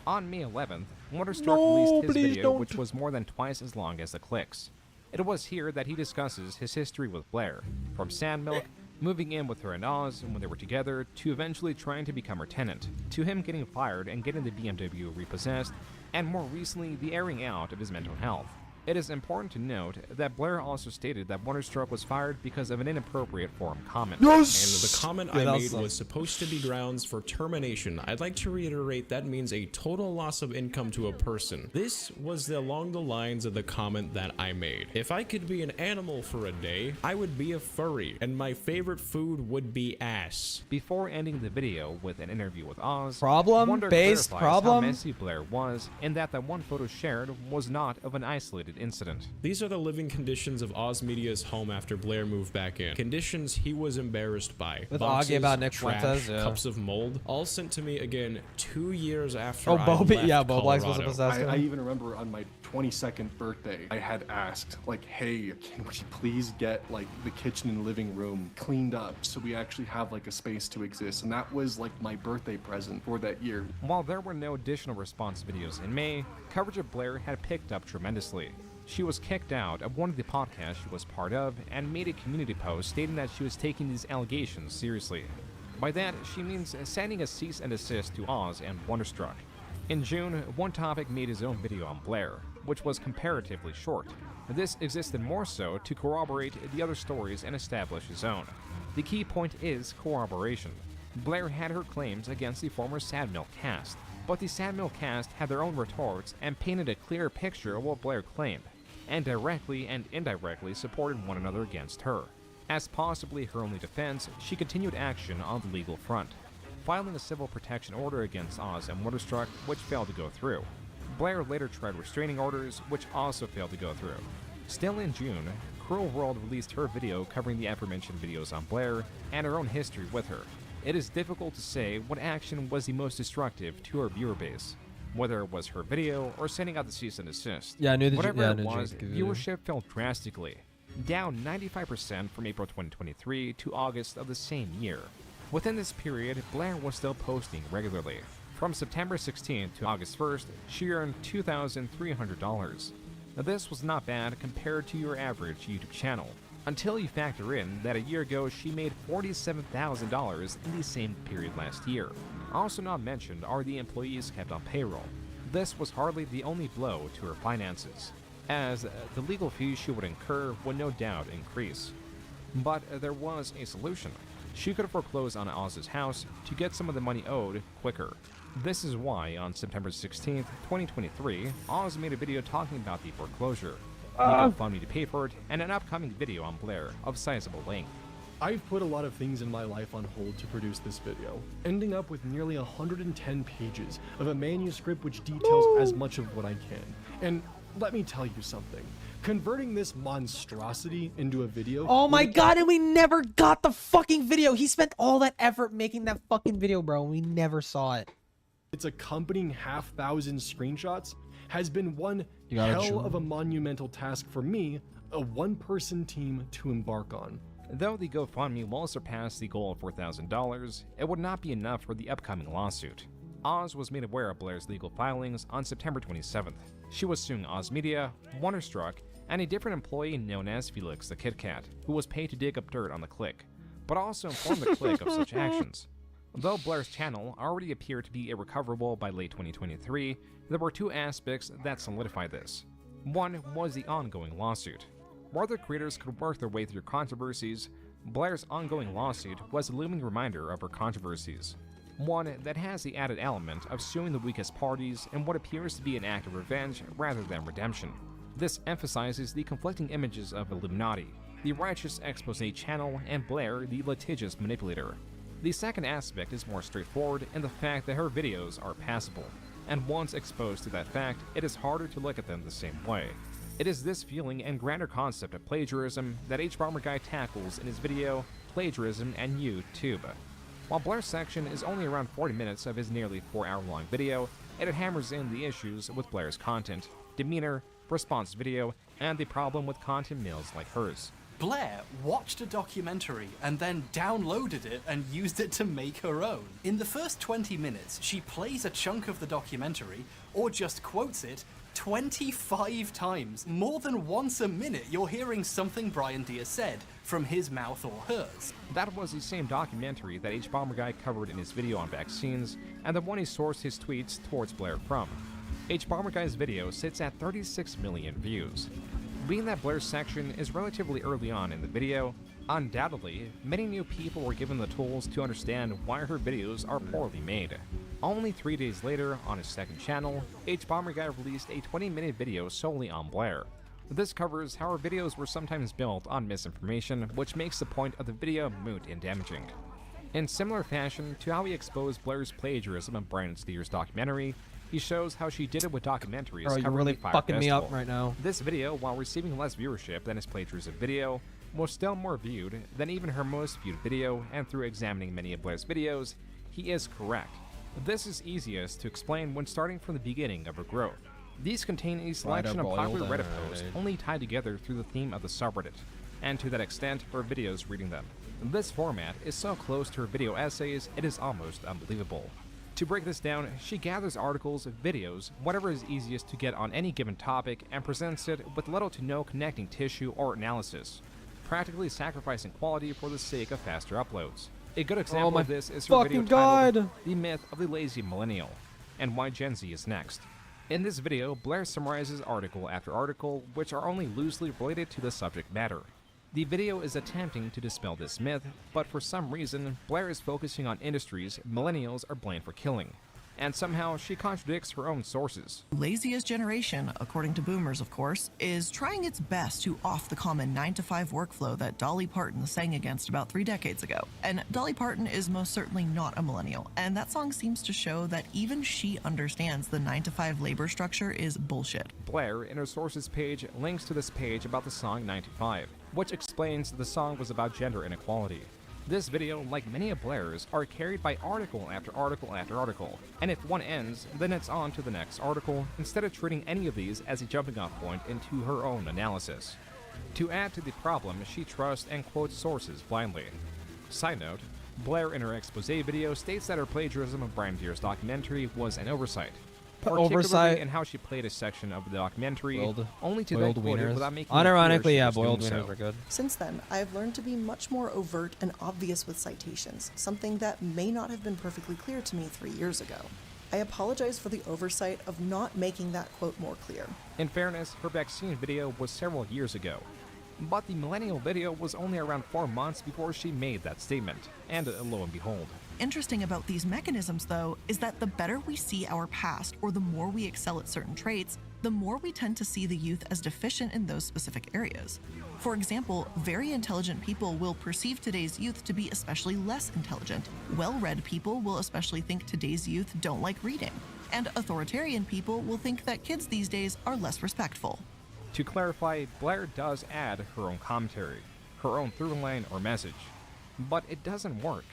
On May 11th, Wonderstruck released his video, which was more than twice as long as the cliques. It was here that he discusses his history with Blair, from Sad Milk, moving in with her and Oz when they were together, to eventually trying to become her tenant, to him getting fired and getting the BMW repossessed, and more recently, the airing out of his mental health. It is important to note that Blair also stated that Wonderstruck was fired because of an inappropriate forum comment. And the comment I made was supposed to be grounds for termination. I'd like to reiterate that means a total loss of income to a person. This was along the lines of the comment that I made. If I could be an animal for a day, I would be a furry, and my favorite food would be ass. Before ending the video with an interview with Oz, Problem-based clarifies problem? how messy Blair was, and that the one photo shared was not of an isolated incident. These are the living conditions of Oz Media's home after Blair moved back in. Conditions he was embarrassed by. With Boxes, Augie about Nick trash, Fuentes, yeah. cups of mold, all sent to me again 2 years after Oh, I Bobby, left yeah, Bob Likes was a Colorado. possessed. I even remember on my 22nd birthday, I had asked, like, hey, can we please get, like, the kitchen and living room cleaned up so we actually have, like, a space to exist? And that was, like, my birthday present for that year. While there were no additional response videos in May, coverage of Blair had picked up tremendously. She was kicked out of one of the podcasts she was part of and made a community post stating that she was taking these allegations seriously. By that, she means sending a cease and desist to Oz and Wonderstruck. In June, One Topic made his own video on Blair, which was comparatively short. This existed more so to corroborate the other stories and establish his own. The key point is corroboration. Blair had her claims against the former Sad Milk cast, but the Sad Milk cast had their own retorts and painted a clearer picture of what Blair claimed, and directly and indirectly supported one another against her. As possibly her only defense, she continued action on the legal front, filing a civil protection order against Oz and Wonderstruck, which failed to go through. Blair later tried restraining orders, which also failed to go through. Still in June, Cruel World released her video covering the aforementioned videos on Blair and her own history with her. It is difficult to say what action was the most destructive to her viewer base. Whether it was her video or sending out the cease and desist, Yeah, I knew whatever I it knew was, James video. viewership fell drastically, down 95% from April 2023 to August of the same year. Within this period, Blair was still posting regularly. From September 16th to August 1st, she earned $2,300. Now this was not bad compared to your average YouTube channel, until you factor in that a year ago she made $47,000 in the same period last year. Also not mentioned are the employees kept on payroll. This was hardly the only blow to her finances, as the legal fees she would incur would no doubt increase. But there was a solution. She could foreclose on Oz's house to get some of the money owed quicker. This is why on September 16th, 2023, Oz made a video talking about the foreclosure, the GoFundMe to pay for it, and an upcoming video on Blair of sizable length. I've put a lot of things in my life on hold to produce this video, ending up with nearly 110 pages of a manuscript which details as much of what I can. And let me tell you something. Converting this monstrosity into a video... Oh my god, and we never got the fucking video! He spent all that effort making that fucking video, bro, and we never saw it. Its accompanying 1,000 screenshots has been one You got it, hell Sean. of a monumental task for me, a one-person team to embark on. Though the GoFundMe will surpass the goal of $4,000, it would not be enough for the upcoming lawsuit. Oz was made aware of Blair's legal filings on September 27th. She was suing Oz Media, Wonderstruck, and a different employee known as Felix the Kit Kat, who was paid to dig up dirt on the clique, but also inform the clique of such actions. Though Blair's channel already appeared to be irrecoverable by late 2023, there were two aspects that solidified this. One was the ongoing lawsuit. While the creators could work their way through controversies, Blair's ongoing lawsuit was a looming reminder of her controversies. One that has the added element of suing the weakest parties in what appears to be an act of revenge rather than redemption. This emphasizes the conflicting images of Illuminati, the righteous expose channel, and Blair, the litigious manipulator. The second aspect is more straightforward in the fact that her videos are passable, and once exposed to that fact, it is harder to look at them the same way. It is this feeling and grander concept of plagiarism that HBomberGuy tackles in his video, Plagiarism and YouTube. While Blair's section is only around 40 minutes of his nearly 4-hour-long video, it hammers in the issues with Blair's content, demeanor, response video, and the problem with content mills like hers. Blair watched a documentary and then downloaded it and used it to make her own. In the first 20 minutes, she plays a chunk of the documentary, or just quotes it, 25 times. More than once a minute, you're hearing something Brian Diaz said, from his mouth or hers. That was the same documentary that HBomberGuy covered in his video on vaccines, and the one he sourced his tweets towards Blair from. HBomberGuy's video sits at 36 million views. Being that Blair's section is relatively early on in the video, undoubtedly, many new people were given the tools to understand why her videos are poorly made. Only 3 days later, on his second channel, HBomberGuy released a 20-minute video solely on Blair. This covers how her videos were sometimes built on misinformation, which makes the point of the video moot and damaging. In similar fashion to how he exposed Blair's plagiarism of Brian Steer's documentary, he shows how she did it with documentaries Bro, you're covering really the Fire fucking me up Festival. right now. This video, while receiving less viewership than his plagiarism video, was still more viewed than even her most viewed video, and through examining many of Blair's videos, he is correct. This is easiest to explain when starting from the beginning of her growth. These contain a selection of popular Reddit posts only tied together through the theme of the subreddit, and to that extent, her videos reading them. This format is so close to her video essays, it is almost unbelievable. To break this down, she gathers articles, videos, whatever is easiest to get on any given topic, and presents it with little to no connecting tissue or analysis, practically sacrificing quality for the sake of faster uploads. A good example of this is her video titled The Myth of the Lazy Millennial, and Why Gen Z is Next. In this video, Blair summarizes article after article, which are only loosely related to the subject matter. The video is attempting to dispel this myth, but for some reason, Blair is focusing on industries millennials are blamed for killing, and somehow she contradicts her own sources. Laziest generation, according to boomers of course, is trying its best to off the common 9-to-5 workflow that Dolly Parton sang against about 3 decades ago. And Dolly Parton is most certainly not a millennial, and that song seems to show that even she understands the 9-to-5 labor structure is bullshit. Blair, in her sources page, links to this page about the song 9 to 5, which explains the song was about gender inequality. This video, like many of Blair's, are carried by article after article after article, and if one ends, then it's on to the next article, instead of treating any of these as a jumping off point into her own analysis. To add to the problem, she trusts and quotes sources blindly. Side note, Blair in her expose video states that her plagiarism of Brian Deere's documentary was an oversight. Particularly in how she played a section of the documentary, only to then quote it without making unironically, yeah, boiled wieners wieners are good. Since then, I have learned to be much more overt and obvious with citations, something that may not have been perfectly clear to me 3 years ago. I apologize for the oversight of not making that quote more clear. In fairness, her vaccine video was several years ago, but the millennial video was only around 4 months before she made that statement, and lo and behold. Interesting about these mechanisms, though, is that the better we see our past or the more we excel at certain traits, the more we tend to see the youth as deficient in those specific areas. For example, very intelligent people will perceive today's youth to be especially less intelligent. Well-read people will especially think today's youth don't like reading. And authoritarian people will think that kids these days are less respectful. To clarify, Blair does add her own commentary, her own through line or message, but it doesn't work.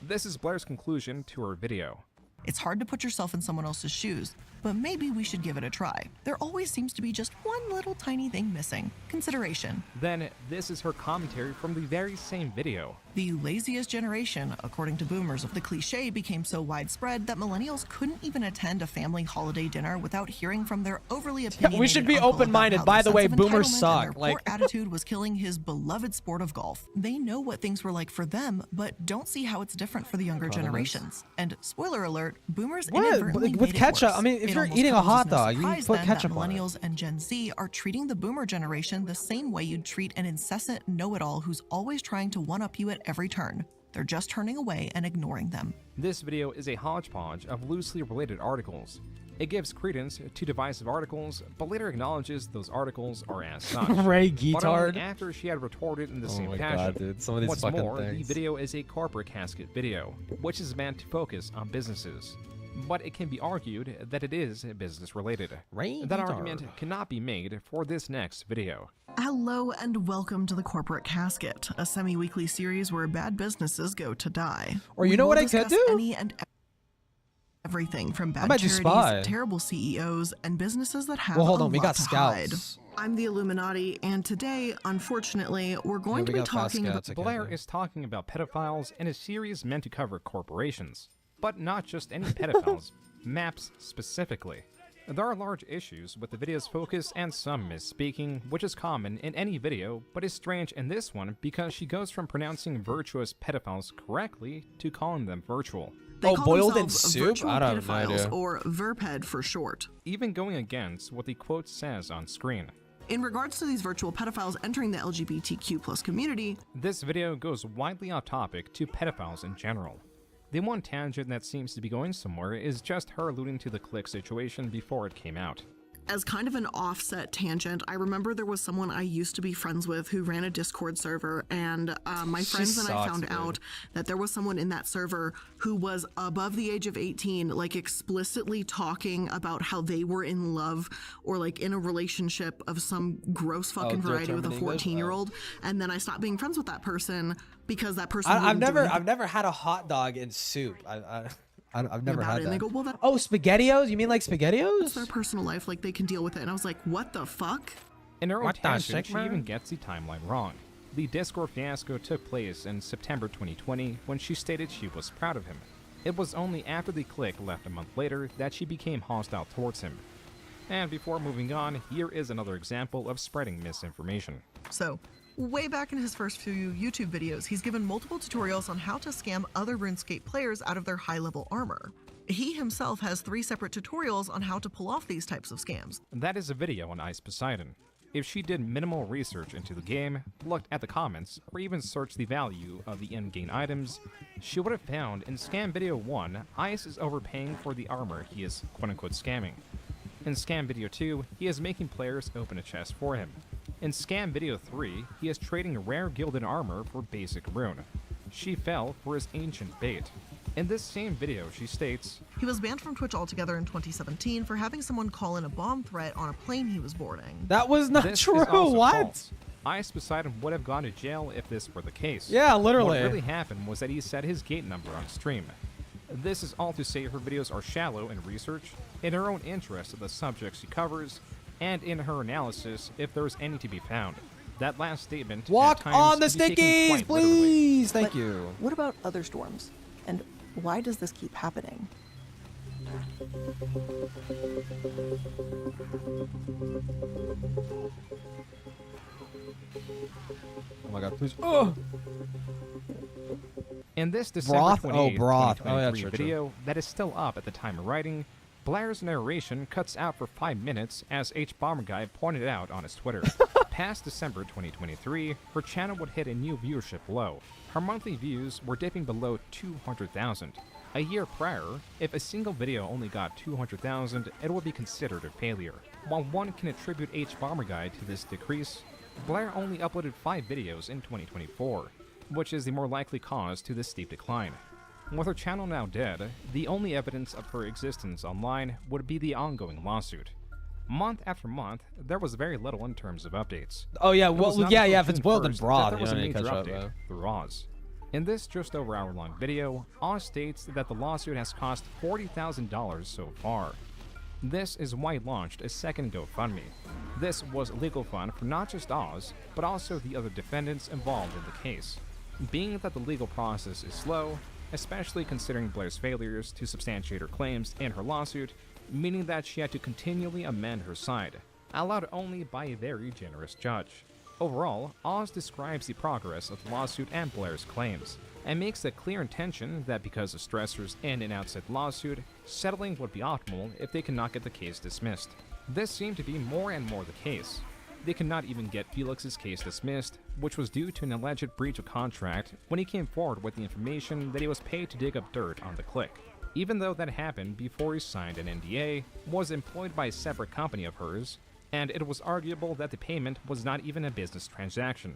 This is Blair's conclusion to her video. It's hard to put yourself in someone else's shoes, but maybe we should give it a try. There always seems to be just one little tiny thing missing: consideration. Then this is her commentary from the very same video. The laziest generation, according to boomers. The cliche became so widespread that millennials couldn't even attend a family holiday dinner without hearing from their overly opinionated we should be uncle open-minded. about how By their the way, sense of boomers entitlement and suck. their poor attitude was killing his beloved sport of golf. They know what things were like for them, but don't see how it's different for the younger generations. And spoiler alert, boomers inadvertently with made ketchup? It worse. I mean, if It you're almost eating a comes hot as no dog, you surprise put then ketchup that on it. millennials and Gen Z are treating the boomer generation the same way you'd treat an incessant know-it-all who's always trying to one-up you at every turn. They're just turning away and ignoring them. This video is a hodgepodge of loosely related articles. It gives credence to divisive articles, but later acknowledges those articles are as such. Ray But Guitard. only after she had retorted in the Oh same my fashion. God, dude. Some of these What's fucking more, things. the video is a corporate casket video, which is meant to focus on businesses. But it can be argued that it is business related. That argument cannot be made for this next video. Hello and welcome to the Corporate Casket, a semi-weekly series where bad businesses go to die. Or you know what I could discuss do? Any and everything from bad might do charities, spy. terrible CEOs, and businesses that have Well, hold a on, we lot got to scouts. hide. I'm the Illuminati, and today, unfortunately, we're going to be talking about Blair is talking about pedophiles in a series meant to cover corporations. But not just any pedophiles, maps specifically. There are large issues with the video's focus and some misspeaking, which is common in any video, but is strange in this one because she goes from pronouncing virtuous pedophiles correctly to calling them virtual. They call boiled in themselves soup? virtual I don't have no pedophiles, idea. or VERPED for short. Even going against what the quote says on screen. In regards to these virtual pedophiles entering the LGBTQ+ community, This video goes widely off topic to pedophiles in general. The one tangent that seems to be going somewhere is just her alluding to the click situation before it came out. as kind of an offset tangent, I remember there was someone I used to be friends with who ran a Discord server, and my friends and I found out that there was someone in that server who was above the age of 18, like explicitly talking about how they were in love or like in a relationship of some gross fucking variety with a 14-year-old. And then I stopped being friends with that person because that person. I've never had a hot dog in soup. I've never had that. And they go, well, that oh, SpaghettiOs? You mean like SpaghettiOs? It's their personal life, like they can deal with it. And I was like, what the fuck? In her own What the tangent, shit, she man? even gets the timeline wrong. The Discord fiasco took place in September 2020 when she stated she was proud of him. It was only after the clique left a month later that she became hostile towards him. And before moving on, here is another example of spreading misinformation. So, way back in his first few YouTube videos, he's given multiple tutorials on how to scam other RuneScape players out of their high-level armor. He himself has 3 separate tutorials on how to pull off these types of scams. That is a video on Ice Poseidon. If she did minimal research into the game, looked at the comments, or even searched the value of the in-game items, she would have found in Scam Video 1, Ice is overpaying for the armor he is quote-unquote scamming. In Scam Video 2, he is making players open a chest for him. In Scam Video 3, he is trading rare gilded armor for basic rune. She fell for his ancient bait. In this same video, she states, He was banned from Twitch altogether in 2017 for having someone call in a bomb threat on a plane he was boarding. That was not This true. is also What? false. Ice Poseidon would have gone to jail if this were the case. Yeah, literally. What really happened was that he said his gate number on stream. This is all to say her videos are shallow in research, in her own interest of the subjects she covers, and in her analysis if there is any to be found. That last statement Walk at times on the can be taken stickies, quite literally. please. Thank But you. What about other storms? And why does this keep happening? Oh my god, please. Oh! In this December Broth? 28th, Oh, broth. Oh, yeah, 2023 true, video that is still up at the time of writing, Blair's narration cuts out for 5 minutes as H Bomber Guy pointed out on his Twitter. Past December 2023, her channel would hit a new viewership low. Her monthly views were dipping below 200,000. A year prior, if a single video only got 200,000, it would be considered a failure. While one can attribute H Bomber Guy to this decrease, Blair only uploaded 5 videos in 2024, which is the more likely cause to this steep decline. With her channel now dead, the only evidence of her existence online would be the ongoing lawsuit. Month after month, there was very little in terms of updates. Oh yeah, It was well, not yeah, until yeah. If it's June boiled in 1st that broth, there you was don't a need to major catch up, update though. through Oz. In this just over hour-long video, Oz states that the lawsuit has cost $40,000 so far. This is why he launched a second GoFundMe. This was legal fund for not just Oz, but also the other defendants involved in the case. Being that the legal process is slow, especially considering Blair's failures to substantiate her claims in her lawsuit, meaning that she had to continually amend her side, allowed only by a very generous judge. Overall, Oz describes the progress of the lawsuit and Blair's claims, and makes a clear intention that because of stressors in an outside lawsuit, settling would be optimal if they cannot get the case dismissed. This seemed to be more and more the case. They could not even get Felix's case dismissed, which was due to an alleged breach of contract when he came forward with the information that he was paid to dig up dirt on the click. Even though that happened before he signed an NDA, was employed by a separate company of hers, and it was arguable that the payment was not even a business transaction.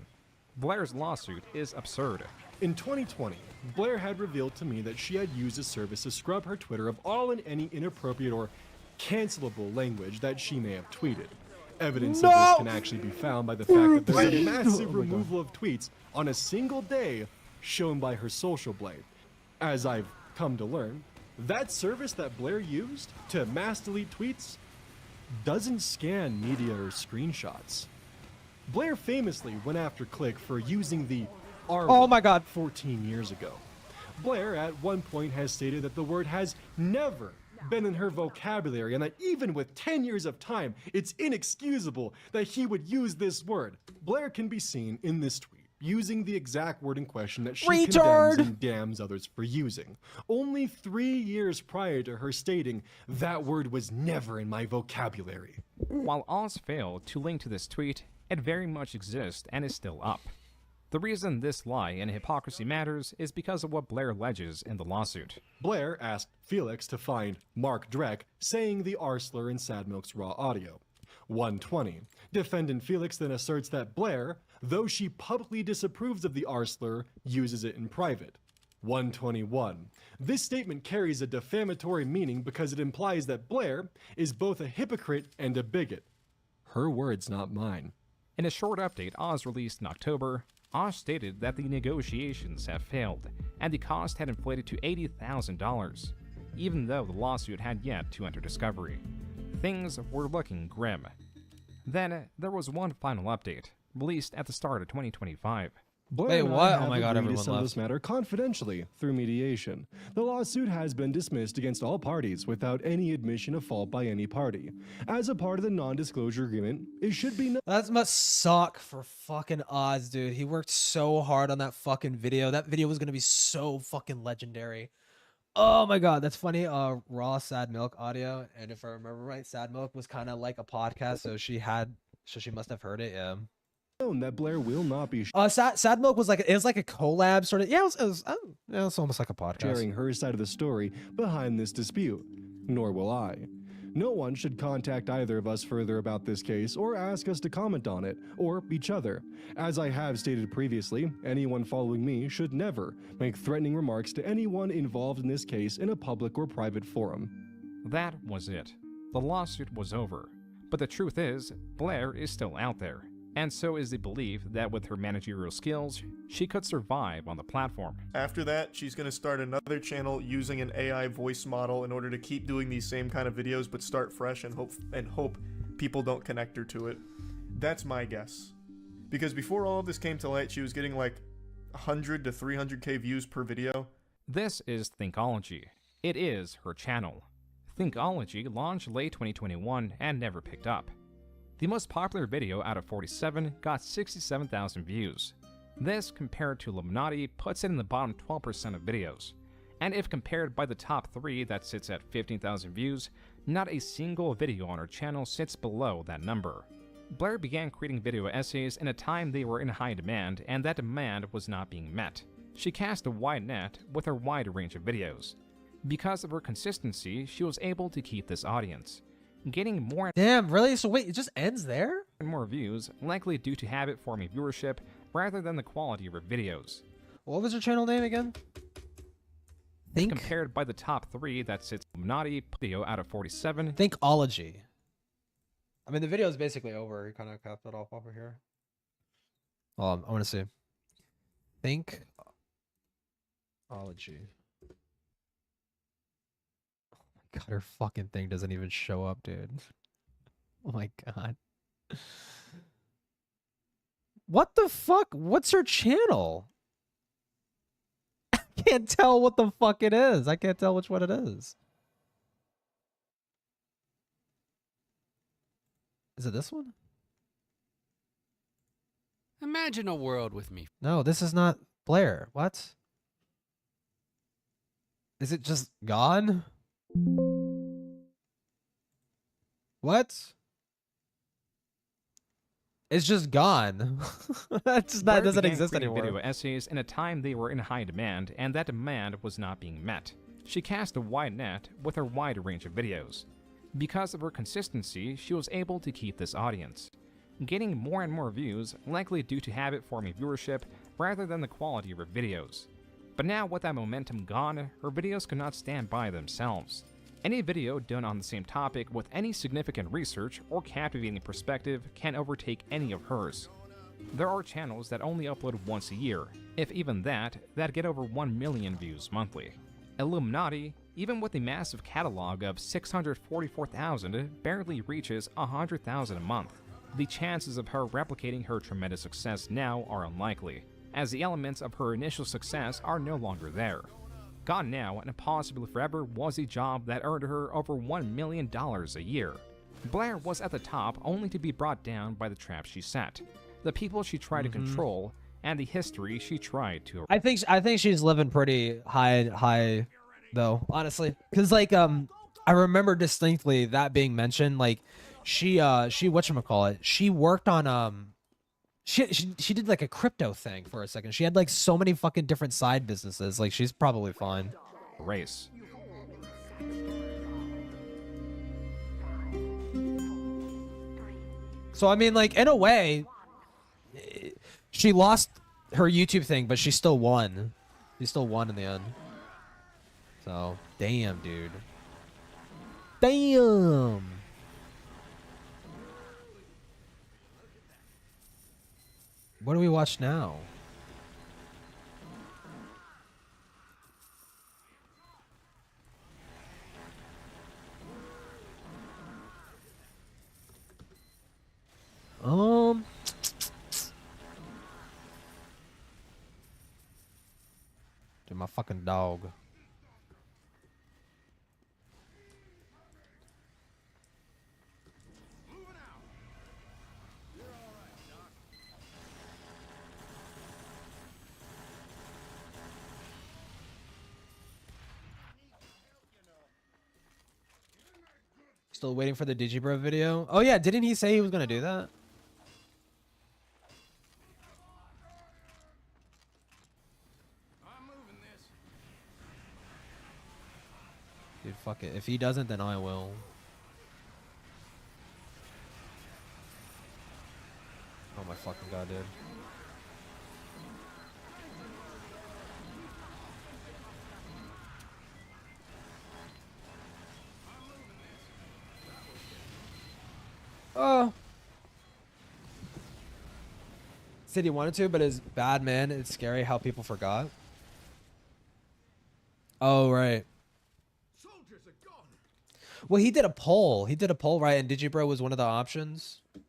Blair's lawsuit is absurd. In 2020, Blair had revealed to me that she had used a service to scrub her Twitter of all and any inappropriate or cancelable language that she may have tweeted. Evidence of this can actually be found by the fact that there's a massive removal of tweets on a single day shown by her social blade. As I've come to learn, that service that Blair used to mass delete tweets doesn't scan media or screenshots. Blair famously went after Click for using the R Oh my god 14 years ago. Blair at one point has stated that the word has never been in her vocabulary and that even with 10 years of time, it's inexcusable that he would use this word. Blair can be seen in this tweet using the exact word in question that she condemns and damns others for using. Only 3 years prior to her stating, that word was never in my vocabulary. While Oz failed to link to this tweet, it very much exists and is still up. The reason this lie and hypocrisy matters is because of what Blair alleges in the lawsuit. Blair asked Felix to find Mark Drek saying the R slur in Sad Milk's raw audio. 120. Defendant Felix then asserts that Blair, though she publicly disapproves of the R slur, uses it in private. 121. This statement carries a defamatory meaning because it implies that Blair is both a hypocrite and a bigot. Her words, not mine. In a short update Oz released in October, Oz stated that the negotiations have failed, and the cost had inflated to $80,000, even though the lawsuit had yet to enter discovery. Things were looking grim. Then, there was one final update, released at the start of 2025. Blair Wait, and I what? have Oh my god, agreed to everyone settle left. this matter confidentially through mediation. The lawsuit has been dismissed against all parties without any admission of fault by any party. As a part of the non-disclosure agreement, it should be That must suck for fucking Oz, dude. He worked so hard on that fucking video. That video was gonna be so fucking legendary. Oh my god, that's funny. Raw Sad Milk audio, and if I remember right, Sad Milk was kind of like a podcast, so she must have heard it. Yeah. known that Blair will not be Sad Milk was like it was like a collab sort of. Yeah, it was almost like a podcast. sharing her side of the story behind this dispute. Nor will I. No one should contact either of us further about this case or ask us to comment on it, or each other. As I have stated previously, anyone following me should never make threatening remarks to anyone involved in this case in a public or private forum. That was it. The lawsuit was over. But the truth is, Blair is still out there. and so is the belief that with her managerial skills, she could survive on the platform. After that, she's going to start another channel using an AI voice model in order to keep doing these same kind of videos but start fresh and hope people don't connect her to it. That's my guess. Because before all of this came to light, she was getting like 100 to 300k views per video. This is Thinkology. It is her channel. Thinkology launched late 2021 and never picked up. The most popular video out of 47 got 67,000 views. This, compared to Illuminati, puts it in the bottom 12% of videos. And if compared by the top 3 that sits at 15,000 views, not a single video on her channel sits below that number. Blair began creating video essays in a time they were in high demand, and that demand was not being met. She cast a wide net with her wide range of videos. Because of her consistency, she was able to keep this audience, getting more Damn, really? So wait, it just ends there? and more views, likely due to habit-forming viewership rather than the quality of her videos. What was her channel name again? Compared by the top 3 that sits Illuminati video out of 47. Thinkology. I mean, the video is basically over. You kind of capped it off over here. I want to see. Thinkology. Oh my god, her fucking thing doesn't even show up, dude. Oh my god. What the fuck? What's her channel? I can't tell what the fuck it is. I can't tell which one it is. Is it this one? Imagine a world with me. No, this is not Blair. What? Is it just gone? What? It's just gone. That doesn't exist anymore. Video essays in a time they were in high demand, and that demand was not being met. She cast a wide net with her wide range of videos. Because of her consistency, she was able to keep this audience, getting more and more views, likely due to habit-forming viewership rather than the quality of her videos. But now with that momentum gone, her videos could not stand by themselves. Any video done on the same topic with any significant research or captivating perspective can overtake any of hers. There are channels that only upload once a year, if even that get over 1 million views monthly. Illuminati, even with a massive catalog of 644,000, barely reaches 100,000 a month. The chances of her replicating her tremendous success now are unlikely, as the elements of her initial success are no longer there. Gone now and possibly forever was a job that earned her over $1 million a year. Blair was at the top only to be brought down by the traps she set, the people she tried to control, and the history she tried to. I think she's living pretty high though, honestly, because like I remember distinctly that being mentioned. Like she whatchamacallit, she worked on she did like a crypto thing for a second. She had like so many fucking different side businesses. Like she's probably fine. Race. So I mean, like in a way, she lost her YouTube thing, but she still won. She still won in the end. So damn, dude. Damn. What do we watch now? Dude, my fucking dog. Still waiting for the Digibro video. Oh yeah, didn't he say he was gonna do that? Dude, fuck it. If he doesn't, then I will. Oh my fucking god, dude. Oh. Said he wanted to, but it's bad, man. It's scary how people forgot. Oh, right. Well, he did a poll. He did a poll, right? And Digibro was one of the options. If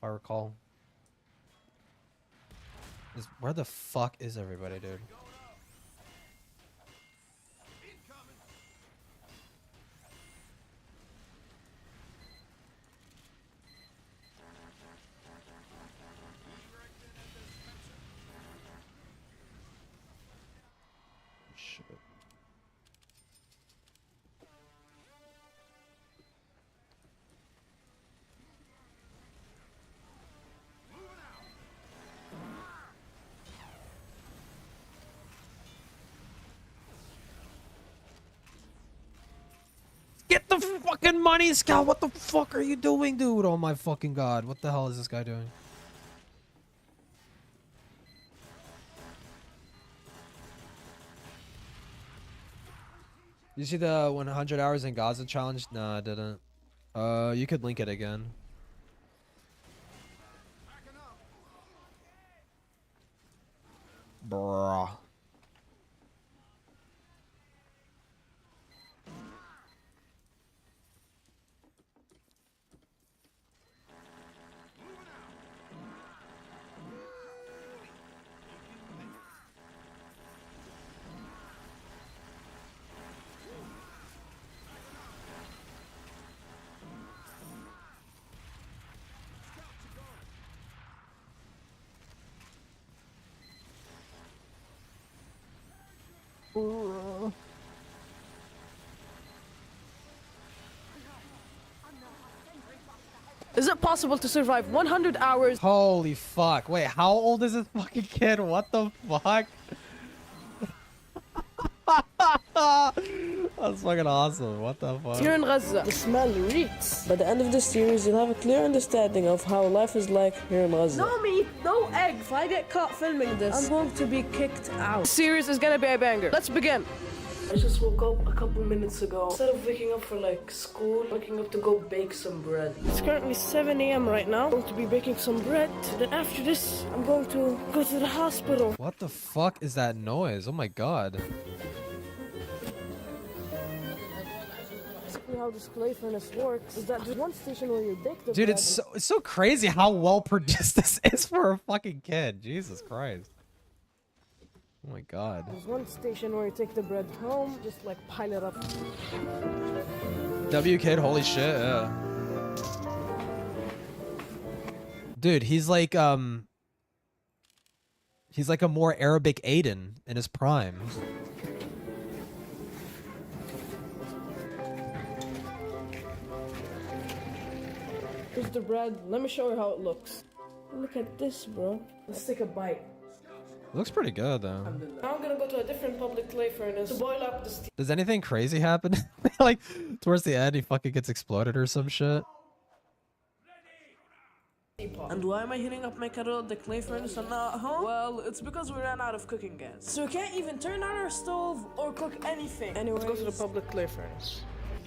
I recall. Where the fuck is everybody, dude? Shit. Get the fucking money, Scout! What the fuck are you doing, dude? Oh my fucking god. What the hell is this guy doing? You see the 100 hours in Gaza challenge? No, I didn't. You could link it again. Bruh. Is it possible to survive 100 hours? Holy fuck. Wait, how old is this fucking kid? What the fuck? That's fucking awesome. What the fuck? Here in Gaza, the smell reeks. By the end of this series, you'll have a clear understanding of how life is like here in Gaza. No meat, no egg. If I get caught filming this, I'm going to be kicked out. The series is gonna be a banger. Let's begin. I just woke up a couple minutes ago. Instead of waking up for like school, waking up to go bake some bread. It's currently 7 a.m. right now. I'm going to be baking some bread. Then after this, I'm going to go to the hospital. What the fuck is that noise? Oh my god. Basically how this clay furnace works is that there's one station where you bake the Dude, bread. it's so crazy how well produced this is for a fucking kid. Jesus Christ. Oh my god. There's one station where you take the bread home, just like pile it up. W kid, holy shit, yeah. Dude, he's like a more Arabic Aiden in his prime. Here's the bread. Let me show you how it looks. Look at this, bro. Let's take a bite. Looks pretty good though. Now I'm gonna go to a different public clay furnace to boil up the steam. Does anything crazy happen? Like towards the end he fucking gets exploded or some shit? And why am I heating up my kettle at the clay furnace and not at home? Well, it's because we ran out of cooking gas. So we can't even turn on our stove or cook anything. Anyway, let's go to the public clay furnace.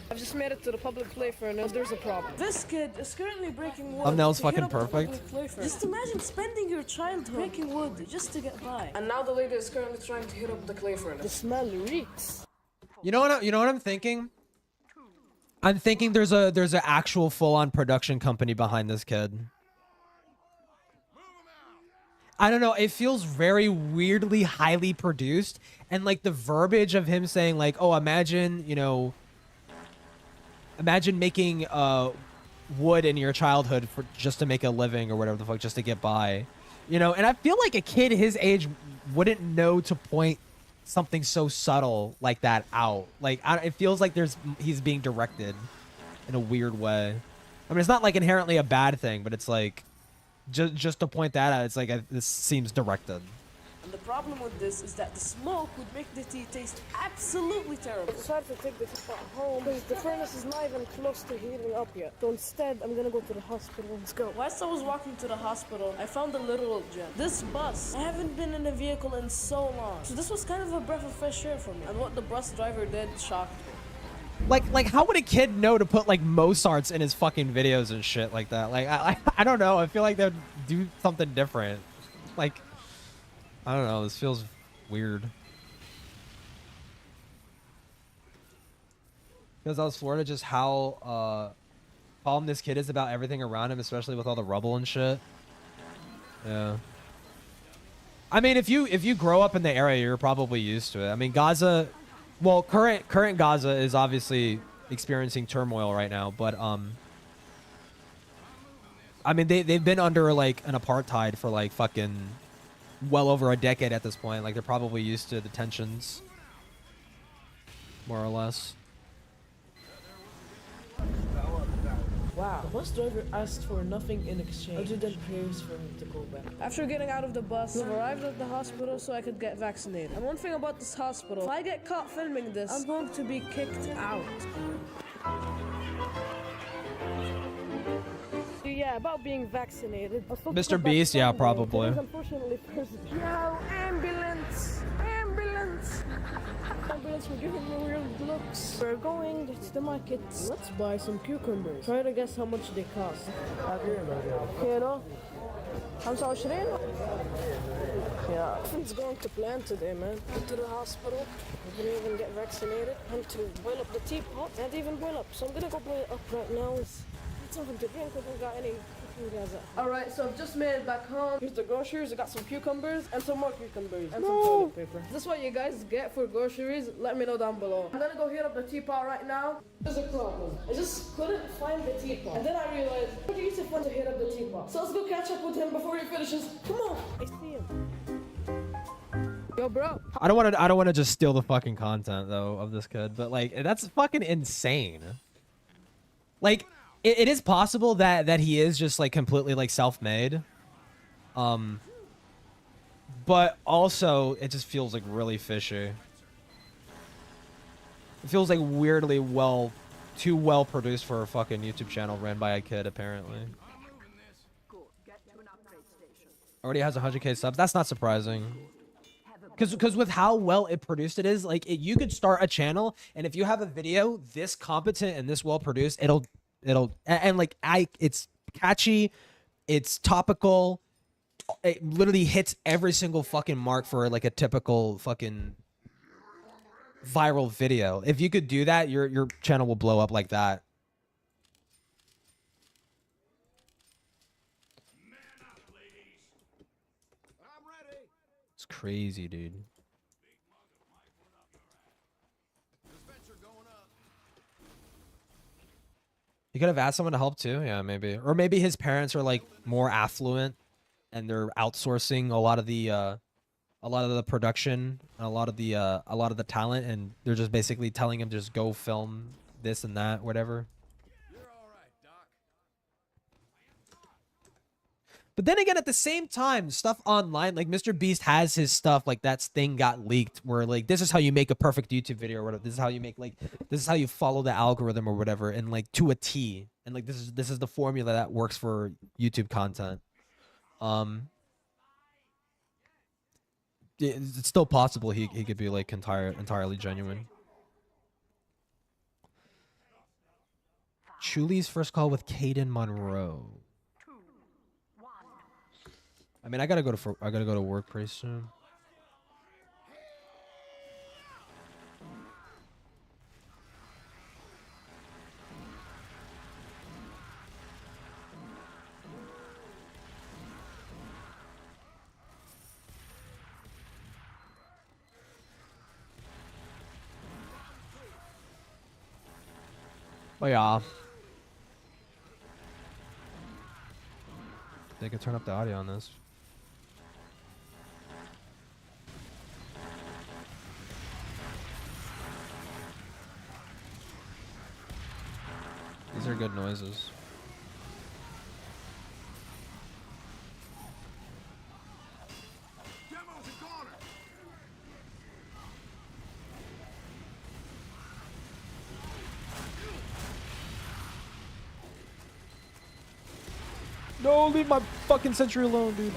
I've just made it to the public clay furnace. There's a problem. This kid is currently breaking wood. Thumbnail's to heat fucking up the perfect. public clay furnace. Just imagine spending your childhood breaking wood just to get by. And now the lady is currently trying to heat up the clay furnace. The smell reeks. You know what I'm thinking? I'm thinking there's an actual full-on production company behind this kid. I don't know, it feels very weirdly highly produced, and like the verbiage of him saying like, oh, imagine making wood in your childhood for just to make a living or whatever the fuck, just to get by, and I feel like a kid his age wouldn't know to point something so subtle like that out. Like it feels like he's being directed in a weird way. I mean, it's not like inherently a bad thing, but it's like just to point that out, it's like this seems directed. And the problem with this is that the smoke would make the tea taste absolutely terrible. I decided to take the tea pot home because the furnace is not even close to heating up yet. So instead, I'm gonna go to the hospital. Let's go. Whilst I was walking to the hospital, I found a literal gem. This bus. I haven't been in a vehicle in so long. So this was kind of a breath of fresh air for me. And what the bus driver did shocked me. Like how would a kid know to put like Mozart's in his fucking videos and shit like that? Like I don't know. I feel like they'd do something different. Like I don't know. This feels weird. Because I was Florida, just how calm this kid is about everything around him, especially with all the rubble and shit. Yeah. I mean, if you grow up in the area, you're probably used to it. I mean, Gaza, well, current Gaza is obviously experiencing turmoil right now, but I mean, they've been under like an apartheid for like fucking well over a decade at this point. Like they're probably used to the tensions, more or less. Wow, the bus driver asked for nothing in exchange other than prayers for him to go back. After getting out of the bus, we arrived at the hospital so I could get vaccinated. And one thing about this hospital, if I get caught filming this, I'm going to be kicked out. Yeah, about being vaccinated. Mr. Beast, yeah, probably. Unfortunately, yo, ambulance! Ambulance! Ambulance were giving me weird looks. We're going to the market. Let's buy some cucumbers. Try to guess how much they cost. كيلو 25. Yeah, nothing's going to plan today, man. Went to the hospital. I didn't even get vaccinated. Went to boil up the teapot. Can't even boil up. So I'm gonna go boil it up right now. Need something to drink. I haven't got any. Alright, so I've just made it back home. Here's the groceries. I got some cucumbers and some more cucumbers and some toilet paper. Is this what you guys get for groceries? Let me know down below. I'm gonna go heat up the teapot right now. There's a problem. I just couldn't find the teapot. And then I realized, what do you want to heat up the teapot? So let's go catch up with him before he finishes. Come on. I see him. Yo, bro. I don't want to just steal the fucking content though of this kid, but like that's fucking insane. Like it is possible that he is just like completely like self-made, but also it just feels like really fishy. It feels like weirdly too well produced for a fucking YouTube channel ran by a kid apparently. Already has 100k subs. That's not surprising. Because with how well it produced it is, like you could start a channel and if you have a video this competent and this well produced, it's catchy, it's topical, it literally hits every single fucking mark for like a typical fucking viral video. If you could do that, your channel will blow up like that. It's crazy, dude. He could have asked someone to help too. Yeah, maybe. Or maybe his parents are like more affluent and they're outsourcing a lot of the production and a lot of the talent, and they're just basically telling him just go film this and that, whatever. But then again, at the same time, stuff online, like Mr. Beast has his stuff, like that thing got leaked where like, this is how you make a perfect YouTube video or whatever. This is how you make this is how you follow the algorithm or whatever. And like to a T. And like, this is the formula that works for YouTube content. It's still possible he could be like entirely genuine. Chuli's first call with Caden Monroe. I mean, I gotta go to work pretty soon. Oh yeah. They can turn up the audio on this. These are good noises. No, leave my fucking sentry alone, dude.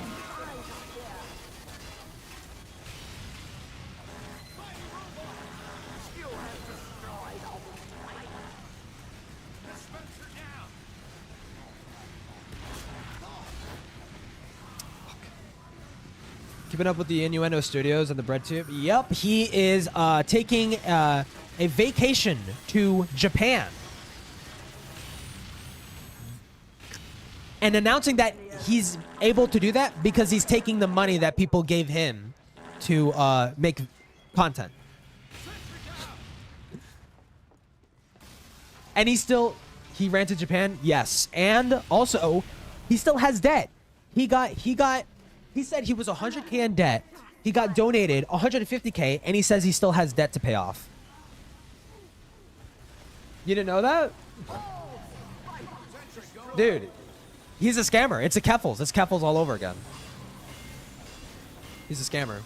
Keeping up with the Innuendo Studios and the bread tube. Yep, he is taking a vacation to Japan. And announcing that he's able to do that because he's taking the money that people gave him to make content. And he ran to Japan, yes. And also, he still has debt. He said he was 100K in debt. He got donated 150K, and he says he still has debt to pay off. You didn't know that? Dude, he's a scammer. It's a Keffels. It's Keffels all over again. He's a scammer.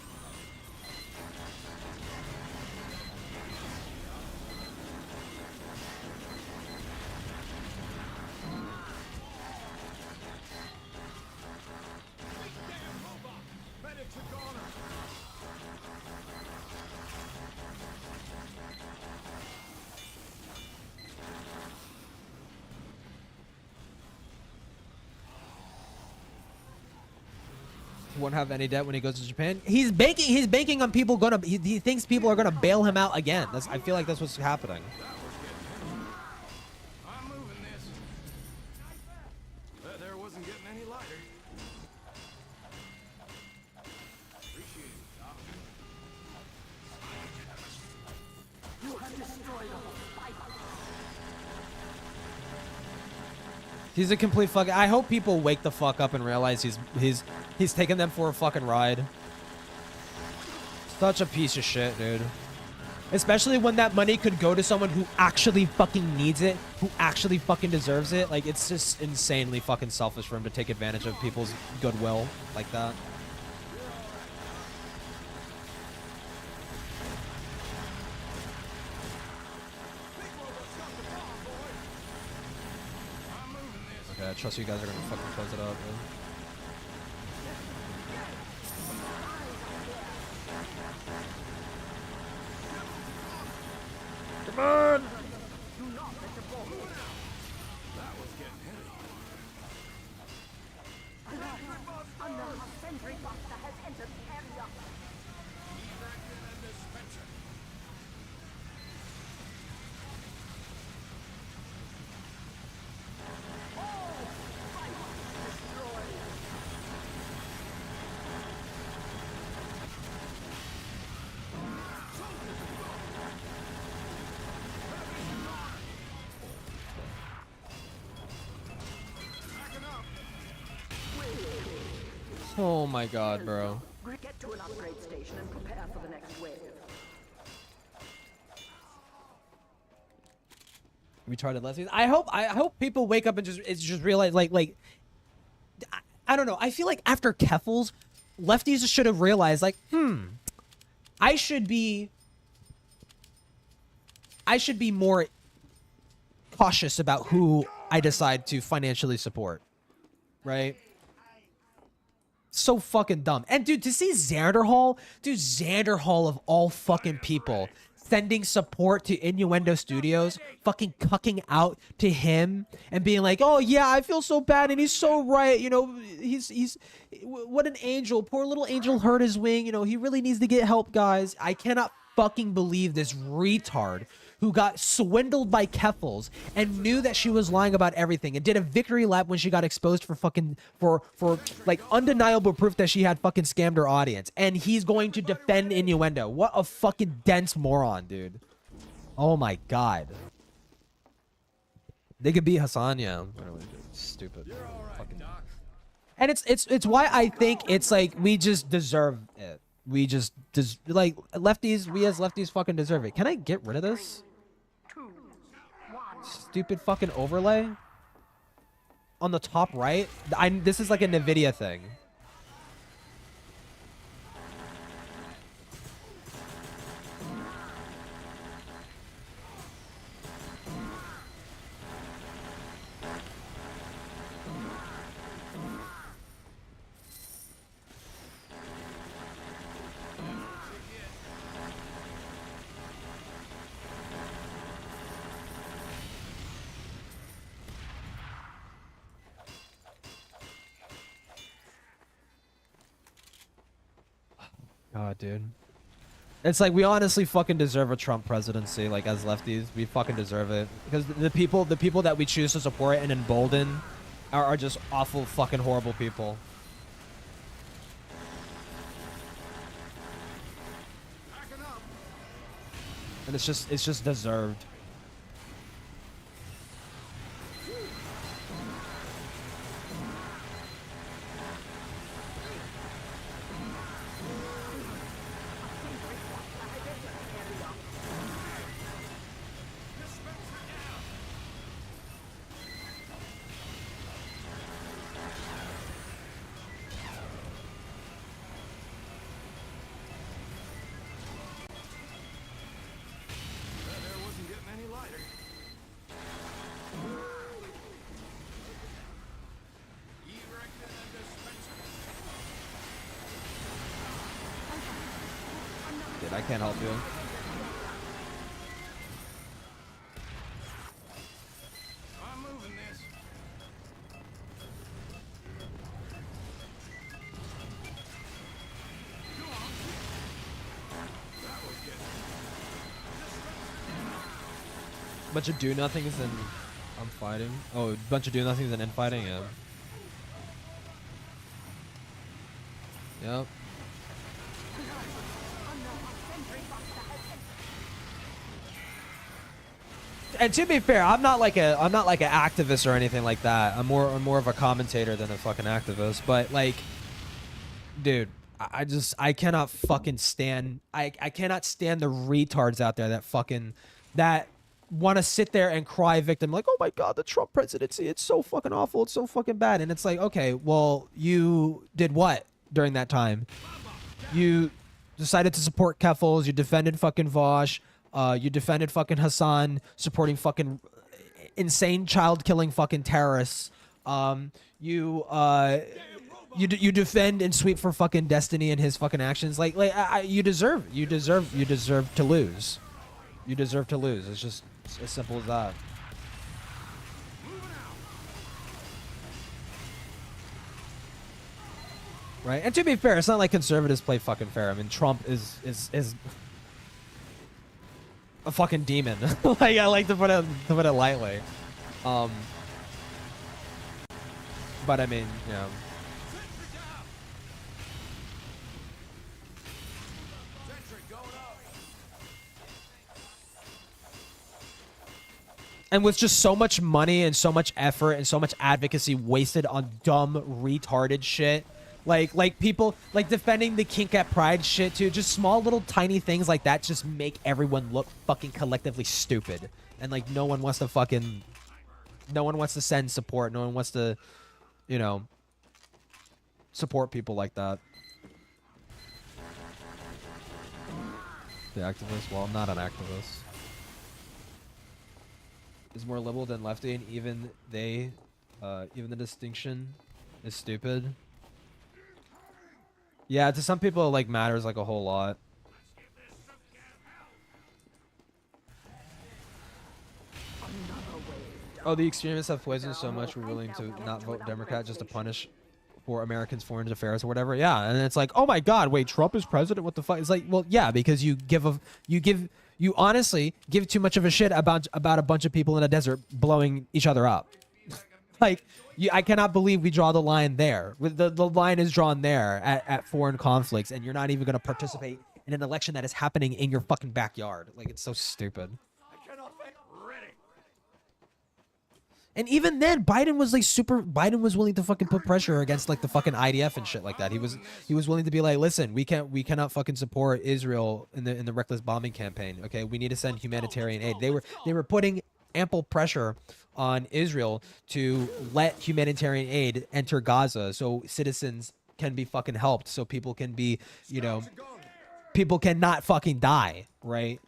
Won't have any debt when he goes to Japan. He's banking on people he thinks people are gonna bail him out again. I feel like that's what's happening. I'm moving this. That there wasn't getting any lighter. Appreciate it, Doc. You have destroyed all fight. He's a complete fuck. I hope people wake the fuck up and realize he's taking them for a fucking ride. Such a piece of shit, dude. Especially when that money could go to someone who actually fucking needs it, who actually fucking deserves it. Like, it's just insanely fucking selfish for him to take advantage of people's goodwill like that. Okay, I trust you guys are gonna fucking close it up, man. Come on! Another sentry buster has entered the area. Oh my god, bro. Get to an upgrade station and prepare for the next wave. Retarded lesbians. I hope people wake up and just realize like I don't know. I feel like after Keffels, lefties should have realized like, I should be more cautious about who I decide to financially support. Right? So fucking dumb. And dude, to see Xanderhall, of all fucking people, sending support to Innuendo Studios, fucking cucking out to him and being like, oh yeah, I feel so bad and he's so right, you know, he's what an angel, poor little angel hurt his wing, you know, he really needs to get help, guys. I cannot fucking believe this retard who got swindled by Keffels and knew that she was lying about everything and did a victory lap when she got exposed for fucking for like undeniable proof that she had fucking scammed her audience, and he's going to defend Innuendo. What a fucking dense moron, dude. Oh my god. They could be Hassan, yeah. Stupid. Fucking. And it's why I think it's like we just deserve it. We just like lefties, we as lefties fucking deserve it. Can I get rid of this? Stupid fucking overlay on the top right. This is like a NVIDIA thing. God, dude. It's like we honestly fucking deserve a Trump presidency, like as lefties. We fucking deserve it. Because the people that we choose to support and embolden are just awful fucking horrible people. And it's just deserved. I can't help you. I'm moving this. Bunch of do nothings and I'm fighting. Oh, a bunch of do nothings and infighting. Yeah. Yep. And to be fair, I'm not like an activist or anything like that. I'm more of a commentator than a fucking activist. But like, dude, I cannot fucking stand. I cannot stand the retards out there that want to sit there and cry victim like, oh my god, the Trump presidency, it's so fucking awful, it's so fucking bad. And it's like, okay, well, you did what during that time? You decided to support Keffels. You defended fucking Vosh. You defended fucking Hassan supporting fucking insane child-killing fucking terrorists. You defend and sweep for fucking Destiny and his fucking actions. You deserve to lose. You deserve to lose. It's just as simple as that. Right? And to be fair, it's not like conservatives play fucking fair. I mean, Trump is a fucking demon. Like, I like to put it lightly. But I mean, you know. And with just so much money and so much effort and so much advocacy wasted on dumb, retarded shit. Like people, like defending the kink at pride shit too. Just small little tiny things like that just make everyone look fucking collectively stupid. And like no one wants to send support. No one wants to, you know, support people like that. The activist? Well, I'm not an activist. Is more liberal than lefty, and even the distinction is stupid. Yeah, to some people it like matters like a whole lot. Oh, the extremists have poisoned so much we're willing to not vote Democrat just to punish for Americans' foreign affairs or whatever. Yeah, and it's like, oh my God, wait, Trump is president? What the fuck? It's like, well, yeah, because you honestly give too much of a shit about a bunch of people in a desert blowing each other up. Like, I cannot believe we draw the line there. The line is drawn there at foreign conflicts, and you're not even going to participate in an election that is happening in your fucking backyard. Like, it's so stupid. And even then, Biden was Biden was willing to fucking put pressure against like the fucking IDF and shit like that. He was willing to be like, listen, we cannot fucking support Israel in the reckless bombing campaign. Okay, we need to send humanitarian aid. They were putting ample pressure on Israel to let humanitarian aid enter Gaza so citizens can be fucking helped, so people can be, you know, people cannot fucking die, right?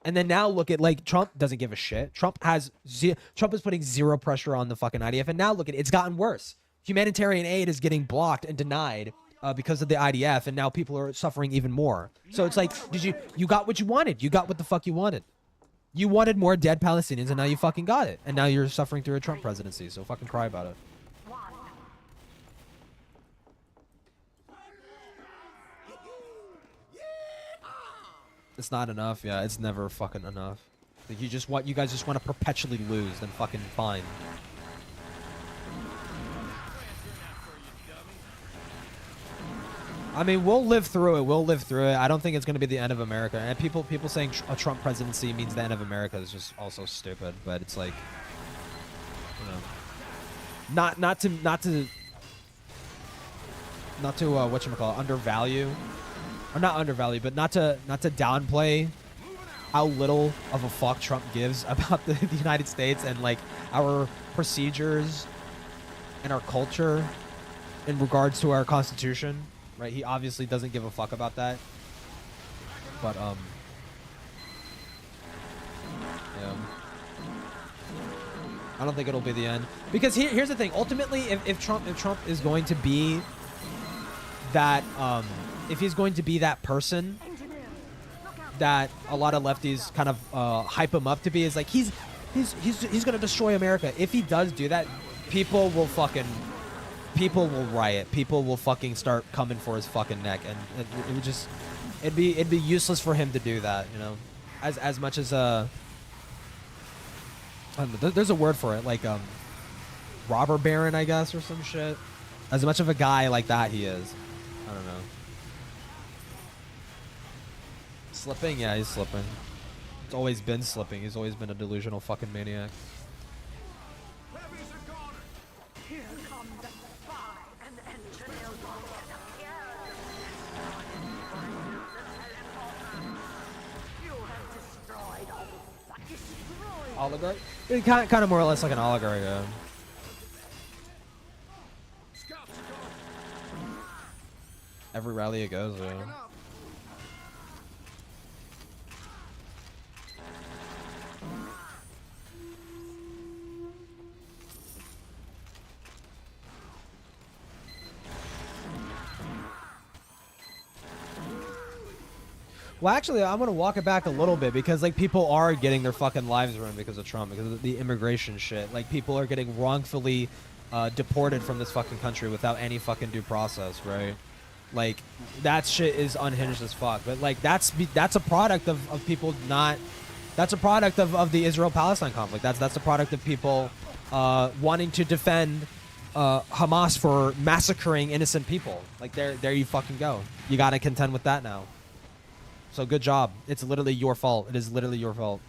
And then now look at, like, Trump doesn't give a shit. Trump is putting zero pressure on the fucking IDF. And now look at it. It's gotten worse. Humanitarian aid is getting blocked and denied because of the IDF. And now people are suffering even more. So it's like, you got what you wanted. You got what the fuck you wanted. You wanted more dead Palestinians and now you fucking got it. And now you're suffering through a Trump presidency. So fucking cry about it. It's not enough. Yeah, it's never fucking enough. Like you guys just want to perpetually lose, then fucking fine. I mean, we'll live through it. We'll live through it. I don't think it's going to be the end of America. And people saying a Trump presidency means the end of America is just also stupid. But it's like, you know, not to whatchamacallit, undervalue, or not undervalue, but not to downplay how little of a fuck Trump gives about the United States and like our procedures and our culture in regards to our Constitution. Right, he obviously doesn't give a fuck about that. But yeah. I don't think it'll be the end. Because here's the thing. Ultimately, if Trump is going to be that if he's going to be that person that a lot of lefties kind of hype him up to be, is like he's gonna destroy America. If he does do that, people will riot. People will fucking start coming for his fucking neck, and it would just it'd be useless for him to do that, you know. As much as I don't know, there's a word for it, like robber baron, I guess, or some shit. As much of a guy like that he is. I don't know. Slipping? Yeah, he's slipping. It's always been slipping. He's always been a delusional fucking maniac. Oligarch? Kind of more or less like an oligarch, yeah. Every rally it goes, yeah. Well, actually, I'm going to walk it back a little bit because, like, people are getting their fucking lives ruined because of Trump, because of the immigration shit. Like, people are getting wrongfully deported from this fucking country without any fucking due process, right? Like, that shit is unhinged as fuck. But, like, that's a product of people not... That's a product of the Israel-Palestine conflict. That's a product of people wanting to defend Hamas for massacring innocent people. Like, there you fucking go. You got to contend with that now. So good job. It's literally your fault. It is literally your fault.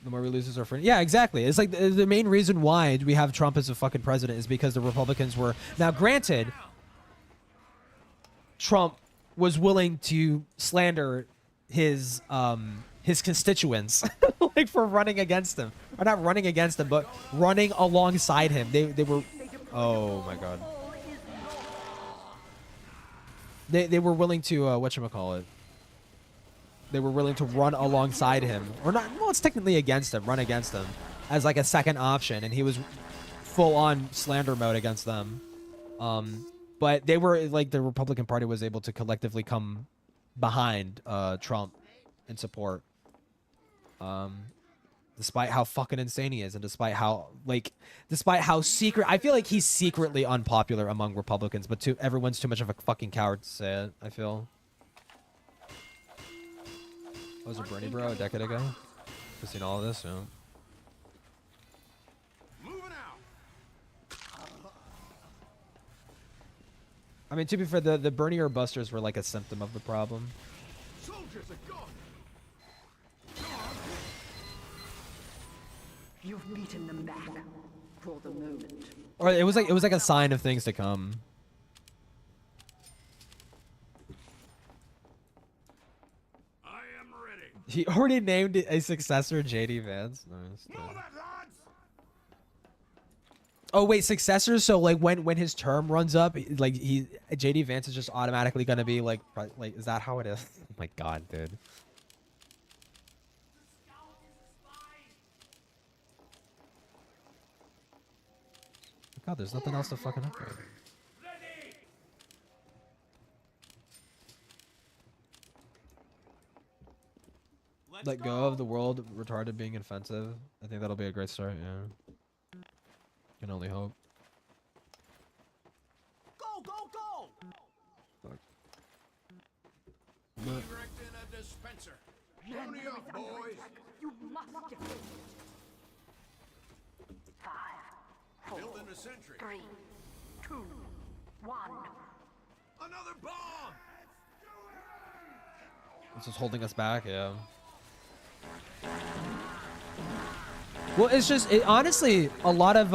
The more we lose is our friend. Yeah, exactly. It's like the main reason why we have Trump as a fucking president is because the Republicans were... Now, granted, Trump was willing to slander his constituents like for running against him, or not running against him, but running alongside him. They were, oh my god, they were willing to whatchamacallit, they were willing to run alongside him, or not, well, it's technically against him, run against him as like a second option, and he was full on slander mode against them. But they were like, the Republican Party was able to collectively come behind Trump in support. Despite how fucking insane he is, and despite how secret, I feel like he's secretly unpopular among Republicans, but everyone's too much of a fucking coward to say it, I feel. Was it Bernie bro a decade ago? I've seen all of this, you know. I mean, to be fair, the Bernie or busters were like a symptom of the problem. Soldiers are gone. You've beaten them back for the moment. Or it was like a sign of things to come. I am ready. He already named a successor JD Vance. Nice. Oh wait, successors. So like when his term runs up, like JD Vance is just automatically gonna be like is that how it is? Oh my god, dude. God, there's nothing else to fucking upgrade. Let go of the world retarded being offensive. I think that'll be a great start, yeah. Can only hope. Go, go, go! Fuck. Erecting a dispenser. Pony up, boys. You must defend it. 5, 4, Building a sentry. 3, 2, 1. Another bomb! This is holding us back, yeah. Well, it's just honestly a lot of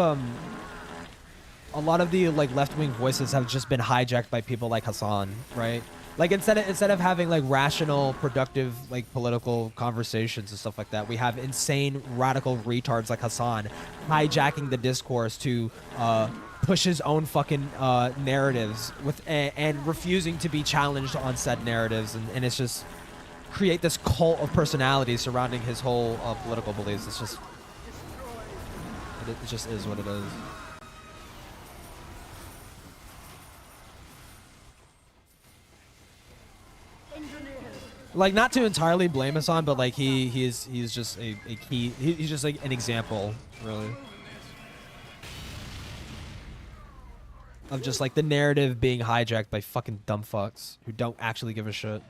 the like left-wing voices have just been hijacked by people like Hassan, right? Like instead of having like rational, productive like political conversations and stuff like that, we have insane radical retards like Hassan hijacking the discourse to push his own fucking narratives with and refusing to be challenged on said narratives, and it's just create this cult of personality surrounding his whole political beliefs. It's just it just is what it is. Like, not to entirely blame Hassan, but like he's just a key. He's just like an example, really, of just like the narrative being hijacked by fucking dumb fucks who don't actually give a shit.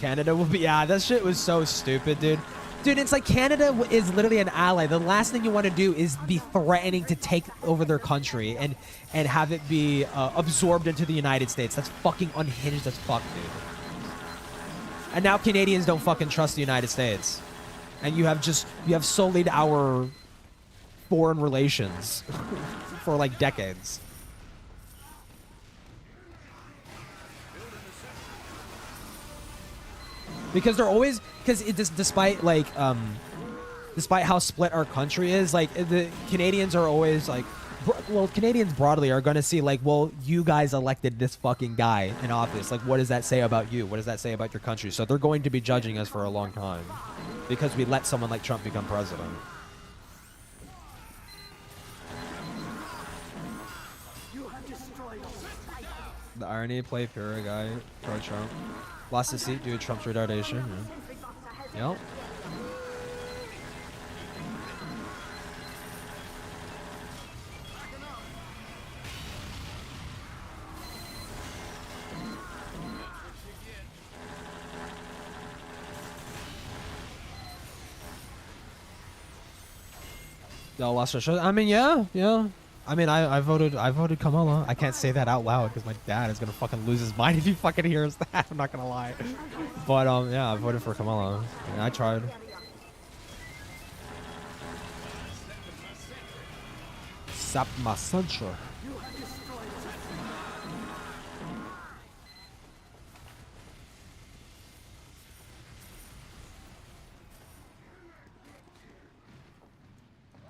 Canada will be, yeah, that shit was so stupid, dude. Dude, it's like Canada is literally an ally. The last thing you want to do is be threatening to take over their country and have it be absorbed into the United States. That's fucking unhinged as fuck, dude. And now Canadians don't fucking trust the United States. And you have sullied our foreign relations for like decades. Because they're always, despite like despite how split our country is, like the Canadians are always like, well, Canadians broadly are gonna see like, well, you guys elected this fucking guy in office. Like, what does that say about you? What does that say about your country? So they're going to be judging us for a long time because we let someone like Trump become president. The irony, play pure guy, pro Trump. Lost his seat due to Trump's retardation. Yeah. Yep. Y'all lost our show. I mean, yeah. I mean, I voted Kamala. I can't say that out loud because my dad is gonna fucking lose his mind if he fucking hears that. I'm not gonna lie. But yeah, I voted for Kamala. And I tried. Sap my sunshine.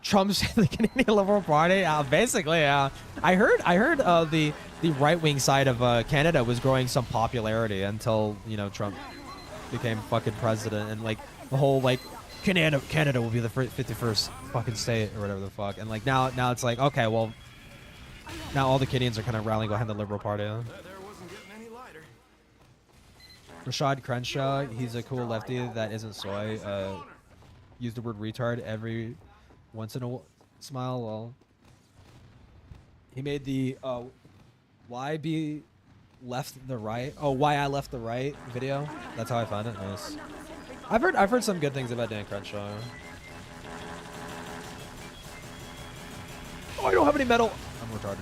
Trump's the Canadian Liberal Party. Basically, yeah. I heard the right-wing side of Canada was growing some popularity until, you know, Trump became fucking president, and like the whole like Canada will be the 51st fucking state or whatever the fuck, and like now it's like, okay, well, now all the Canadians are kind of rallying behind the Liberal Party. Huh? Rashad Crenshaw, he's a cool lefty that isn't soy. Use the word retard every once in a smile. Well, he made the why be left the right? Oh, why I left the right video. That's how I found it. Nice. I've heard some good things about Dan Crenshaw. Oh, I don't have any metal. I'm retarded.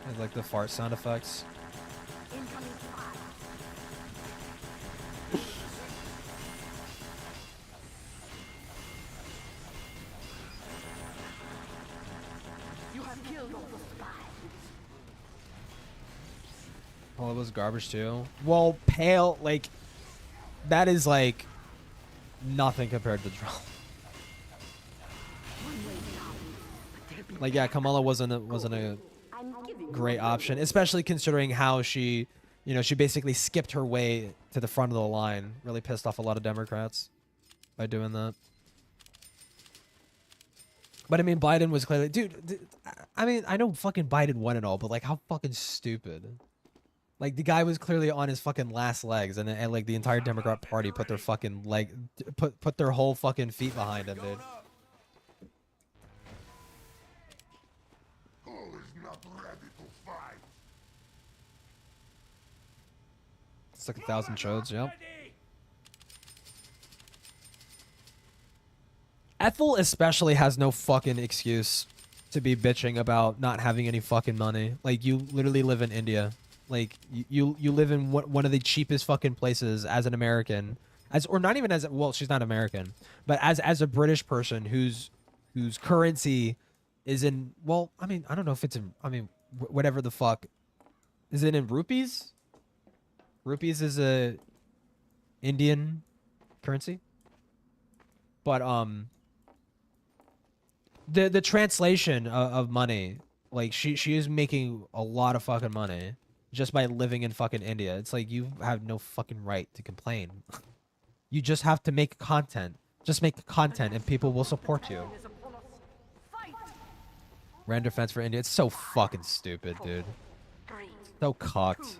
I like the fart sound effects. Oh, it was garbage too. Well, Pale, like, that is like nothing compared to Trump. Like, yeah, Kamala wasn't a great option, especially considering how she, you know, she basically skipped her way to the front of the line. Really pissed off a lot of Democrats by doing that. But I mean, Biden was clearly, dude. I mean, I know fucking Biden won and all, but like, how fucking stupid. Like, the guy was clearly on his fucking last legs, and like the entire Democrat Party put their fucking put their whole fucking feet behind him, dude. It's like 1,000 chodes, yep. Ethel especially has no fucking excuse to be bitching about not having any fucking money. Like, you literally live in India. Like, you live in one of the cheapest fucking places as an American. Or not even as, well, she's not American. But as a British person whose currency is in, well, I mean, I don't know if it's in, I mean, whatever the fuck. Is it in rupees? Rupees is a Indian currency. But, the translation of money, like, she is making a lot of fucking money just by living in fucking India. It's like, you have no fucking right to complain. You just have to make content. Just make content and people will support you. Rand defense for India. It's so fucking stupid, dude. So cocked.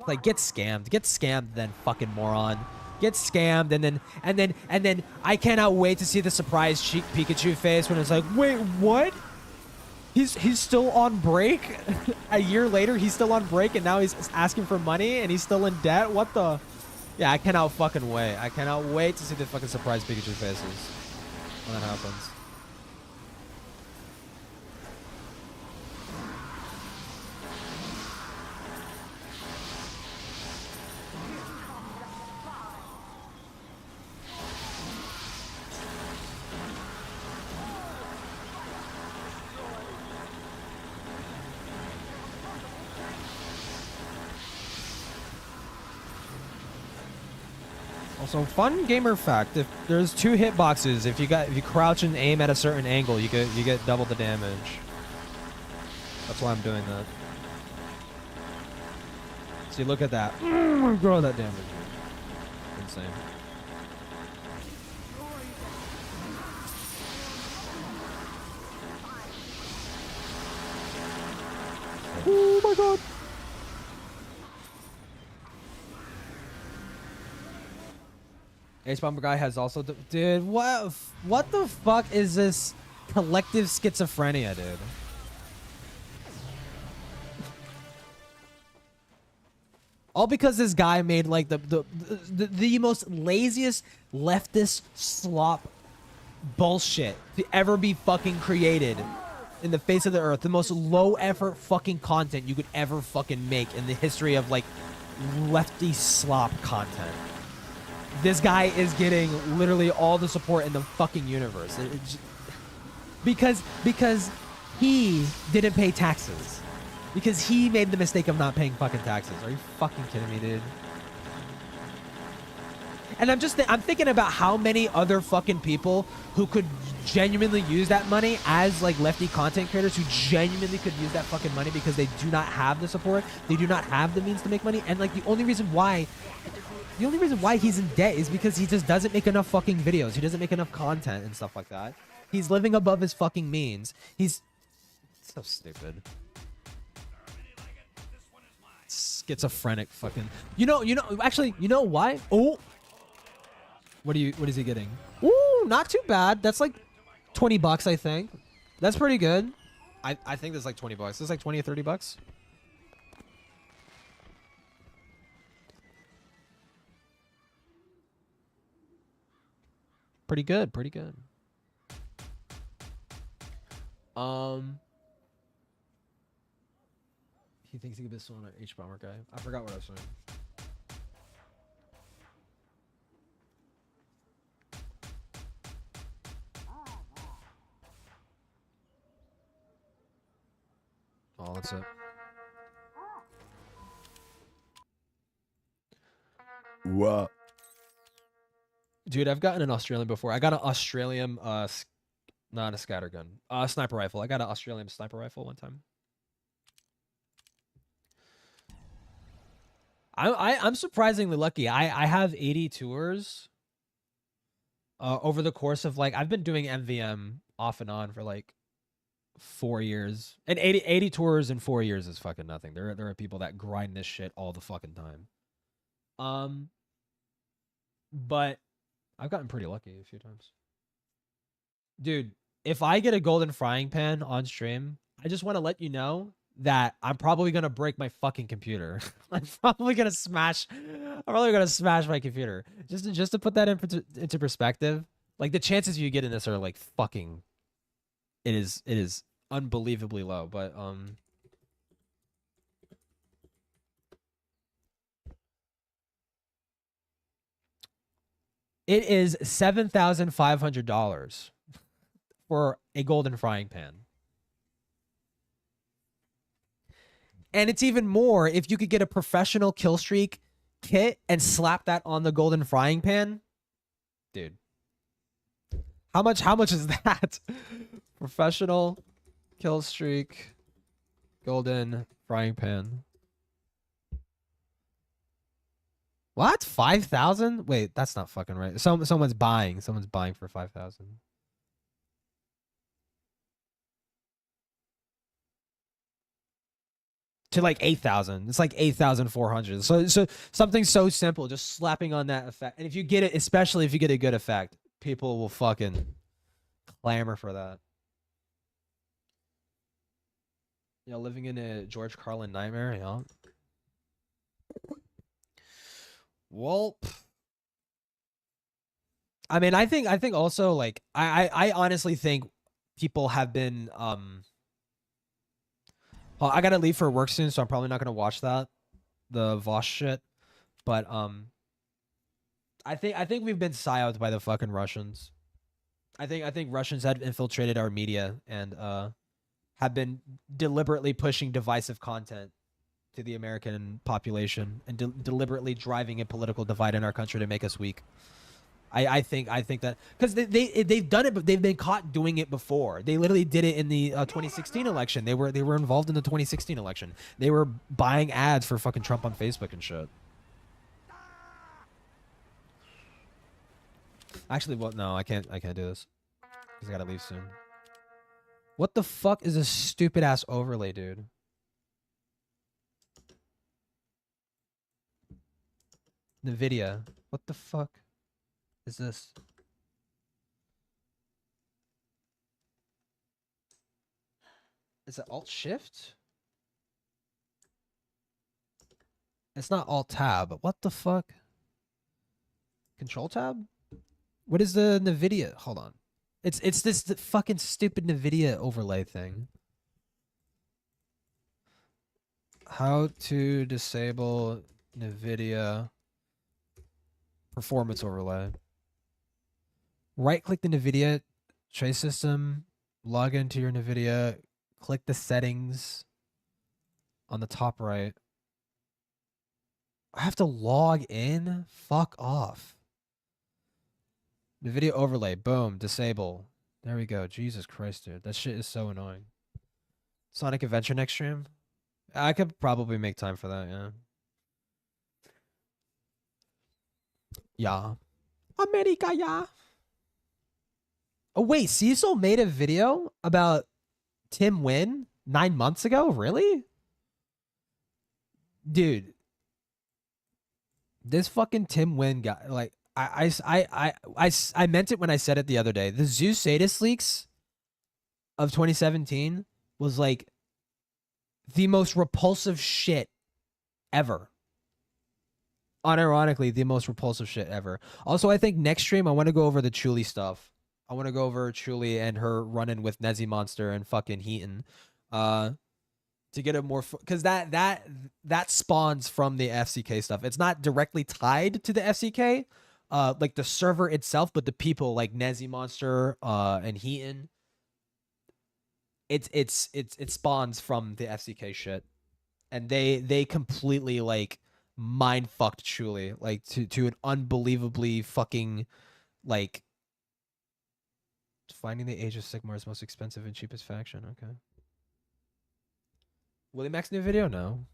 Like, get scammed then, fucking moron. Get scammed, and then I cannot wait to see the surprise Pikachu face when it's like, wait, what? He's still on break? A year later, he's still on break, and now he's asking for money, and he's still in debt? What the? Yeah, I cannot fucking wait. I cannot wait to see the fucking surprise Pikachu faces when that happens. Also, fun gamer fact: if there's 2 hitboxes, if you crouch and aim at a certain angle, you get double the damage. That's why I'm doing that. See, look at that. Grow that damage. Insane. Oh my god. Ace Bomber guy has also, dude. What the fuck is this collective schizophrenia, dude? All because this guy made like the most laziest leftist slop bullshit to ever be fucking created in the face of the earth. The most low effort fucking content you could ever fucking make in the history of like lefty slop content. This guy is getting literally all the support in the fucking universe. Because he didn't pay taxes. Because he made the mistake of not paying fucking taxes. Are you fucking kidding me, dude? And I'm thinking about how many other fucking people who could genuinely use that money as like lefty content creators who genuinely could use that fucking money because they do not have the support. They do not have the means to make money. And like the only reason why he's in debt is because he just doesn't make enough fucking videos. He doesn't make enough content and stuff like that. He's living above his fucking means. He's so stupid. Schizophrenic fucking. Actually, you know why? Oh. What is he getting? Ooh, not too bad. That's like 20 bucks, I think. That's pretty good. I think that's like 20 bucks. That's like 20 or 30 bucks. Pretty good, pretty good. He thinks he can be someone an H-bomber guy. I forgot what I was saying. Oh, that's it. What? Dude, I've gotten an Australian before. I got an Australian, not a scattergun, sniper rifle. I got an Australian sniper rifle one time. I'm surprisingly lucky. I have 80 tours over the course of like I've been doing MVM off and on for like 4 years. And 80 tours in 4 years is fucking nothing. There are people that grind this shit all the fucking time. But I've gotten pretty lucky a few times. Dude, if I get a golden frying pan on stream, I just want to let you know that I'm probably going to break my fucking computer. I'm probably going to smash my computer. Just to put that into perspective, like the chances you get in this are like fucking, it is unbelievably low, but it is $7,500 for a golden frying pan. And it's even more if you could get a professional kill streak kit and slap that on the golden frying pan. Dude. How much is that? Professional kill streak golden frying pan. What? 5,000? Wait, that's not fucking right. Someone's buying for 5,000. To like 8,000. It's like 8,400. So something so simple, just slapping on that effect. And if you get it, especially if you get a good effect, people will fucking clamor for that. You know, living in a George Carlin nightmare, you know. Well, I mean, I think also like I honestly think people have been well, I gotta leave for work soon, so I'm probably not gonna watch the Vosh shit. But I think we've been psyoped by the fucking Russians. I think Russians had infiltrated our media and have been deliberately pushing divisive content to the American population and deliberately driving a political divide in our country to make us weak. I think that because they've done it, but they've been caught doing it before. They literally did it in the 2016 election. They were involved in the 2016 election. They were buying ads for fucking Trump on Facebook and shit. Actually, well, no, I can't do this because I gotta leave soon. What the fuck is this stupid ass overlay, dude? NVIDIA. What the fuck is this? Is it Alt-Shift? It's not Alt-Tab. What the fuck? Control-Tab? What is the NVIDIA? Hold on. It's this fucking stupid NVIDIA overlay thing. How to disable NVIDIA performance overlay. Right-click the NVIDIA tray system, log into your NVIDIA, click the settings on the top right. I have to log in? Fuck off. NVIDIA overlay, boom, disable. There we go. Jesus Christ, dude. That shit is so annoying. Sonic Adventure next stream? I could probably make time for that, yeah. Yeah. America, yeah. Oh, wait, Cecil made a video about Tim Wynn 9 months ago? Really? Dude. This fucking Tim Wynn guy, like, I meant it when I said it the other day. The Zeus Sadist leaks of 2017 was like the most repulsive shit ever. Unironically, the most repulsive shit ever. Also, I think next stream I want to go over the Chuli stuff. I want to go over Chuli and her run-in with Nezzy Monster and fucking Heaton. To get a more, because that spawns from the FCK stuff. It's not directly tied to the FCK, like the server itself, but the people like Nezzy Monster and Heaton. It spawns from the FCK shit, and they completely like mind fucked Chuli like to an unbelievably fucking like finding the Age of Sigmar's most expensive and cheapest faction. Okay. Willie Mac's new video? No.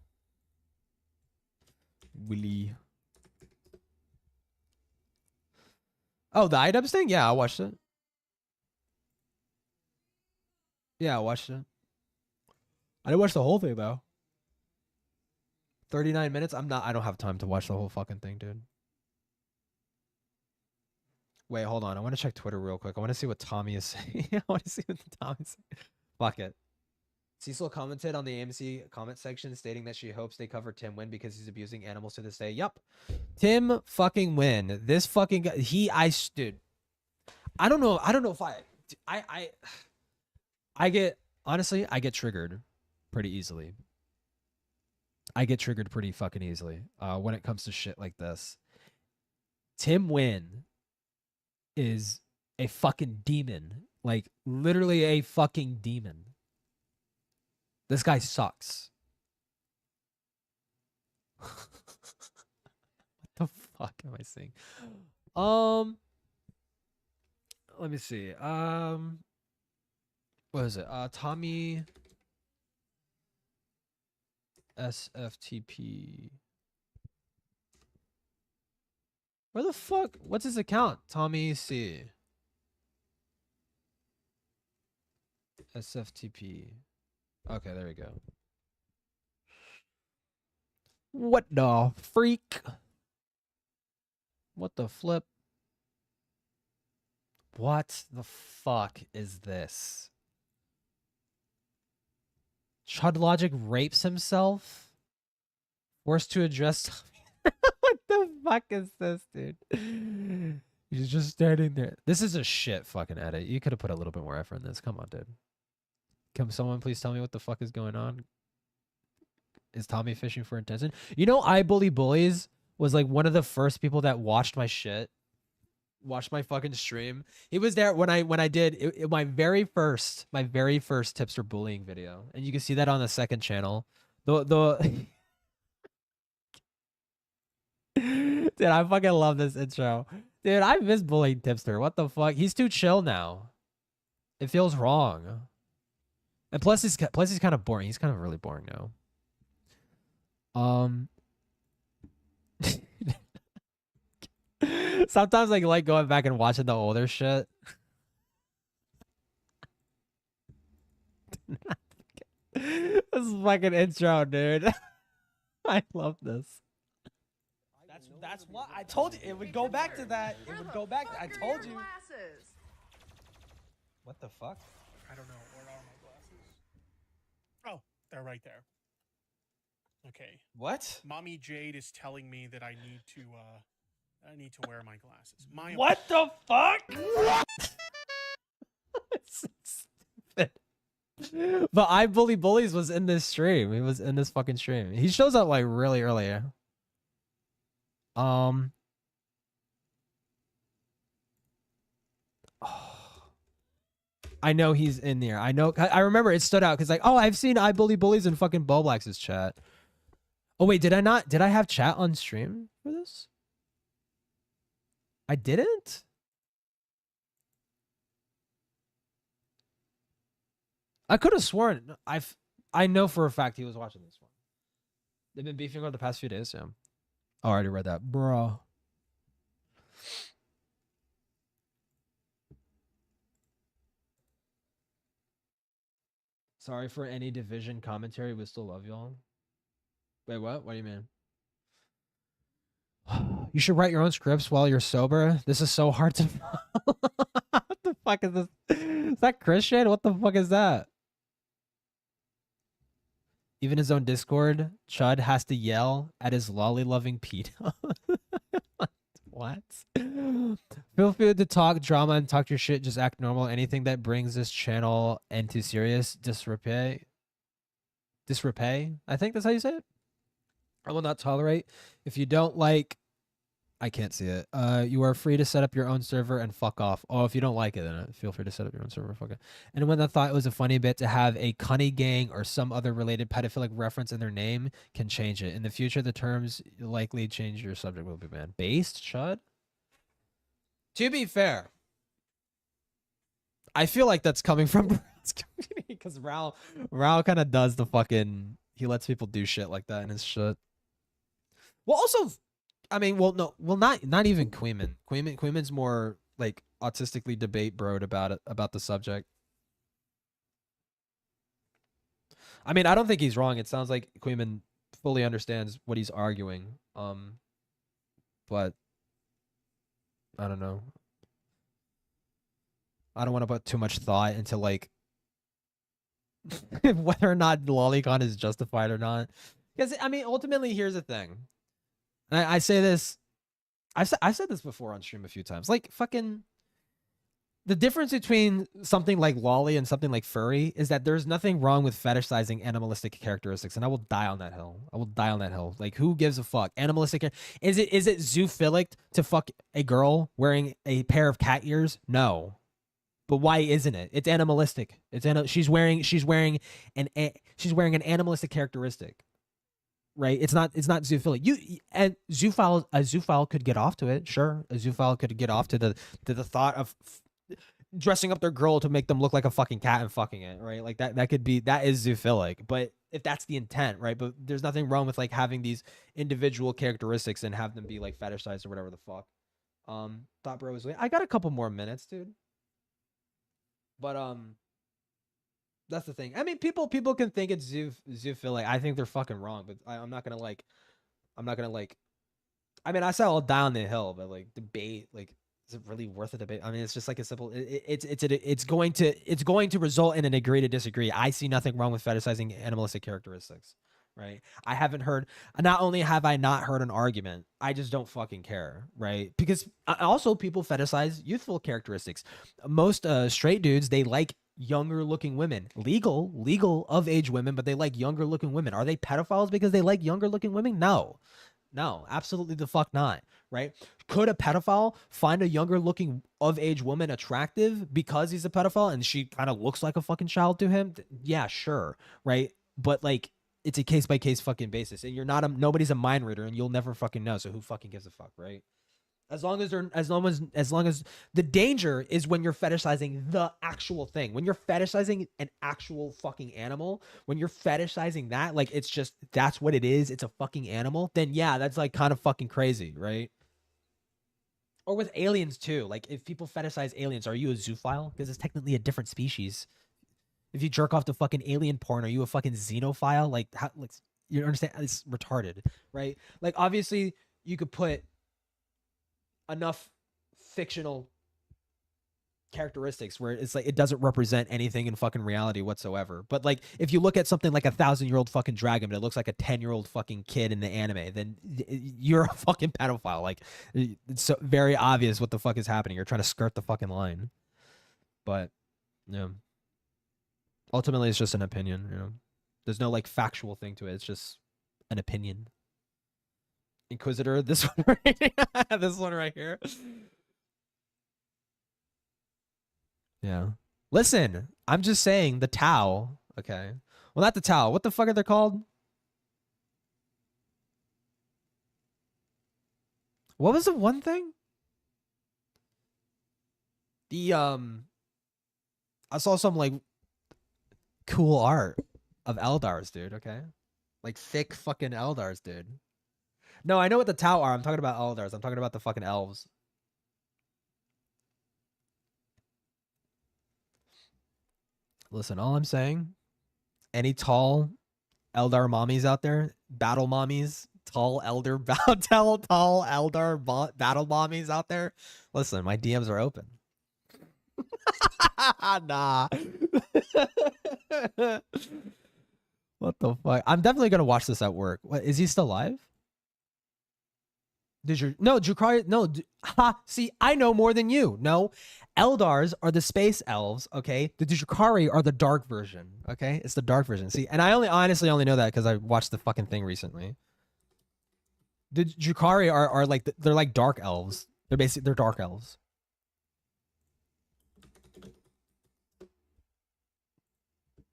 Willie. Oh, the iDubbbz thing? Yeah, I watched it. Yeah, I watched it. I didn't watch the whole thing though. 39 minutes. I don't have time to watch the whole fucking thing, dude. Wait, hold on. I want to check Twitter real quick. I want to see what Tommy is saying. I want to see what Tommy's saying. Fuck it. Cecil commented on the AMC comment section stating that she hopes they cover Tim Wynn because he's abusing animals to this day. Yup. Tim fucking Wynn. This fucking guy. Dude. I don't know if I get, honestly, I get triggered pretty easily. I get triggered pretty fucking easily when it comes to shit like this. Tim Wynn is a fucking demon. Like, literally a fucking demon. This guy sucks. What the fuck am I saying? Let me see. What is it? Tommy SFTP. Where the fuck? What's his account? Tommy C. SFTP. Okay, there we go. What the freak? What the flip? What the fuck is this? Chud Logic rapes himself? Forced to address... What the fuck is this, dude? He's just standing there. This is a shit fucking edit. You could have put a little bit more effort in this. Come on, dude. Can someone please tell me what the fuck is going on? Is Tommy fishing for attention? You know, I Bully Bullies was like one of the first people that watched my shit. Watched my fucking stream. He was there when I did my very first tipster bullying video. And you can see that on the second channel. The Dude, I fucking love this intro. Dude, I miss bullying Tipster. What the fuck? He's too chill now. It feels wrong. And plus he's kind of boring. He's kind of really boring now. Sometimes I like going back and watching the older shit. This fucking intro, dude. I love this. That's what I told you. It would go back to that. It would go back. I told you. What the fuck? I don't know. Where are my glasses? Oh, they're right there. Okay. What? Mommy Jade is telling me that I need to wear my glasses. What the fuck? It's so stupid. But I Bully Bullies was in this stream. He was in this fucking stream. He shows up like really early. I know he's in there. I know. I remember it stood out because like, oh, I've seen I Bully Bullies in fucking Boblax's chat. Oh wait, did I not? Did I have chat on stream for this? I didn't? I could have sworn. I know for a fact he was watching this one. They've been beefing over the past few days, Sam. Oh, I already read that, bro. Sorry for any division commentary. We still love y'all. Wait, what? What do you mean? You should write your own scripts while you're sober. This is so hard to... What the fuck is this? Is that Christian? What the fuck is that? Even his own Discord, Chud has to yell at his lolly-loving pedo. What? Feel free to talk drama and talk your shit. Just act normal. Anything that brings this channel into serious disrepay. I think that's how you say it. I will not tolerate. If you don't like... I can't see it. You are free to set up your own server and fuck off. Oh, if you don't like it, then feel free to set up your own server. Fuck it. And when I thought it was a funny bit to have a cunny gang or some other related pedophilic reference in their name, can change it. In the future, the terms likely change your subject will be banned. Based, Chud? To be fair, I feel like that's coming from Rao's community because Rao kind of does the fucking... He lets people do shit like that in his shit. Well, also... I mean, well, no, well, not even Queeman. Queeman's more like autistically debate broed about the subject. I mean, I don't think he's wrong. It sounds like Queeman fully understands what he's arguing. But I don't know. I don't want to put too much thought into like whether or not lolicon is justified or not. Because I mean, ultimately, here's the thing. And I say this. I've said this before on stream a few times. Like fucking. The difference between something like lolly and something like furry is that there's nothing wrong with fetishizing animalistic characteristics, and I will die on that hill. I will die on that hill. Like, who gives a fuck? Animalistic. Is it zoophilic to fuck a girl wearing a pair of cat ears? No. But why isn't it? It's animalistic. She's wearing an animalistic characteristic. Right? It's not zoophilic. A zoophile could get off to it. Sure. A zoophile could get off to the thought of dressing up their girl to make them look like a fucking cat and fucking it, right? Like that is zoophilic. But if that's the intent, right? But there's nothing wrong with like having these individual characteristics and have them be like fetishized or whatever the fuck. Thought bro was waiting. I got a couple more minutes, dude. But that's the thing. I mean, people can think it's zoophilic. I think they're fucking wrong, but I'm not gonna like. I mean, I said I'll die on the hill, but like debate, like, is it really worth a debate? I mean, it's just like a simple. It's going to result in an agree to disagree. I see nothing wrong with fetishizing animalistic characteristics, right? I haven't heard. Not only have I not heard an argument, I just don't fucking care, right? Because also people fetishize youthful characteristics. Most straight dudes, they like younger looking women, legal of age women, but they like younger looking women. Are they pedophiles because they like younger looking women? No, absolutely the fuck not, right? Could a pedophile find a younger looking of age woman attractive because he's a pedophile and she kind of looks like a fucking child to him? Yeah, sure, right? But like, it's a case by case fucking basis, and nobody's a mind reader, and you'll never fucking know. So who fucking gives a fuck, right? As long as the danger is when you're fetishizing the actual thing. When you're fetishizing an actual fucking animal, when you're fetishizing that, like it's just that's what it is. It's a fucking animal. Then yeah, that's like kind of fucking crazy, right? Or with aliens too. Like if people fetishize aliens, are you a zoophile? Because it's technically a different species. If you jerk off to fucking alien porn, are you a fucking xenophile? Like how? Like you understand? It's retarded, right? Like obviously you could put enough fictional characteristics where it's like it doesn't represent anything in fucking reality whatsoever. But like if you look at something like 1,000-year-old fucking dragon, but it looks like a 10-year-old fucking kid in the anime, then you're a fucking pedophile. Like it's so very obvious what the fuck is happening. You're trying to skirt the fucking line. But yeah, ultimately it's just an opinion. You know, there's no like factual thing to it. It's just an opinion. Inquisitor, this one right this one right here. Yeah. Listen, I'm just saying the Tau. Okay. Well, not the Tau. What the fuck are they called? What was the one thing? I saw some like cool art of Eldars, dude, okay? Like thick fucking Eldars, dude. No, I know what the Tau are. I'm talking about Eldars. I'm talking about the fucking elves. Listen, all I'm saying, any tall Eldar mommies out there, battle mommies, tall Eldar battle mommies out there, listen, my DMs are open. Nah. What the fuck? I'm definitely gonna watch this at work. What, is he still alive? Drukhari, no, see, I know more than you. No, Eldars are the space elves, okay? The Drukhari are the dark version, okay? It's the dark version. See, and I honestly only know that because I watched the fucking thing recently. The Drukhari are like, they're like dark elves. They're dark elves.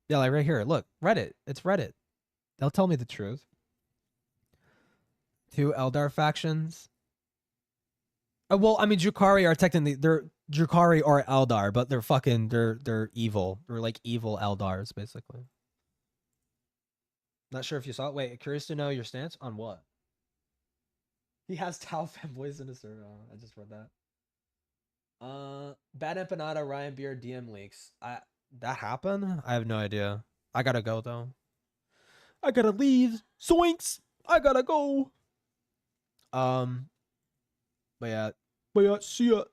Yeah, like right here. Look, Reddit. It's Reddit. They'll tell me the truth. 2 Eldar factions. Well, I mean, Drukhari are technically Drukhari are Eldar, but they're fucking they're evil. They're like evil Eldars, basically. Not sure if you saw it. Wait, curious to know your stance on what? He has Tau fanboys in his server. Oh, I just read that. Bad Empanada, Ryan Beard DM leaks. That happened? I have no idea. I gotta go though. I gotta leave. Zoinks! I gotta go. But yeah, see ya.